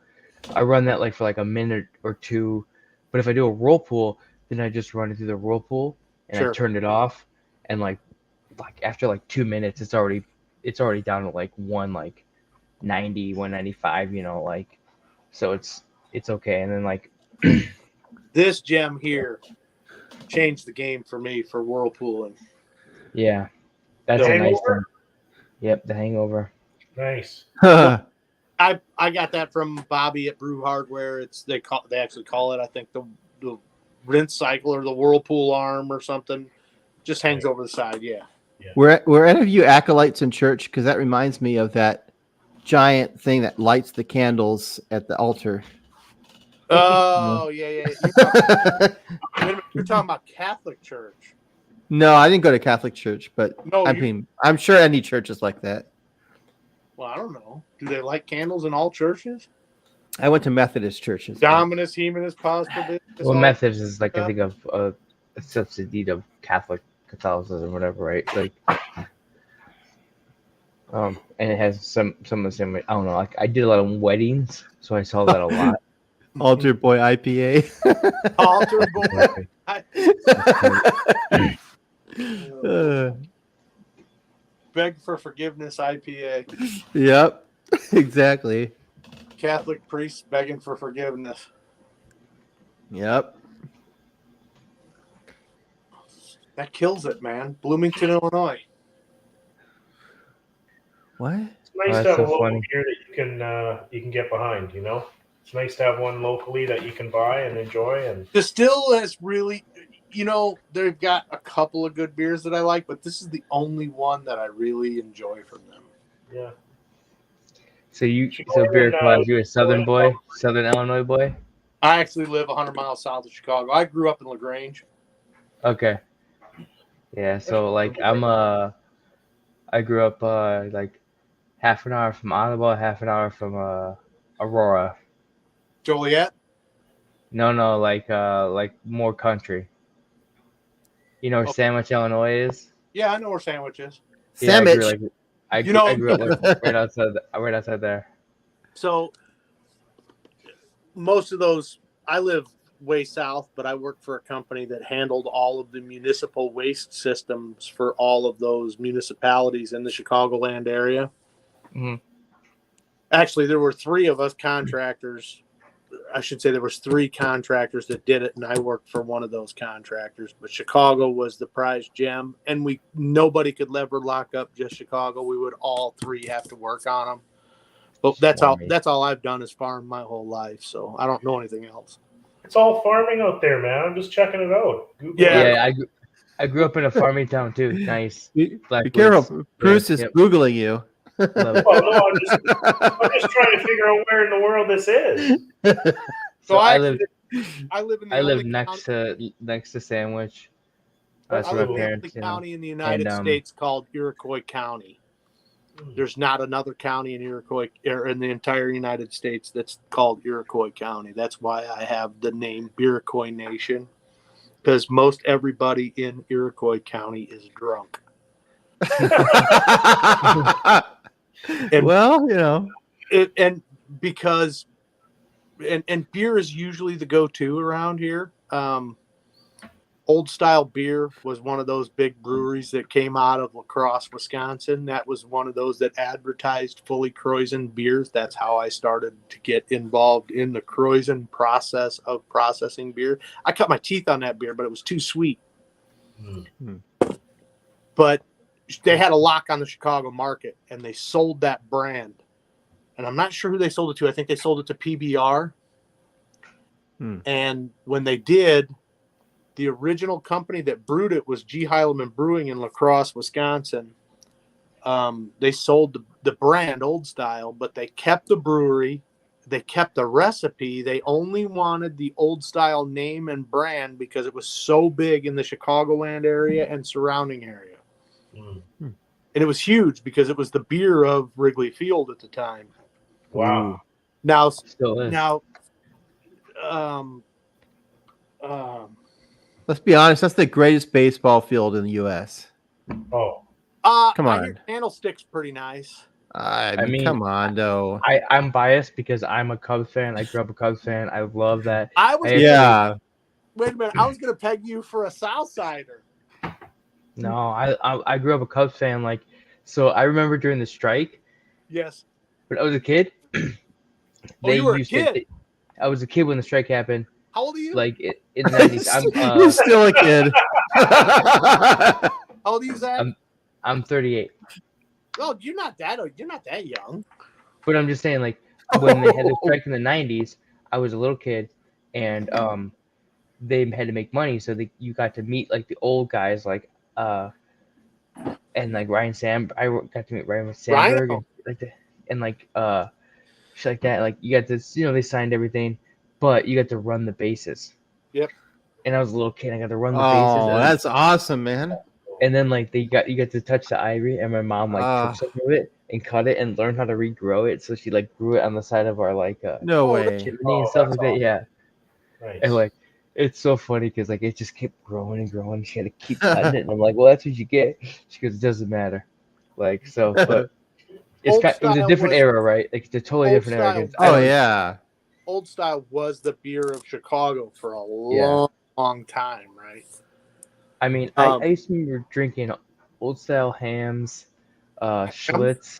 I run that like for like a minute or two. But if I do a whirlpool, then I just run it through the whirlpool, and I turn it off. And like after like 2 minutes, it's already down to like 190, 195. You know, like, so it's okay. And then like this gem here changed the game for me for whirlpooling. Yeah, that's a nice thing. Yep, the Hangover. Nice. I got that from Bobby at Brew Hardware. They actually call it, I think, the rinse cycle or the whirlpool arm or something. Just hangs over the side. Yeah. Were any of you acolytes in church? Because that reminds me of that giant thing that lights the candles at the altar. Oh yeah. You're talking about Catholic church. No, I didn't go to Catholic church, but I'm sure any church is like that. Well, I don't know. Do they light candles in all churches? I went to Methodist churches. Dominus, Humanus, Paus Probiscus. Well, Methodist is like, I think of a subsidy of Catholicism, whatever, right? Like, and it has some of the same. I don't know. Like, I did a lot of weddings, so I saw that a lot. Altar Boy IPA. Altar Boy. Beg for forgiveness IPA. Yep, exactly. Catholic priests begging for forgiveness. Yep. That kills it, man. Bloomington, Illinois. What? It's nice to have a local beer that you can get behind, you know? It's nice to have one locally that you can buy and enjoy. And Distill has really, they've got a couple of good beers that I like, but this is the only one that I really enjoy from them. yeah, So Chicago Beer now- Claus, you a Southern boy, Southern Illinois boy? I actually live 100 miles south of Chicago. I grew up in LaGrange. Okay. Yeah, so like I grew up like half an hour from Ottawa, half an hour from Aurora. Joliet? No, like more country. You know where Sandwich, Illinois is? Yeah, I know where Sandwich is. Yeah, Sandwich. I grew up right outside there. So most of those, I live way south, but I work for a company that handled all of the municipal waste systems for all of those municipalities in the Chicagoland area. Mhm. Actually, there were three of us contractors. I should say there was three contractors that did it, and I worked for one of those contractors. But Chicago was the prize gem, and nobody could never lock up just Chicago. We would all three have to work on them. But that's all I've done is farm my whole life, so I don't know anything else. it's all farming out there, man. I'm just checking it out. Google Yeah. it. I grew up in a farming town too. Nice. Be Blackwoods. careful. Bruce is Yep. Googling you. Love it. Well, no, I'm just trying to figure out where in the world this is. So I live in the only next to Sandwich. That's I where live my in the parents. only county in the United and, States called Iroquois County. There's not another county in Iroquois or in the entire United States that's called Iroquois County. That's why I have the name Iroquois Nation, because most everybody in Iroquois County is drunk. And, well, because beer is usually the go-to around here. Old Style Beer was one of those big breweries that came out of La Crosse, Wisconsin. That was one of those that advertised fully Kreuzen beers. That's how I started to get involved in the Kreuzen process of processing beer. I cut my teeth on that beer, but it was too sweet. But they had a lock on the Chicago market, and they sold that brand. And I'm not sure who they sold it to. I think they sold it to PBR. And when they did, the original company that brewed it was G. Heileman Brewing in La Crosse, Wisconsin. They sold the brand Old Style, but they kept the brewery. They kept the recipe. They only wanted the Old Style name and brand because it was so big in the Chicagoland area and surrounding area. And it was huge because it was the beer of Wrigley Field at the time. Wow. Now, Still is. let's be honest. That's the greatest baseball field in the U.S. Oh. Come on. I hear Candlestick's pretty nice. I mean, come on, though. I'm biased because I'm a Cubs fan. I grew up a Cubs fan. I love that. Wait a minute. I was going to peg you for a Southsider. No, I grew up a Cubs fan. Like, so I remember during the strike. Yes. When I was a kid. You were a kid? I was a kid when the strike happened. How old are you? Like in the 90s. You're still a kid. How old are you, Zach? I'm 38. Oh, you're not that young. But I'm just saying, like, when they had the strike in the 90s, I was a little kid, and they had to make money, so you got to meet like the old guys, like and like Ryan Sam. I got to meet Ryan Sandberg, and shit like that. Like, you got this, they signed everything, but you got to run the bases. Yep. And I was a little kid. I got to run the bases. Oh, that's awesome, man. And then you got to touch the ivory, and my mom took some of it and cut it and learned how to regrow it. So she grew it on the side of our no way chimney and stuff like that. Yeah. Nice. And it's so funny because it just kept growing and growing. She had to keep cutting it, and I'm like, well, that's what you get. She goes, it doesn't matter. But it was a different era, right? Like, it's a totally different era. Oh yeah. Old Style was the beer of Chicago for a long time, right? I mean, I used to remember drinking Old Style hams, Schlitz,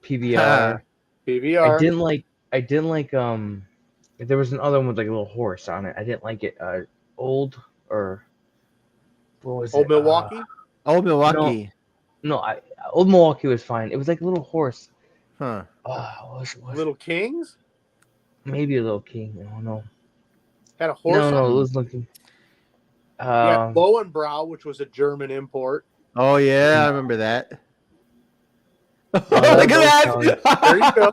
PBR. PBR. I didn't like there was another one with a little horse on it. I didn't like it. What was Old it? Milwaukee? Old Milwaukee. No, Old Milwaukee was fine. It was like a little horse. Huh. What was Little Kings? maybe a Little King. I don't know. Had a horse. No, it was looking. Yeah, Lowenbrau, which was a German import. Oh yeah, I remember that. that Look at was that! There you go.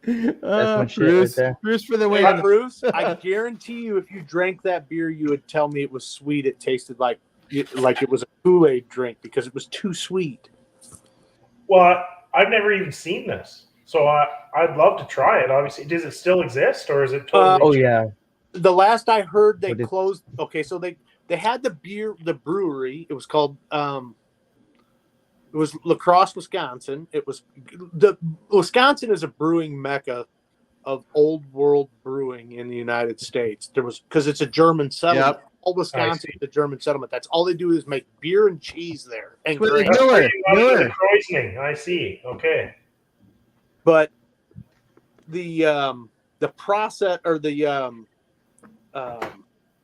That's my shit Bruce, right there. Bruce for the Hey, win. Bruce, I guarantee you, if you drank that beer, you would tell me it was sweet. It tasted like it was a Kool-Aid drink because it was too sweet. Well, I've never even seen this, so I'd love to try it. Obviously, does it still exist, or is it totally? Oh yeah. The last I heard, they But closed. Okay, so they had the brewery. It was called it was La Crosse, Wisconsin. Wisconsin is a brewing mecca of old world brewing in the United States. There was because it's a German settlement. Yep. All Wisconsin is a German settlement. That's all they do is make beer and cheese there and Well, grain. Miller, That's where you got Miller. the Kreuzning. I see. Okay. But the process or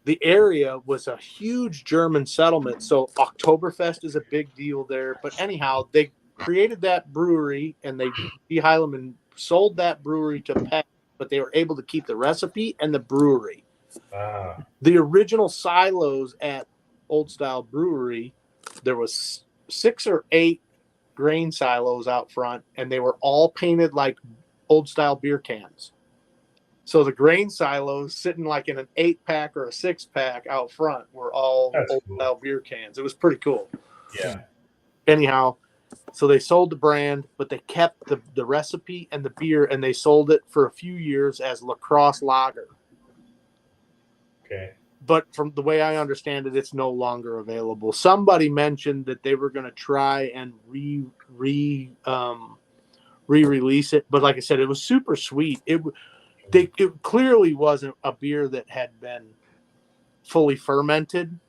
the area was a huge German settlement, so Oktoberfest is a big deal there. But anyhow, they created that brewery and they Heilemann sold that brewery to Peck, but they were able to keep the recipe and the brewery. The original silos at Old Style Brewery, there was 6 or 8 grain silos out front, and they were all painted like Old Style beer cans. So the grain silos sitting like in an 8-pack or a 6-pack out front were all Old Style beer cans. It was pretty cool. Yeah. Anyhow, so they sold the brand, but they kept the recipe and the beer, and they sold it for a few years as La Crosse Lager. Okay. But from the way I understand it, it's no longer available. Somebody mentioned that they were going to try and re-release it, but like I said, it was super sweet. It clearly wasn't a beer that had been fully fermented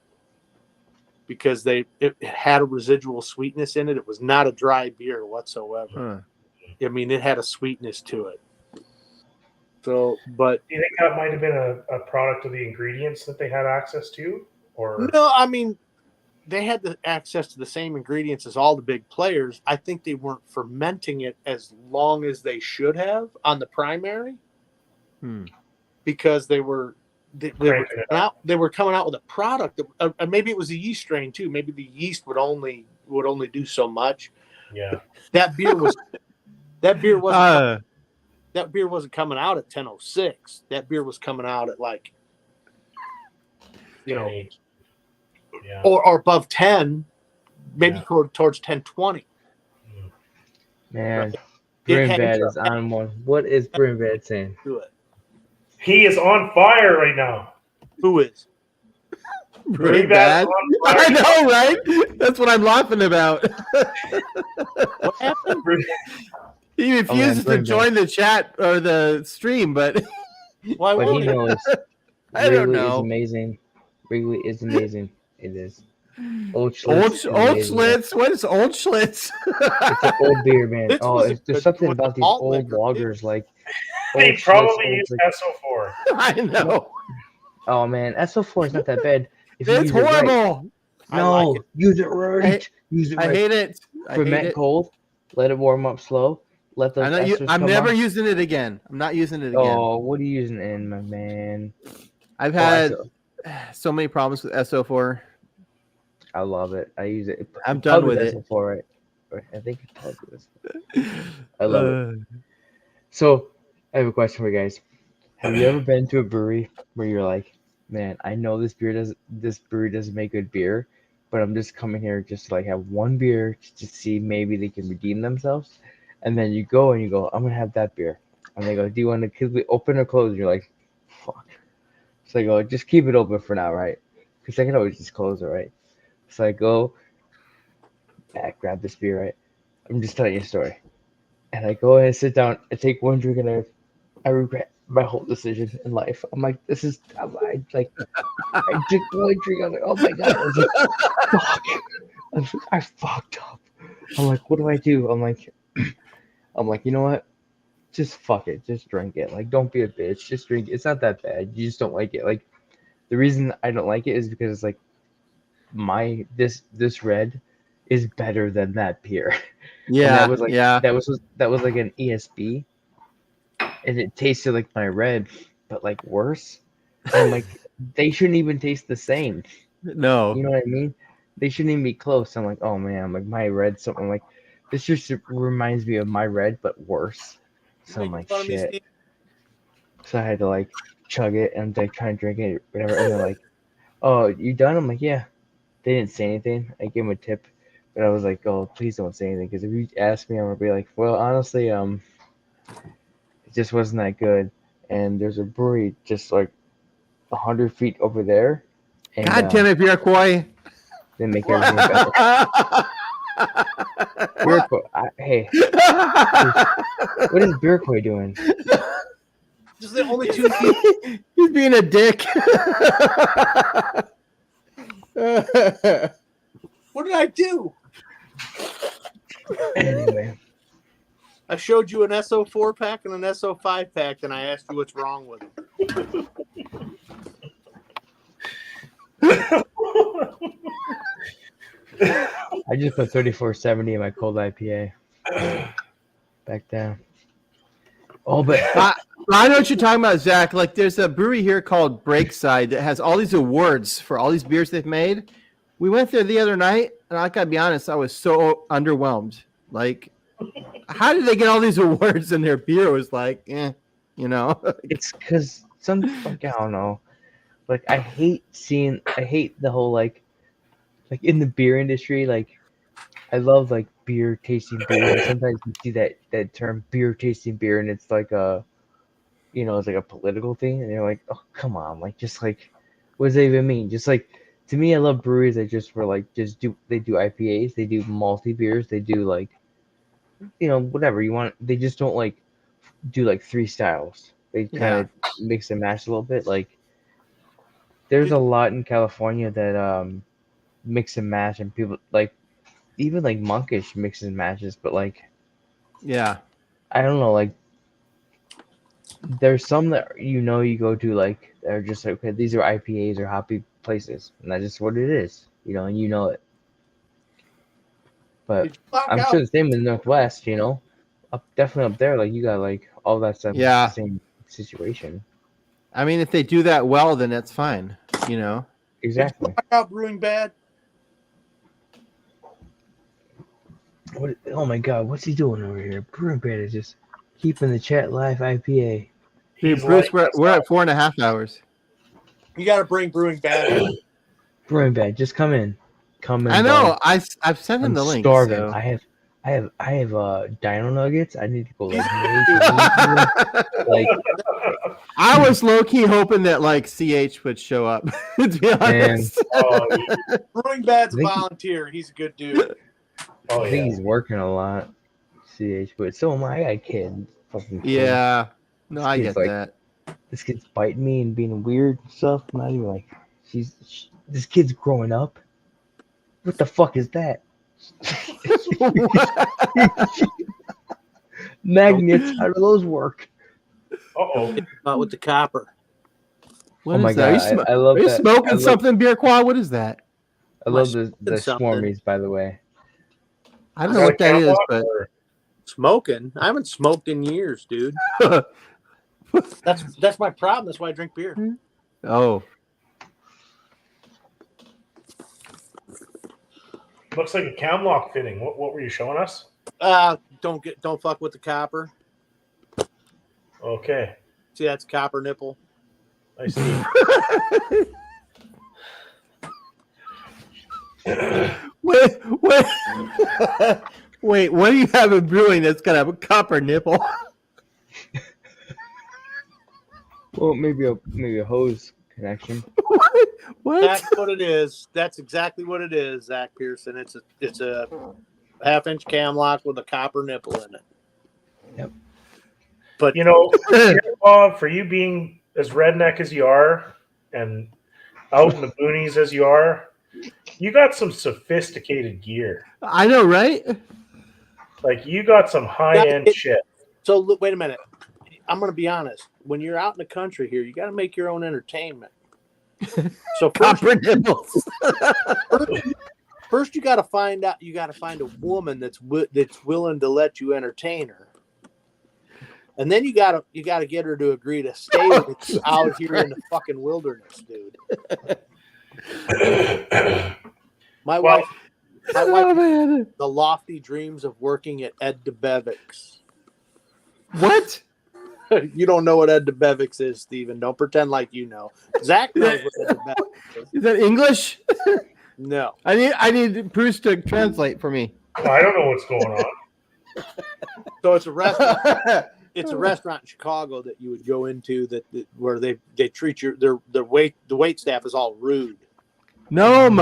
because it had a residual sweetness in it. It was not a dry beer whatsoever. I mean, it had a sweetness to it. So, but do you think that might have been a product of the ingredients that they had access to, or no? I mean, they had the access to the same ingredients as all the big players. I think they weren't fermenting it as long as they should have on the primary, because they were coming out with a product that, maybe it was a yeast strain too. Maybe the yeast would only do so much. Yeah, that beer wasn't coming out at 10:06. That beer was coming out at like, or above 10, maybe towards 10:20. Man, Brewing Bad is on one. What is Brewing Bad saying? Do it. He is on fire right now. Who is? Brewing Bad? I know, right? That's what I'm laughing about. What happened? He refuses to join the chat or the stream, but why but he knows. I don't know. Is amazing. Wrigley is amazing. It is. Old Schlitz. What is Old Schlitz? It's an old beer, man. There's something about these old lagers, like they probably use SO4. I know. Oh man, SO4 is not that bad. It's horrible. Right. No, use it right. Use it right. I hate it. Ferment cold. Let it warm up slow. Let those. I'm never using it again. I'm not using it again. Oh, what are you using it in, my man? I've had so many problems with SO4. I love it. I use it. I'm done with it. SO4, right? I think it's called this. I love it. So, I have a question for you guys. Have you ever been to a brewery where you're like, man, I know this brewery doesn't make good beer, but I'm just coming here just to like have one beer to see maybe they can redeem themselves? And then you go, I'm gonna have that beer. And they go, do you want to open or close? And you're like, fuck. So I go, just keep it open for now, right? Because I can always just close it, right? So I go back, grab this beer, right? I'm just telling you a story. And I go and sit down, I take one drink, and I regret my whole decision in life. I'm like, I took one drink, I was like, oh my God. I was like, fuck. I fucked up. I'm like, what do I do? I'm like, you know what? Just fuck it. Just drink it. Like, don't be a bitch. Just drink it. It's not that bad. You just don't like it. Like, the reason I don't like it is because it's like this red is better than that beer. Yeah. And that was like an ESB. and it tasted like my red, but like worse. And I'm like, they shouldn't even taste the same. No. You know what I mean? They shouldn't even be close. I'm like, oh man, I'm like my red. So I'm like, this just reminds me of my red, but worse. So I'm Making like, fun of me, shit. Steve? So I had to like chug it and like try and drink it, whatever. And they're like, "Oh, you done?" I'm like, "Yeah." They didn't say anything. I gave them a tip, but I was like, "Oh, please don't say anything," because if you ask me, I'm gonna be like, "Well, honestly, it just wasn't that good." And there's a brewery just like 100 feet over there, and God damn it, Iroquois. they make everything better. Iroquois, hey, what is Iroquois doing? Just the only two. He's being a dick. What did I do? Anyway, I showed you an SO4 pack and an SO5 pack, and I asked you what's wrong with them. I just put 3470 in my cold IPA. Back down. Oh, but I know what you're talking about, Zach. Like, there's a brewery here called Breakside that has all these awards for all these beers they've made. We went there the other night, and I gotta be honest, I was so underwhelmed. Like, how did they get all these awards and their beer was like, you know? it's because like I don't know. Like I hate the whole like in the beer industry. Like I love like beer tasting beer. And sometimes you see that term beer tasting beer, and it's like it's like a political thing, and you're like, oh come on, like just like what does that even mean? Just like to me, I love breweries that just were like they do IPAs, they do malty beers, they do like whatever you want. They just don't like do like 3 styles. They kind of mix and match a little bit. Like there's a lot in California that mix and match, and people like even like Monkish mixes and matches, but like Yeah. I don't know, like there's some that you go to like they're just like, okay, these are IPAs or hoppy places, and that's just what it is, and you know it. But I'm sure the same in the Northwest, definitely up there, like you got like all that stuff. Yeah. It's the same situation. I mean, if they do that well, then that's fine, Exactly. Did you block out Brewing Bad? What? Oh my God, what's he doing over here? Brewing Bad is just keeping the chat live. IPA. Dude, Bruce, we're at 4.5 hours. You got to bring Brewing Bad. Brewing Bad, just come in. I know. Bud. I've sent him the link. Starving. So. I have Dino Nuggets. I need to go like I was low key hoping that like CH would show up. To be honest. Brewing Bad's a volunteer. He's a good dude. I think he's working a lot. CH, but so am I. I got a kid. Fucking kid. Yeah. No, I get that. This kid's biting me and being weird and stuff. I'm not even like this kid's growing up. What the fuck is that? Magnets, how do those work? Not with the copper. What my is that? God, I love Are you that. smoking something, Beer Quad? What is that? I love the Swarmies, by the way. I don't know what that is, but smoking. I haven't smoked in years, dude. That's my problem. That's why I drink beer. Oh. Looks like a cam lock fitting. What were you showing us? Don't fuck with the copper. Okay. See, that's a copper nipple. I see. Wait, what do you have in brewing that's got a copper nipple? Well, maybe a hose connection. What? That's what it is. That's exactly what it is, Zach Pearson. It's a 1/2-inch cam lock with a copper nipple in it. Yep. But Bob, for you being as redneck as you are and out in the boonies as you are, you got some sophisticated gear. I know, right? Like you got some high-end shit. So look, wait a minute. I'm going to be honest. When you're out in the country here, you got to make your own entertainment. So copper nipples. First, you got to find out. You got to find a woman that's willing to let you entertain her. And then you gotta get her to agree to stay with you out here in the fucking wilderness, dude. My Well, wife, the lofty dreams of working at Ed DeBevick's. What? You don't know what Ed DeBevick's is, Steven. Don't pretend like you know. Zach knows what Ed DeBevick's is. Is that English? No. I need Bruce to translate for me. I don't know what's going on. So it's a restaurant. It's a restaurant in Chicago that you would go into where they treat the wait staff is all rude. Noam,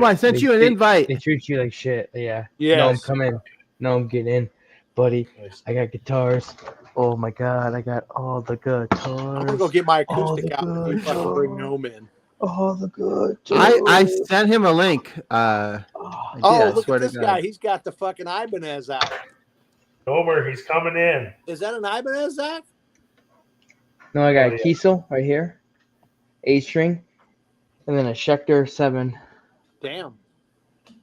I sent you an invite. They treat you like shit. Yeah. Yes. No, I'm coming. No, I'm getting in, buddy. I got guitars. Oh my god, I got all the guitars. I'm gonna go get my acoustic out and you fucking bring Noam in. All the good. I sent him a link. I Look at this guy. He's got the fucking Ibanez out. Homer, he's coming in. Is that an Ibanez, Zach? No, I got a Kiesel right here, 8-string, and then a Schecter 7. Damn.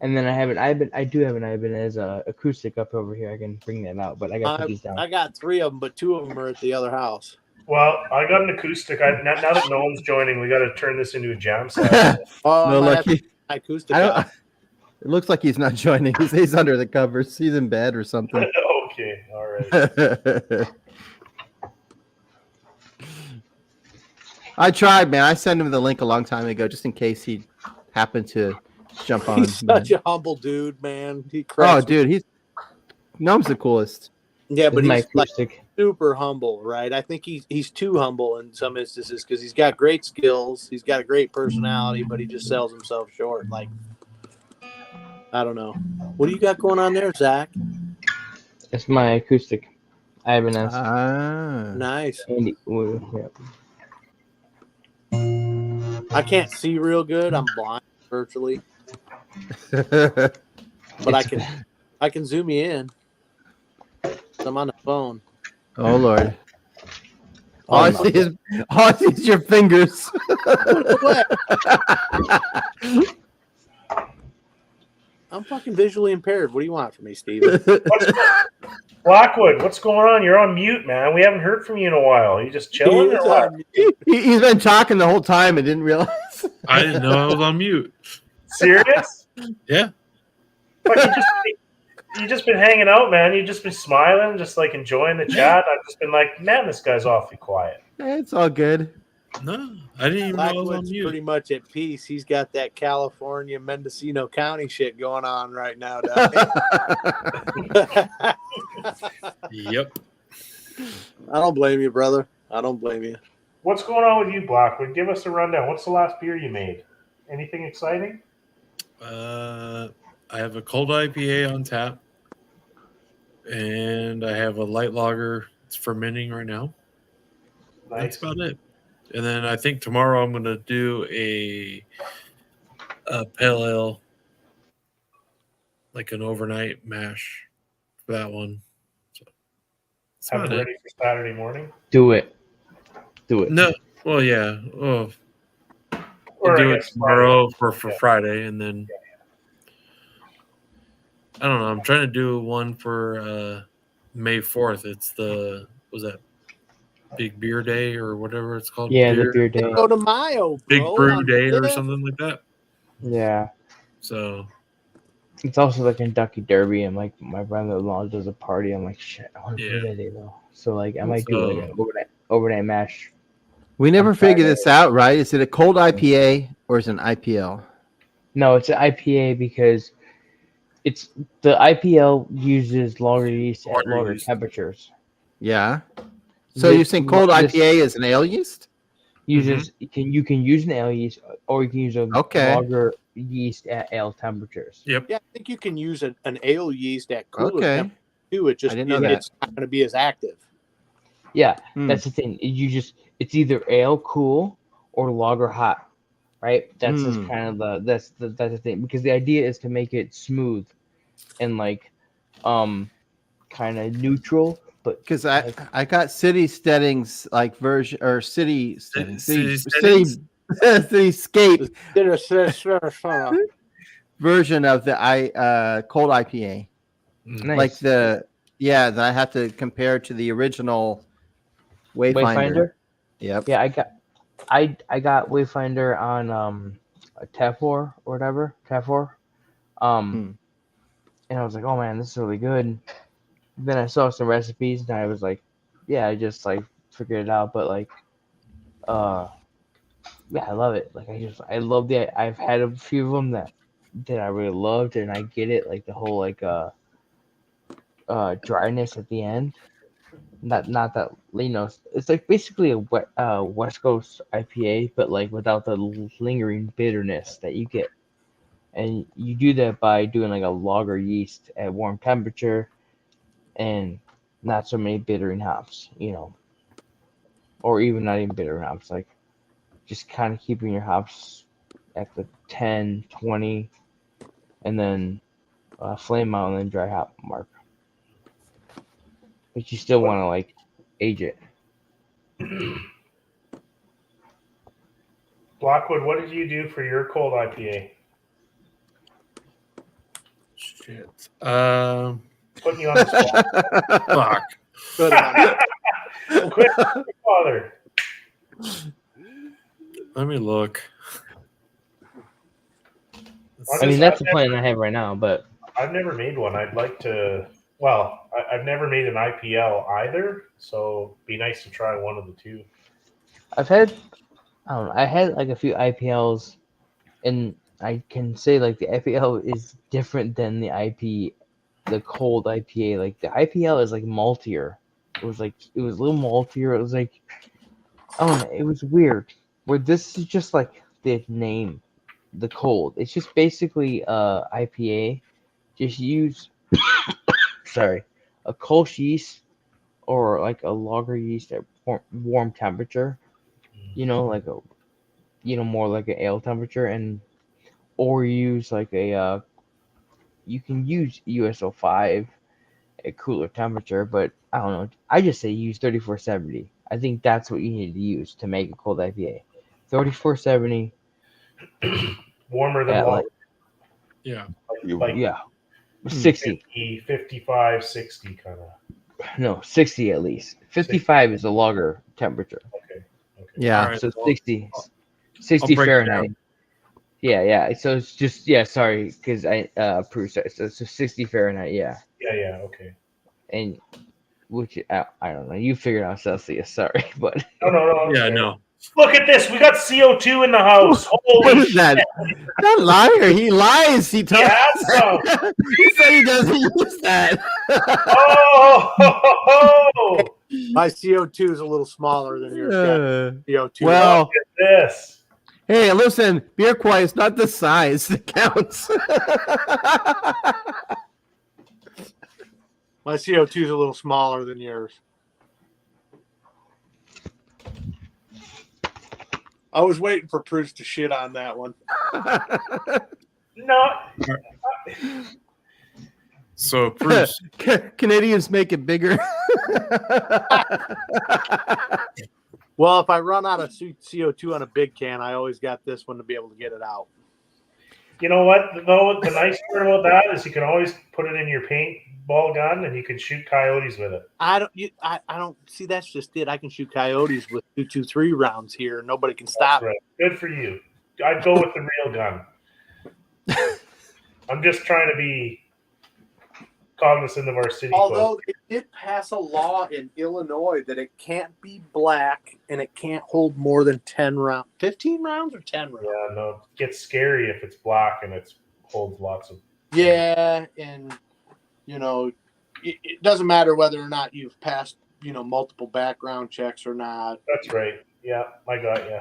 And then I do have an Ibanez acoustic up over here. I can bring that out, but I got these down. I got 3 of them, but 2 of them are at the other house. Well, I got an acoustic. Now that Noam's joining, we got to turn this into a jam session. No, lucky. Acoustic. It looks like he's not joining. He's under the covers. He's in bed or something. Okay, all right. I tried, man. I sent him the link a long time ago, just in case he happened to jump on. He's such a humble dude, man. He cracks dude, Noam's the coolest. Yeah, but my he's like acoustic. super humble, right? I think he's too humble in some instances because he's got great skills, he's got a great personality, but he just sells himself short. Like, I don't know. What do you got going on there, Zach? It's my acoustic. Ibanez. Nice. Andy, yeah. I can't see real good. I'm blind virtually, but I can zoom you in. I'm on the phone. Oh Lord! All I see is your fingers. I'm fucking visually impaired. What do you want from me, Steven? Blackwood, what's going on? You're on mute, man. We haven't heard from you in a while. You just chilling or what? He's been talking the whole time and didn't realize. I didn't know I was on mute. Serious? Yeah. Like you just been hanging out, man. You just been smiling, just like enjoying the chat. I've just been like, man, this guy's awfully quiet. It's all good. No, I didn't even know I was on Blackwood's mute. pretty much at peace. He's got that California Mendocino County shit going on right now, doesn't he? Yep. I don't blame you, brother. I don't blame you. What's going on with you, Blackwood? Give us a rundown. What's the last beer you made? Anything exciting? I have a cold IPA on tap, and I have a light lager. It's fermenting right now. Nice. That's about it. And then I think tomorrow I'm going to do a pale ale, like an overnight mash for that one. So, that's Have it about ready for Saturday morning? Do it. No, well, yeah. Oh, Or I'll I do it guess tomorrow for Yeah. Friday, and then I don't know. I'm trying to do one for May 4th. It's was that Big Beer Day or whatever it's called? Yeah, the beer day. Go to Mayo, Big bro. Brew Day or Yeah. something like that. Yeah. So It's also the Kentucky Derby, and like my brother-in-law does a party. I'm like, shit, I want to Yeah. do that day though. So like, I might do like an overnight mash. We never On figured Friday. this out, right? Is it a cold IPA or is it an IPL? No, it's an IPA because it's the IPL uses lager yeast at Lager lower yeast. temperatures. Yeah. So This- you're saying cold this IPA is an ale yeast? Uses you can use an ale yeast or you can use a Okay. lager yeast at ale temperatures. yep. Yeah, I think you can use an ale yeast at cooler Okay. temperature too. It just I didn't know that. it's not going to be as active. Yeah, Hmm. that's the thing. It's either ale cool or lager hot, right? That's just Hmm. kind of that's the thing, because the idea is to make it smooth and like kind of neutral, but Because I got City Steadings like version or City City Cityscape version of the cold IPA. nice. Like the Yeah, that I have to compare to the original Wayfinder. Yep. Yeah, I got Wayfinder on Tab 4 or whatever. Tab 4. Hmm. And I was like, oh man, this is really good. Then I saw some recipes and I was like, yeah, I just like figured it out. But like, yeah, I love it. Like I love I've had a few of them that I really loved, and I get it. Like the whole like dryness at the end. Not that it's like basically a West Coast IPA, but like without the lingering bitterness that you get. And you do that by doing like a lager yeast at warm temperature and not so many bittering hops, or even not even bittering hops, like just kind of keeping your hops at the 10, 20, and then flame out and then dry hop mark. But you still want to like age it. Blackwood, what did you do for your cold IPA? Shit. Putting you on the spot. Fuck. Good on Quit, father. Let me look. I mean, that's the plan I have right now, but I've never made one. I'd like to. Well, I've never made an IPL either, so it'd be nice to try one of the two. I've had, I don't know, I had like a few IPLs, and I can say like the IPL is different than the the cold IPA. Like the IPL is like maltier. It was a little maltier. It was like, I don't know, it was weird. Where this is just like the name, the cold. It's just basically IPA. Just use a Kolsch yeast or like a lager yeast at warm temperature. Like more like an ale temperature, and or use like you can use USO5 at cooler temperature, but I don't know. I just say use 3470. I think that's what you need to use to make a cold IPA. 3470. Warmer than what? Yeah. Like yeah. 60. 50, 55, 60 kind of. No, 60 at least. 55 is a lager temperature. Okay. Yeah. Right, So well, 60 I'll break it Fahrenheit. Yeah. So it's just sorry, because I approved. So 60 Fahrenheit. Yeah. Yeah. Okay. And which I don't know. You figured out Celsius. Sorry, but No. Yeah, no. Look at this. We got CO2 in the house. Holy What is shit. that? That liar. He lies. He He talks. has some. He said he doesn't use that. Oh! My CO2 is a little smaller than yours. CO2. Well, Look at this. hey, listen, beer quiet is not the size that counts. My CO2 is a little smaller than yours. I was waiting for Bruce to shit on that one. No. So, Bruce, Canadians make it bigger. Well, if I run out of CO2 on a big can, I always got this one to be able to get it out. You know what, though? The nice part about that is you can always put it in your paintball gun and you can shoot coyotes with it. I don't see. That's just it. I can shoot coyotes with 223 rounds here. Nobody can stop Right. Good for you. I'd go with the real gun. I'm just trying to be cognizant of our city. Although it did pass a law in Illinois that it can't be black and it can't hold more than 10 rounds. 15 rounds or 10 rounds? Yeah, no, it gets scary if it's black and it holds lots of. Yeah, and it doesn't matter whether or not you've passed multiple background checks or not. That's right. Yeah, I got you.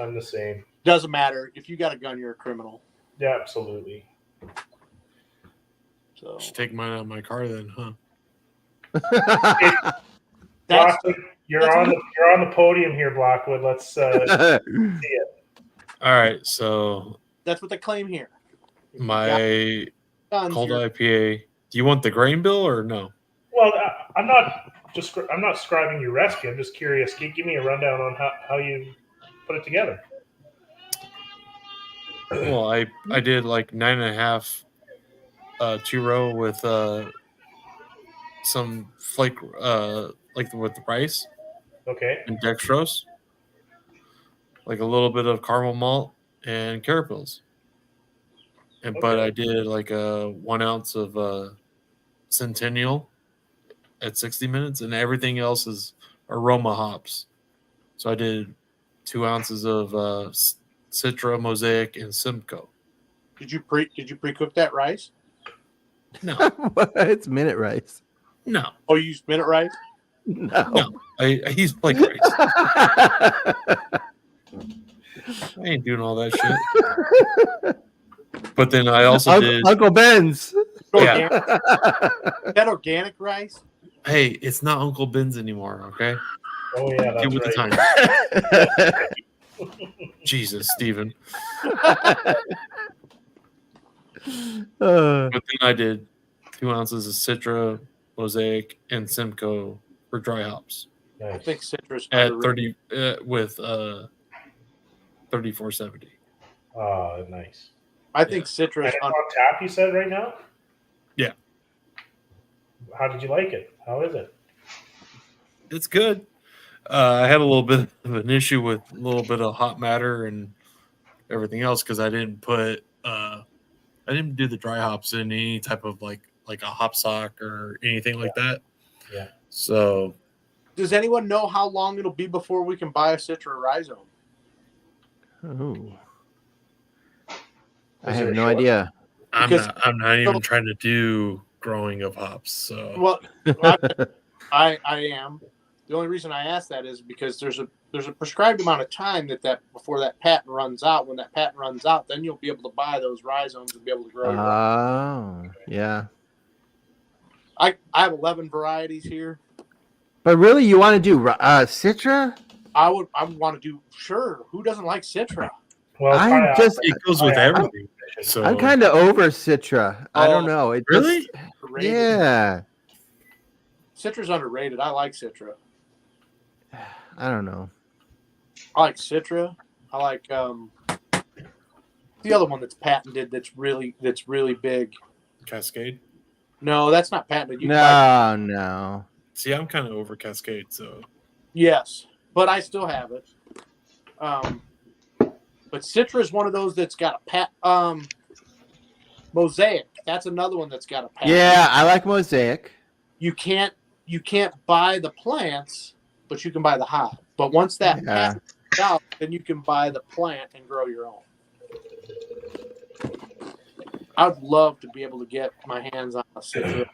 I'm the same. Doesn't matter. If you got a gun, you're a criminal. Yeah, absolutely. So just take mine out of my car then, huh? Blackwood, you're on the podium here, Blackwood. Let's see it. All right, so that's what they claim here. My Guns, cold you're- IPA. Do you want the grain bill or no? Well, I'm not scribing your recipe. I'm just curious. Give me a rundown on how you put it together. Well, I did like 9.5 2-row with some flake, like with the rice Okay. and dextrose, like a little bit of caramel malt and carapils. And but Okay. I did like a 1 ounce of Centennial at 60 minutes, and everything else is aroma hops. So I did 2 ounces of Citra, Mosaic, and Simcoe. Did you pre-cook that rice? No, It's minute rice. no, Oh, you used minute rice? No. no. I used flake rice. I ain't doing all that shit. But then I also did. Uncle Ben's. Yeah. Is that organic rice? Hey, it's not Uncle Ben's anymore. Okay, Oh yeah, get that's with right. the time. Jesus, Steven. But then I did 2 ounces of Citra, Mosaic, and Simcoe for dry hops I think citrus at underrated. 30 with 34.70. Nice. I think citrus. And it's on tap, you said, right now? Yeah. How did you like it? How is it? It's good. I had a little bit of an issue with a little bit of hot matter and everything else because I didn't put I didn't do the dry hops in any type of like a hop sock or anything like that. Yeah. So Does anyone know how long it'll be before we can buy a Citra rhizome? Oh. I Is have there a no short? idea. I'm not even trying to do growing of hops. So Well, I am. The only reason I ask that is because there's a prescribed amount of time that before that patent runs out. When that patent runs out, then you'll be able to buy those rhizomes and be able to grow your own. Oh, yeah. I have 11 varieties here. But really, you want to do Citra? I would want to do, sure. Who doesn't like Citra? Well, it goes with everything. So I'm kind of over Citra. I don't know. It really? Underrated. Yeah. Citra's underrated. I like Citra. I don't know. I like Citra. I like the other one that's patented. That's really big. Cascade. No, that's not patented. You can buy, No. See, I'm kind of over Cascade. So yes, but I still have it. But Citra is one of those that's got a Mosaic. That's another one that's got a patent. Yeah, I like Mosaic. You can't buy the plants, but you can buy the hop. But once that patent is out, then you can buy the plant and grow your own. I would love to be able to get my hands on a Citra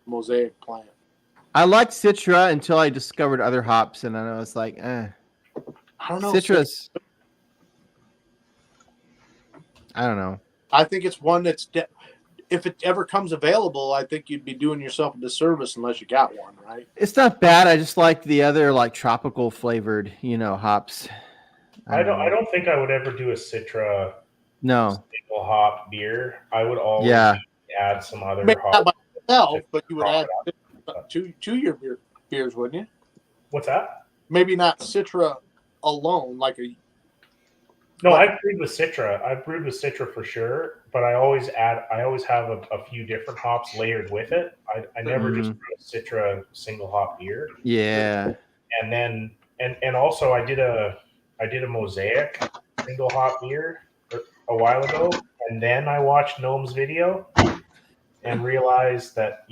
Mosaic plant. I liked Citra until I discovered other hops, and then I was like, I don't know. Citrus. I don't know. I think it's one that's if it ever comes available, I think you'd be doing yourself a disservice unless you got one, right? It's not bad. I just like the other like tropical flavored, hops. I don't think I would ever do a Citra single hop beer. I would always add some other Maybe hops. not by itself, but you would add to your beers, wouldn't you? What's that? Maybe not Citra alone, like a. No, I've brewed with Citra. I've brewed with Citra for sure, but I always have a few different hops layered with it. I never just brew a Citra single hop beer. Yeah. And then and also I did a Mosaic single hop beer a while ago, and then I watched Gnome's video and realized that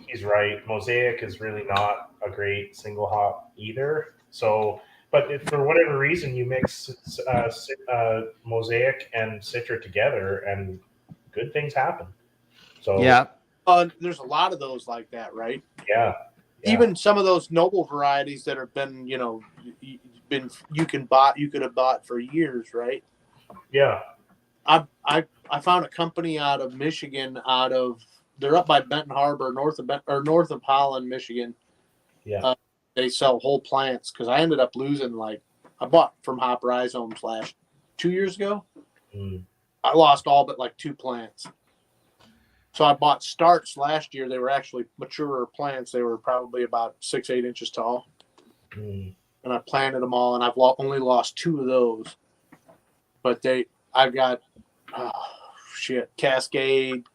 he's right. Mosaic is really not a great single hop either. So. But if for whatever reason you mix Mosaic and Citra together, and good things happen. So there's a lot of those like that, right? Yeah. Even some of those noble varieties that have been, you could have bought for years, right? Yeah. I found a company out of Michigan. They're up by Benton Harbor, north of Holland, Michigan. Yeah. They sell whole plants because I ended up losing I bought from Hop Rhizomes 2 years ago. I lost all but 2 plants. So I bought starts last year. They were actually maturer plants. They were probably about 6-8 inches tall. And I planted them all, and I've only lost 2 of those. But I've got Cascade,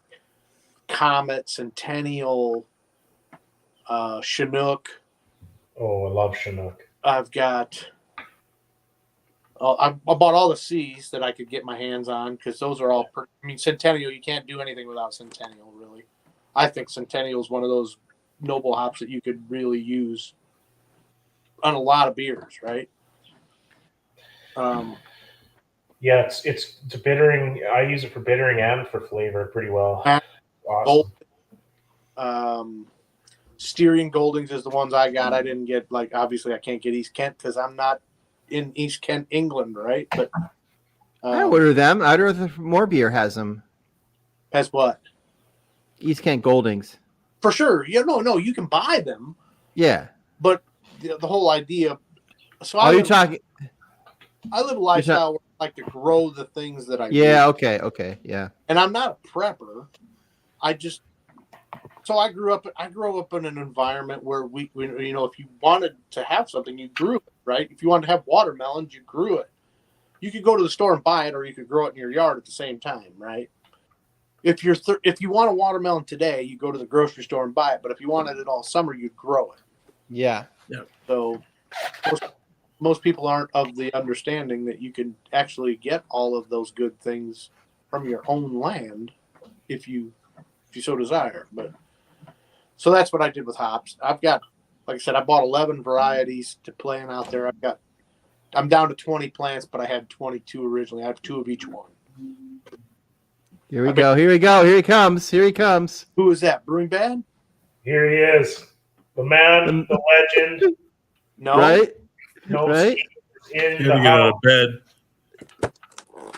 Comet, Centennial, Chinook. Oh, I love Chinook. I've got. I bought all the C's that I could get my hands on because those are all. Centennial. You can't do anything without Centennial, really. I think Centennial is one of those noble hops that you could really use on a lot of beers, right? Yeah, it's a bittering. I use it for bittering and for flavor pretty well. Awesome. Styrian Goldings is the ones I got. I didn't get, like, obviously I can't get East Kent because I'm not in East Kent, England, right? But I order them. I'd order more beer has them. Has what? East Kent Goldings. For sure. Yeah, no, you can buy them. Yeah. But the whole idea. So I live a lifestyle where I like to grow the things that I do. Okay, yeah. And I'm not a prepper. I grew up in an environment where we if you wanted to have something, you grew it, right? If you wanted to have watermelons, you grew it. You could go to the store and buy it, or you could grow it in your yard at the same time, right? If you want a watermelon today, you go to the grocery store and buy it. But if you wanted it all summer, you'd grow it. Yeah. So most people aren't of the understanding that you can actually get all of those good things from your own land if you so desire. But so that's what I did with hops. I've got, like I said, I bought 11 varieties to plant out there. I'm down to 20 plants, but I had 22 originally. I have 2 of each one. Here we go. Here he comes. Who is that? Brewing Bad? Here he is. The man, the legend. No. Right? No, right? In He the had to get out house. of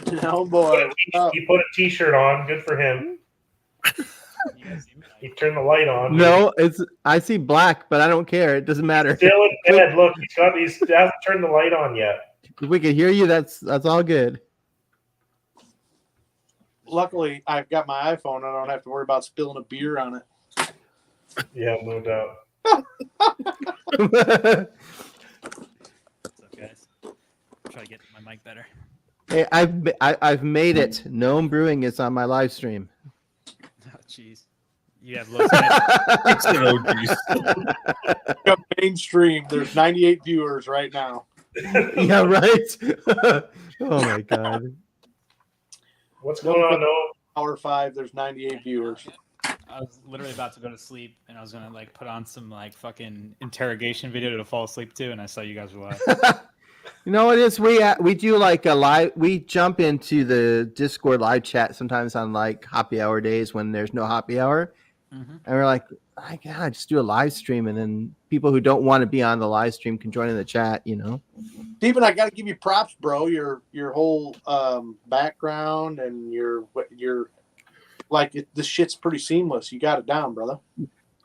bed. No, boy. He put a t-shirt on. Good for him. He turned the light on. No, I see black, but I don't care. It doesn't matter. Still in bed. Look, he hasn't turned the light on yet. If we can hear you, that's all good. Luckily, I've got my iPhone. I don't have to worry about spilling a beer on it. Yeah, no doubt. What's up, guys? Try to get my mic better. Hey, I've made it. Gnome Brewing is on my live stream. Oh, jeez. You have low Mainstream. There's 98 viewers right now. Yeah, right. Oh my god. What's going on, Noah? Hour 5. There's 98 viewers. I was literally about to go to sleep, and I was gonna like put on some like fucking interrogation video to fall asleep to, and I saw you guys were live. You know what it is? We do like a live. We jump into the Discord live chat sometimes on like Hoppy Hour days when there's no Hoppy Hour, and we're like, I gotta just do a live stream, and then people who don't want to be on the live stream can join in the chat. You know. Steven, I got to give you props, bro. Your whole background and your like this shit's pretty seamless. You got it down, brother.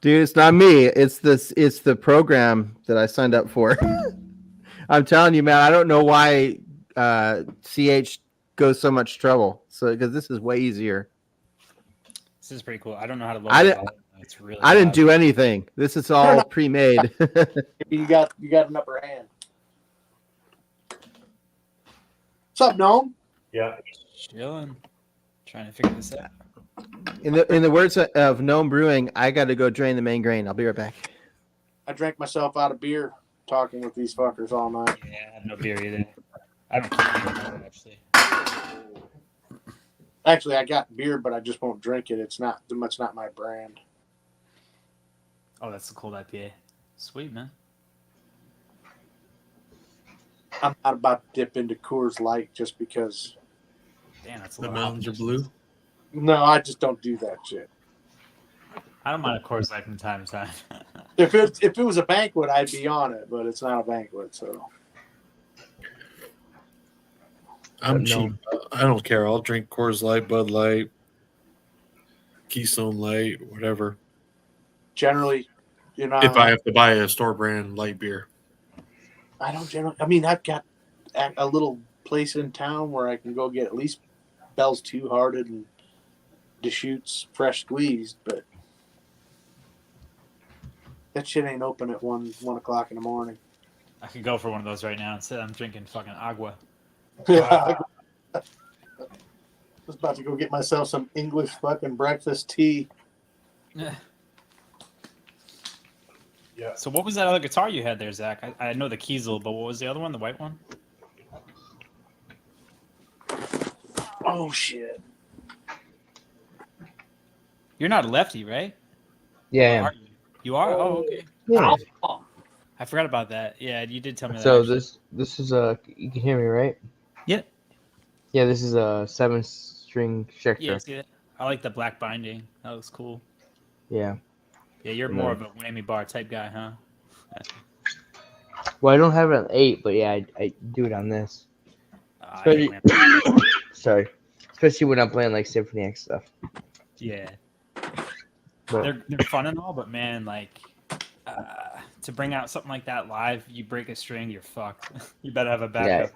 Dude, it's not me. It's the program that I signed up for. I'm telling you, man. I don't know why CH goes so much trouble. So because this is way easier. This is pretty cool. I don't know how to load I It's really. I didn't do anything. This is all pre-made. You got an upper hand. What's up, Gnome? Yeah. Chilling. Trying to figure this out. In the words of Gnome Brewing, I got to go drain the main grain. I'll be right back. I drank myself out of beer talking with these fuckers all night. Yeah, I have no beer either. I don't keep beer actually. Actually, I got beer, but I just won't drink it. It's not my brand. Oh, that's the cold IPA. Sweet, man. I'm not about to dip into Coors Light just because. Damn, that's a The lot. mountains are blue. No, I just don't do that shit. I don't mind a Coors Light from time to time. If it was a banquet, I'd be on it, but it's not a banquet, so. I'm cheap. I don't care. I'll drink Coors Light, Bud Light, Keystone Light, whatever. Generally, you know. If I have to buy a store brand light beer. I don't generally. I mean, I've got a little place in town where I can go get at least Bell's Two Hearted and Deschutes fresh squeezed, but that shit ain't open at 1 o'clock in the morning. I could go for one of those right now. Instead, I'm drinking fucking agua. Yeah. I was about to go get myself some English fucking breakfast tea. Yeah. So what was that other guitar you had there, Zach? I know the Kiesel, but what was the other one? The white one? Oh shit! You're not a lefty, right? Yeah, I am. Are you? You are? Oh, okay. Yeah. I forgot about that. Yeah, you did tell me that. So actually. this is a, you can hear me, right? Yeah. Yeah, this is a 7-string Yeah, Schecter. see that? I like the black binding. That looks cool. Yeah. Yeah, you're And more then- of a whammy bar type guy, huh? Well, I don't have it on 8, but yeah, I do it on this. I hate Especially, whammy. sorry. Especially when I'm playing like Symphony X stuff. Yeah. But They're fun and all, but man, like to bring out something like that live, you break a string, you're fucked. You better have a backup.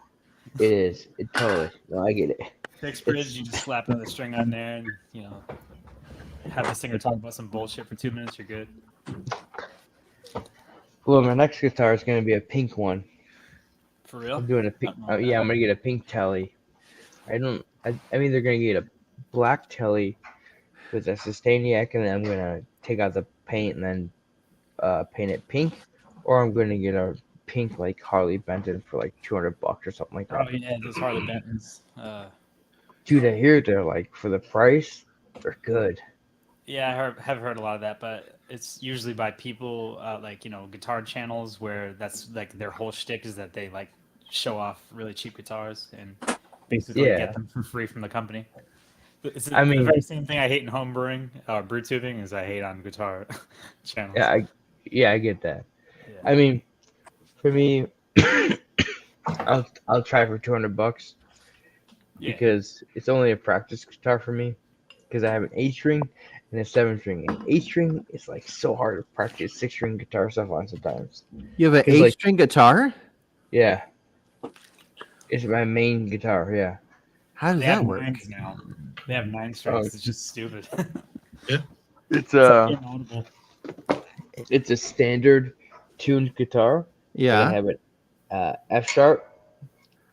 yeah, it is. It totally. No, I get it. Fixed bridge, you just slap another string on there, and have the singer talk about some bullshit for 2 minutes. You're good. Well, my next guitar is going to be a pink one. For real? I'm doing a pink. Yeah, I'm going to get a pink telly. I'm either going to get a black telly with a Sustainiac, and then I'm going to take out the paint and then paint it pink, or I'm going to get a pink like Harley Benton for like $200 or something like that. Oh yeah, those Harley Bentons. Dude, I hear they're like, for the price, they're good. Yeah, I have heard a lot of that, but it's usually by people like guitar channels where that's like their whole shtick is that they like show off really cheap guitars and basically get them for free from the company. It's the very same thing I hate in home brewing or brew tubing is I hate on guitar channels. Yeah, I get that. Yeah. I mean, for me, I'll try for $200 because it's only a practice guitar for me because I have an 8-string and a 7-string. And 8-string is like so hard to practice 6-string guitar stuff on sometimes. You have an 8-string guitar? Yeah, it's my main guitar. Yeah. How does that work? Nines now. They have 9 strings. It's just stupid. Yeah. It's inaudible. It's a standard tuned guitar. Yeah. I have an F sharp,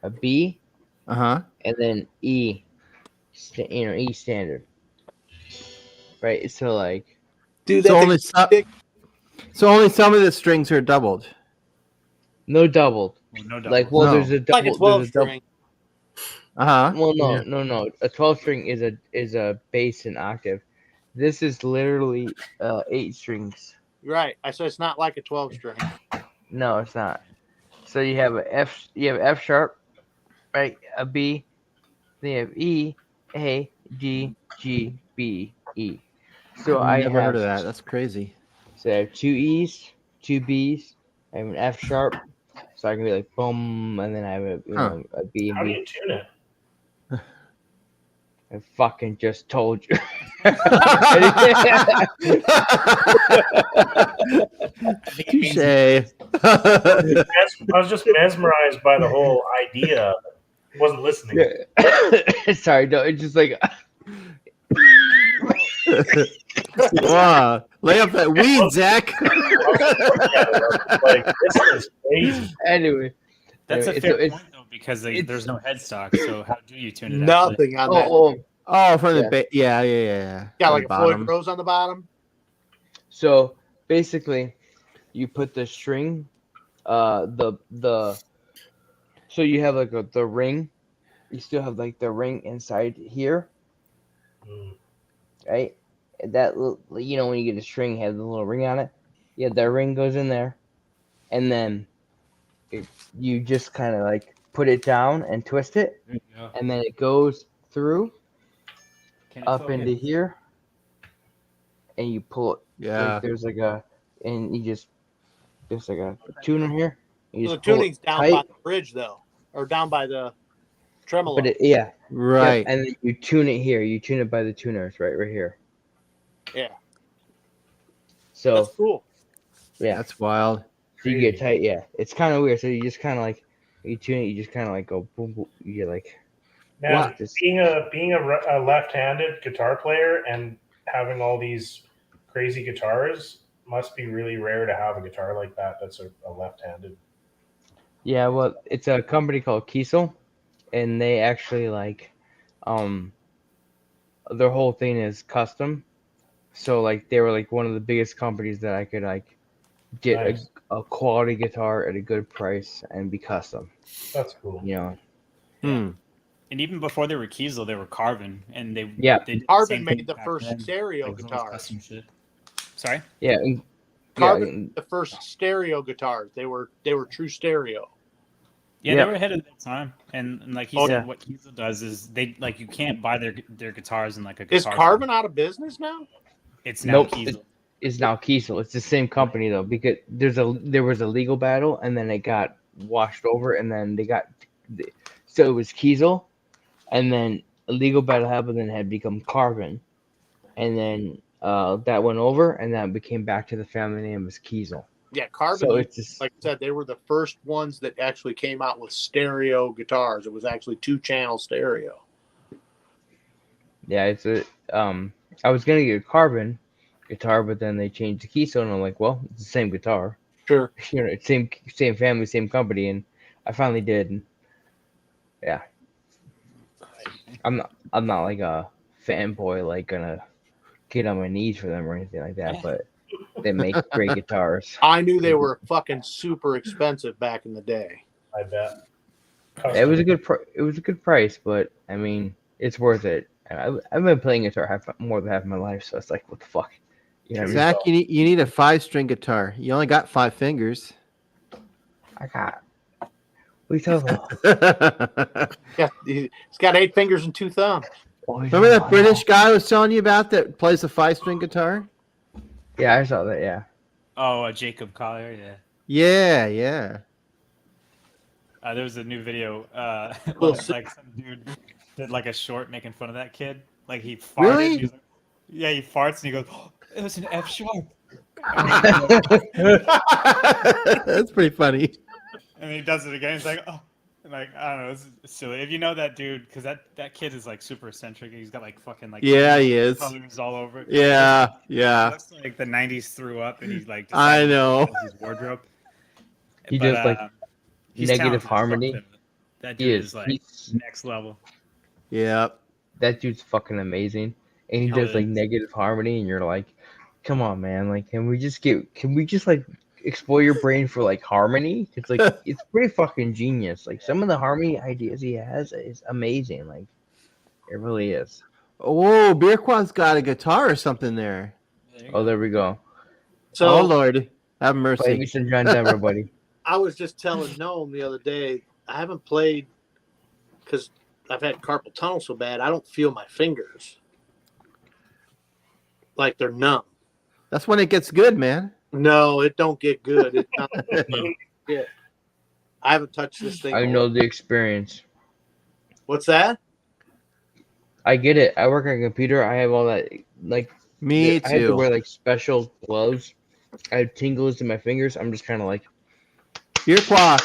a B, and then E. E standard. Right. So like, dude, so only some of the strings are doubled. No doubled. No double. Like, well, there's a double. Like a 12 string. Well, no. A 12 string is a bass and octave. This is literally 8 strings. Right. So it's not like a 12 string. No, it's not. So you have F sharp, right? A B, then you have E, A, G, G, B, E. So I've I never have, heard of that. That's crazy. So I have 2 E's, 2 B's. I have an F sharp, so I can be like boom, and then I have a B and How do B. you tune it? I fucking just told you. Touche. I was just mesmerized by the whole idea. I wasn't listening. Sorry, no, it's just like. Wow. Lay up that weed, Zach. Like, this is crazy. Anyway. That's a fair point, though, because there's no headstock. So how do you tune it out? Nothing on that. Oh, from the yeah. Got On like the a Floyd bottom. Rose on the bottom. So basically, you put the string, so you have like the ring. You still have like the ring inside here, right? That when you get a string, it has a little ring on it. Yeah, that ring goes in there, and then you just kind of like put it down and twist it, and then it goes through up into here, and you pull it. Yeah. Like there's like there's like a tuner here. You So the just pull tuning's it down tight, by the bridge, though, or down by the tremolo. but Right. Yep, and then you tune it here. You tune it by the tuners, right here. Yeah. So that's cool. Yeah, that's wild. So you get tight. Yeah, it's kind of weird. So you just kind of like you tune it. You just kind of like go boom, boom. You get like. Now, being a left-handed guitar player and having all these crazy guitars must be really rare to have a guitar like that. That's a left-handed. Yeah, well, it's a company called Kiesel, and they actually like, their whole thing is custom. So like they were like one of the biggest companies that I could like get Nice. a quality guitar at a good price and be custom. That's cool. You know, Hmm. And even before they were Kiesel, they were Carbon, and they Yeah. they did the Carbon same made thing the back first then. stereo Like, it was always guitars. custom shit. Sorry. yeah, Carbon, yeah. the first stereo guitars. They were true stereo. Yeah, Yeah. they were ahead of their time, and like he Oh, said, yeah. what Kiesel does is they like you can't buy their guitars in like a Is guitar Carbon store. out of business now? It's now Nope. Kiesel. It's now Kiesel. It's the same company though, because there was a legal battle and then it got washed over and then so it was Kiesel and then a legal battle happened and had become Carbon and then that went over and that became back to the family name as Kiesel. Yeah, Carbon. So it's just, like I said, they were the first ones that actually came out with stereo guitars. It was actually 2-channel stereo. yeah, it's I was gonna get a Carbon guitar, but then they changed to Keystone and I'm like, well, it's the same guitar. Sure. You know, it's same family, same company, and I finally did. And yeah, I'm not like a fanboy, like gonna get on my knees for them or anything like that. But they make great guitars. I knew they were fucking super expensive back in the day. I bet. It was a good price, but I mean, it's worth it. I've been playing guitar more than half my life, so it's like, what the fuck? You know what I mean? Zach, you need a 5-string guitar. You only got 5 fingers. I got. What are you talking about? Yeah, he's got 8 fingers and 2 thumbs. Remember that British guy I was telling you about that plays a 5-string guitar? Yeah, I saw that. Yeah. Oh, Jacob Collier, yeah. Yeah, yeah. There was a new video. Like some dude did like a short making fun of that kid. Like he farted. Really? And he was like, yeah, he farts and he goes, oh, "It was an F sharp." That's pretty funny. And he does it again. He's like, "Oh," and like I don't know, it's silly. If you know that dude, because that kid is like super eccentric. He's got like fucking like Yeah, he is. colors all over. It. Yeah, It yeah. looks like the '90s threw up, and he's like, I decided to know. close his wardrobe. He does like he's negative talented as fuck, harmony. though. That He dude is. is like He's- next level. Yeah. That dude's fucking amazing, and he Hell does like is. negative harmony, and you're like, come on, man, like, can we just like explore your brain for like harmony? It's like it's pretty fucking genius. Like some of the harmony ideas he has is amazing. Like it really is. Whoa, Beerquad's got a guitar or something there. Oh, there we go. So Oh, Lord. Have Play me mercy. some John Denver, buddy. I was just telling Noam the other day, I haven't played because I've had carpal tunnel so bad, I don't feel my fingers. Like they're numb. That's when it gets good, man. No, it don't get good. It's not good. I haven't touched this thing. I know the experience. What's that? I get it. I work on a computer. I have all that. Like Me I have to too. wear like special gloves. I have tingles in my fingers. I'm just kind of like, Beerquad,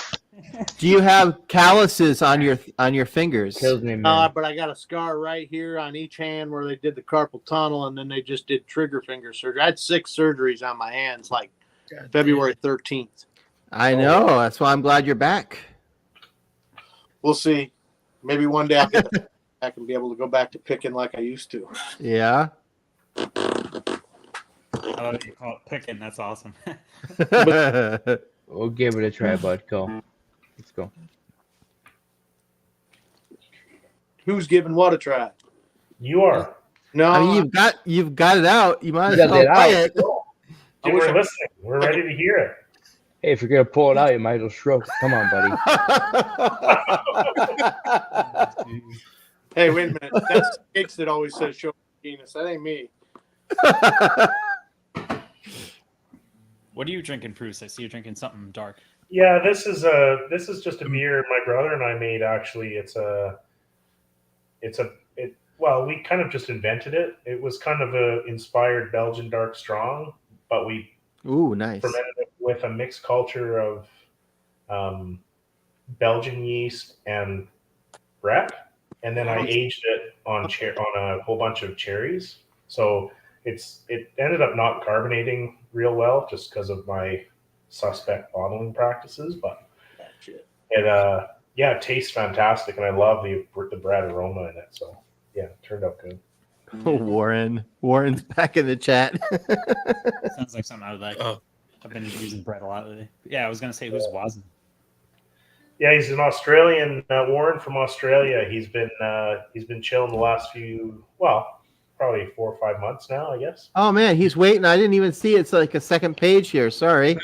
do you have calluses on your fingers? kills me, man. But I got a scar right here on each hand where they did the carpal tunnel, and then they just did trigger finger surgery. I had 6 surgeries on my hands, like February 13th. I know. That's why I'm glad you're back. We'll see. Maybe one day I'll get back and be able to go back to picking like I used to. Yeah. I love that you call it picking. That's awesome. We'll give it a try, bud. Go. Let's go. Who's giving what a try? You are. No, I mean, you've got it out. You might as You got well it play out. it. Dude, we're listening. We're ready to hear it. Hey, if you're gonna pull it out, you might as well stroke it. Come on, buddy. hey, wait a minute. That's Cakes that always says show penis. That ain't me. What are you drinking, Bruce? I see you're drinking something dark. Yeah, this is just a beer my brother and I made. Actually, well, we kind of just invented it. It was kind of a inspired Belgian dark strong, but we Ooh, nice. fermented it with a mixed culture of Belgian yeast and Brett, and then I aged it on a whole bunch of cherries. So it ended up not carbonating real well just because of my suspect bottling practices, but it tastes fantastic, and I love the bread aroma in it. So yeah, it turned out good. Oh, Warren's back in the chat. Sounds like something I would like. I've been using Brett a lot lately. Yeah, I was gonna say who's Wazen. Yeah, he's an Australian. Warren from Australia. He's been chilling the last probably 4 or 5 months now, I guess. Oh man, he's waiting. I didn't even see it. It's like a second page here. Sorry,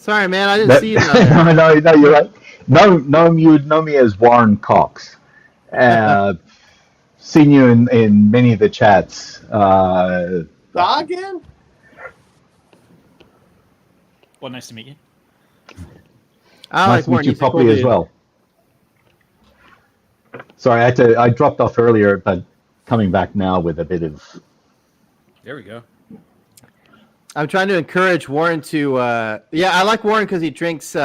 man. I didn't see you down there. No, you're right. No, you would know me as Warren Cox. Seen you in many of the chats. Again? Well, nice to meet you. I Nice like to Warren. meet you He's a cool properly as dude. well. Sorry, I dropped off earlier, but coming back now with a bit of. There we go. I'm trying to encourage Warren to. I like Warren because he drinks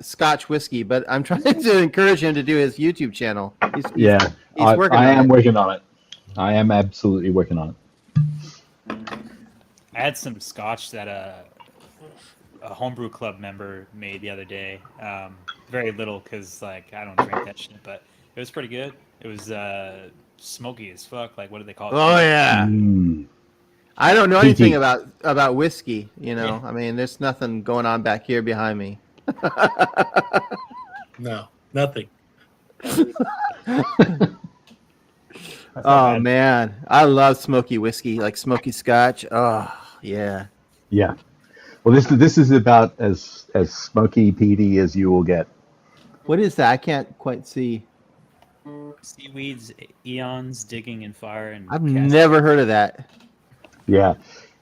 Scotch whiskey, but I'm trying to encourage him to do his YouTube channel. He's working on I am it. working on it. I am absolutely working on it. I had some scotch that a homebrew club member made the other day. Very little because I don't drink that shit, but it was pretty good. It was smoky as fuck. Like, what do they call it? Oh yeah. I don't know anything about whiskey. Yeah. I mean, there's nothing going on back here behind me. No, nothing. Oh man, I love smoky whiskey, like smoky Scotch. Oh yeah. Yeah. Well, this is about as smoky peaty as you will get. What is that? I can't quite see. Seaweeds, eons, digging in fire, and I've never heard of that. Yeah.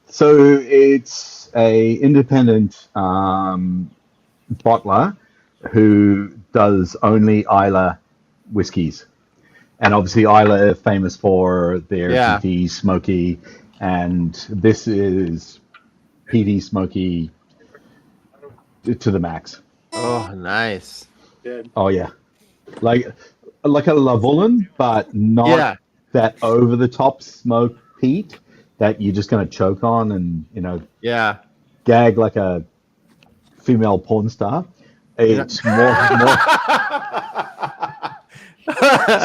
So it's a independent bottler who does only Isla whiskies. And obviously Isla are famous for their peaty, smoky, and this is peaty, smoky to the max. Oh, nice. Good. Oh yeah. Like a Lagavulin, but not that over the top smoke peat that you're just gonna choke on and gag like a female porn star. It's more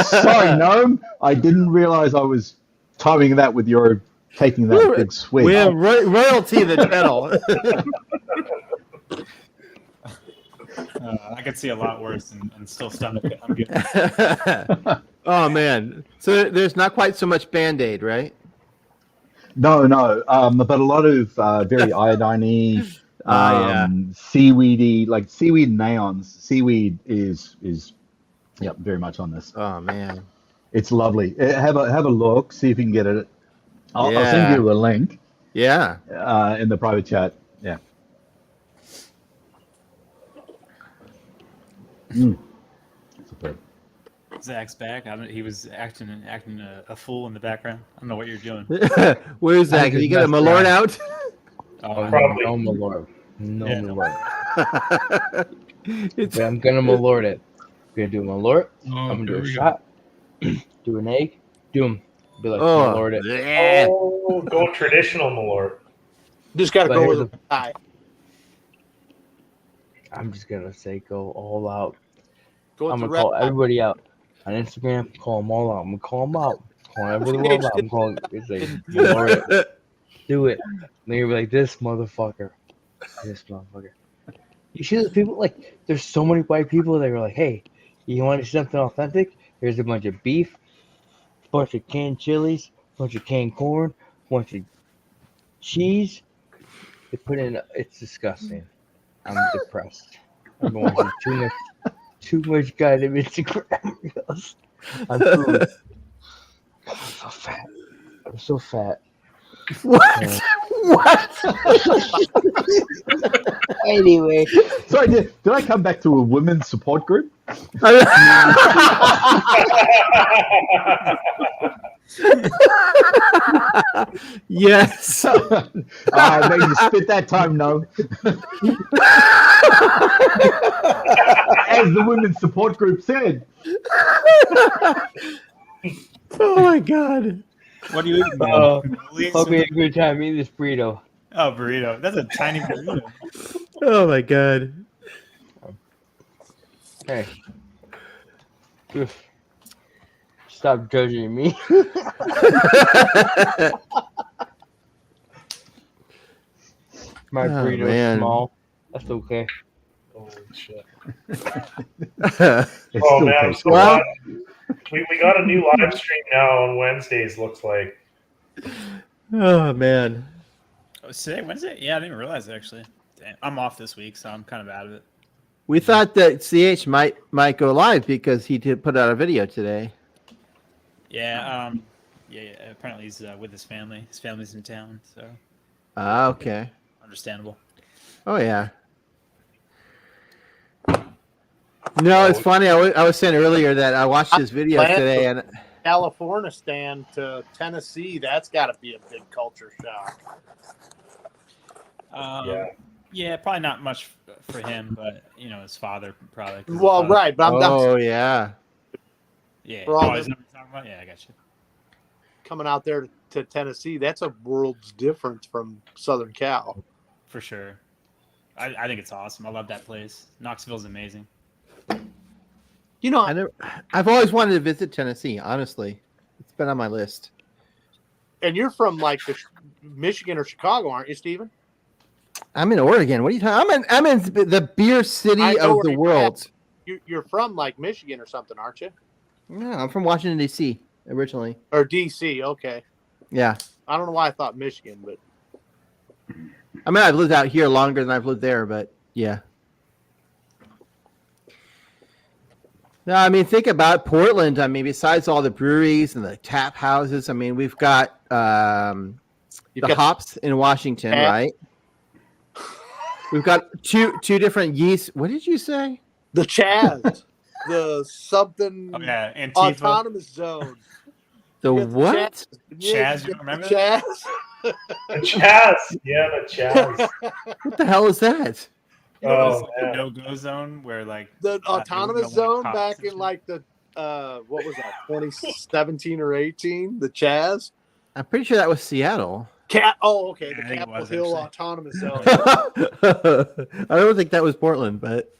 Sorry, Gnome. I didn't realize I was timing that with your taking that big swig. We have royalty the channel. I could see a lot worse and still stomach it. I'm good. Oh man. So there's not quite so much Band-Aid, right? No. But a lot of very iodine-y, seaweedy, like seaweed and aeons. Seaweed is very much on this. Oh man. It's lovely. Have a look, see if you can get it. I'll send you a link. Yeah. In the private chat. Yeah. Superb. Zach's back. He was acting a fool in the background. I don't know what you're doing. Where's Zach? Did you get a Malort out? Oh, Probably. No Malort. No Yeah. Malort. But I'm gonna Malort it. I'm gonna do a Malort. I'm gonna do a shot. Do an egg. Do them. Be like, Malort it. Yeah. Oh, go traditional Malort. Just got to But go here's with a pie. I'm just gonna say go all out. Go with I'm the gonna red call pie. everybody out on Instagram. Call them all out. I'm gonna call them out. Call everybody all out. I'm calling. It's like Malort it. Do it. And then you'll be like, this motherfucker. This motherfucker. You see those people? Like, there's so many white people that are like, hey, you want to see something authentic? Here's a bunch of beef, bunch of canned chilies, bunch of canned corn, bunch of cheese. They put in. It's disgusting. I'm depressed. I've been watching too much goddamn Instagram reels on food. I'm so fat. I'm so fat. What? What? Anyway, Sorry, did I come back to a women's support group? Yes. I made you spit that time, no. As the women's support group said. Oh my god. What are you eating? hope you had a good time eating this burrito. Oh, burrito. That's a tiny burrito. Oh my god. Hey. Oof. Stop judging me. My Oh, burrito man. is small. That's okay. Holy shit. It Oh still man, I'm tastes so good. glad. We got a new live stream now on Wednesdays, looks like. Oh man. Oh, is today Wednesday? Yeah, I didn't realize it, actually. Damn. I'm off this week, so I'm kind of out of it. We thought that CH might go live because he did put out a video today. Yeah, yeah. Apparently he's with his family. His family's in town, so Ah, okay. understandable. Oh yeah. No, it's funny. I was saying earlier that I watched his video Plan today, to- and California stand to Tennessee. That's got to be a big culture shock. Yeah, probably not much for him, but his father probably. 'cause his Well, father- right, but I'm oh yeah, Yeah. for all Oh, is them- that what you're talking about? Yeah, I got you. coming out there to Tennessee. That's a world's difference from Southern Cal. For sure. I think it's awesome. I love that place. Knoxville's amazing. You know, I've always wanted to visit Tennessee. Honestly, it's been on my list. and you're from like Michigan or Chicago, aren't you, Steven? I'm in Oregon. What are you talking? I'm in the beer city I know of where the you're world. You're from like Michigan or something, aren't you? No, I'm from Washington D.C. originally. Or DC? Okay. Yeah, I don't know why I thought Michigan, but I mean I've lived out here longer than I've lived there, but yeah. No, I mean think about Portland. I mean, besides all the breweries and the tap houses, I mean we've got the got hops in Washington, Yeah. right? We've got two different yeast. What did you say? the Chaz, the something Oh yeah, Antifa. autonomous zone. The You got the what? Chaz, you got don't remember the that? Chaz. The Chaz. Yeah, the Chaz. What the hell is that? You know, Oh, it's like a man. no-go zone where like The they autonomous wouldn't allow zone cops back and in shit. like the what was that, 2017 or 18? The Chaz. I'm pretty sure that was Seattle. Oh, okay. Yeah, The I think it Capitol was, Hill actually. autonomous zone. I don't think that was Portland, but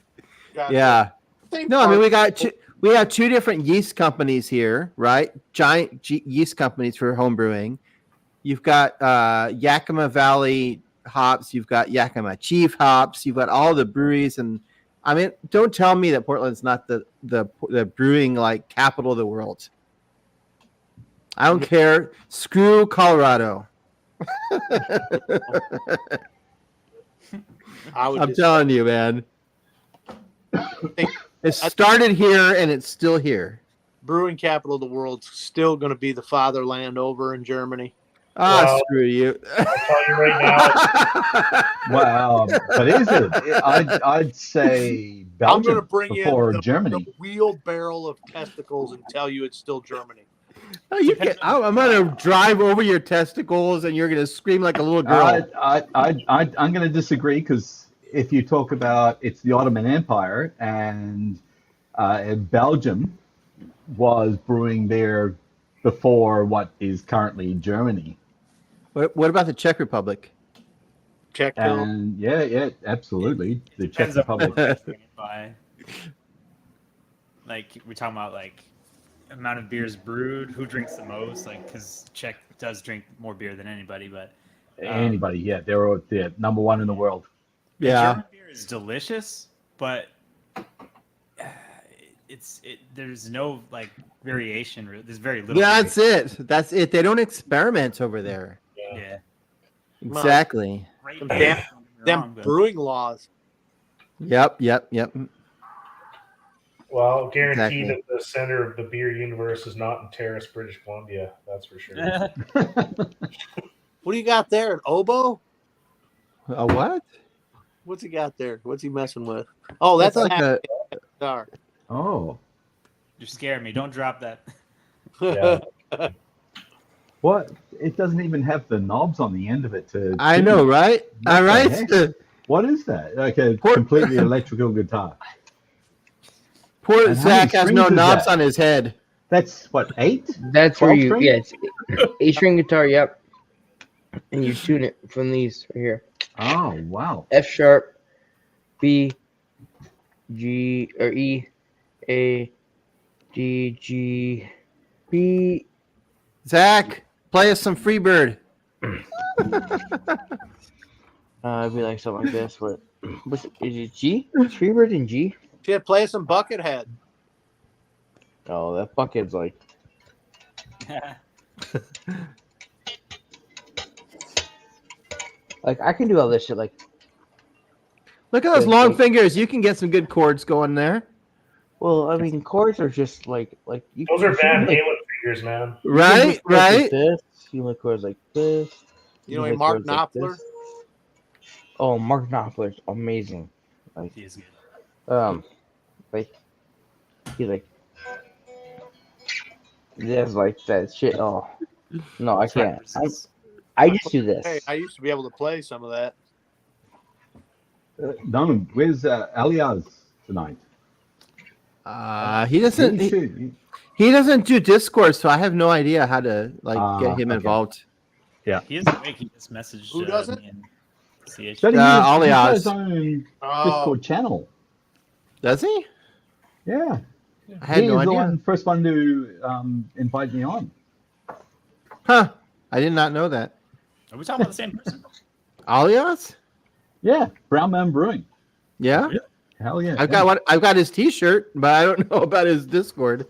Gotcha. yeah. Same No, I mean part. we have two different yeast companies here, right? Giant yeast companies for home brewing. You've got Yakima Valley hops, you've got Yakima Chief hops, you've got all the breweries, and I mean, don't tell me that Portland's not the brewing like capital of the world. I don't care. Screw Colorado. I'm telling you, man. It started here and it's still here. Brewing capital of the world's still going to be the fatherland over in Germany. Ah, Well, screw you. I'll tell you right now. Wow, but is it? I'd say I'm going to Belgium bring in before the Germany. wheelbarrow of testicles and tell you it's still Germany. Oh, you can, I'm going to drive over your testicles and you're going to scream like a little girl. I'm going to disagree because if you talk about it's the Ottoman Empire and Belgium was brewing there before what is currently Germany. What about the Czech Republic? Czech And yeah, absolutely. The Czech Depends on Republic. what you're doing it by. Like we're talking about like amount of beers brewed, who drinks the most, like because Czech does drink more beer than anybody, but Anybody, yeah, they're number one in the world. Yeah. German beer is delicious, but there's no like variation. There's very little. That's it. That's it. They don't experiment over there. Yeah. Exactly. Great Them, beer, don't get me them wrong, but- brewing laws. Yep. Well, guaranteed Exactly. that the center of the beer universe is not in Terrace, British Columbia. That's for sure. What do you got there? An oboe? A what? What's he got there? What's he messing with? Oh, that's It's like a a guitar. Oh, You're scaring me. Don't drop that. Yeah. what? It doesn't even have the knobs on the end of it to. I know, right? What All the right. heck? What is that? Like a completely electrical guitar. Poor And how Zach many has no strings is knobs that? on his head. That's what, 8? That's where 12 you, string? yeah, it's 8-string guitar, yep. And you tune it from these right here. Oh, wow. F sharp, B, G, or E, A, D, G, B. Zach, play us some Freebird. It'd be like something like this. Is it G? Freebird in G? She had play some Buckethead. Oh, that Buckhead's like. Like I can do all this shit. Like, Look at those long fingers. You can get some good chords going there. well, I mean, chords are just like you. Those are you Van can Halen fingers, man. Right, make chords like right. this. You can make chords like this. You know, can make Mark chords like Knopfler. this. Oh, Mark Knopfler's amazing. Like, He is good. like he like. There's like that shit. Oh, no, I can't. I just do this. Hey, I used to be able to play some of that. Donald, where's Alias tonight? He doesn't. He doesn't do Discord, so I have no idea how to get him involved. Yeah, He is great. He just messaged. Who doesn't? me and CH. But he Alias. has his own Discord channel. Does he? Yeah. I had no He's the idea. first one to invite me on. Huh? I did not know that. Are we talking about the same person? Alias? Yeah, Brown Man Brewing. Yeah. Hell yeah. I've got his T-shirt, but I don't know about his Discord.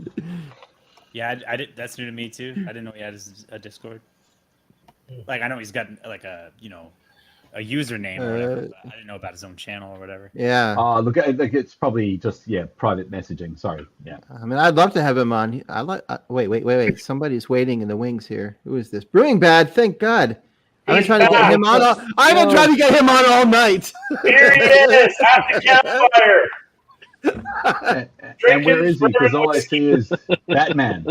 Yeah, I did. That's new to me too. I didn't know he had a Discord. Like I know he's got like a a username or whatever, but I didn't know about his own channel or whatever. Yeah. Oh, look, it's probably just private messaging. Sorry. Yeah. I mean, I'd love to have him on. I like. Wait. Somebody's waiting in the wings here. Who is this? Brewing Bad. Thank God. I've been trying to get him on. I've been trying to get him on all night. Here he is at the campfire. And where is he? Because all I see is Batman.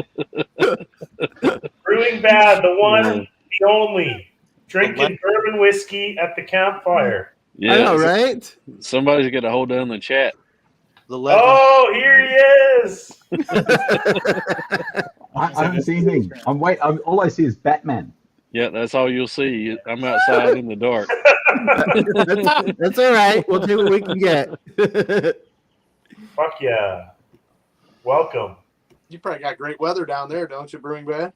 Brewing Bad, the one, the only. Drinking bourbon whiskey at the campfire. Yeah, I know, right? Somebody's got to hold down the chat. Oh, here he is. I don't see anything. All I see is Batman. Yeah, that's all you'll see. I'm outside in the dark. That's all right. We'll do what we can get. Fuck yeah. Welcome. You probably got great weather down there, don't you, Brewing Bad?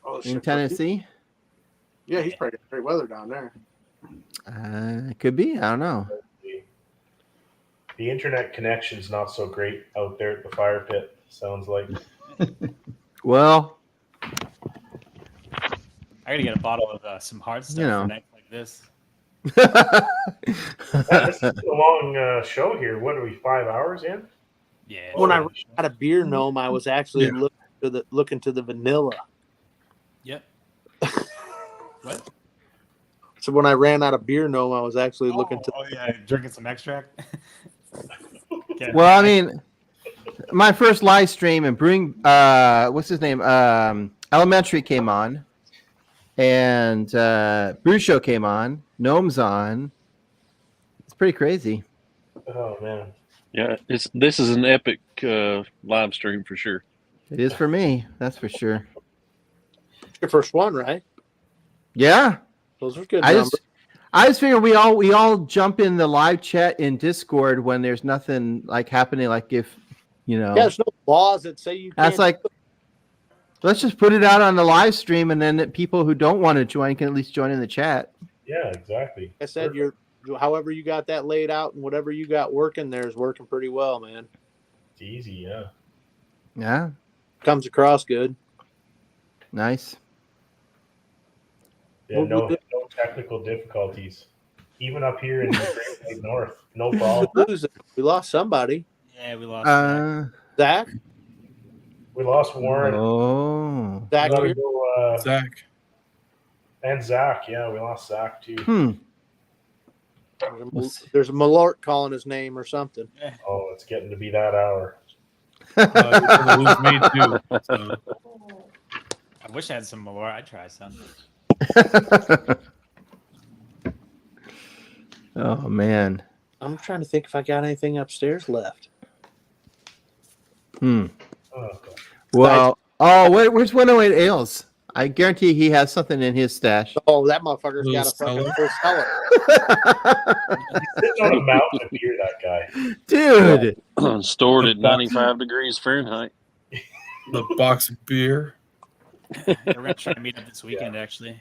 Oh, In Tennessee? Yeah, he's probably got great weather down there. Could be. I don't know. The internet connection's not so great out there at the fire pit, sounds like. Well, I gotta get a bottle of some hard stuff for nights like this. This is a long show here. What are we, 5 hours in? Yeah. When I had a beer gnome, I was actually looking to the vanilla. Yep. What? So when I ran out of beer gnome, I was actually looking to. Oh yeah, drinking some extract. Well, I mean, my first live stream and Brewing, what's his name? Elementary came on, and Brew Show came on. Gnome's on. It's pretty crazy. Oh man. Yeah, this is an epic live stream for sure. It is for me. That's for sure. Your first one, right? Yeah. Those are good. I just figure we all jump in the live chat in Discord when there's nothing like happening. Like if there's no laws that say you. That's can't like, let's just put it out on the live stream, and then people who don't want to join can at least join in the chat. Yeah, exactly. I said however you got that laid out and whatever you got working there is working pretty well, man. It's easy, yeah. Yeah. Comes across good. Nice. Yeah, no technical difficulties. Even up here in the Great Lake North, no problem. We lost somebody. Yeah, we lost Zach. We lost Warren. Oh. Zach. Zach. And Zach, yeah, we lost Zach too. There's a Malort calling his name or something. Oh, it's getting to be that hour. Me too. So. I wish I had some more. I'd try some. Oh man. I'm trying to think if I got anything upstairs left. Oh, Well, where's 108 Ales? I guarantee he has something in his stash. Oh, that motherfucker's got a fucking full cellar. He's sitting on a mountain of beer, that guy. Dude. Stored at 95 degrees Fahrenheit. The box of beer. We're gonna try to meet up this weekend. Actually,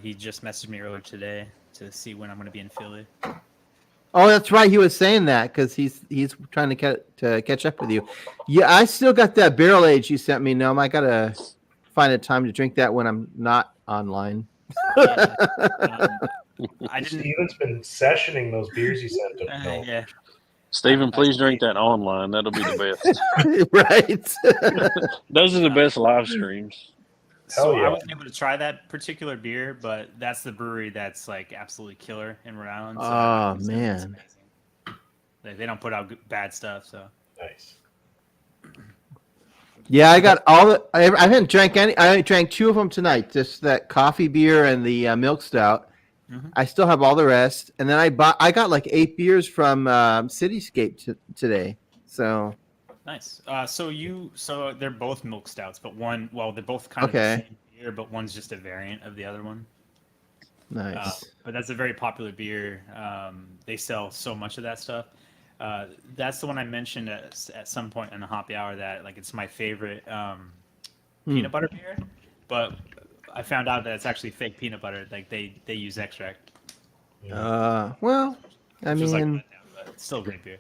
he just messaged me earlier today to see when I'm gonna be in Philly. Oh, that's right. He was saying that because he's trying to catch up with you. Yeah, I still got that barrel age you sent me. No, I gotta find a time to drink that when I'm not online. Yeah. I didn't. Steven's been sessioning those beers you sent him. No. Yeah. Stephen, please drink that online. That'll be the best. Right. Those are the best live streams. So Hell yeah. I wasn't able to try that particular beer, but that's the brewery that's like absolutely killer in Rhode Island. So Oh, it's man. amazing. They don't put out bad stuff. So Nice. Yeah, I got all the. I haven't drank any. I drank 2 of them tonight. Just that coffee beer and the milk stout. Mhm. I still have all the rest, and then I got like 8 beers from Cityscape today. So nice. So they're both milk stouts, but they're both kind of the Okay. same beer, but one's just a variant of the other one. nice. But that's a very popular beer. They sell so much of that stuff. That's the one I mentioned at some point in the Hoppy Hour that like it's my favorite peanut butter beer, but I found out that it's actually fake peanut butter. Like they use extract. Well, I Which was like mean, let down, but it's still a great beer.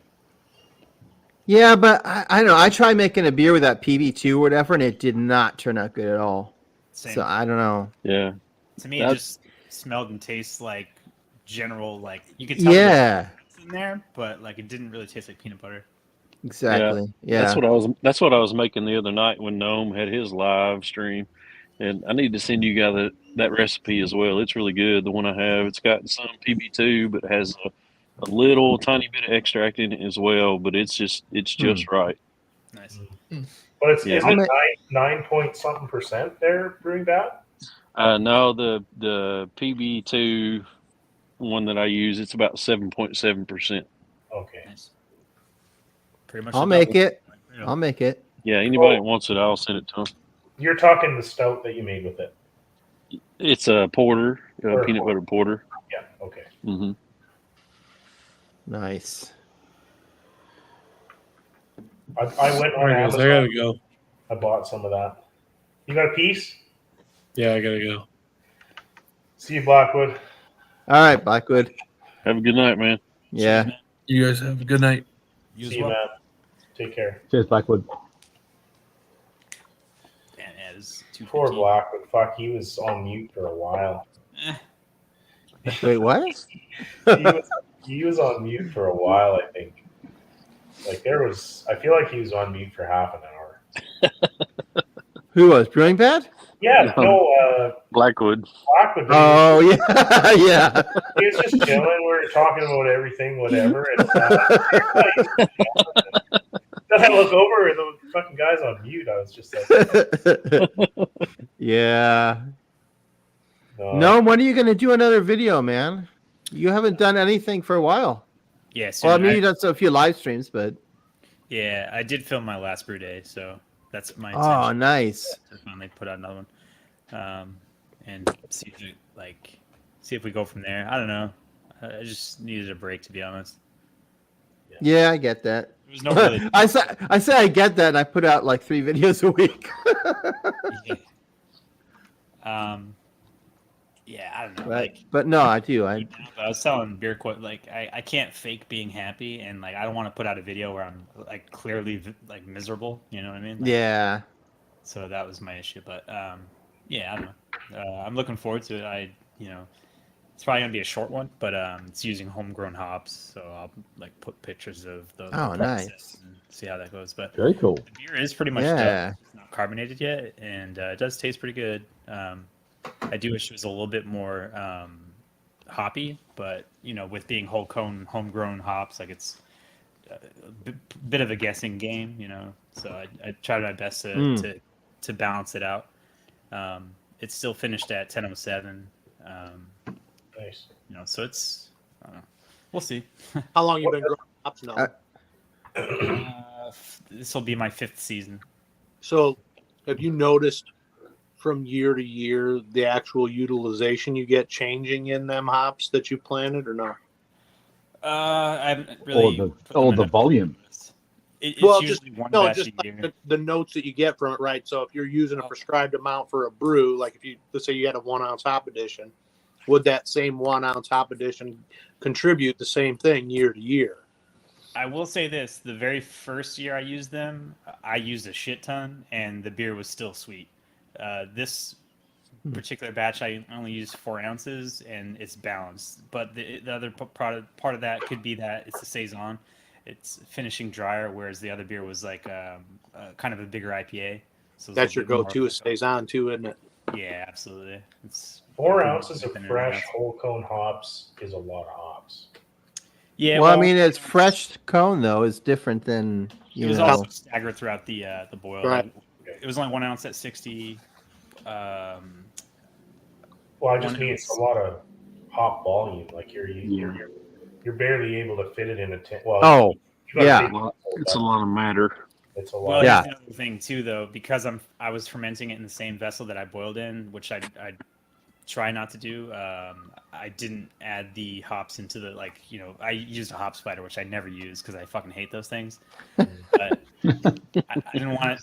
yeah, but I don't know. I tried making a beer with that PB2 or whatever, and it did not turn out good at all. Same. So I don't know. Yeah. To me, it That's- just smelled and tastes like general, like you could tell Yeah, it's in there, but like it didn't really taste like peanut butter. exactly. Yeah. That's what I was making the other night when Gnome had his live stream. And I need to send you guys that recipe as well. It's really good. The one I have, it's got some PB2, but it has a little tiny bit of extract in it as well. But it's just right. Nice. But it's Yeah. isn't it 9.something% there, Brewing that? No, the PB2 one that I use, it's about 7.7%. Okay. Nice. Pretty much. I'll the make double. it. I'll make it. Yeah, anybody that wants it, I'll send it to them. You're talking the stout that you made with it. It's a porter, Or peanut butter porter. Yeah. Okay. Hmm. Nice. I went All on right, guys, I Amazon. gotta go. I bought some of that. You got a piece? Yeah, I gotta go. See you, Blackwood. All right, Blackwood. Have a good night, man. Yeah. You guys have a good night. You as See you, well. man. Take care. Cheers, Blackwood. Damn, yeah, this is 2:15. Poor Blackwood. Fuck, he was on mute for a while. Wait, what? He was on mute for a while, I think. Like I feel like he was on mute for half an hour. Who was Brewing Pad? Yeah, no, Blackwood. Blackwood. Oh yeah, yeah. He was just chilling. We were talking about everything, whatever. And then I look over and the fucking guy's on mute. I was just like, Yeah. No, when are you gonna do another video, man? You haven't done anything for a while. Yeah. So Well, I mean, you've done a few live streams, but yeah, I did film my last brew day, so that's my oh, intention. nice. To finally put out another one, and see if we go from there. I don't know. I just needed a break, to be honest. Yeah, I get that. There was no really. I say I get that. And I put out like 3 videos a week. Yeah, I don't know. Right. Like, But no, I do. I was telling Beer Quit, like I can't fake being happy, and like I don't want to put out a video where I'm like clearly like miserable. You know what I mean? Like, Yeah. So that was my issue, but yeah, I don't know. I'm looking forward to it. It's probably gonna be a short one, but it's using homegrown hops, so I'll like put pictures of the Oh, process nice. and see how that goes. But Very cool. the beer is pretty much Yeah. done. It's not carbonated yet, and it does taste pretty good. I do wish it was a little bit more hoppy, but with being whole cone homegrown hops, like it's a bit of a guessing game, So I tried my best to balance it out. It's still finished at 10:07. nice. So it's I don't know. We'll see. How long you been growing hops now? This will be my 5th season. So, have you noticed from year to year the actual utilization you get changing in them hops that you planted, or not? I haven't really. Or the volume. It's Well, usually one no, batch just a like year. the notes that you get from it, right? So if you're using a prescribed amount for a brew, like if you, let's say you had a 1 ounce hop addition, would that same 1 ounce hop addition contribute the same thing year to year? I will say this: the very first year I used them, I used a shit ton, and the beer was still sweet. This particular batch, I only used 4 ounces, and it's balanced. But the other part of that could be that it's a saison, it's finishing drier, whereas the other beer was like kind of a bigger IPA. So That's your go-to is saison too, isn't it? Yeah, absolutely. It's 4 ounces of than anything fresh else. whole cone hops is a lot of hops. Yeah, Well, I mean, it's fresh cone though is different than it was also staggered throughout the boil. Right. Like, it was only 1 ounce at 60. Well, I just mean it's a lot of hop volume. Like you're barely able to fit it in a tin. Well, you gotta take It's a lot of matter. It's a lot. Well, Yeah. here's the other thing too, though, because I was fermenting it in the same vessel that I boiled in, which I try not to do. I didn't add the hops into the I used a hop spider, which I never use because I fucking hate those things. But I didn't want it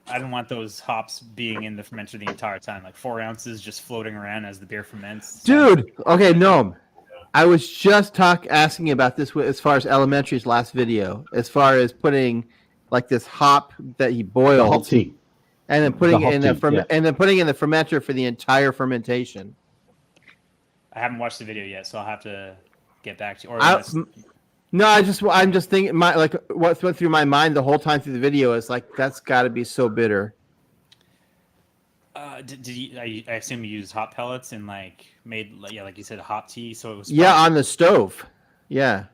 I didn't want those hops being in the fermenter the entire time, like 4 ounces just floating around as the beer ferments. Dude, okay, no. I was just asking about this as far as Elementary's last video, as far as putting like this hop that he boiled, The hop tea. and then putting The it in hop tea, yeah. and then putting it in the fermenter for the entire fermentation. I haven't watched the video yet, so I'll have to get back to you. No, I'm just thinking what went through my mind the whole time through the video is like that's got to be so bitter. Did you? I assume you used hop pellets and made like you said, hop tea. So it was on the stove. Yeah.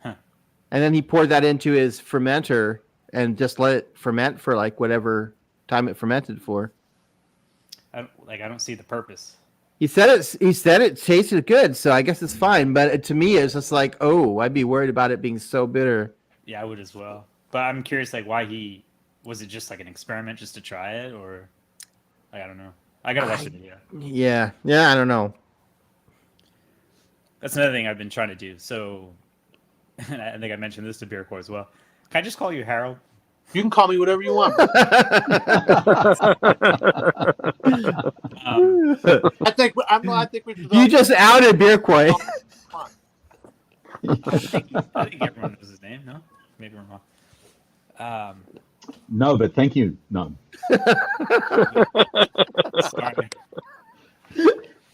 Huh. And then he poured that into his fermenter and just let it ferment for like whatever time it fermented for. I don't see the purpose. He said it tasted good, so I guess it's fine. But to me, it's just like, oh, I'd be worried about it being so bitter. Yeah, I would as well. But I'm curious, why was it just like an experiment just to try it, or I don't know. I gotta watch the video. Yeah, I don't know. That's another thing I've been trying to do. So, and I think I mentioned this to Beercore as well. Can I just call you Harold? You can call me whatever you want. I think we should. You just outed Beercore. I think everyone knows his name. No, maybe I'm wrong. No, but thank you. No. Sorry.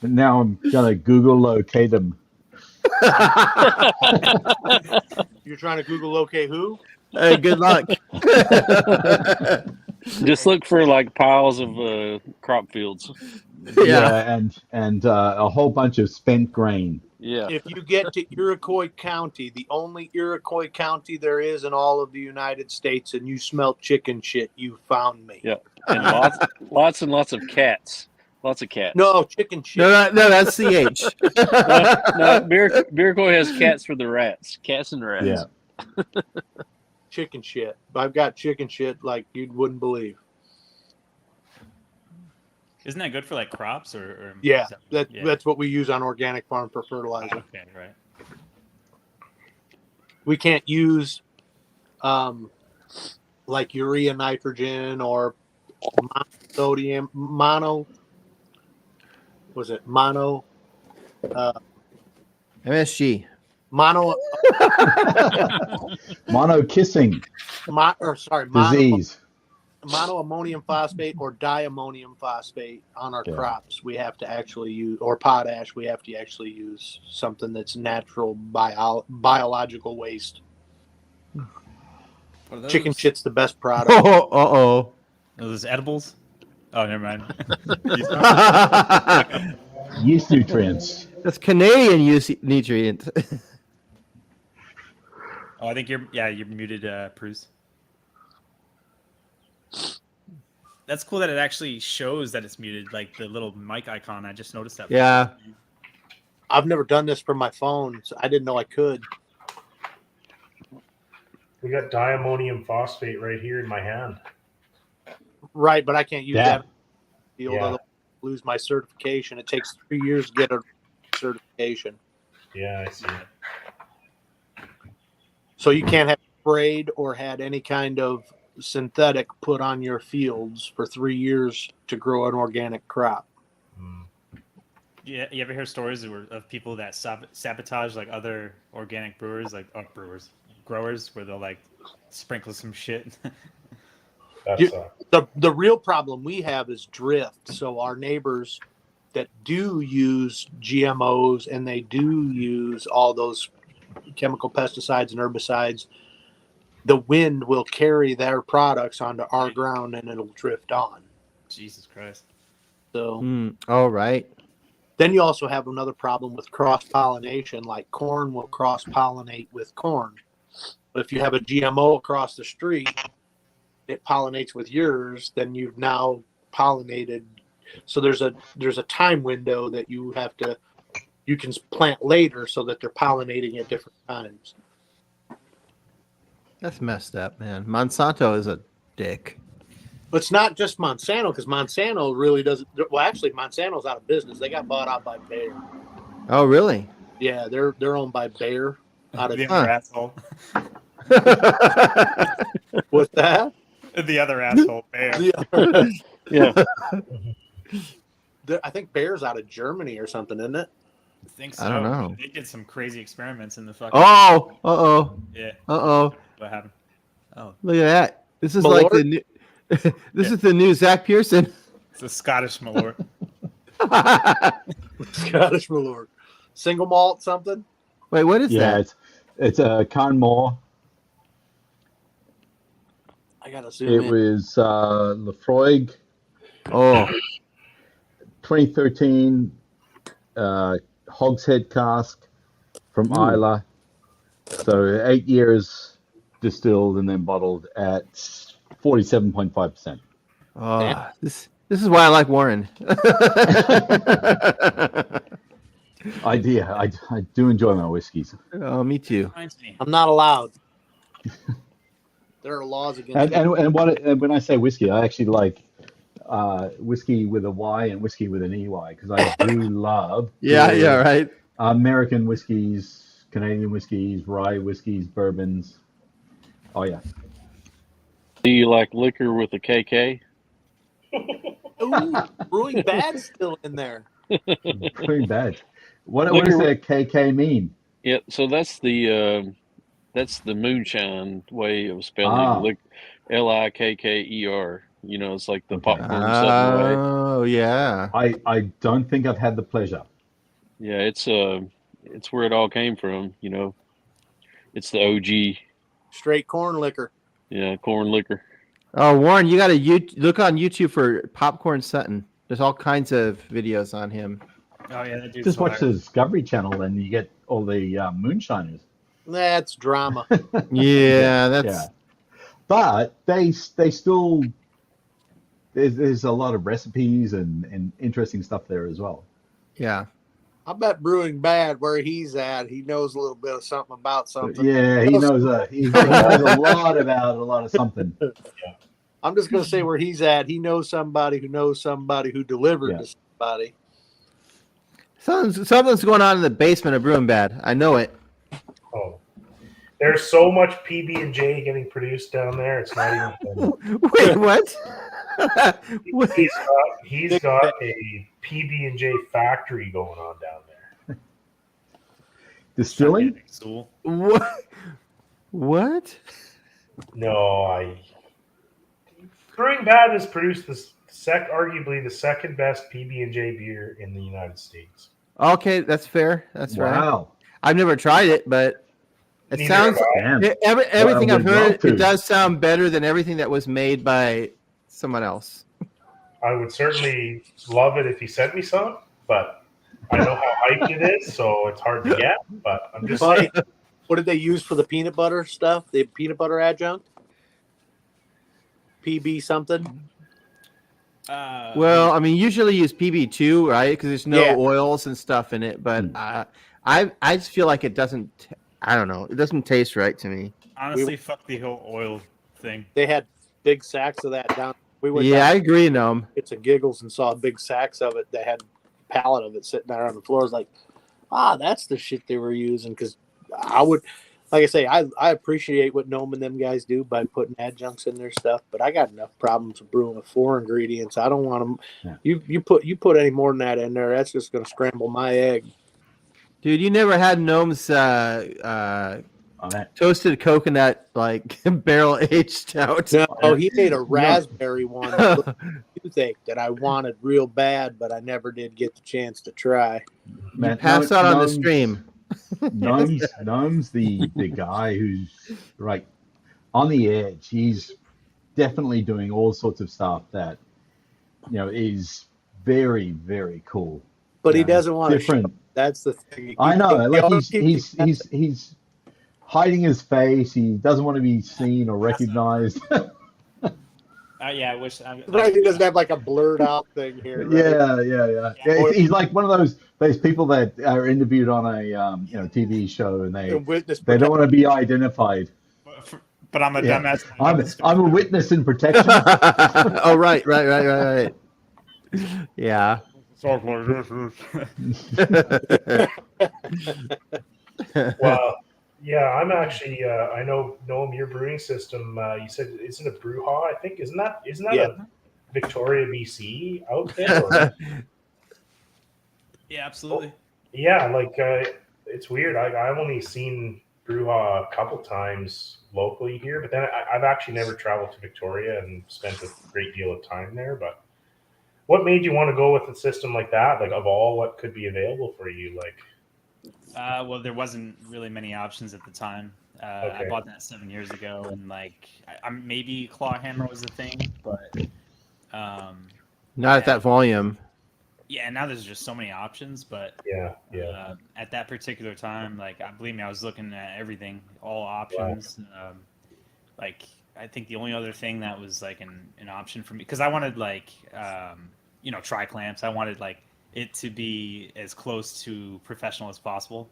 Now I'm gonna Google locate them. You're trying to Google locate who? Hey, good luck. Just look for piles of crop fields. Yeah. And a whole bunch of spent grain. Yeah. If you get to Iroquois County, the only Iroquois County there is in all of the United States, and you smell chicken shit, you found me. Yeah. And lots and lots of cats. Lots of cats. No, chicken shit. No, that's CH. No, Beercore has cats for the rats. Cats and rats. Yeah. Chicken shit. I've got chicken shit like you wouldn't believe. Isn't that good for crops or? Yeah, that's what we use on organic farm for fertilizer. Okay, right. We can't use urea nitrogen or sodium mono MSG. Mono Kissing disease. Mono ammonium phosphate or diammonium phosphate on our crops. We have to actually use, or potash. We have to actually use something that's natural biological waste. Chicken shit's the best product. Oh. Are those edibles? Oh, never mind. Yeast nutrients. That's Canadian use nutrient. Oh, I think you're muted, Bruce. That's cool that it actually shows that it's muted, like the little mic icon. I just noticed that. Yeah. I've never done this from my phone, so I didn't know I could. We got diammonium phosphate right here in my hand. Right, but I can't use that. Yeah. I'll lose my certification. It takes 3 years to get a certification. Yeah, I see it. So you can't have sprayed or had any kind of synthetic put on your fields for 3 years to grow an organic crop. Yeah, you ever hear stories of people that sabotage like other organic brewers, like growers, where they'll like sprinkle some shit? The real problem we have is drift. So our neighbors that do use GMOs and they do use all those chemical pesticides and herbicides, the wind will carry their products onto our ground and it'll drift on. Jesus Christ. So, all right. Then you also have another problem with cross-pollination, like corn will cross-pollinate with corn. But if you have a GMO across the street, it pollinates with yours, then you've now pollinated. So there's a time window that you can plant later so that they're pollinating at different times. That's messed up, man. Monsanto is a dick. But it's not just Monsanto, because Monsanto really doesn't. Well, actually, Monsanto's out of business. They got bought out by Bayer. Oh, really? Yeah, they're owned by Bayer. Out of The other asshole. What's that? The other asshole, Bayer. Yeah. I think Bayer's out of Germany or something, isn't it? I think so. I don't know. They did some crazy experiments in the fucking. Oh, Yeah. What happened? Oh, look at that. This is Malort? like the new. This is the new Zach Pearson. It's a Scottish Malort. Scottish Malort. Single malt something? Wait, what is Yeah, that? it's a Canmore. I gotta zoom It in. was Lefroy, Oh, 2013 hogshead cask from Isla. So 8 years distilled and then bottled at 47.5%. oh, this is why I like Warren. I do enjoy my whiskeys. Oh, me too. I'm not allowed. There are laws against And when I say whiskey, I actually like whiskey with a Y and whiskey with an EY because I do love right. American whiskeys, Canadian whiskeys, rye whiskeys, bourbons. Oh yeah. Do you like liquor with a KK? Ooh, Brewing Bad's still in there. Brewing Bad. What does that KK mean? Yeah, so that's the moonshine way of spelling Likker. You know, it's like the popcorn Southern way. Oh, yeah. I don't think I've had the pleasure. Yeah, it's where it all came from. You know, it's the OG. Straight corn liquor. Yeah, corn liquor. Oh, Warren, you got to look on YouTube for Popcorn Sutton. There's all kinds of videos on him. Oh yeah, that dude's Just watch the hilarious. Discovery Channel and you get all the moonshiners. That's drama. Yeah, that's. But they still there's a lot of recipes and interesting stuff there as well. Yeah. I bet Brewing Bad, where he's at, he knows a little bit of something about something. Yeah, he knows he knows a lot about a lot of something. I'm just going to say where he's at. He knows somebody who delivered to somebody. Something's going on in the basement of Brewing Bad. I know it. Oh, there's so much PB&J getting produced down there. It's not even funny. Wait, what? He's got a PB&J factory going on down there. Distilling? What? No, Brewing Bad has produced arguably the second best PB&J beer in the United States. Okay, that's fair. That's right. Wow. I've never tried it, but it Neither sounds have I. everything I've would love heard. to. It does sound better than everything that was made by someone else. I would certainly love it if you sent me some, but I know how hyped it is, so it's hard to get. But I'm just saying. What did they use for the peanut butter stuff? The peanut butter adjunct? PB something? Well, I mean, usually use PB2, right? Because there's no oils and stuff in it. But I just feel like it doesn't. I don't know. It doesn't taste right to me. Honestly, fuck the whole oil thing. They had big sacks of that down. We went Yeah, I down agree, Gnome. It's a Giggles and saw big sacks of it. They had a pallet of it sitting there on the floor. I was like, that's the shit they were using. Because like I say, I appreciate what Gnome and them guys do by putting adjuncts in their stuff, but I got enough problems with brewing with 4 ingredients. I don't want them. Yeah. You put any more than that in there, that's just going to scramble my egg. Dude, you never had Gnome's toasted coconut like barrel aged stout. No, he made a raspberry one that looked toothache that I wanted real bad, but I never did get the chance to try. You pass out on the stream. Gnome's the guy who's right on the edge. He's definitely doing all sorts of stuff that is very, very cool. But he doesn't want to. That's the thing. I know. Like he's hiding his face. He doesn't want to be seen or recognized. Yeah, I wish. Right, he doesn't have like a blurred out thing here. Right? Yeah. He's like one of those people that are interviewed on a TV show and they don't want to be identified. But I'm a dumbass. I'm a witness in protection. Oh right. Yeah. Well, yeah, I'm actually. I know, Noam, your brewing system. You said it's in a Brewha. I think isn't that a Victoria, BC outfit? Or? Yeah, absolutely. Yeah, like it's weird. I've only seen Brewha a couple times locally here, but then I've actually never traveled to Victoria and spent a great deal of time there. But what made you want to go with a system like that? Like, of all what could be available for you, like. Well, there wasn't really many options at the time. I bought that 7 years ago, and like, maybe claw hammer was a thing, but not at that volume. Yeah, now there's just so many options, but at that particular time, like, believe me, I was looking at everything, all options. Wow. Like, I think the only other thing that was like an option for me, because I wanted like tri clamps. I wanted like it to be as close to professional as possible.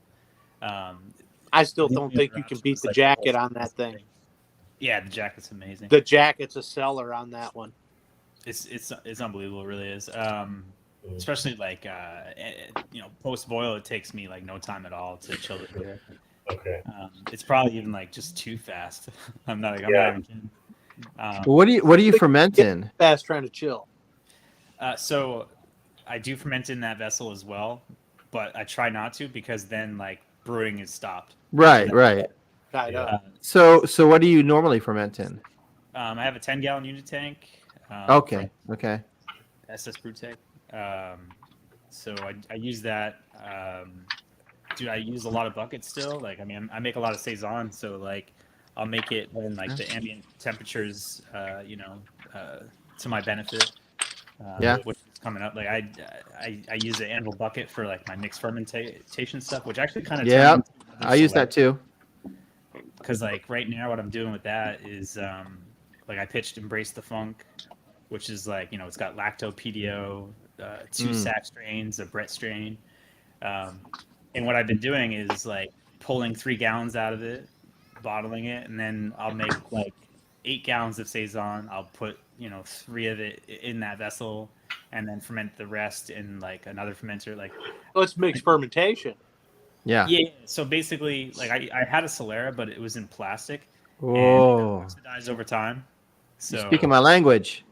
I still don't think you can beat the jacket on that thing. Yeah, the jacket's amazing. The jacket's a seller on that one. It's unbelievable, it really is. Especially like post boil, it takes me like no time at all to chill the beer. Okay. It's probably even like just too fast. I'm not even kidding. What do you ferment in? Fast trying to chill. So I do ferment in that vessel as well, but I try not to because then like brewing is stopped. Right. So what do you normally ferment in? I have a 10-gallon unit tank. Okay. SS Brew Tank. So I use that. Dude, I use a lot of buckets still. Like, I mean, I make a lot of saison, so like, I'll make it when like the ambient temperatures, to my benefit. Which is coming up. Like, I use an anvil bucket for like my mixed fermentation stuff, which actually kind of I use that too. Because like right now, what I'm doing with that is like I pitched Embrace the Funk, which is like it's got lacto PDO, 2 sack strains, a Brett strain. And what I've been doing is like pulling 3 gallons out of it, bottling it, and then I'll make like 8 gallons of saison. I'll put 3 of it in that vessel, and then ferment the rest in like another fermenter. Like, let's mix fermentation. Yeah. So basically, like I had a Solera, but it was in plastic. Oh. And it oxidized over time. So you're speaking my language.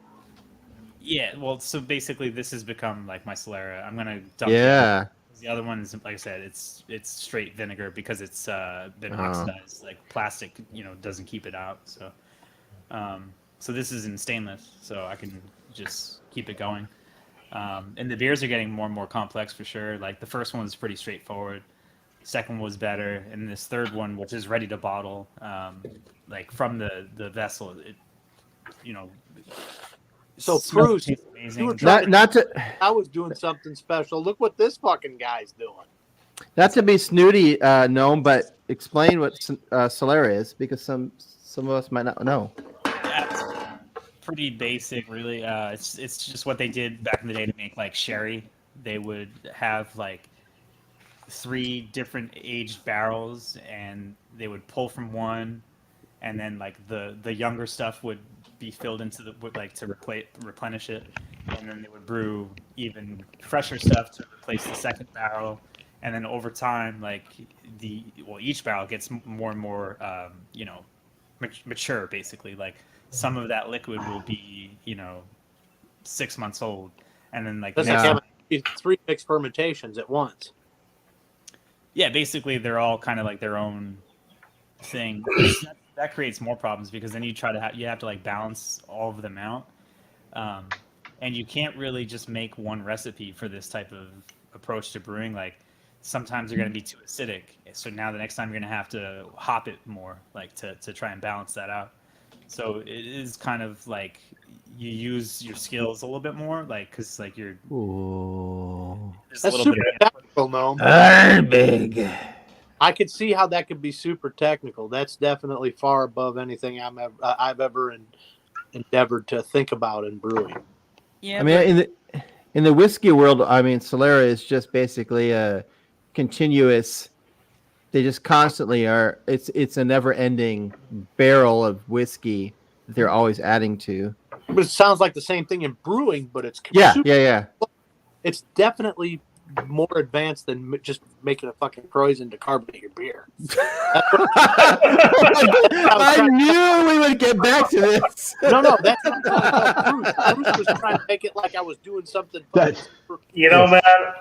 Yeah. Well, so basically, this has become like my Solera. I'm gonna dump it. The other one is, like I said, it's straight vinegar because it's been oxidized. Like plastic, doesn't keep it out. So, so this is in stainless, so I can just keep it going. And the beers are getting more and more complex for sure. Like the first one was pretty straightforward. The second one was better, and this third one, which is ready to bottle, like from the vessel, So Bruce, I was doing something special. Look what this fucking guy's doing. Not to be snooty, Gnome, but explain what Solera is, because some of us might not know. Yeah, it's pretty basic, really. It's just what they did back in the day to make like sherry. They would have like 3 different aged barrels, and they would pull from one, and then like the younger stuff would be filled into to replenish it, and then they would brew even fresher stuff to replace the second barrel, and then over time, like each barrel gets more and more, mature. Basically, like some of that liquid will be 6 months old, and then like That's like having 3 mixed fermentations at once. yeah, basically they're all kind of like their own thing. That creates more problems because then you have to like balance all of them out, and you can't really just make one recipe for this type of approach to brewing. Like sometimes they're going to be too acidic, so now the next time you're going to have to hop it more, like to try and balance that out. So it is kind of like you use your skills a little bit more, like because like you're. Ooh. That's super technical, Gnome. I'm big. I could see how that could be super technical. That's definitely far above anything I've ever endeavored to think about in brewing. Yeah, I mean, in the whiskey world, I mean, Solera is just basically a continuous. They just constantly are. It's a never-ending barrel of whiskey that they're always adding to. But it sounds like the same thing in brewing, but it's Yeah. It's definitely more advanced than just making a fucking Croissant to carbonate your beer. I knew we would get back to this. No, that's what I'm trying to tell Bruce. Bruce was trying to make it like I was doing something. Man,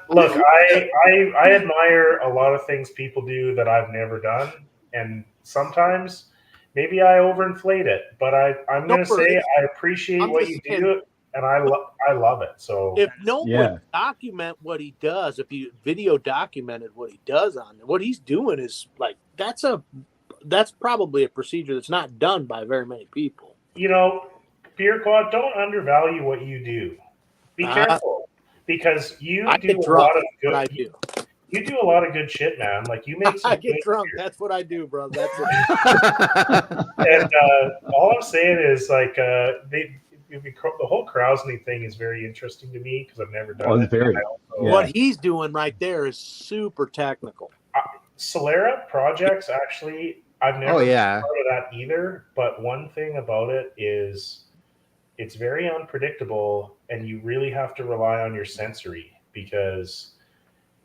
look, I admire a lot of things people do that I've never done, and sometimes maybe I overinflate it. But I'm going to say I appreciate what you do, and I love it. So if no one would document what he does, if he video documented what he does on it, what he's doing is like that's probably a procedure that's not done by very many people. Beer Quad, don't undervalue what you do. Be careful because you do a lot of good shit, man. Like you make some I get drunk. Beer. That's what I do, bro. That's it. And all I'm saying is like the whole Krausening thing is very interesting to me because I've never done it. What he's doing right there is super technical. Solera projects, actually, I've never heard of that either. But one thing about it is it's very unpredictable, and you really have to rely on your sensory because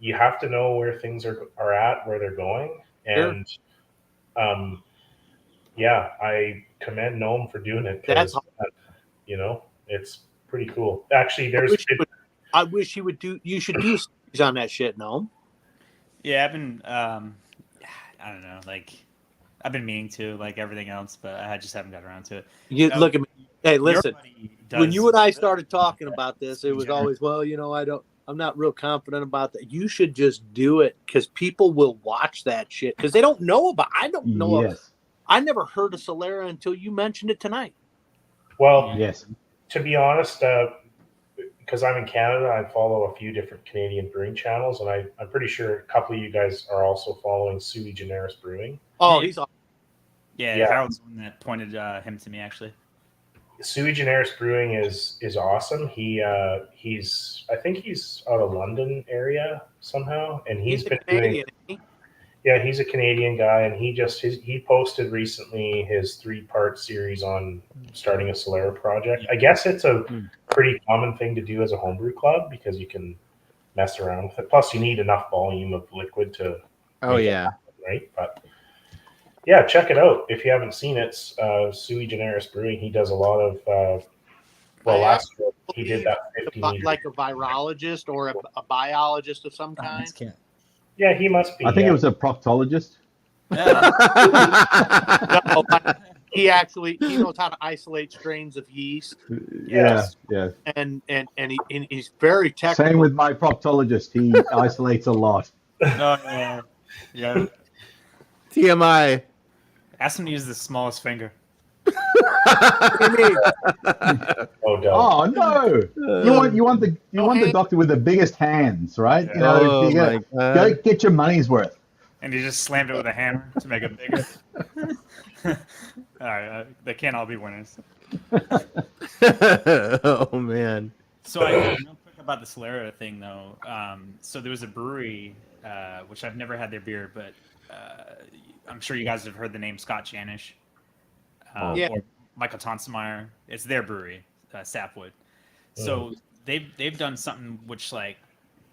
you have to know where things are at, where they're going. And I commend Gnome for doing it because it's pretty cool. Actually, I wish you would do. You should do series on that shit, Gnome. Yeah, I've been. I don't know. Like, I've been meaning to, like everything else, but I just haven't got around to it. Look at me. Hey, listen. When you and I started talking about this, it was always, I'm not real confident about that. You should just do it because people will watch that shit because they don't know about. I don't know. I never heard of Solera until you mentioned it tonight. Well, to be honest, because I'm in Canada, I follow a few different Canadian brewing channels, and I'm pretty sure a couple of you guys are also following Sui Generis Brewing. Oh, he's awesome. Yeah, Harold's the one that pointed him to me, actually. Sui Generis Brewing is awesome. I think he's out of London area somehow, and he's been Canadian, doing. Yeah, he's a Canadian guy, and he posted recently his 3-part series on starting a Solera project. I guess it's a pretty common thing to do as a homebrew club because you can mess around with it. Plus, you need enough volume of liquid to. Right, but. Yeah, check it out if you haven't seen it. Sui Generis Brewing. He does a lot of. Last year he did that 15 like a virologist or a biologist of some kind. Yeah, he must be. I think it was a proctologist. He knows how to isolate strains of yeast. Yeah. And he's very technical. Same with my proctologist. He isolates a lot. Yeah. TMI. Ask him to use the smallest finger. Oh no! You want the doctor with the biggest hands, right? Go get your money's worth. And you just slammed it with a hammer to make it bigger. All right, they can't all be winners. Oh man! So I know quick about the Solera thing though. So there was a brewery, which I've never had their beer, but I'm sure you guys have heard the name Scott Janish. Or Michael Tonsemeyer. It's their brewery, Sapwood. So they've done something which like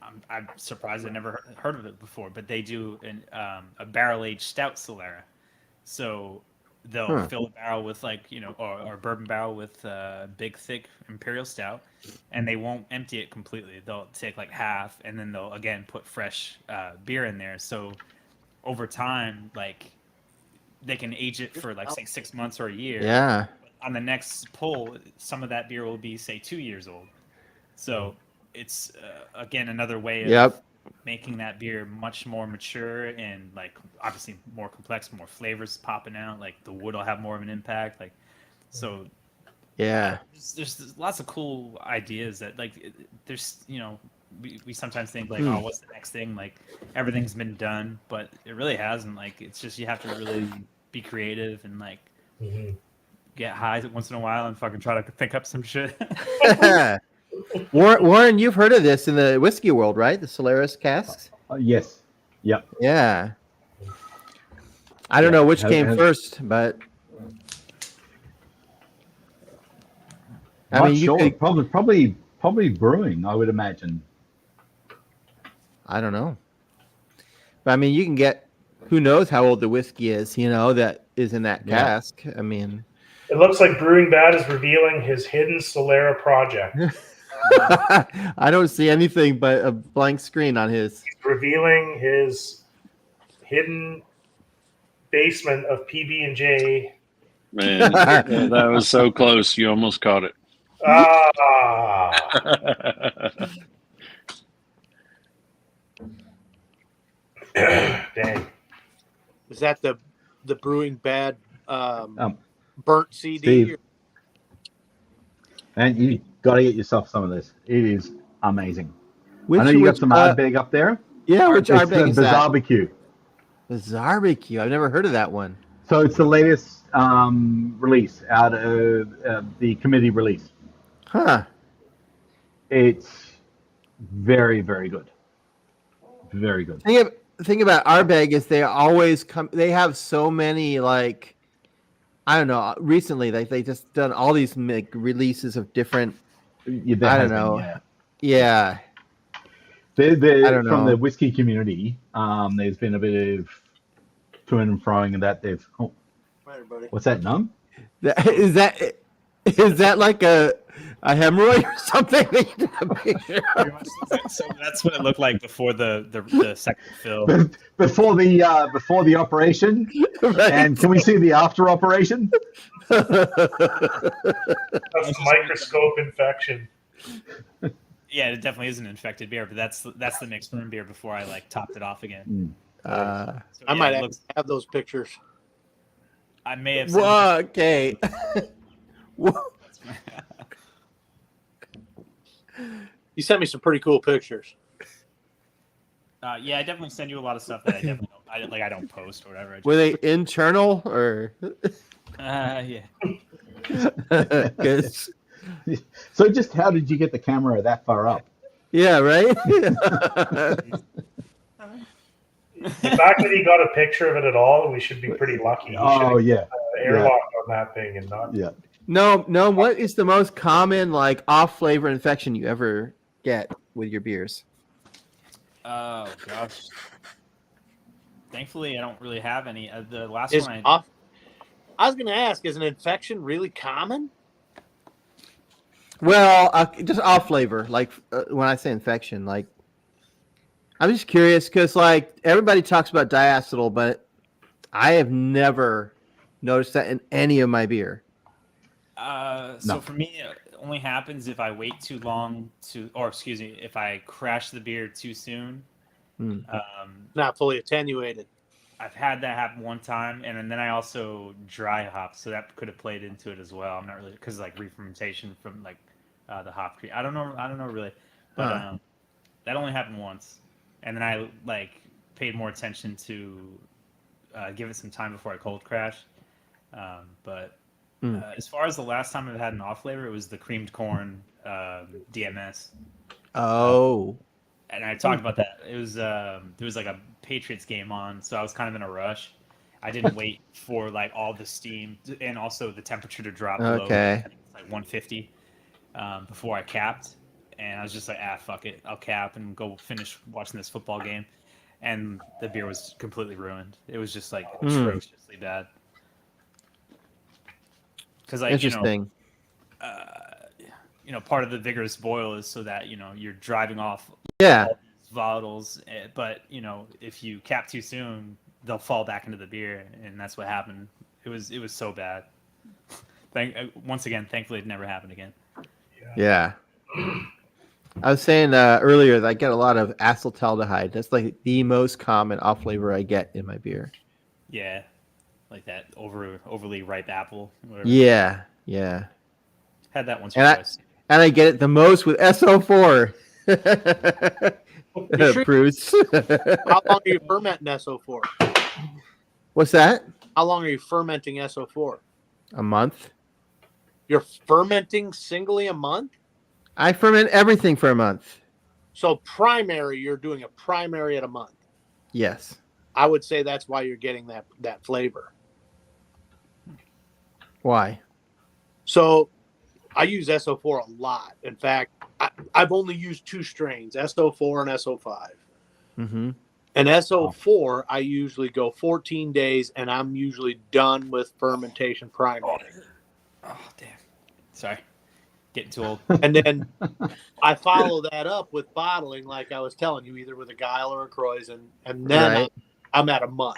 I'm surprised I never heard of it before, but they do a barrel aged stout Solera. So they'll fill a barrel with or a bourbon barrel with big thick imperial stout, and they won't empty it completely. They'll take like half, and then they'll again put fresh beer in there. So over time, like they can age it for like say 6 months or a year. Yeah. On the next pull, some of that beer will be say 2 years old. So it's again another way of making that beer much more mature and like obviously more complex, more flavors popping out. Like the wood will have more of an impact. Like so. Yeah. There's lots of cool ideas that like there's we sometimes think like oh what's the next thing, like everything's been done, but it really hasn't. Like it's just you have to really be creative and like get high once in a while and fucking try to think up some shit. Warren, you've heard of this in the whiskey world, right? The Solaris casks. Yes. Yep. Yeah. I don't know which came first, but I mean, you could probably brewing, I would imagine. I don't know, but I mean, you can get who knows how old the whiskey is, that is in that cask. I mean, it looks like Brewing Bad is revealing his hidden Solera project. I don't see anything but a blank screen on his. He's revealing his hidden basement of PB&J. Man, that was so close. You almost caught it. Dang. Is that the Brewing Bad burnt CD? Steve, and you got to get yourself some of this. It is amazing. I know you got some Ardbeg up there. Yeah, which Ardbeg is that? Barbecue. Barbecue. I've never heard of that one. So it's the latest release out of the committee release. Huh. It's very, very good. Very good. The thing about Ardbeg is they always come. They have so many like, I don't know. Recently, like they just done all these releases of different. I don't know. Yeah. They're I don't know. From the whiskey community. There's been a bit of to and froing and that they've. Oh, what's that? Num? Is that like a hemorrhoid or something? So that's what it looked like before the second fill. Before the operation, right. And can we see the after operation? That's a microscope infection. Yeah, it definitely is an infected beer, but that's the mixed ferment beer before I like topped it off again. I might have those pictures. I may have. Okay. You sent me some pretty cool pictures. Yeah, I definitely send you a lot of stuff that I definitely I don't post or whatever. Were they internal or? Yeah. So just how did you get the camera that far up? Yeah, right? The fact that he got a picture of it at all, we should be pretty lucky. Airlocked on that thing and not. Yeah. No. What is the most common like off flavor infection you ever get with your beers? Oh gosh. Thankfully, I don't really have any. The last one I was going to ask: is an infection really common? Well, just off flavor. Like when I say infection, like I'm just curious because like everybody talks about diacetyl, but I have never noticed that in any of my beer. So for me, it only happens if I wait too long if I crash the beer too soon. Not fully attenuated. I've had that happen one time, and then I also dry hop, so that could have played into it as well. I'm not really because like re-fermentation from like the hop cream. I don't know really, but that only happened once, and then I like paid more attention to give it some time before I cold crash. As far as the last time I've had an off flavor, it was the creamed corn DMS. Oh. And I talked about that. It was there was like a Patriots game on, so I was kind of in a rush. I didn't wait for like all the steam and also the temperature to drop below like 150 before I capped. and I was just like, fuck it, I'll cap and go finish watching this football game. And the beer was completely ruined. It was just like atrociously bad. Because like Interesting. part of the vigorous boil is so that you're driving off Yeah. all these volatiles, but if you cap too soon, they'll fall back into the beer, and that's what happened. It was so bad. Once again, thankfully, it never happened again. Yeah. I was saying earlier that I get a lot of acetaldehyde. That's like the most common off flavor I get in my beer. Yeah, like that overly ripe apple. Whatever. Yeah, yeah. Had that once or twice. And I get it the most with SO4. Bruce. How long are you fermenting SO4? What's that? How long are you fermenting SO4? A month. You're fermenting singly a month? I ferment everything for a month. So primary, you're doing a primary at a month. Yes. I would say that's why you're getting that flavor. Why? So I use SO4 a lot. In fact, I've only used 2 strains, SO4 and SO5. Mm-hmm. And SO4, I usually go 14 days, and I'm usually done with fermentation primary. Oh, damn. Sorry. Getting too old. And then I follow that up with bottling, like I was telling you, either with a Guile or a Kreuzen, and then Right. I'm at a month.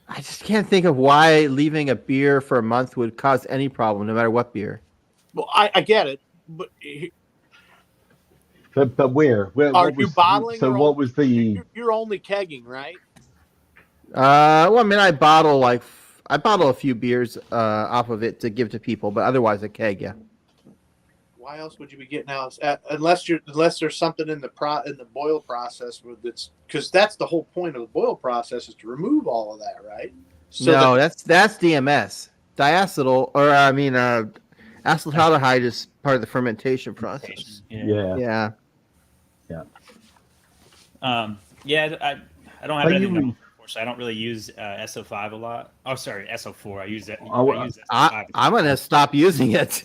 I just can't think of why leaving a beer for a month would cause any problem, no matter what beer. Well, I get it, but where? are you bottling? So what was the? You're only kegging, right? Well, I mean, I bottle a few beers off of it to give to people, but otherwise a keg, yeah. Why else would you be getting out unless there's something in the boil process that's because that's the whole point of the boil process is to remove all of that, right? So No, that's DMS. Acetaldehyde is part of the fermentation process. Yeah. Yeah. I don't have anything. Unfortunately, I don't really use SO5 a lot. Oh, sorry, SO4. I use it. I'm gonna stop using it.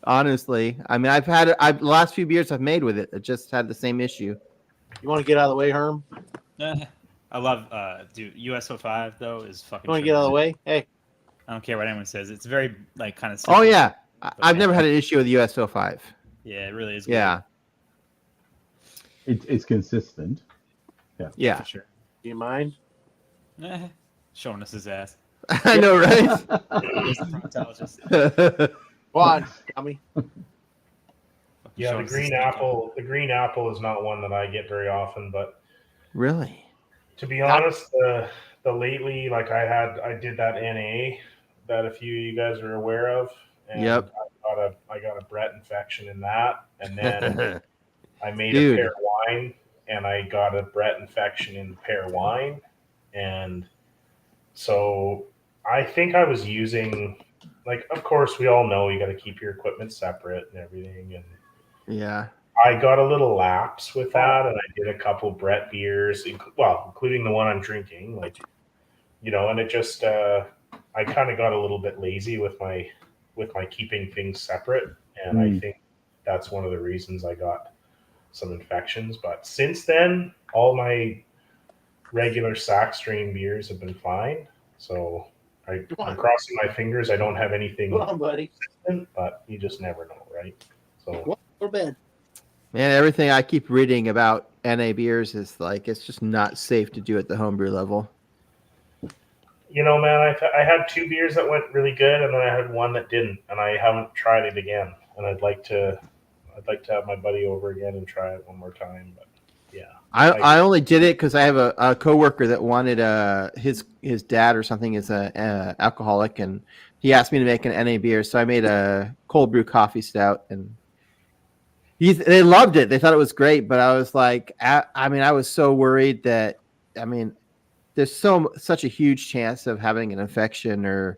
Honestly, I mean, the last few beers I've made with it, just had the same issue. You want to get out of the way, Herm? I love, dude. USO5 though is fucking. You want to get out of the way? Hey, I don't care what anyone says. It's very kind of. Oh yeah, I've never had an issue with USO5. Yeah, it really is. Yeah. It's consistent. Yeah. For sure. Do you mind? Showing us his ass. I know, right? He's the proctologist. Go on, Tommy. Yeah, the green apple. The green apple is not one that I get very often, but really, to be honest, the lately, like I did that NA that a few of you guys are aware of, and Yep. I got a Brett infection in that, and then I made a pear wine, and I got a Brett infection in the pear wine, and so I think I was using. Like, of course, we all know you got to keep your equipment separate and everything. And yeah, I got a little lapse with that, and I did a couple Brett beers, including the one I'm drinking. Like, and it just I kind of got a little bit lazy with my keeping things separate, and I think that's one of the reasons I got some infections. But since then, all my regular sack strain beers have been fine. So. I'm crossing my fingers. I don't have anything, Come on, buddy. But you just never know, right? So, go to bed. Man, everything I keep reading about NA beers is like it's just not safe to do at the homebrew level. Man, I had 2 beers that went really good, and then I had one that didn't, and I haven't tried it again. And I'd like to have my buddy over again and try it one more time. But yeah, I only did it because I have a coworker that wanted his dad or something is a alcoholic, and he asked me to make an NA beer, so I made a cold brew coffee stout, and they loved it. They thought it was great, but I was like, I was so worried that there's such a huge chance of having an infection, or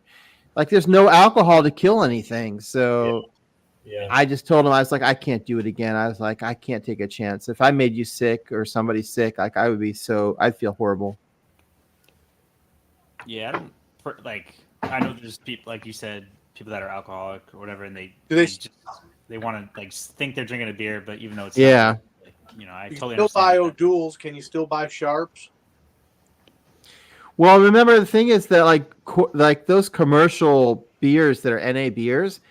like there's no alcohol to kill anything, so. Yeah. I just told him, I was like, I can't do it again. I was like, I can't take a chance. If I made you sick or somebody sick, like I'd feel horrible. Yeah, I know there's people, like you said, people that are alcoholic or whatever, and they want to like think they're drinking a beer, but even though it's Yeah. not, I You totally still buy understand. O'Doul's. Can you still buy Sharps? Well, remember the thing is that like those commercial beers that are NA beers,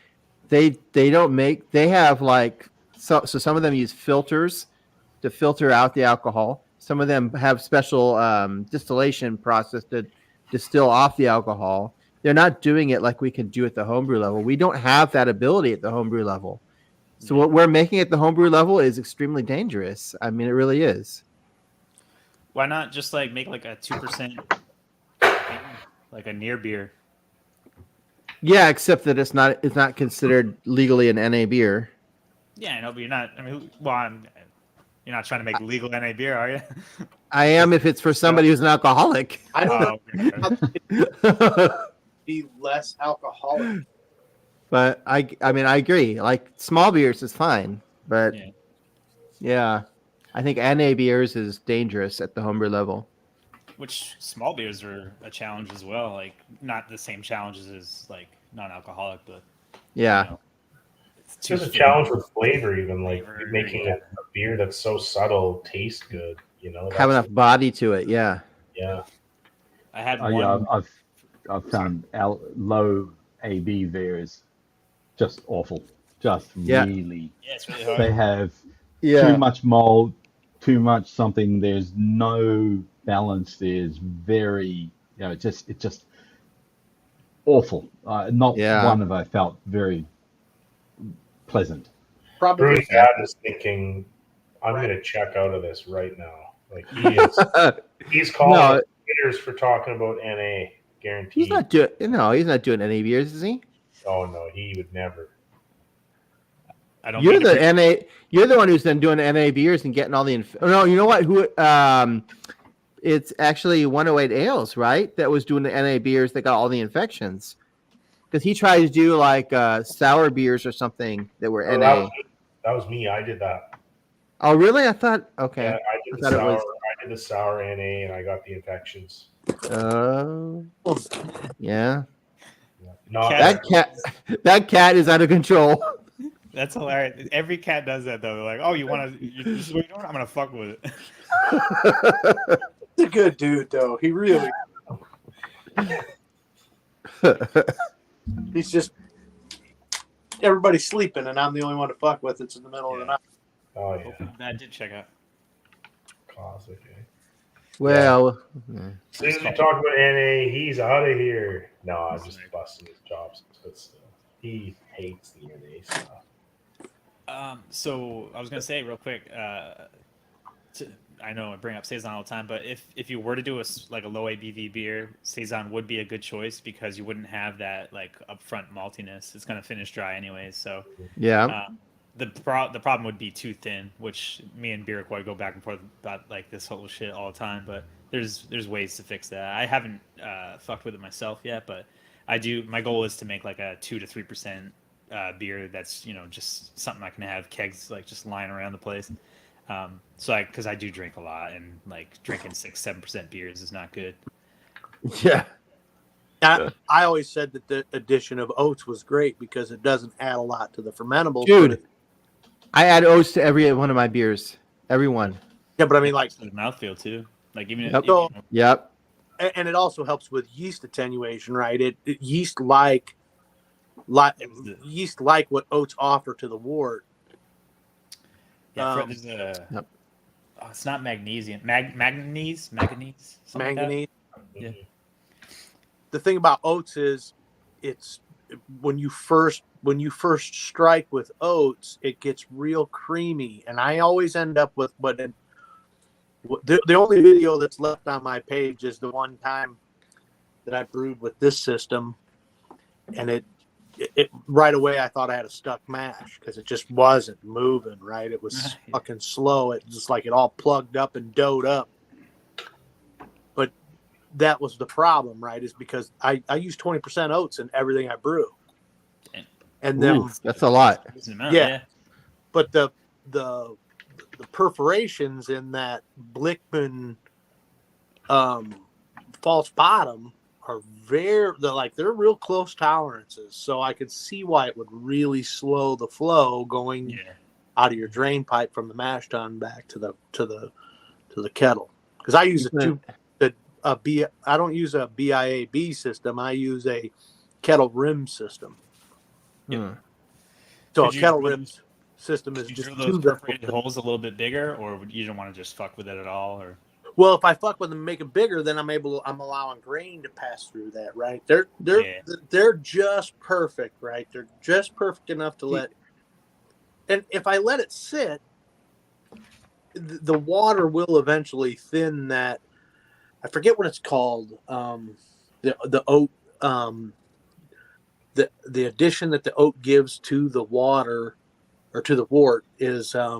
they don't make. They have like so some of them use filters to filter out the alcohol. Some of them have special distillation process to distill off the alcohol. They're not doing it like we can do at the homebrew level. We don't have that ability at the homebrew level. So what we're making at the homebrew level is extremely dangerous. I mean, it really is. Why not just like make like a 2%, like a near beer? Yeah, except that it's not considered legally an NA beer. Yeah, I know, but you're not. I mean, you're not trying to make legal NA beer, are you? I am if it's for somebody who's an alcoholic. I don't know. Be less alcoholic. But I mean, I agree. Like small beers is fine, but yeah, I think NA beers is dangerous at the homebrew level. Which small beers are a challenge as well. Like not the same challenges as like non-alcoholic, but yeah, there's a challenge with flavor, even like making a beer that's so subtle taste good. Have enough body to it. Yeah. Yeah. I had one. Yeah, I've found low AB beers just awful. Just really. Yeah, it's really hard. They have too much mold, too much something. There's no balance. There's very, it's just awful. Not one have I felt very pleasant. Probably. Brewing Dad is thinking, I'm going to check out of this right now. Like he's calling hitters for talking about NA. Guaranteed. He's not doing NA beers, is he? Oh no, he would never. You're the NA. You're the one who's been doing NA beers and getting all the. No, you know what? It's actually 108 Ales, right? That was doing the NA beers that got all the infections. Because he tried to do like sour beers or something that were NA. That was me. I did that. Oh, really? I thought. Okay. Yeah, I did the sour NA, and I got the infections. Oh. Yeah. That cat is out of control. That's hilarious. Every cat does that though. They're like, "Oh, you want to? This is what you're doing? I'm gonna fuck with it." He's a good dude, though. He really. He's just everybody's sleeping, and I'm the only one to fuck with. It's in the middle of the night. Oh yeah. I did check out. Classic. Well, as soon as we talk about NA, he's out of here. No, I'm just busting his chops, but still, he hates the NA stuff. So I was gonna say real quick. I know I bring up Saison all the time, but if you were to do a low ABV beer, Saison would be a good choice because you wouldn't have that like upfront maltiness. It's gonna finish dry anyways. So yeah. The problem would be too thin, which me and Biraquois go back and forth about like this whole shit all the time. But there's ways to fix that. I haven't fucked with it myself yet, but I do. My goal is to make like a 2 to 3% beer that's just something I can have kegs like just lying around the place. Because I do drink a lot, and like drinking 6-7% beers is not good. Yeah. I always said that the addition of oats was great because it doesn't add a lot to the fermentables. Dude, I add oats to every one of my beers. Every one. Yeah, but I mean, like the mouthfeel too. Like even yep. And it also helps with yeast attenuation, right? Yeast like what oats offer to the wort. Yeah, it's not magnesium. Manganese. Manganese. Yeah. The thing about oats is, it's when you first strike with oats, it gets real creamy, and I always end up with the only video that's left on my page is the one time that I brewed with this system, and it right away I thought I had a stuck mash because it just wasn't moving right. It was fucking slow. It just like it all plugged up and dough'd up. But that was the problem, right? Is because I use 20% oats in everything I brew, and then that's a lot. Yeah, but the perforations in that Blickman false bottom they're real close tolerances. So I could see why it would really slow the flow going out of your drain pipe from the mash tun back to the kettle. Because I use I don't use a BIAB system. I use a kettle rim system. So a kettle rim system is just those perforated holes a little bit bigger, or you don't want to just fuck with it at all, or? Well, if I fuck with them and make it bigger, then I'm allowing grain to pass through that, right? They're just perfect, right? They're just perfect enough to let. And if I let it sit, the water will eventually thin that. I forget what it's called. The oat. The addition that the oat gives to the water or to the wort is I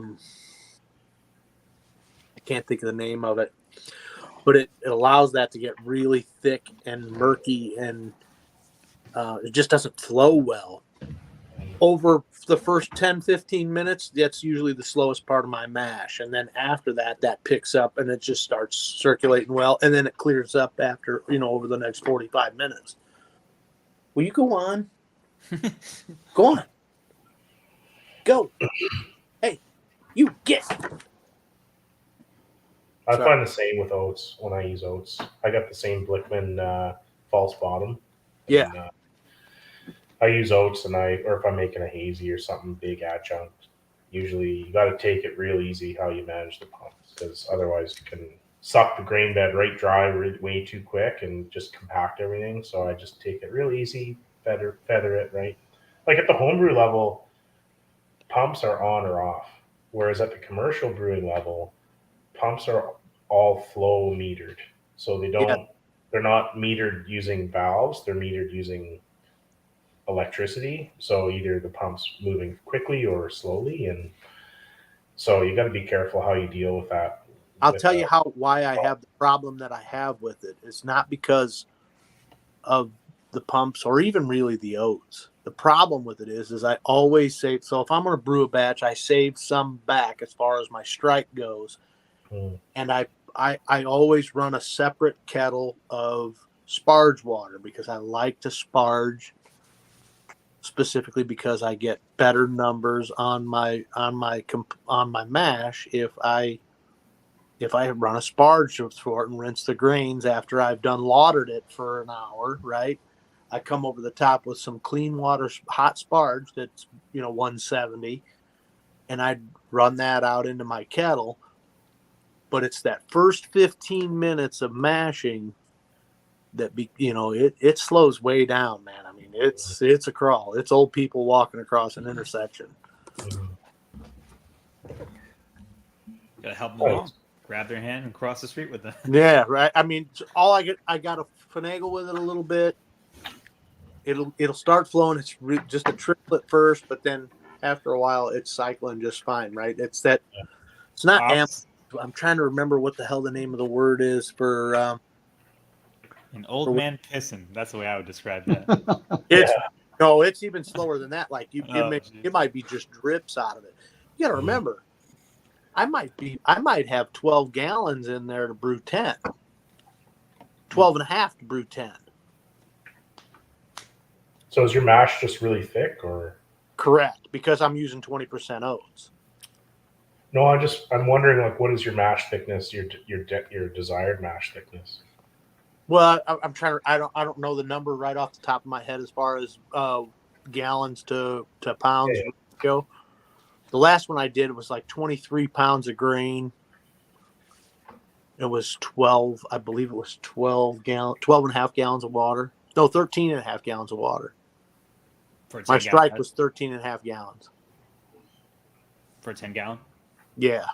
can't think of the name of it, but it allows that to get really thick and murky, and it just doesn't flow well. Over the first 10-15 minutes, that's usually the slowest part of my mash, and then after that picks up and it just starts circulating well, and then it clears up after over the next 45 minutes. Will you go on? Go on. Go. Hey, you get. I find the same with oats when I use oats. I got the same Blickman false bottom. Yeah. And, I use oats, or if I'm making a hazy or something big adjunct, usually you got to take it real easy how you manage the pumps, because otherwise you can suck the grain bed right dry way too quick and just compact everything. So I just take it real easy, feather it right. Like at the homebrew level, pumps are on or off, whereas at the commercial brewing level, pumps are all flow metered. So they're not metered using valves, they're metered using electricity. So either the pump's moving quickly or slowly, and so you got to be careful how you deal with that. I'll tell you why I have the problem that I have with it. It's not because of the pumps or even really the oats. The problem with it is I always save. So if I'm going to brew a batch, I save some back as far as my strike goes, and I always run a separate kettle of sparge water because I like to sparge, specifically because I get better numbers on my mash if I run a sparge through it and rinse the grains after I've done lautered it for an hour, right? I come over the top with some clean water hot sparge that's 170, and I run that out into my kettle. But it's that first 15 minutes of mashing that it slows way down, man. I mean, it's a crawl. It's old people walking across an intersection. Gotta help them along. Grab their hand and cross the street with them. Yeah, right. I mean, I got to finagle with it a little bit. It'll start flowing. It's just a trickle at first, but then after a while, it's cycling just fine, right? It's not I'm trying to remember what the hell the name of the word is for. An old man pissing. That's the way I would describe that. It's even slower than that. Like it might be just drips out of it. You got to remember, I might have 12 gallons in there to brew 10. 12 and a half to brew 10. So is your mash just really thick, or? Correct, because I'm using 20% oats. No, I'm wondering, like, what is your mash thickness? Your desired mash thickness? Well, I'm trying to. I don't know the number right off the top of my head as far as gallons to pounds go. The last one I did was like 23 pounds of grain. It was 12. I believe it was 12 and a half gallons of water. No, 13 and a half gallons of water. My strike was 13 and a half gallons. For a 10 gallon? Yeah.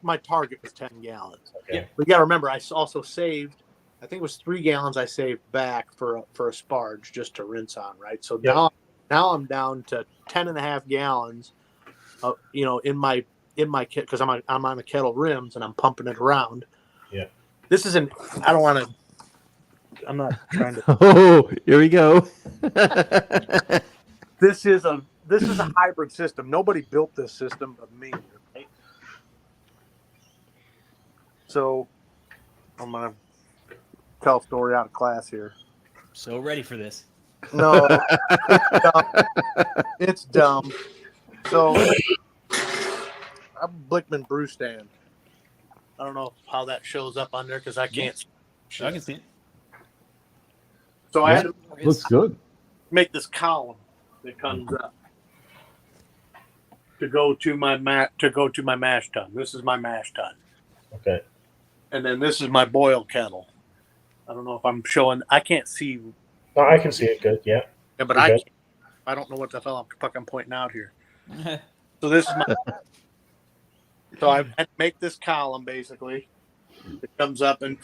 My target was 10 gallons. Okay. Yeah. But you got to remember, I also saved, I think it was 3 gallons I saved back for a sparge just to rinse on, right? So now I'm down to 10 and a half gallons, in my kit, because I'm on the kettle rims and I'm pumping it around. Yeah. This isn't. I don't want to. I'm not trying to. Oh, here we go. This is a hybrid system. Nobody built this system but me. Right? So I'm gonna tell a story out of class here. So ready for this. No, it's dumb. It's dumb. So, I'm Blickman brew stand. I don't know how that shows up on there because I can't. I can see it. So I had to Looks good. make this column that comes up to go to my mash tun. This is my mash tun, Okay. and then this is my boil kettle. I don't know if I'm showing. I can't see. No, I can see it good. Yeah. Yeah, but You're I good. can't. I don't know what the hell I'm pointing out here. So this is my. So I had to make this column basically. It comes up, and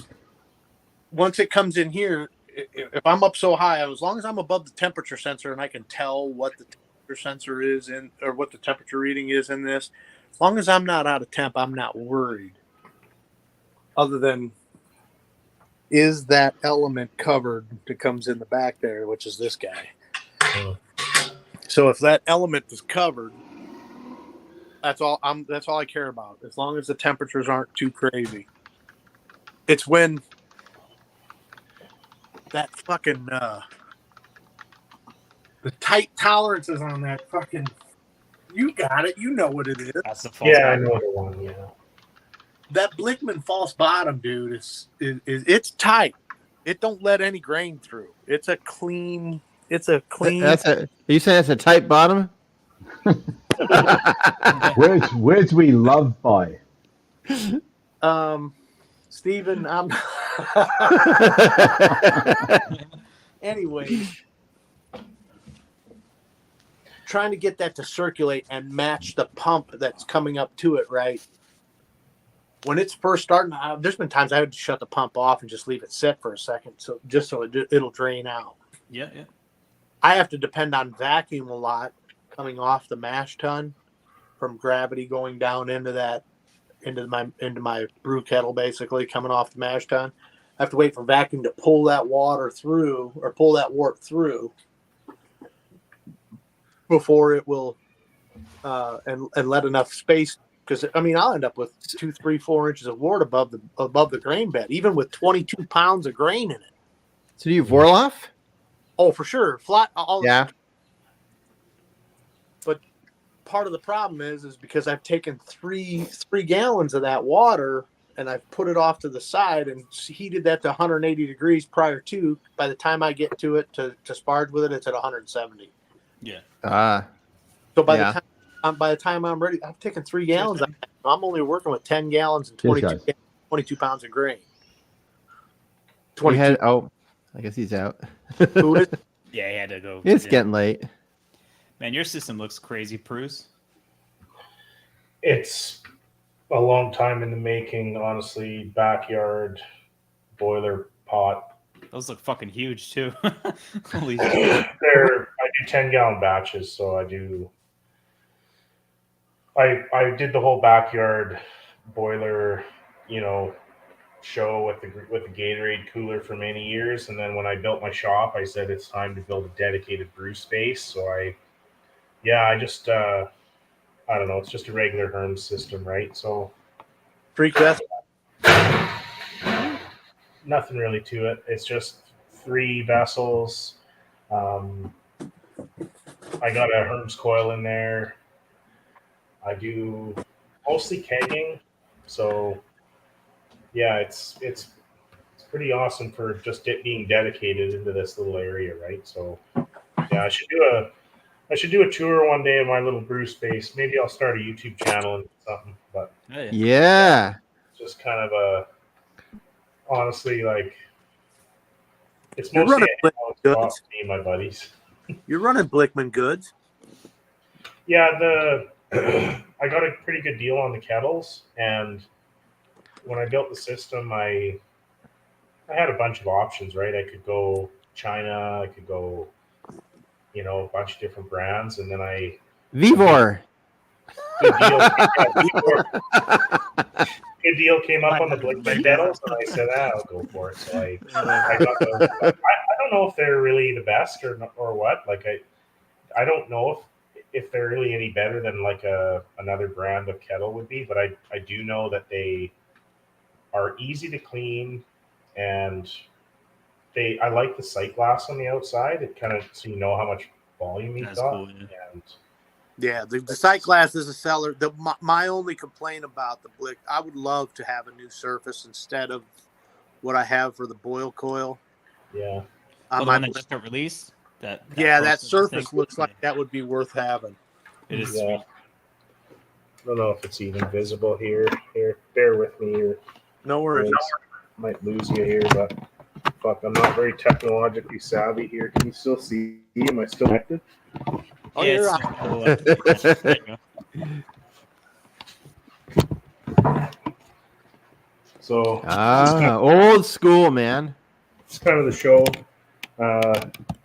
once it comes in here, if I'm up so high, as long as I'm above the temperature sensor and I can tell what the temperature sensor is in, or what the temperature reading is in this, as long as I'm not out of temp, I'm not worried. Other than, is that element covered that comes in the back there, which is this guy. So if that element is covered, that's all I care about. As long as the temperatures aren't too crazy. It's when that fucking the tight tolerances on that fucking, you got it, you know what it is. That's the false Yeah, I bottom. know the one. Yeah. That Blickman false bottom, dude, it's tight. It don't let any grain through. It's a clean. Are you saying that's a tight bottom? Words we love by. Stephen, anyway, trying to get that to circulate and match the pump that's coming up to it, right? When it's first starting, there's been times I had to shut the pump off and just leave it sit for a second, so it'll drain out. Yeah. I have to depend on vacuum a lot coming off the mash tun from gravity going down into my brew kettle, basically coming off the mash tun. I have to wait for vacuum to pull that water through or pull that wort through before it will and let enough space. Because I mean, I'll end up with 2, 3, 4 inches of wort above the grain bed, even with 22 pounds of grain in it. So do you Vorloff? Oh, for sure, flat. Yeah. But part of the problem is because I've taken three gallons of that water and I've put it off to the side and heated that to 180 degrees prior to. By the time I get to it to sparge with it, it's at 170. Yeah. So by the time I'm ready, I've taken 3 gallons. I'm only working with 10 gallons and 22 pounds of grain. 22. I guess he's out. Who is? Yeah, he had to go. It's getting late. Man, your system looks crazy, Bruce. It's a long time in the making, honestly. Backyard boiler pot. Those look fucking huge too. Holy I do 10-gallon batches, so I did the whole backyard boiler, show with the Gatorade cooler for many years, and then when I built my shop, I said it's time to build a dedicated brew space. So I just I don't know, it's just a regular Herms system, right? So Freak death. Nothing really to it. It's just 3 vessels. I got a Herms coil in there. I do mostly kegging, so yeah, it's pretty awesome for just it being dedicated into this little area, right? So yeah, I should do a tour one day of my little brew space. Maybe I'll start a YouTube channel and something. But yeah, just kind of honestly, like, it's mostly a spot for me and my buddies. You're running Blickman goods. Yeah, I got a pretty good deal on the kettles, and when I built the system, I had a bunch of options, right? I could go China, I could go, a bunch of different brands, and then Vivor. Good deal came up on the Blickman kettles, and I said, I'll go for it. So I got those. I don't know if they're really the best or what. Like I don't know if they're really any better than like another brand of kettle would be, but I do know that they are easy to clean, and I like the sight glass on the outside. It kind of so you know how much volume you've That's got. cool, yeah. And Yeah, the sight glass is a seller. My only complaint about the Blick, I would love to have a new surface instead of what I have for the boil coil. yeah, Oh, the My one that Blick- just got released. That yeah, that process surface thing? looks like Yeah, that would be worth having. it is yeah. sweet. I don't know if it's even visible here. Here, bear with me. Here. No worries. Might lose you here, but fuck, I'm not very technologically savvy here. Can you still see? Am I still connected? Oh, Yeah, you're it's right. a little up. There you go. So Old school, man. it's kind of the show.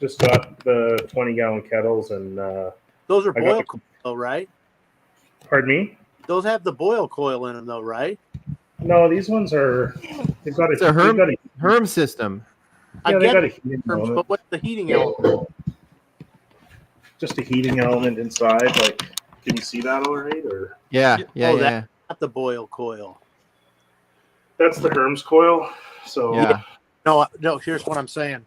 Just got the 20-gallon kettles, and Those are I got boil coil, though, right? pardon me. Those have the boil coil in them, though, right? No, these ones are. They've got It's a Herm system. I they get got a it, heating but element. what's the heating element? Just a heating element inside. Like, can you see that all right? Or Yeah. That's not the boil coil. that's the Herms coil. So Yeah. No. Here's what I'm saying.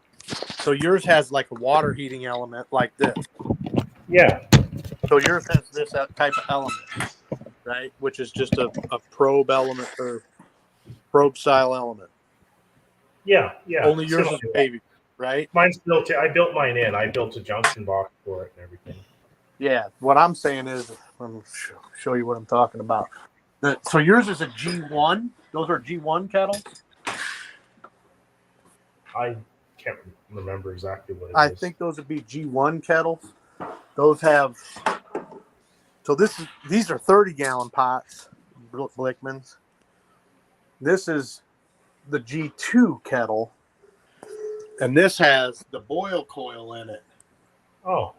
So yours has like a water heating element, like this. yeah, So yours has this type of element, right? Which is just a probe element or probe style element. yeah. Only yours Similar is to that. baby, right? Mine's built. I built mine in. I built a junction box for it and everything. Yeah. What I'm saying is, I'm show you what I'm talking about. So yours is a G1. Those are G1 kettles. I can't remember exactly what it is. I think those would be G1 kettles. Those have. So these are 30-gallon pots, Blickmans. This is the G2 kettle, and this has the boil coil in it. Oh.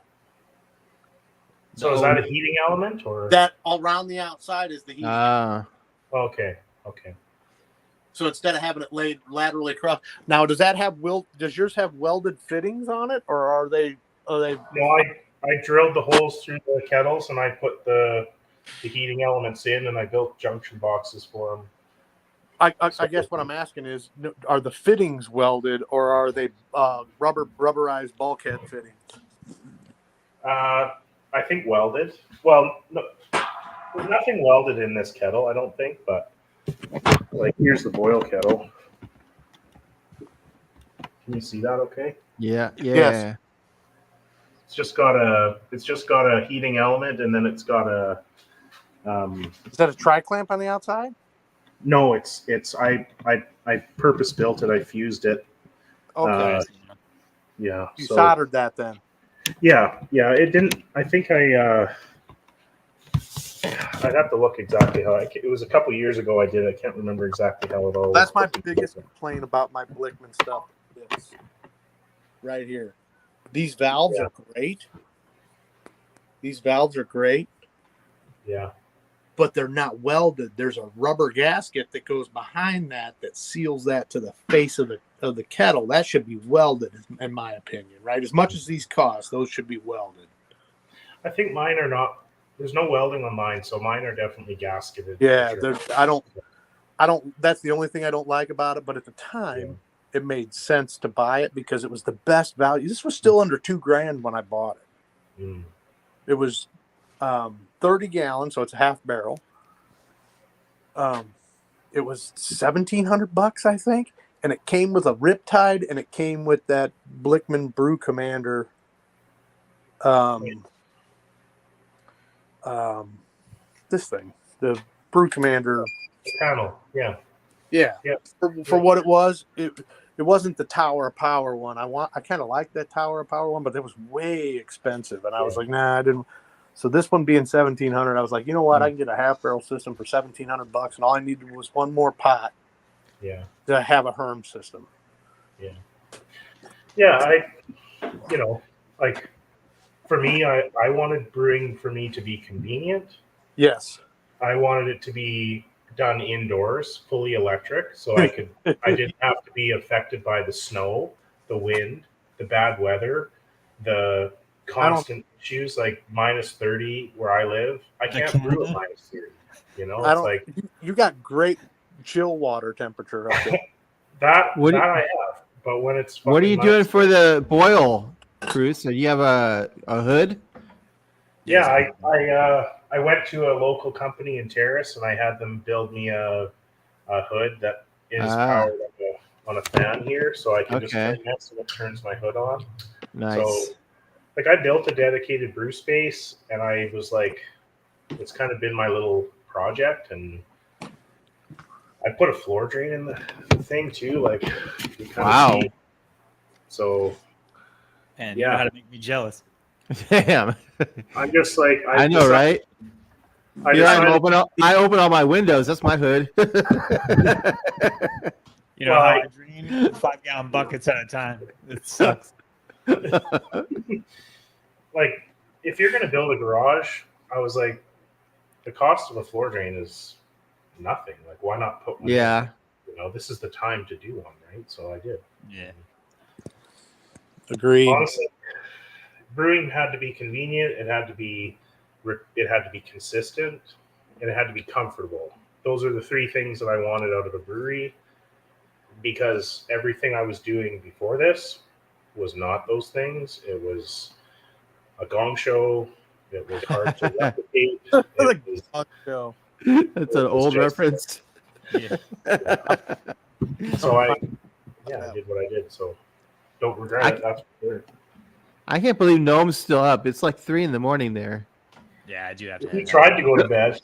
So is that a heating element or That all around the outside is the heating. Okay. So instead of having it laid laterally across, now does yours have welded fittings on it, or are they? No, I drilled the holes through the kettles and I put the heating elements in, and I built junction boxes for them. I guess what I'm asking is, are the fittings welded, or are they rubberized bulkhead fittings? I think welded. Well, no, there's nothing welded in this kettle, I don't think. But like, here's the boil kettle. Can you see that? Okay. Yeah. Yes. It's just got a heating element, and then it's got a. Is that a tri-clamp on the outside? No, I purpose built it. I fused it. Okay. Yeah. You soldered that then? Yeah. It didn't. I think I'd have to look exactly how. It was a couple years ago I did it. I can't remember exactly how it all. That's my biggest complaint about my Blickman stuff. This right here. These valves are great. Yeah. But they're not welded. There's a rubber gasket that goes behind that seals that to the face of the kettle. That should be welded, in my opinion, right? As much as these cost, those should be welded. I think mine are not. There's no welding on mine, so mine are definitely gasketed. Yeah, for sure. I don't. That's the only thing I don't like about it. But at the time, it made sense to buy it because it was the best value. This was still under $2,000 when I bought it. It was 30 gallons, so it's a half barrel. It was $1,700, I think, and it came with a Riptide, and it came with that Blickman Brew Commander. This thing, the Brew Commander panel. Yeah. For what it was, it wasn't the Tower of Power one. I kind of like that Tower of Power one, but it was way expensive, and I was like, nah, I didn't. So this one being $1,700, I was like, you know what? I can get a half barrel system for $1,700, and all I needed was one more pot. Yeah. To have a Herm system. Yeah. Like for me, I wanted brewing for me to be convenient. Yes. I wanted it to be done indoors, fully electric, so I didn't have to be affected by the snow, the wind, the bad weather, the constant issues like -30 where I live. I can't brew at -30. It's like you got great chill water temperature up there. that I have, But when it's What are fucking you doing nuts- for the boil, Bruce? So you have a hood? Yeah, I went to a local company in Terrace and I had them build me a hood that is powered on a fan here, so I can just turn this and it turns my hood on. Nice. So, like, I built a dedicated brew space, and I was like, it's kind of been my little project, and I put a floor drain in the thing too. Like, you kind of see. So, And you know how to make me jealous. Damn. I'm just like, I know, right? I open all my windows. That's my hood. You know how I drain 5-gallon buckets at a time. It sucks. Like, if you're going to build a garage, I was like, the cost of a floor drain is nothing. Like, why not put one in? You know, this is the time to do one, right? So I did. Yeah. Agreed. Honestly, brewing had to be convenient. It had to be consistent, and it had to be comfortable. Those are the three things that I wanted out of a brewery, because everything I was doing before this was not those things. It was a gong show. It was hard to replicate. Gong show. That's an old reference. Yeah. So I did what I did. So don't regret it. That's for sure. I can't believe Gnome's still up. It's like 3 a.m. there. Yeah, I do have to. He tried to go to bed.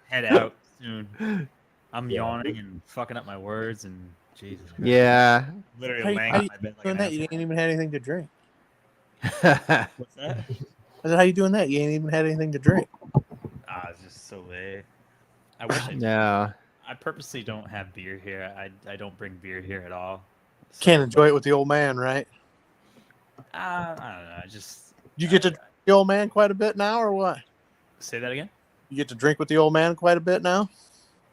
Head out soon. I'm yawning and fucking up my words, and Jesus Christ. Yeah. Literally laying on my bed like an You ain't even had anything to drink. What's that? I said, how you doing that? You ain't even had anything to drink. It's just so late. I wish I did. No. I purposely don't have beer here. I don't bring beer here at all. So, Can't enjoy it with the old man, right? I don't know. You get to drink the old man quite a bit now, or what? Say that again? You get to drink with the old man quite a bit now?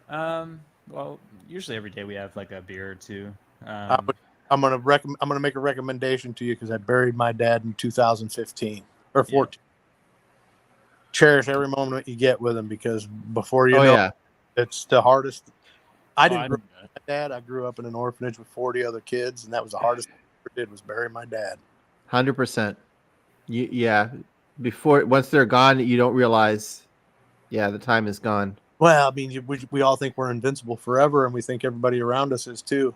Well, usually every day we have like a beer or two. I'm gonna make a recommendation to you because I buried my dad in 2015 or 14. Cherish every moment you get with him, because before you know it, it's the hardest. I didn't grow up with my dad. I grew up in an orphanage with 40 other kids, and that was the hardest thing I ever did, was bury my dad. 100%. Yeah. Once they're gone, you don't realize. Yeah, the time is gone. Well, I mean, we all think we're invincible forever, and we think everybody around us is too.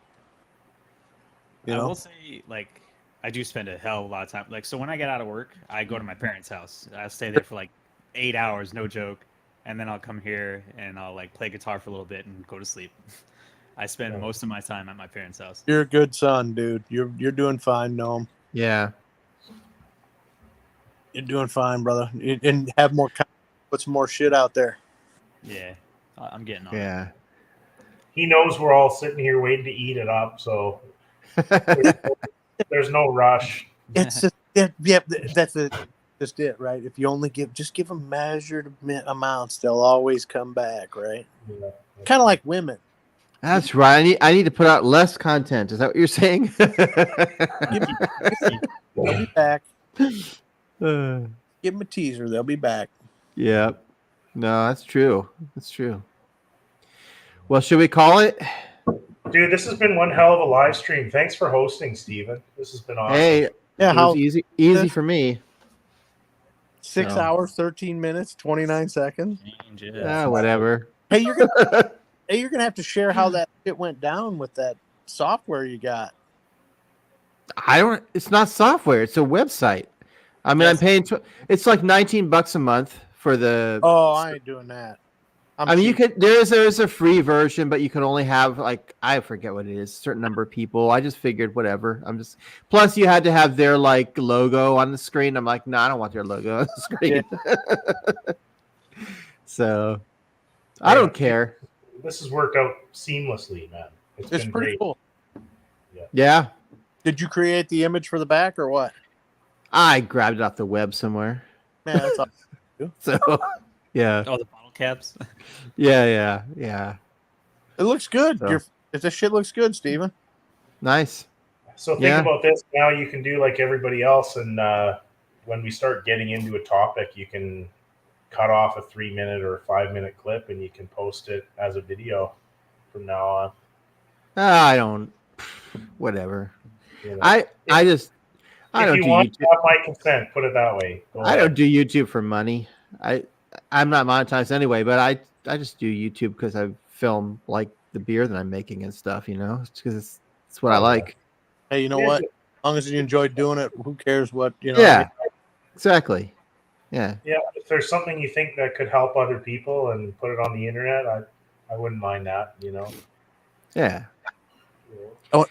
You know? I will say, like, I do spend a hell of a lot of time. Like, so when I get out of work, I go to my parents' house. I stay there for like 8 hours, no joke, and then I'll come here and I'll like play guitar for a little bit and go to sleep. I spend most of my time at my parents' house. You're a good son, dude. You're doing fine, Gnome. Yeah. You're doing fine, brother. And have more, put some more shit out there. Yeah, I'm getting on. Yeah. He knows we're all sitting here waiting to eat it up, so there's no rush. It's just, that's just it, right? If you only just give them measured amounts, they'll always come back, right? Yeah. Kind of like women. That's right. I need to put out less content. Is that what you're saying? They'll be back. Give them a teaser. They'll be back. Yeah. No, that's true. That's true. Well, should we call it? Dude, this has been one hell of a live stream. Thanks for hosting, Steven. This has been awesome. Hey, yeah, it was easy for me. 6 hours, 13 minutes, 29 seconds. Whatever. Hey, you're gonna have to share how that shit went down with that software you got. It's not software. It's a website. I mean, I'm paying. It's like $19 a month for the. Oh, I ain't doing that. I mean, you could. There's a free version, but you can only have like I forget what it is, a certain number of people. I just figured whatever. Plus you had to have their like logo on the screen. I'm like, no, I don't want their logo on the screen. Yeah. So I don't care. This has worked out seamlessly, man. It's been pretty great. cool. Yeah. Did you create the image for the back or what? I grabbed it off the web somewhere. Man, that's awesome. So yeah. Oh, the bottle caps. Yeah. It looks good. So. This shit looks good, Steven. Nice. So think about this. Now you can do like everybody else, and when we start getting into a topic, you can cut off a 3-minute or a 5-minute clip, and you can post it as a video from now on. I don't. whatever. You know? I don't if you do want YouTube. to have my consent, put it that way. Go I ahead. don't do YouTube for money. I'm not monetized anyway, but I just do YouTube because I film like the beer that I'm making and stuff. It's because it's what I Oh, yeah. like. Hey, you know what? As long as you enjoy doing it, who cares what Yeah, exactly. Yeah. Yeah, if there's something you think that could help other people and put it on the internet, I wouldn't mind that. Yeah. Oh,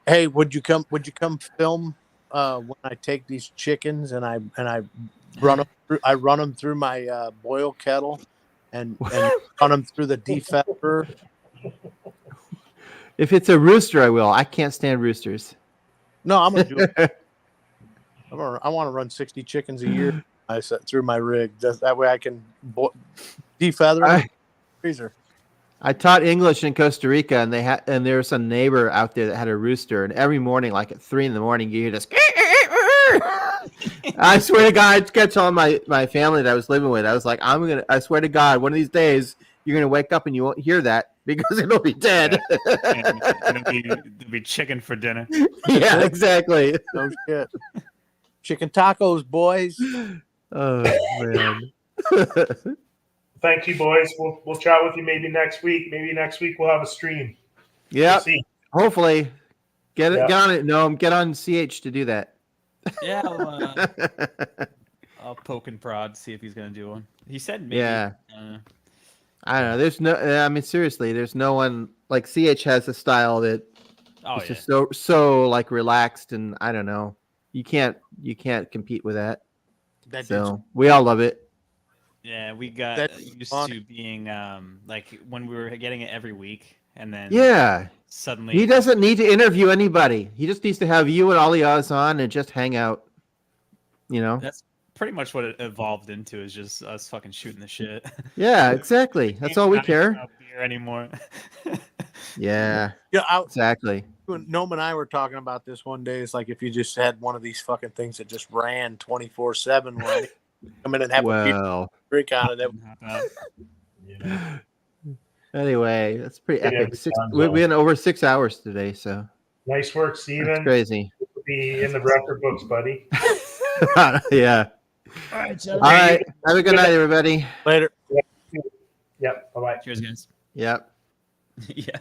hey, would you come film when I take these chickens and I run them through my boil kettle and run them through the defeather? If it's a rooster, I will. I can't stand roosters. No, I'm gonna do it. I want to run 60 chickens a year. I set through my rig. That way I can defeather them in the freezer. I taught English in Costa Rica, and there was a neighbor out there that had a rooster, and every morning, like at 3 a.m, you hear this. I swear to God, I kept telling my family that I was living with, I was like, I swear to God, one of these days you're gonna wake up and you won't hear that because it'll be dead. It'll be chicken for dinner. Yeah, exactly. No shit. Chicken tacos, boys. Oh man. Thank you, boys. We'll chat with you maybe next week. Maybe next week we'll have a stream. Yeah. We'll hopefully. Get on it. No, get on CH to do that. Yeah, I'll poke and prod, see if he's gonna do one. He said maybe. Yeah. I don't know. There's no. I mean, seriously, there's no one like CH has a style that is just so like relaxed, and I don't know. You can't compete with that. So we all love it. Yeah, we got used to being like when we were getting it every week, and then suddenly he doesn't need to interview anybody. He just needs to have you and all the others on and just hang out. That's pretty much what it evolved into, is just us fucking shooting the shit. Yeah, exactly. That's all we care. Not beer anymore. Yeah. Exactly. Noam and I were talking about this one day. It's like if you just had one of these fucking things that just ran 24/7. Come in and have a drink out of it. Anyway, that's pretty epic. We've been over 6 hours today, so nice work, Steven. That's crazy. You'll be in the record books, buddy. Yeah. All right, all right. Have a good night, everybody. Later. Yep. Bye-bye. Cheers, guys. Yep. Yeah.